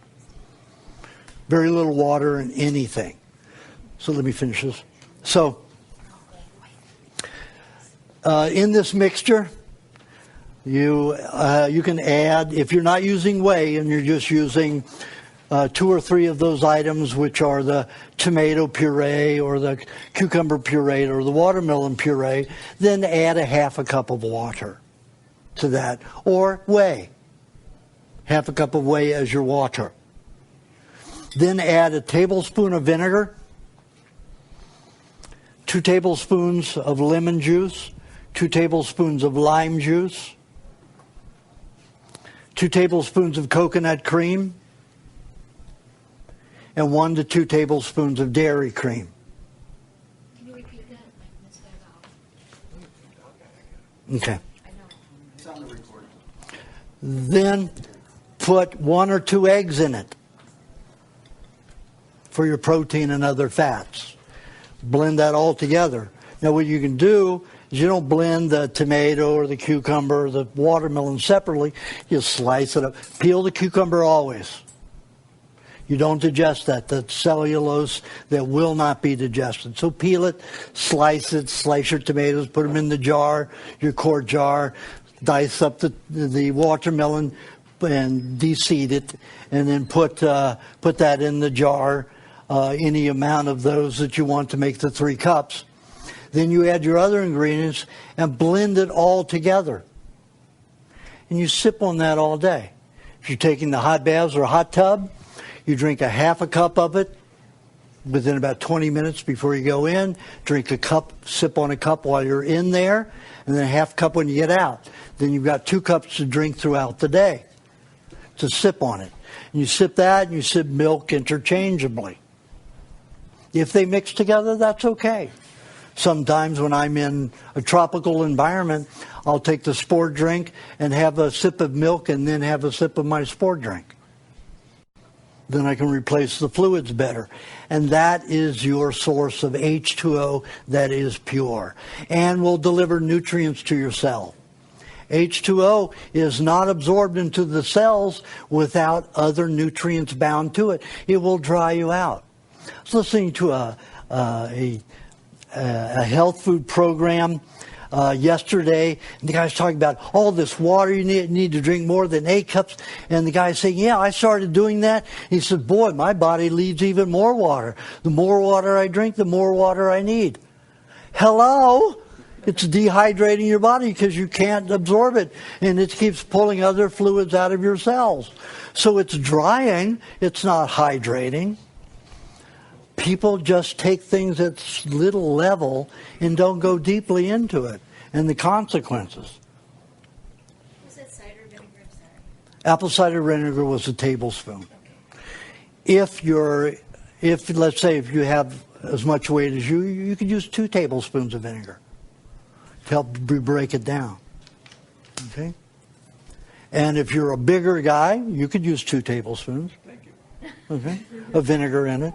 Very little water in anything. So let me finish this. So, in this mixture, you can add, if you're not using whey and you're just using 2 or 3 of those items, which are the tomato puree or the cucumber puree or the watermelon puree, then add a half a cup of water to that, or whey. Half a cup of whey as your water. Then add a tablespoon of vinegar, 2 tablespoons of lemon juice, 2 tablespoons of lime juice, 2 tablespoons of coconut cream, and 1 to 2 tablespoons of dairy cream. Can you repeat that? I missed that out. Okay. I know. It's on the recording. Then put 1 or 2 eggs in it for your protein and other fats. Blend that all together. Now what you can do is you don't blend the tomato or the cucumber or the watermelon separately. You slice it up. Peel the cucumber always. You don't digest that. That's cellulose that will not be digested. So peel it, slice your tomatoes, put them in the jar, your quart jar, dice up the watermelon and de-seed it, and then put that in the jar. Any amount of those that you want to make the 3 cups. Then you add your other ingredients and blend it all together. And you sip on that all day. If you're taking the hot baths or a hot tub, you drink a half a cup of it within about 20 minutes before you go in. Drink a cup, sip on a cup while you're in there, and then a half cup when you get out. Then you've got 2 cups to drink throughout the day to sip on it. And you sip that and you sip milk interchangeably. If they mix together, that's okay. Sometimes when I'm in a tropical environment, I'll take the sport drink and have a sip of milk and then have a sip of my sport drink. Then I can replace the fluids better. And that is your source of H2O that is pure and will deliver nutrients to your cell. H2O is not absorbed into the cells without other nutrients bound to it. It will dry you out. I was listening to a health food program yesterday, and the guy's talking about all this water you need to drink more than 8 cups. And the guy's saying, yeah, I started doing that. He said, boy, my body needs even more water. The more water I drink, the more water I need. Hello? It's dehydrating your body because you can't absorb it, and it keeps pulling other fluids out of your cells. So it's drying, it's not hydrating. People just take things at little level and don't go deeply into it and the consequences. Was that cider vinegar? I'm sorry. Apple cider vinegar was a tablespoon. If let's say if you have as much weight as you could use 2 tablespoons of vinegar to help break it down. Okay? And if you're a bigger guy, you could use 2 tablespoons. Thank you. Okay? Of vinegar in it.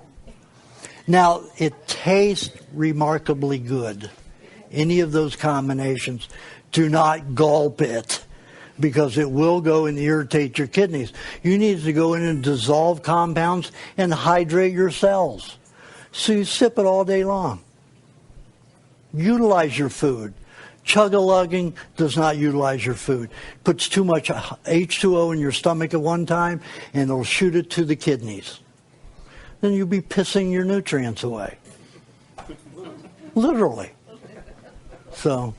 Now, it tastes remarkably good. Any of those combinations, do not gulp it, because it will go and irritate your kidneys. You need to go in and dissolve compounds and hydrate your cells. So you sip it all day long. Utilize your food. Chug-a-lugging does not utilize your food. Puts too much H2O in your stomach at one time, and it'll shoot it to the kidneys. Then you'll be pissing your nutrients away. Literally. So,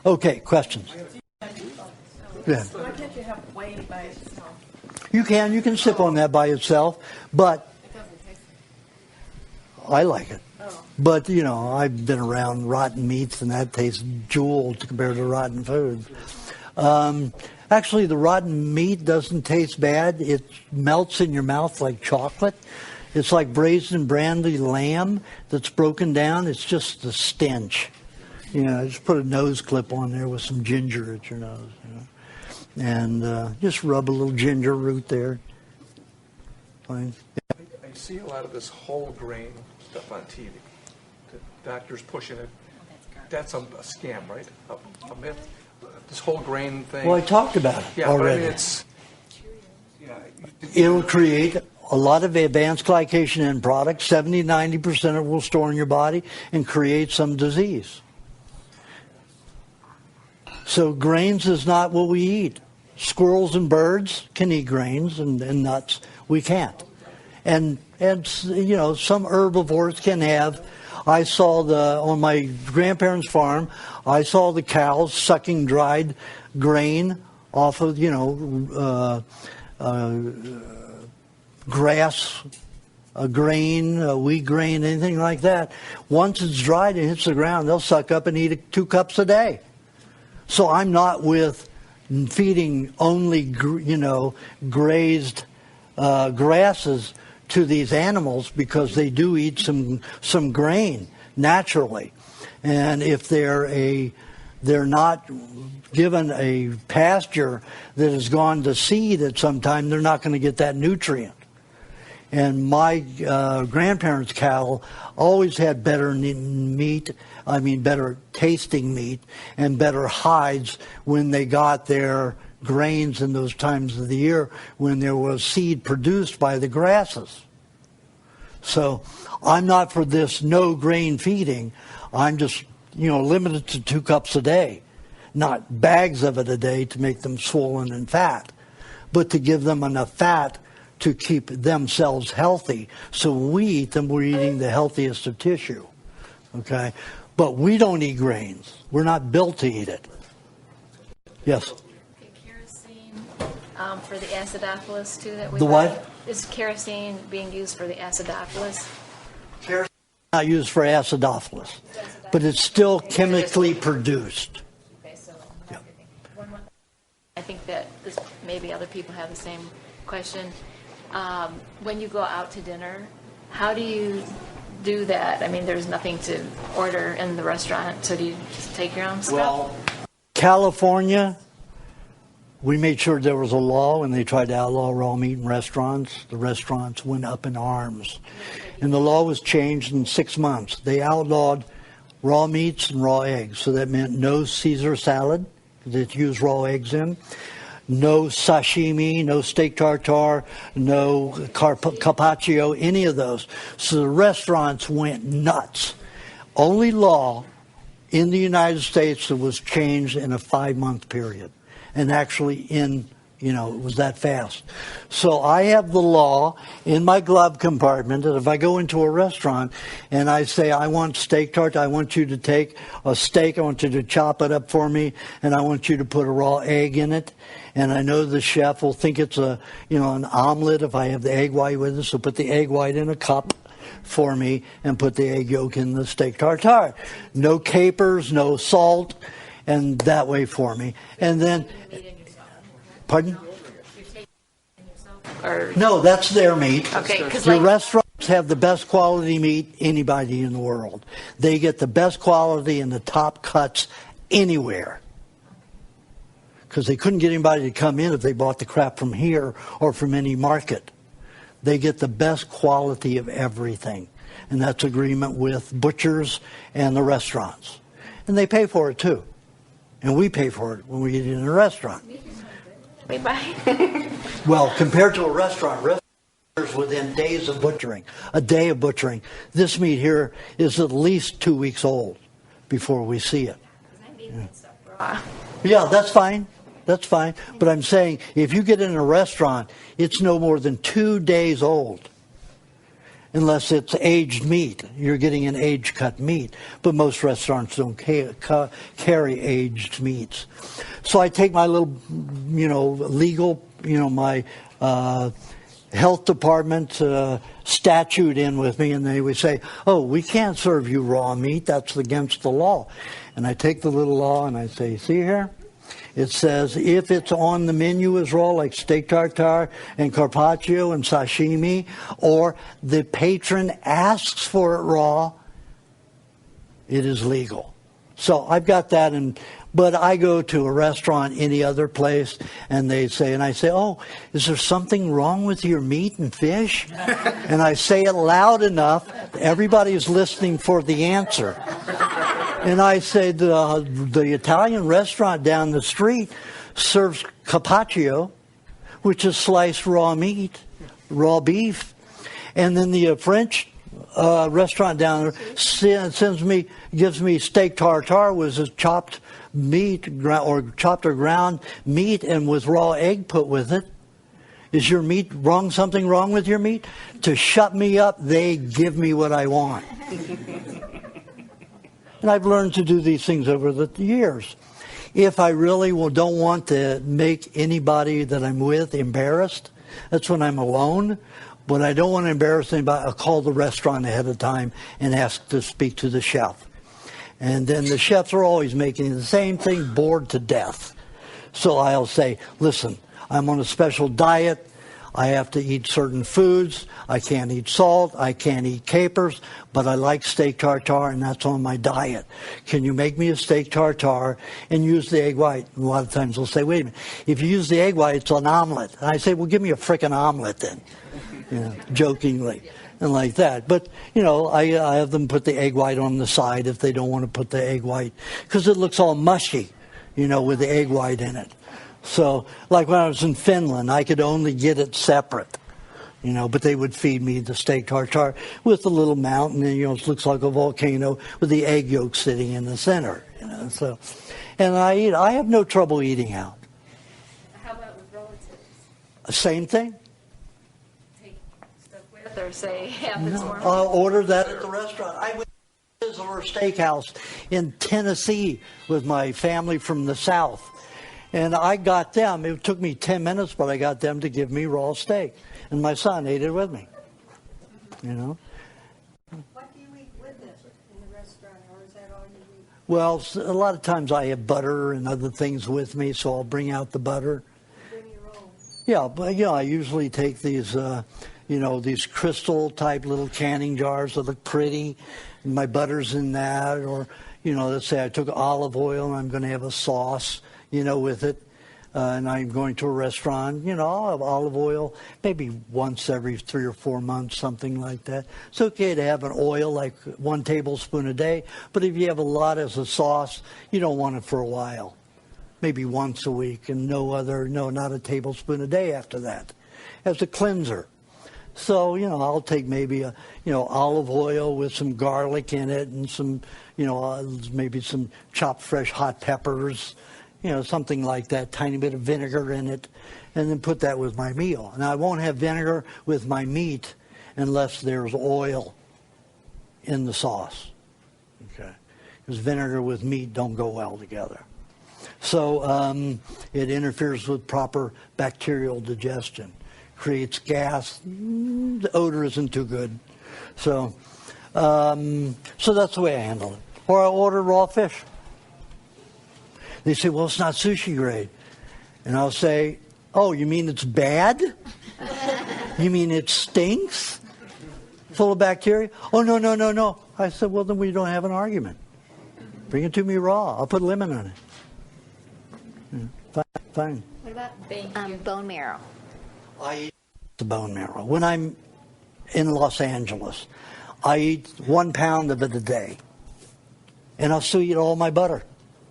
okay, questions? Yeah. Why can't you have whey by itself? You can sip on that by itself, but I like it. But, you know, I've been around rotten meats, and that tastes jeweled compared to rotten food. Actually, the rotten meat doesn't taste bad. It melts in your mouth like chocolate. It's like braised and brandy lamb that's broken down. It's just the stench. You know, just put a nose clip on there with some ginger at your nose. You know, and just rub a little ginger root there. Fine. I see a lot of this whole grain stuff on TV. The doctors pushing it. That's a scam, right? A myth? This whole grain thing. Well, I talked about it already. But I mean, it's... It'll create a lot of advanced glycation end products. 70-90% of it will store in your body and create some disease. So grains is not what we eat. Squirrels and birds can eat grains and nuts. We can't. And you know, some herbivores can have. I saw on my grandparents' farm, I saw the cows sucking dried grain off of, you know, grass, a grain, a wheat grain, anything like that. Once it's dried and hits the ground, they'll suck up and eat 2 cups a day. So I'm not with feeding only, you know, grazed grasses to these animals, because they do eat some grain naturally. And if they're not given a pasture that has gone to seed at some time, they're not going to get that nutrient. And my grandparents' cattle always had better meat, better tasting meat and better hides when they got their grains in those times of the year when there was seed produced by the grasses. So I'm not for this no grain feeding. I'm just, you know, limited to 2 cups a day, not bags of it a day to make them swollen and fat, but to give them enough fat to keep themselves healthy. So when we eat them, we're eating the healthiest of tissue. Okay? But we don't eat grains. We're not built to eat it. Yes? Kerosene for the acidophilus too that we The buy. what? Is kerosene being used for the acidophilus? Kerosene is not used for acidophilus, but it's still chemically produced. Okay, so I think that maybe other people have the same question. When you go out to dinner, how do you do that? I mean, there's nothing to order in the restaurant, so do you just take your own stuff? Well, California, we made sure there was a law when they tried to outlaw raw meat in restaurants. The restaurants went up in arms. And the law was changed in 6 months. They outlawed raw meats and raw eggs. So that meant no Caesar salad that used raw eggs in, no sashimi, no steak tartare, no carpaccio, any of those. So the restaurants went nuts. Only law in the United States that was changed in a 5-month period. And actually it was that fast. So I have the law in my glove compartment that if I go into a restaurant and I say, I want steak tartare, I want you to take a steak, I want you to chop it up for me, and I want you to put a raw egg in it. And I know the chef will think it's an omelet if I have the egg white with it, so put the egg white in a cup for me and put the egg yolk in the steak tartare. No capers, no salt, and that way for me. And then, pardon? No, that's their meat. Okay, the restaurants have the best quality meat anybody in the world. They get the best quality and the top cuts anywhere. Because they couldn't get anybody to come in if they bought the crap from here or from any market. they get the best quality of everything. And that's agreement with butchers and the restaurants. And they pay for it too. And we pay for it when we eat in a restaurant. We buy. Well, compared to a restaurant within days of butchering, a day of butchering, this meat here is at least 2 weeks old before we see it. Yeah, that's fine. That's fine. But I'm saying if you get in a restaurant, it's no more than 2 days old. Unless it's aged meat. You're getting an aged cut meat. But most restaurants don't carry aged meats. So I take my little, legal, my health department statute in with me, and they would say, oh, we can't serve you raw meat. That's against the law. And I take the little law and I say, see here? It says if it's on the menu as raw, like steak tartare and carpaccio and sashimi, or the patron asks for it raw, it is legal. So I've got that, but I go to a restaurant, any other place, and I say, oh, is there something wrong with your meat and fish? And I say it loud enough, everybody's listening for the answer. And I say the Italian restaurant down the street serves carpaccio, which is sliced raw meat, raw beef. And then the French restaurant down there gives me steak tartare, which is chopped meat or chopped or ground meat and with raw egg put with it. Is your meat wrong? Something wrong with your meat? To shut me up, they give me what I want. And I've learned to do these things over the years. If I really don't want to make anybody that I'm with embarrassed, that's when I'm alone. But I don't want to embarrass anybody. I'll call the restaurant ahead of time and ask to speak to the chef. And then the chefs are always making the same thing, bored to death. So I'll say, listen, I'm on a special diet. I have to eat certain foods. I can't eat salt. I can't eat capers. But I like steak tartare, and that's on my diet. Can you make me a steak tartare and use the egg white? And a lot of times they'll say, wait a minute. If you use the egg white, it's an omelet. And I say, well, give me a frickin' omelet then, jokingly. And like that. But, I have them put the egg white on the side if they don't want to put the egg white. Because it looks all mushy, with the egg white in it. So, like when I was in Finland, I could only get it separate, but they would feed me the steak tartare with a little mountain, and, it looks like a volcano with the egg yolk sitting in the center, so. And I have no trouble eating out. How about with relatives? Same thing. Take stuff with or say, have this No, one? I'll order that at the restaurant. I went to Sizzler Steakhouse in Tennessee with my family from the South. And I got them, it took me 10 minutes, but I got them to give me raw steak. And my son ate it with me. What do you eat with it in the restaurant, or is that all you eat? Well, a lot of times I have butter and other things with me, so I'll bring out the butter. Bring your own. Yeah, but I usually take these, these crystal type little canning jars that look pretty. And my butter's in that, or, let's say I took olive oil and I'm going to have a sauce, with it. And I'm going to a restaurant, I'll have olive oil maybe once every 3 or 4 months, something like that. It's okay to have an oil like 1 tablespoon a day, but if you have a lot as a sauce, you don't want it for a while. Maybe once a week and not a tablespoon a day after that. As a cleanser. So, I'll take maybe olive oil with some garlic in it and some, maybe some chopped fresh hot peppers, something like that, tiny bit of vinegar in it, and then put that with my meal. And I won't have vinegar with my meat unless there's oil in the sauce. Okay. Because vinegar with meat don't go well together. So it interferes with proper bacterial digestion. Creates gas. The odor isn't too good. So that's the way I handle it. Or I order raw fish. They say, well, it's not sushi grade. And I'll say, oh, you mean it's bad? You mean it stinks? Full of bacteria? Oh, no. I said, well, then we don't have an argument. Bring it to me raw. I'll put lemon on it. Fine. What about bone marrow? I eat the bone marrow. When I'm in Los Angeles, I eat 1 pound of it a day. And I'll still eat all my butter,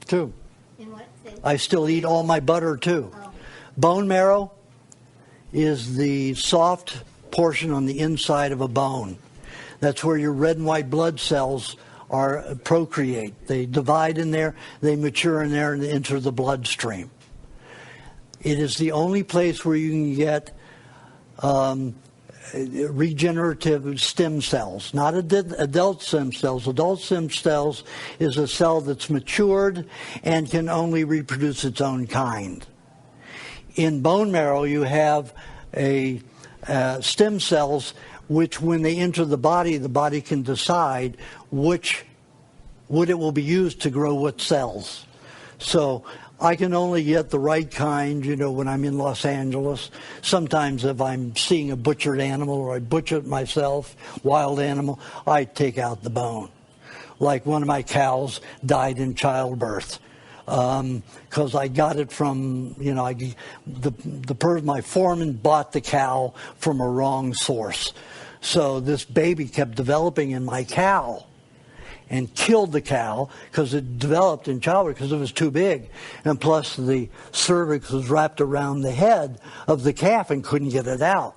too. In what? I still eat all my butter, too. Oh. Bone marrow is the soft portion on the inside of a bone. That's where your red and white blood cells are procreate. They divide in there, they mature in there, and enter the bloodstream. It is the only place where you can get regenerative stem cells, not adult stem cells. Adult stem cells is a cell that's matured and can only reproduce its own kind. In bone marrow, you have stem cells which, when they enter the body can decide what it will be used to grow what cells. So I can only get the right kind, when I'm in Los Angeles. Sometimes if I'm seeing a butchered animal or I butcher it myself, wild animal, I take out the bone. Like one of my cows died in childbirth. Because I got it from, my foreman bought the cow from a wrong source. So this baby kept developing in my cow and killed the cow because it developed in childbirth because it was too big. And plus the cervix was wrapped around the head of the calf and couldn't get it out.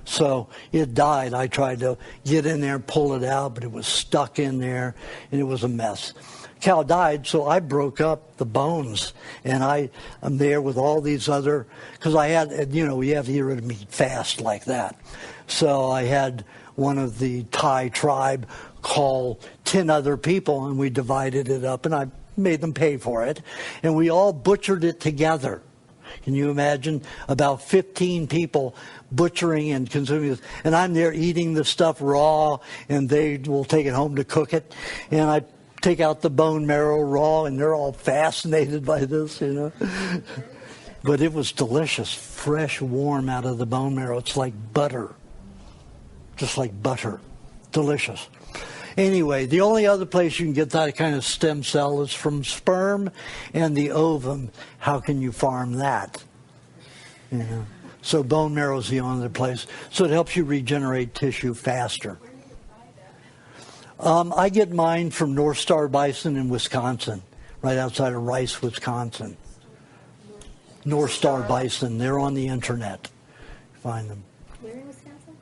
So it died. I tried to get in there and pull it out, but it was stuck in there and it was a mess. Cow died, so I broke up the bones, and I'm there with all these other, because I had, you have to eat rid of meat fast like that. So I had one of the Thai tribe call 10 other people, and we divided it up, and I made them pay for it, and we all butchered it together. Can you imagine about 15 people butchering and consuming this? And I'm there eating the stuff raw, and they will take it home to cook it, and I take out the bone marrow raw, and they're all fascinated by this, But it was delicious, fresh, warm out of the bone marrow. It's like butter, just like butter, delicious. Anyway, the only other place you can get that kind of stem cell is from sperm and the ovum. How can you farm that? So bone marrow is the only place. So it helps you regenerate tissue faster. I get mine from North Star Bison in Wisconsin, right outside of Rice, Wisconsin. North Star Bison, they're on the internet. Find them. Where in Wisconsin?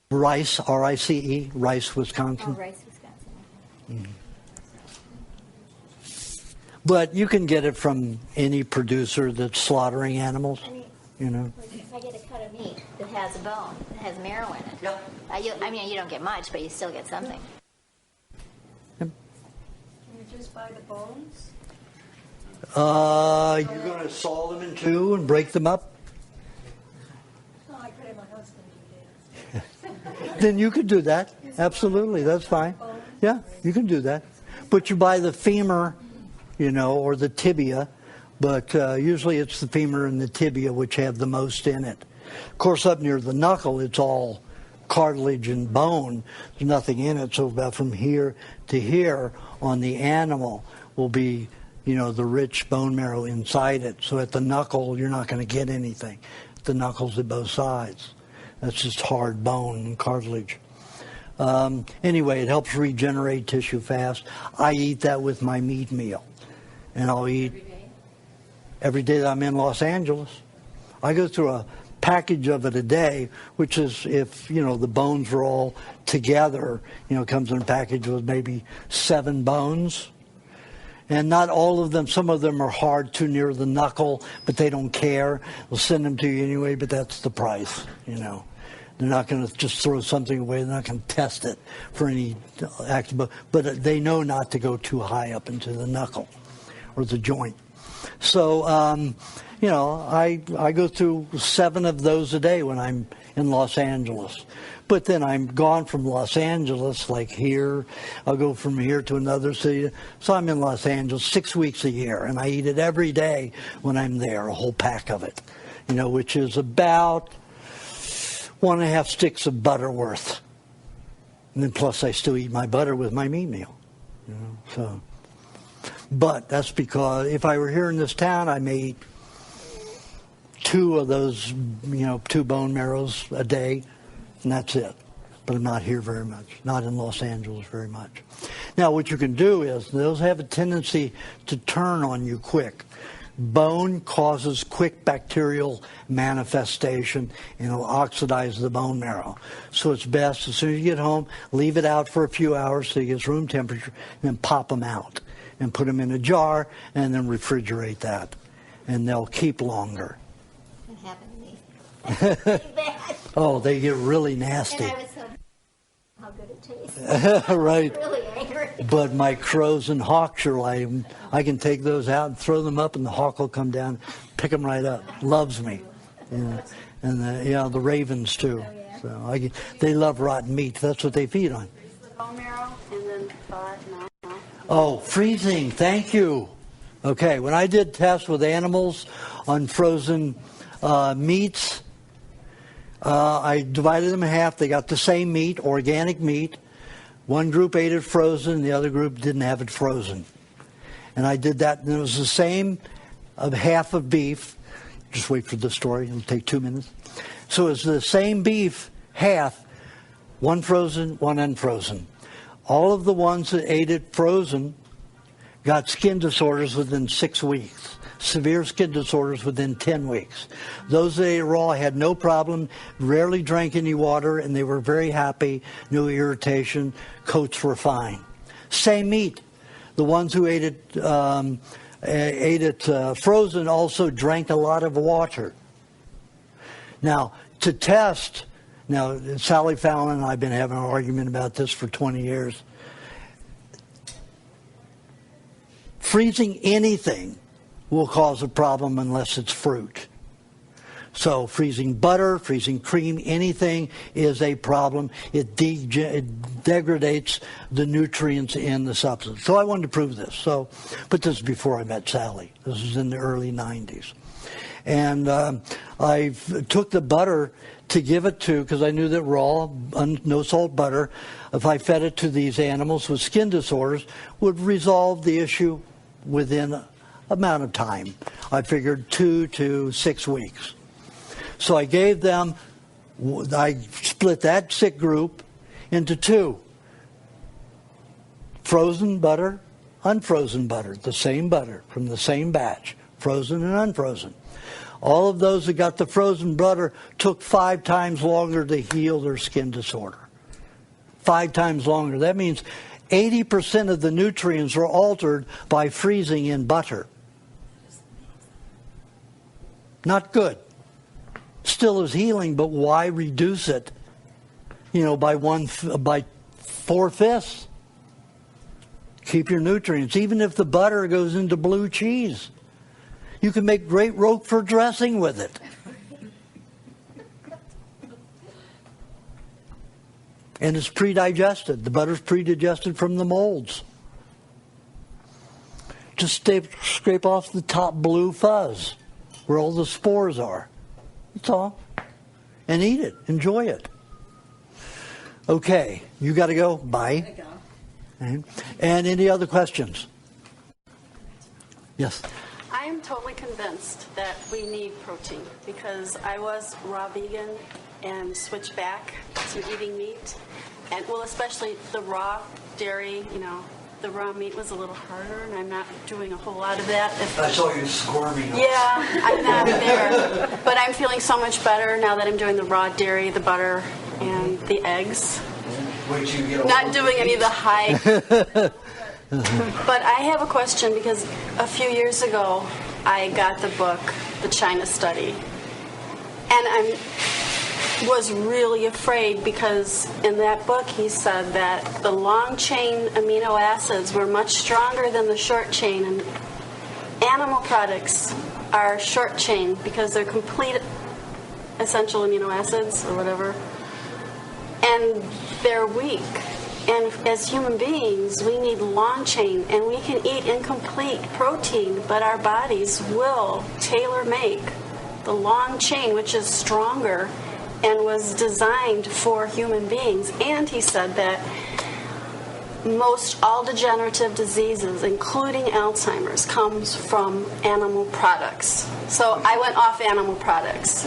Rice, R-I-C-E, Rice, Wisconsin. Oh, Rice, Wisconsin. But you can get it from any producer that's slaughtering animals, If I get a cut of meat that has a bone, that has marrow in it, you don't get much, but you still get something. Can you just buy the bones? You're going to saw them in two and break them up? No, I could have my husband do that. Then you could do that. Absolutely, that's fine. Yeah, you can do that. But you buy the femur, or the tibia, but usually it's the femur and the tibia which have the most in it. Of course, up near the knuckle, it's all cartilage and bone. There's nothing in it, so about from here to here on the animal will be, the rich bone marrow inside it. So at the knuckle, you're not going to get anything. The knuckles at both sides. That's just hard bone and cartilage. Anyway, it helps regenerate tissue fast. I eat that with my meat meal. And I'll eat every day that I'm in Los Angeles. I go through a package of it a day, which is if, the bones are all together, comes in a package with maybe 7 bones. And not all of them, some of them are hard too near the knuckle, but they don't care. They'll send them to you anyway, but that's the price, They're not going to just throw something away. They're not going to test it for any active, but they know not to go too high up into the knuckle or the joint. So, I go through 7 of those a day when I'm in Los Angeles. But then I'm gone from Los Angeles, like here. I'll go from here to another city. So I'm in Los Angeles 6 weeks a year, and I eat it every day when I'm there, a whole pack of it, which is about 1.5 sticks of butter worth. And then plus I still eat my butter with my meat meal. So. But that's because if I were here in this town, I may eat 2 of those, 2 bone marrows a day, and that's it. But I'm not here very much, not in Los Angeles very much. Now, what you can do is, those have a tendency to turn on you quick. Bone causes quick bacterial manifestation, and it'll oxidize the bone marrow. So it's best, as soon as you get home, leave it out for a few hours so it gets room temperature, and then pop them out and put them in a jar, and then refrigerate that, and they'll keep longer. That happened to me. Bad. Oh, they get really nasty. And I was so how good it tastes. Right. Really angry. But my crows and hawks are like, I can take those out and throw them up, and the hawk will come down, pick them right up. Loves me. Yeah. And the ravens too. Oh, yeah. So they love rotten meat. That's what they feed on. The bone marrow and then thaw it now. Oh, freezing. Thank you. Okay, when I did tests with animals on frozen meats, I divided them in half. They got the same meat, organic meat. One group ate it frozen, the other group didn't have it frozen. And I did that, and it was the same of half of beef. Just wait for the story, it'll take 2 minutes. So it's the same beef, half, one frozen, one unfrozen. All of the ones that ate it frozen got skin disorders within 6 weeks. Severe skin disorders within 10 weeks. Those that ate raw had no problem, rarely drank any water, and they were very happy, no irritation, coats were fine. Same meat. The ones who ate it frozen also drank a lot of water. Now, to test, Sally Fallon and I have been having an argument about this for 20 years. Freezing anything will cause a problem unless it's fruit. So freezing butter, freezing cream, anything is a problem. It degrades the nutrients in the substance. So I wanted to prove this. But this is before I met Sally. This was in the early 90s. And I took the butter to give it to, because I knew that raw, no salt butter, if I fed it to these animals with skin disorders, would resolve the issue within amount of time. I figured 2 to 6 weeks. So I gave them, I split that sick group into 2. Frozen butter, unfrozen butter, the same butter from the same batch, frozen and unfrozen. All of those that got the frozen butter took 5 times longer to heal their skin disorder. 5 times longer. That means 80% of the nutrients were altered by freezing in butter. Not good. Still is healing, but why reduce it, by 4/5? Keep your nutrients. Even if the butter goes into blue cheese, you can make great Roquefort dressing with it. And it's pre-digested. The butter's pre-digested from the molds. Just scrape off the top blue fuzz where all the spores are. That's all. And eat it. Enjoy it. Okay. You got to go. Bye. And any other questions? Yes. I am totally convinced that we need protein because I was raw vegan and switched back to eating meat. And, especially the raw dairy, the raw meat was a little harder, and I'm not doing a whole lot of that. I saw you squirming. Yeah, I'm not there. But I'm feeling so much better now that I'm doing the raw dairy, the butter, and the eggs. Wait till you get not doing any of the high. But I have a question because a few years ago, I got the book, The China Study. And I was really afraid because in that book he said that the long chain amino acids were much stronger than the short chain, and animal products are short chain because they're complete essential amino acids or whatever, and they're weak. And as human beings, we need long chain, and we can eat incomplete protein, but our bodies will tailor make the long chain, which is stronger and was designed for human beings. And he said that most all degenerative diseases, including Alzheimer's, comes from animal products. So I went off animal products.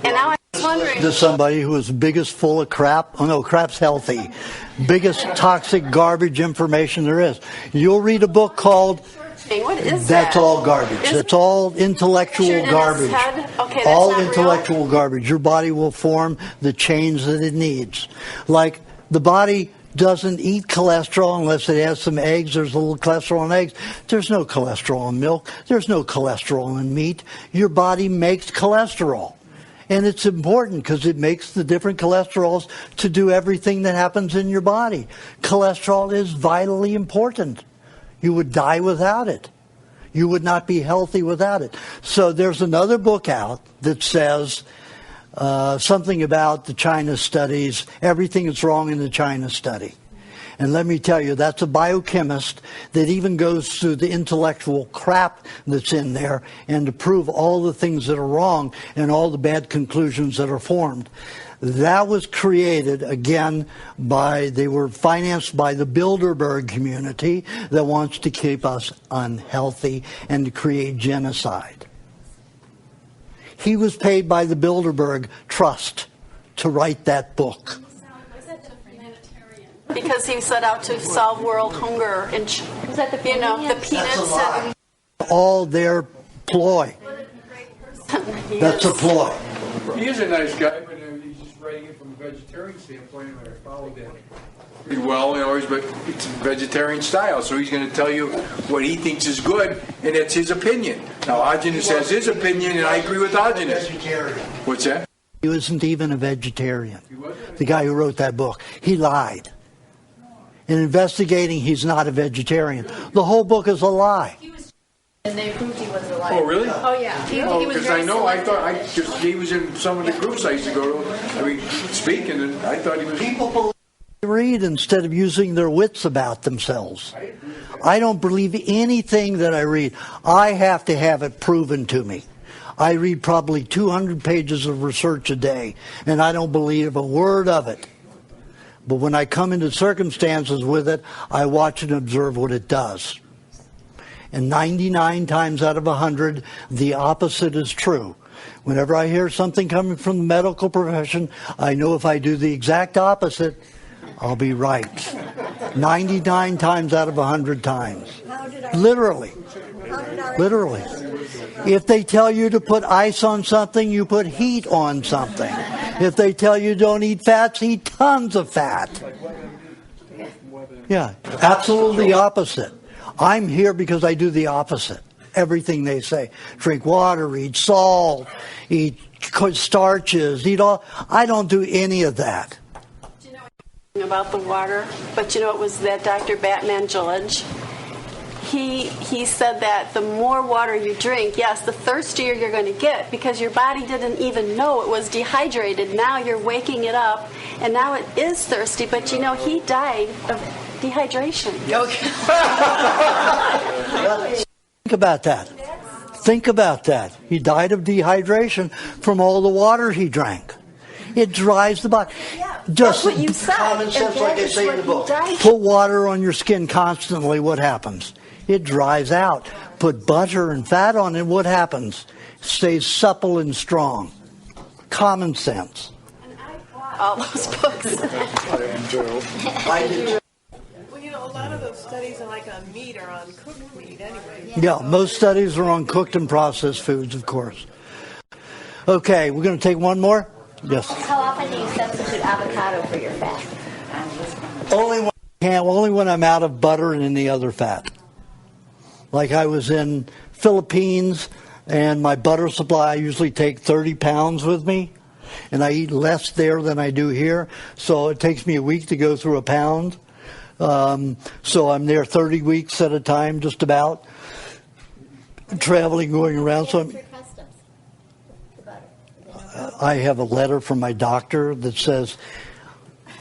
And now I'm wondering... To somebody who is biggest full of crap. Oh no, crap's healthy. Biggest toxic garbage information there is. You'll read a book called... What is That's that? all garbage. It's all intellectual garbage. Okay, all that's not intellectual real? garbage. Your body will form the change that it needs. Like the body doesn't eat cholesterol unless it has some eggs. There's a little cholesterol in eggs. There's no cholesterol in milk. There's no cholesterol in meat. Your body makes cholesterol. And it's important because it makes the different cholesterols to do everything that happens in your body. Cholesterol is vitally important. You would die without it. You would not be healthy without it. So there's another book out that says something about the China studies, everything that's wrong in the China study. And let me tell you, that's a biochemist that even goes through the intellectual crap that's in there and to prove all the things that are wrong and all the bad conclusions that are formed. That was created, again, they were financed by the Bilderberg community that wants to keep us unhealthy and to create genocide. He was paid by the Bilderberg Trust to write that book. Because he set out to solve world hunger and, the peanuts and... All their ploy. That's a ploy. He is a nice guy, but he's just writing it from a vegetarian standpoint, and I followed that pretty well, but it's vegetarian style, so he's going to tell you what he thinks is good, and that's his opinion. Now, Aajonus has his opinion, and I agree with Aajonus. What's that? He wasn't even a vegetarian. The guy who wrote that book. He lied. In investigating, he's not a vegetarian. The whole book is a lie. And they proved he was a liar. Oh, really? Oh, yeah. He was Because very I know, selective. because he was in some of the groups I used to go to, speaking, and I thought he was... People believe they read instead of using their wits about themselves. I don't believe anything that I read. I have to have it proven to me. I read probably 200 pages of research a day, and I don't believe a word of it. But when I come into circumstances with it, I watch and observe what it does. And 99 times out of 100, the opposite is true. Whenever I hear something coming from the medical profession, I know if I do the exact opposite, I'll be right. 99 times out of 100 times. Literally. Literally. If they tell you to put ice on something, you put heat on something. If they tell you don't eat fats, eat tons of fat. Yeah, absolutely opposite. I'm here because I do the opposite. Everything they say. Drink water, eat salt, eat starches, eat all. I don't do any of that. Do you know about the water? But it was that Dr. Batman Gillage. He said that the more water you drink, yes, the thirstier you're going to get because your body didn't even know it was dehydrated. Now you're waking it up, and now it is thirsty. But he died of dehydration. Okay. Think about that. Think about that. He died of dehydration from all the water he drank. It dries the body. Just That's what you said. Common sense, like I say in the book. Put water on your skin constantly, what happens? It dries out. Put butter and fat on it, what happens? It stays supple and strong. Common sense. And I bought all those books. I did. Well, a lot of those studies are like on meat or on cooked meat anyway. Yeah, most studies are on cooked and processed foods, of course. Okay, we're going to take one more? Yes. How often do you substitute avocado for your fat? Only when I'm out of butter and any other fat. Like I was in Philippines, and my butter supply, I usually take 30 pounds with me, and I eat less there than I do here, so it takes me a week to go through a pound. So I'm there 30 weeks at a time, just about, traveling, going around. So I have a letter from my doctor that says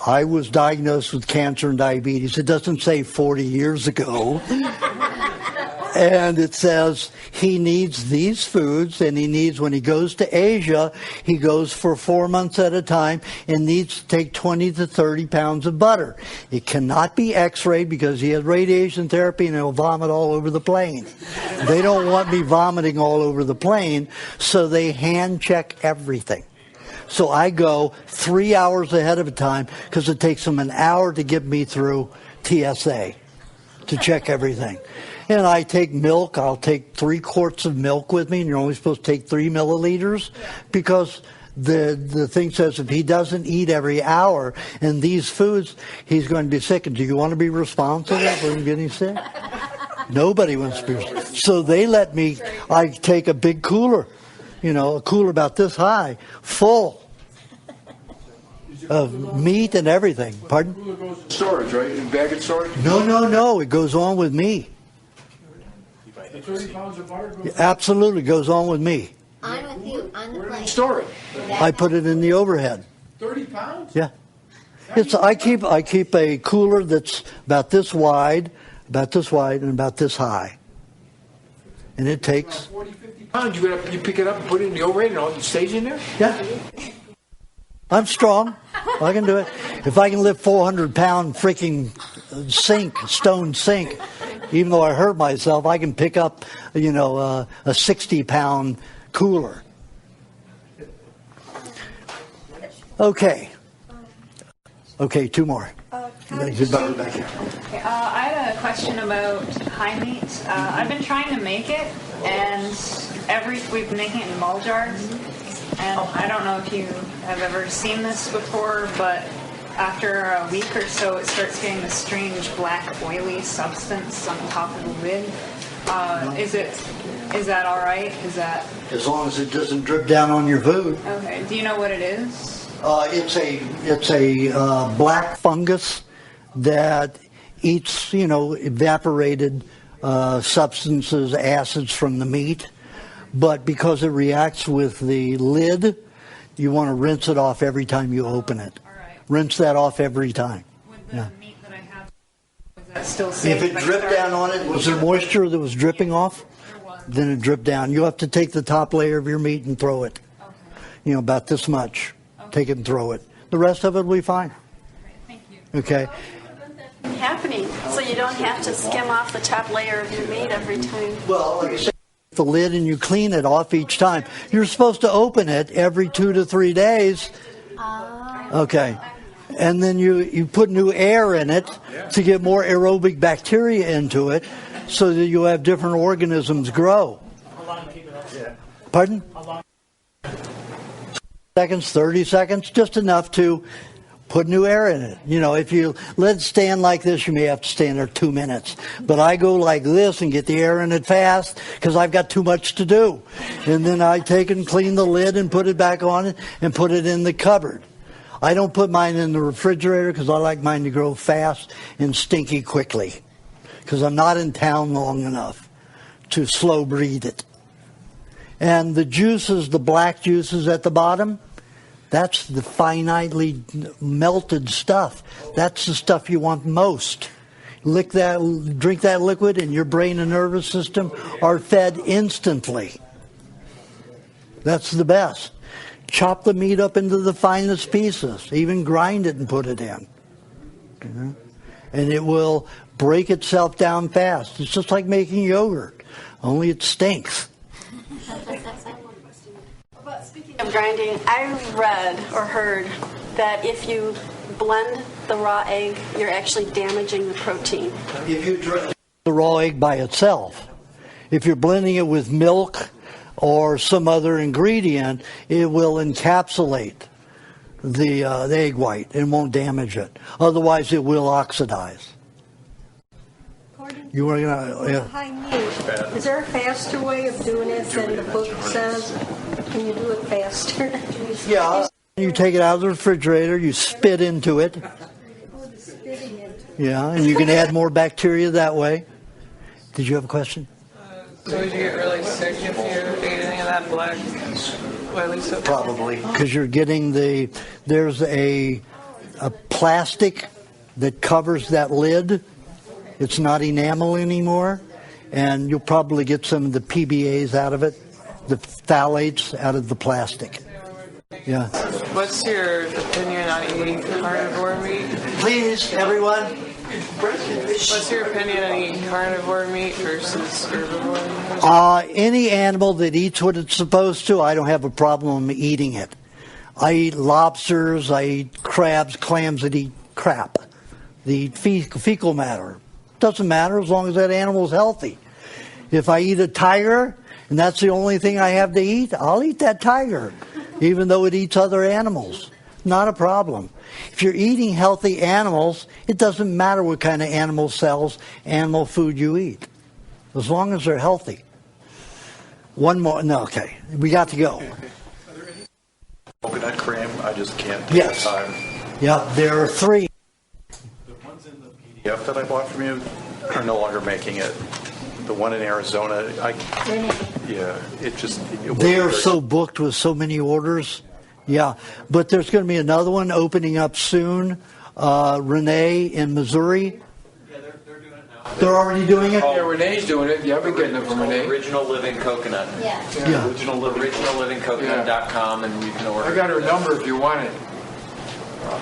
I was diagnosed with cancer and diabetes. It doesn't say 40 years ago. And it says he needs these foods, and he needs, when he goes to Asia, he goes for 4 months at a time and needs to take 20 to 30 pounds of butter. It cannot be x-rayed because he has radiation therapy and he'll vomit all over the plane. They don't want me vomiting all over the plane, so they hand check everything. So I go 3 hours ahead of time because it takes them an hour to get me through TSA to check everything. And I take milk. I'll take 3 quarts of milk with me, and you're only supposed to take 3 milliliters because the thing says if he doesn't eat every hour and these foods, he's going to be sick. And do you want to be responsible for him getting sick? Nobody wants to be. So they let me, I take a big cooler, a cooler about this high, full of meat and everything. Pardon? The cooler goes in storage, right? In bag and storage? No. It goes on with me. The 30 pounds of butter goes Absolutely goes on with me. I'm with you on the Where do you plane. store it? I put it in the overhead. 30 pounds? Yeah. I keep a cooler that's about this wide, and about this high. And it takes 40, 50 pounds. You pick it up and put it in the overhead and it stays in there? Yeah. I'm strong. I can do it. If I can lift 400-pound freaking stone sink, even though I hurt myself, I can pick up, a 60-pound cooler. Okay. Okay, 2 more. I had a question about high meat. I've been trying to make it, and we've been making it in mull jars. And I don't know if you have ever seen this before, but after a week or so, it starts getting this strange black oily substance on the top of the lid. Is that all right? As long as it doesn't drip down on your food. Okay? Do you know what it is? It's a black fungus that eats, evaporated substances, acids from the meat. But because it reacts with the lid, you want to rinse it off every time you open it. Right. Rinse that off every time. With the meat that I have, is that still safe? If it dripped down on it, was there moisture that was dripping off? There was. Then it dripped down. You have to take the top layer of your meat and throw it. Okay. About this much. Okay. Take it and throw it. The rest of it will be fine. Thank you. Okay. Happening, so you don't have to skim off the top layer of your meat every time. Well, like I said, the lid and you clean it off each time. You're supposed to open it every 2 to 3 days. Okay. And then you put new air in it to get more aerobic bacteria into it so that you have different organisms grow. How long keep it up there? Pardon? How long? Seconds, 30 seconds, just enough to put new air in it. If you let it stand like this, you may have to stand there 2 minutes. But I go like this and get the air in it fast because I've got too much to do. And then I take and clean the lid and put it back on it and put it in the cupboard. I don't put mine in the refrigerator because I like mine to grow fast and stinky quickly because I'm not in town long enough to slow breed it. And the juices, the black juices at the bottom, that's the finitely melted stuff. That's the stuff you want most. Drink that liquid, and your brain and nervous system are fed instantly. That's the best. Chop the meat up into the finest pieces. Even grind it and put it in. And it will break itself down fast. It's just like making yogurt, only it stinks. Speaking of grinding, I read or heard that if you blend the raw egg, you're actually damaging the protein. If you drink the raw egg by itself, if you're blending it with milk or some other ingredient, it will encapsulate the egg white and won't damage it. Otherwise, it will oxidize. You were gonna. High meat. Is there a faster way of doing it than the book says? Can you do it faster? Yeah. You take it out of the refrigerator, you spit into it. Yeah, and you can add more bacteria that way. Did you have a question? So would you get really sick if you ate any of that black oily stuff? Probably. Because you're getting there's a plastic that covers that lid. It's not enamel anymore. and you'll probably get some of the PBAs out of it, the phthalates out of the plastic. Yeah. What's your opinion on eating carnivore meat? Please, everyone. What's your opinion on eating carnivore meat versus herbivore? Any animal that eats what it's supposed to, I don't have a problem eating it. I eat lobsters, I eat crabs, clams that eat crap. The fecal matter. Doesn't matter as long as that animal's healthy. If I eat a tiger, and that's the only thing I have to eat, I'll eat that tiger, even though it eats other animals. Not a problem. If you're eating healthy animals, it doesn't matter what kind of animal cells, animal food you eat, as long as they're healthy. One more. No, okay. We got to go. Coconut cream, I just can't take Yes. the time. Yeah, there are 3. The ones in the PDF that I bought from you are no longer making it. The one in Arizona, They are so booked with so many orders. Yeah, but there's going to be another one opening up soon. Renee in Missouri. Yeah, they're doing it now. They're already doing it? Yeah, Renee's doing it. Yeah, I've been getting it from Renee. Original Living Coconut. Yeah. Originallivingcoconut.com, and you can order. I got her number if you want it.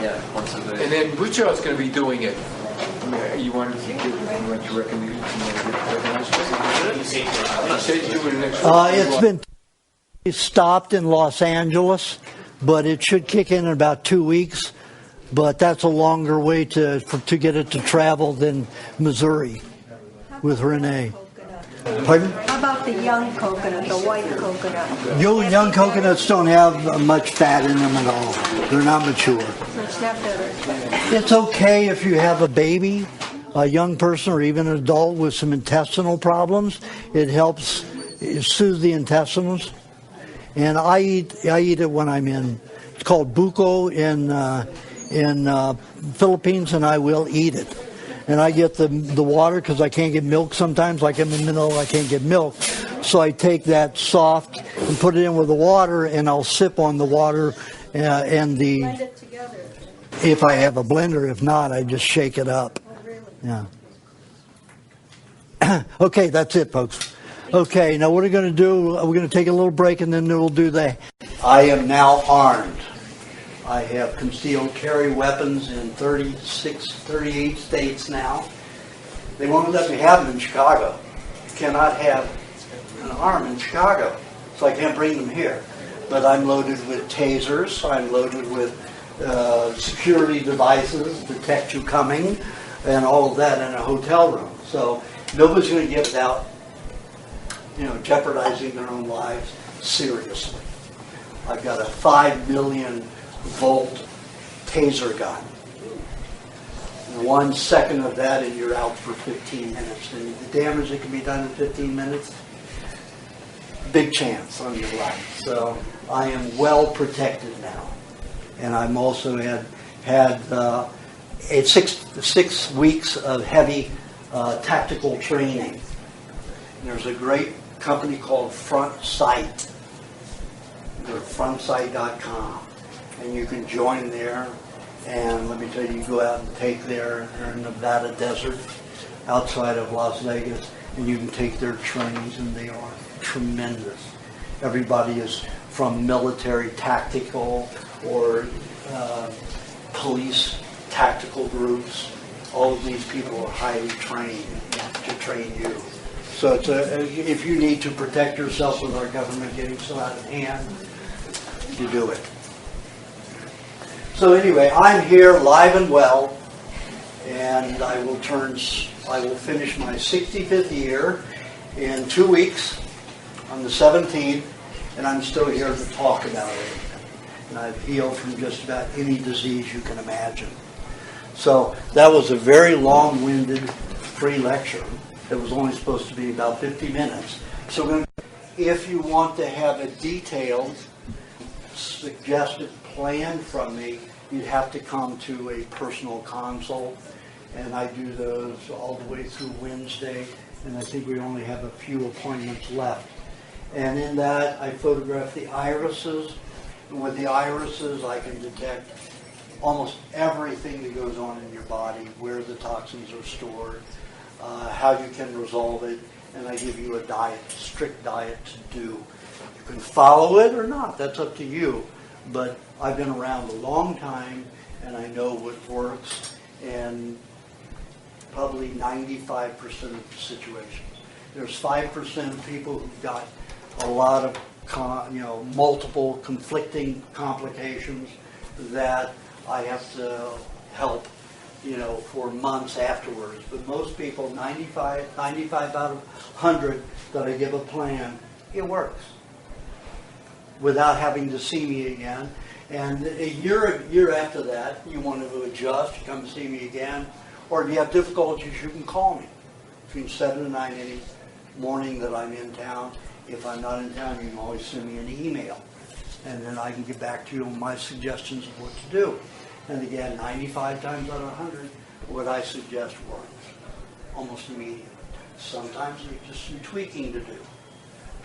Yeah, once a day. And then Bucci's going to be doing it. You want to recommend? It's been stopped in Los Angeles, but it should kick in about 2 weeks. But that's a longer way to get it to travel than Missouri with Renee. Pardon? How about the young coconut, the white coconut? Young coconuts don't have much fat in them at all. They're not mature. So it's not better. It's okay if you have a baby, a young person, or even an adult with some intestinal problems. It helps soothe the intestines. And I eat it when I'm in. It's called buko in Philippines, and I will eat it. And I get the water because I can't get milk sometimes. Like I'm in Manila, I can't get milk. So I take that soft and put it in with the water, and I'll sip on the water and the. Blend it together. If I have a blender, if not, I just shake it up. Oh, really? Yeah. Okay, that's it, folks. Okay, now what we're going to do, we're going to take a little break, and then we'll do the. I am now armed. I have concealed carry weapons in 38 states now. They won't let me have them in Chicago. You cannot have an arm in Chicago, so I can't bring them here. But I'm loaded with tasers. I'm loaded with security devices, detect you coming, and all of that in a hotel room. So nobody's going to get without, jeopardizing their own lives seriously. I've got a 5 million volt taser gun. 1 second of that and you're out for 15 minutes. And the damage that can be done in 15 minutes, big chance on your life. So I am well protected now. And I'm also had 6 weeks of heavy tactical training. And there's a great company called Front Sight. They're frontsight.com. And you can join there, and let me tell you, you go out and take their Nevada desert outside of Las Vegas, and you can take their trainings, and they are tremendous. Everybody is from military tactical or police tactical groups. All of these people are highly trained to train you. So if you need to protect yourself with our government getting so out of hand, you do it. So anyway, I'm here live and well, and I will finish my 65th year in 2 weeks on the 17th, and I'm still here to talk about it. And I've healed from just about any disease you can imagine. So that was a very long-winded free lecture. It was only supposed to be about 50 minutes. So if you want to have a detailed, suggested plan from me, you'd have to come to a personal consult, and I do those all the way through Wednesday, and I think we only have a few appointments left. And in that, I photograph the irises, and with the irises, I can detect almost everything that goes on in your body, where the toxins are stored, how you can resolve it, and I give you a diet, strict diet to do. You can follow it or not, that's up to you. But I've been around a long time, and I know what works, and probably 95% of the situations. There's 5% of people who've got a lot of multiple conflicting complications that I have to help, for months afterwards. But most people, 95 out of 100 that I give a plan, it works without having to see me again. And a year after that, you want to adjust, you come see me again, or if you have difficulties, you can call me between 7 and 9 any morning that I'm in town. If I'm not in town, you can always send me an email, and then I can get back to you on my suggestions of what to do. And again, 95 times out of 100, what I suggest works almost immediately. Sometimes there's just some tweaking to do.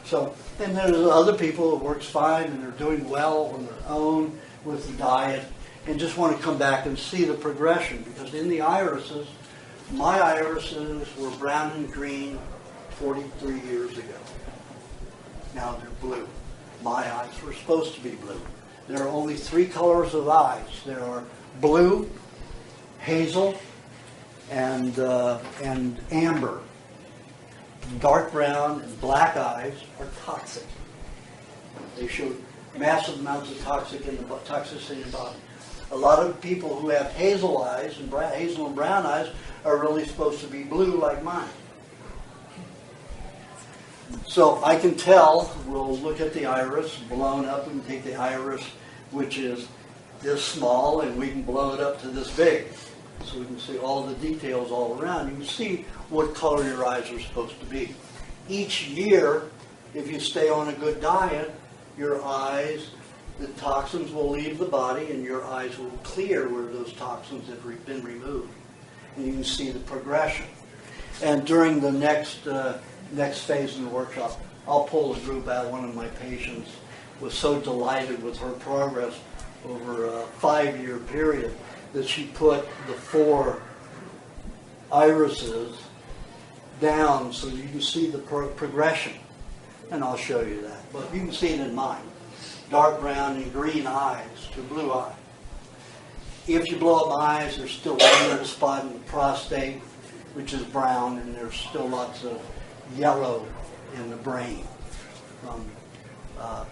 So, and there's other people that works fine and they're doing well on their own with the diet and just want to come back and see the progression, because in the irises, my irises were brown and green 43 years ago. Now they're blue. My eyes were supposed to be blue. There are only 3 colors of eyes. There are blue, hazel, and amber. Dark brown and black eyes are toxic. They show massive amounts of toxicity in the body. A lot of people who have hazel eyes and hazel and brown eyes are really supposed to be blue like mine. So I can tell, we'll look at the iris blown up, and take the iris, which is this small, and we can blow it up to this big. So we can see all the details all around. You can see what color your eyes are supposed to be. Each year, if you stay on a good diet, your eyes, the toxins will leave the body, and your eyes will clear where those toxins have been removed. And you can see the progression. And during the next phase in the workshop, I'll pull a group out. One of my patients was so delighted with her progress over a 5-year period that she put the 4 irises down so you can see the progression. And I'll show you that. But you can see it in mine. Dark brown and green eyes to blue eye. If you blow up my eyes, there's still one little spot in the prostate, which is brown, and there's still lots of yellow in the brain from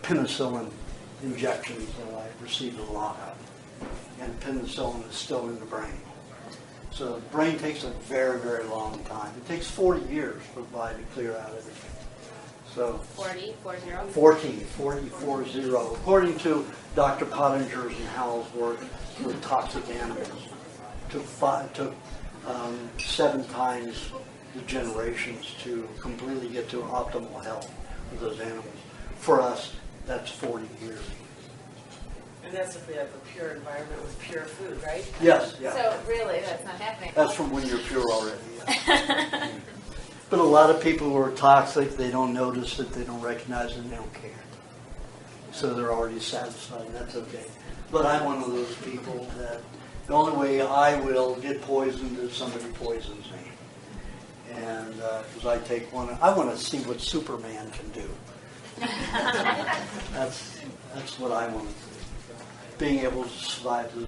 penicillin injections that I've received a lot of. And penicillin is still in the brain. So the brain takes a very, very long time. It takes 40 years for the body to clear out everything. So 40. According to Dr. Pottinger's and Howell's work with toxic animals, took 7 times the generations to completely get to optimal health with those animals. For us, that's 40 years. And that's if we have a pure environment with pure food, right? Yes, yeah. So really, that's not happening. That's from when you're pure already. Yeah. But a lot of people who are toxic, they don't notice it, they don't recognize it, and they don't care. So they're already satisfied, and that's okay. But I'm one of those people that the only way I will get poisoned is somebody poisons me. And because I take one, I want to see what Superman can do. That's what I want to do. Being able to survive the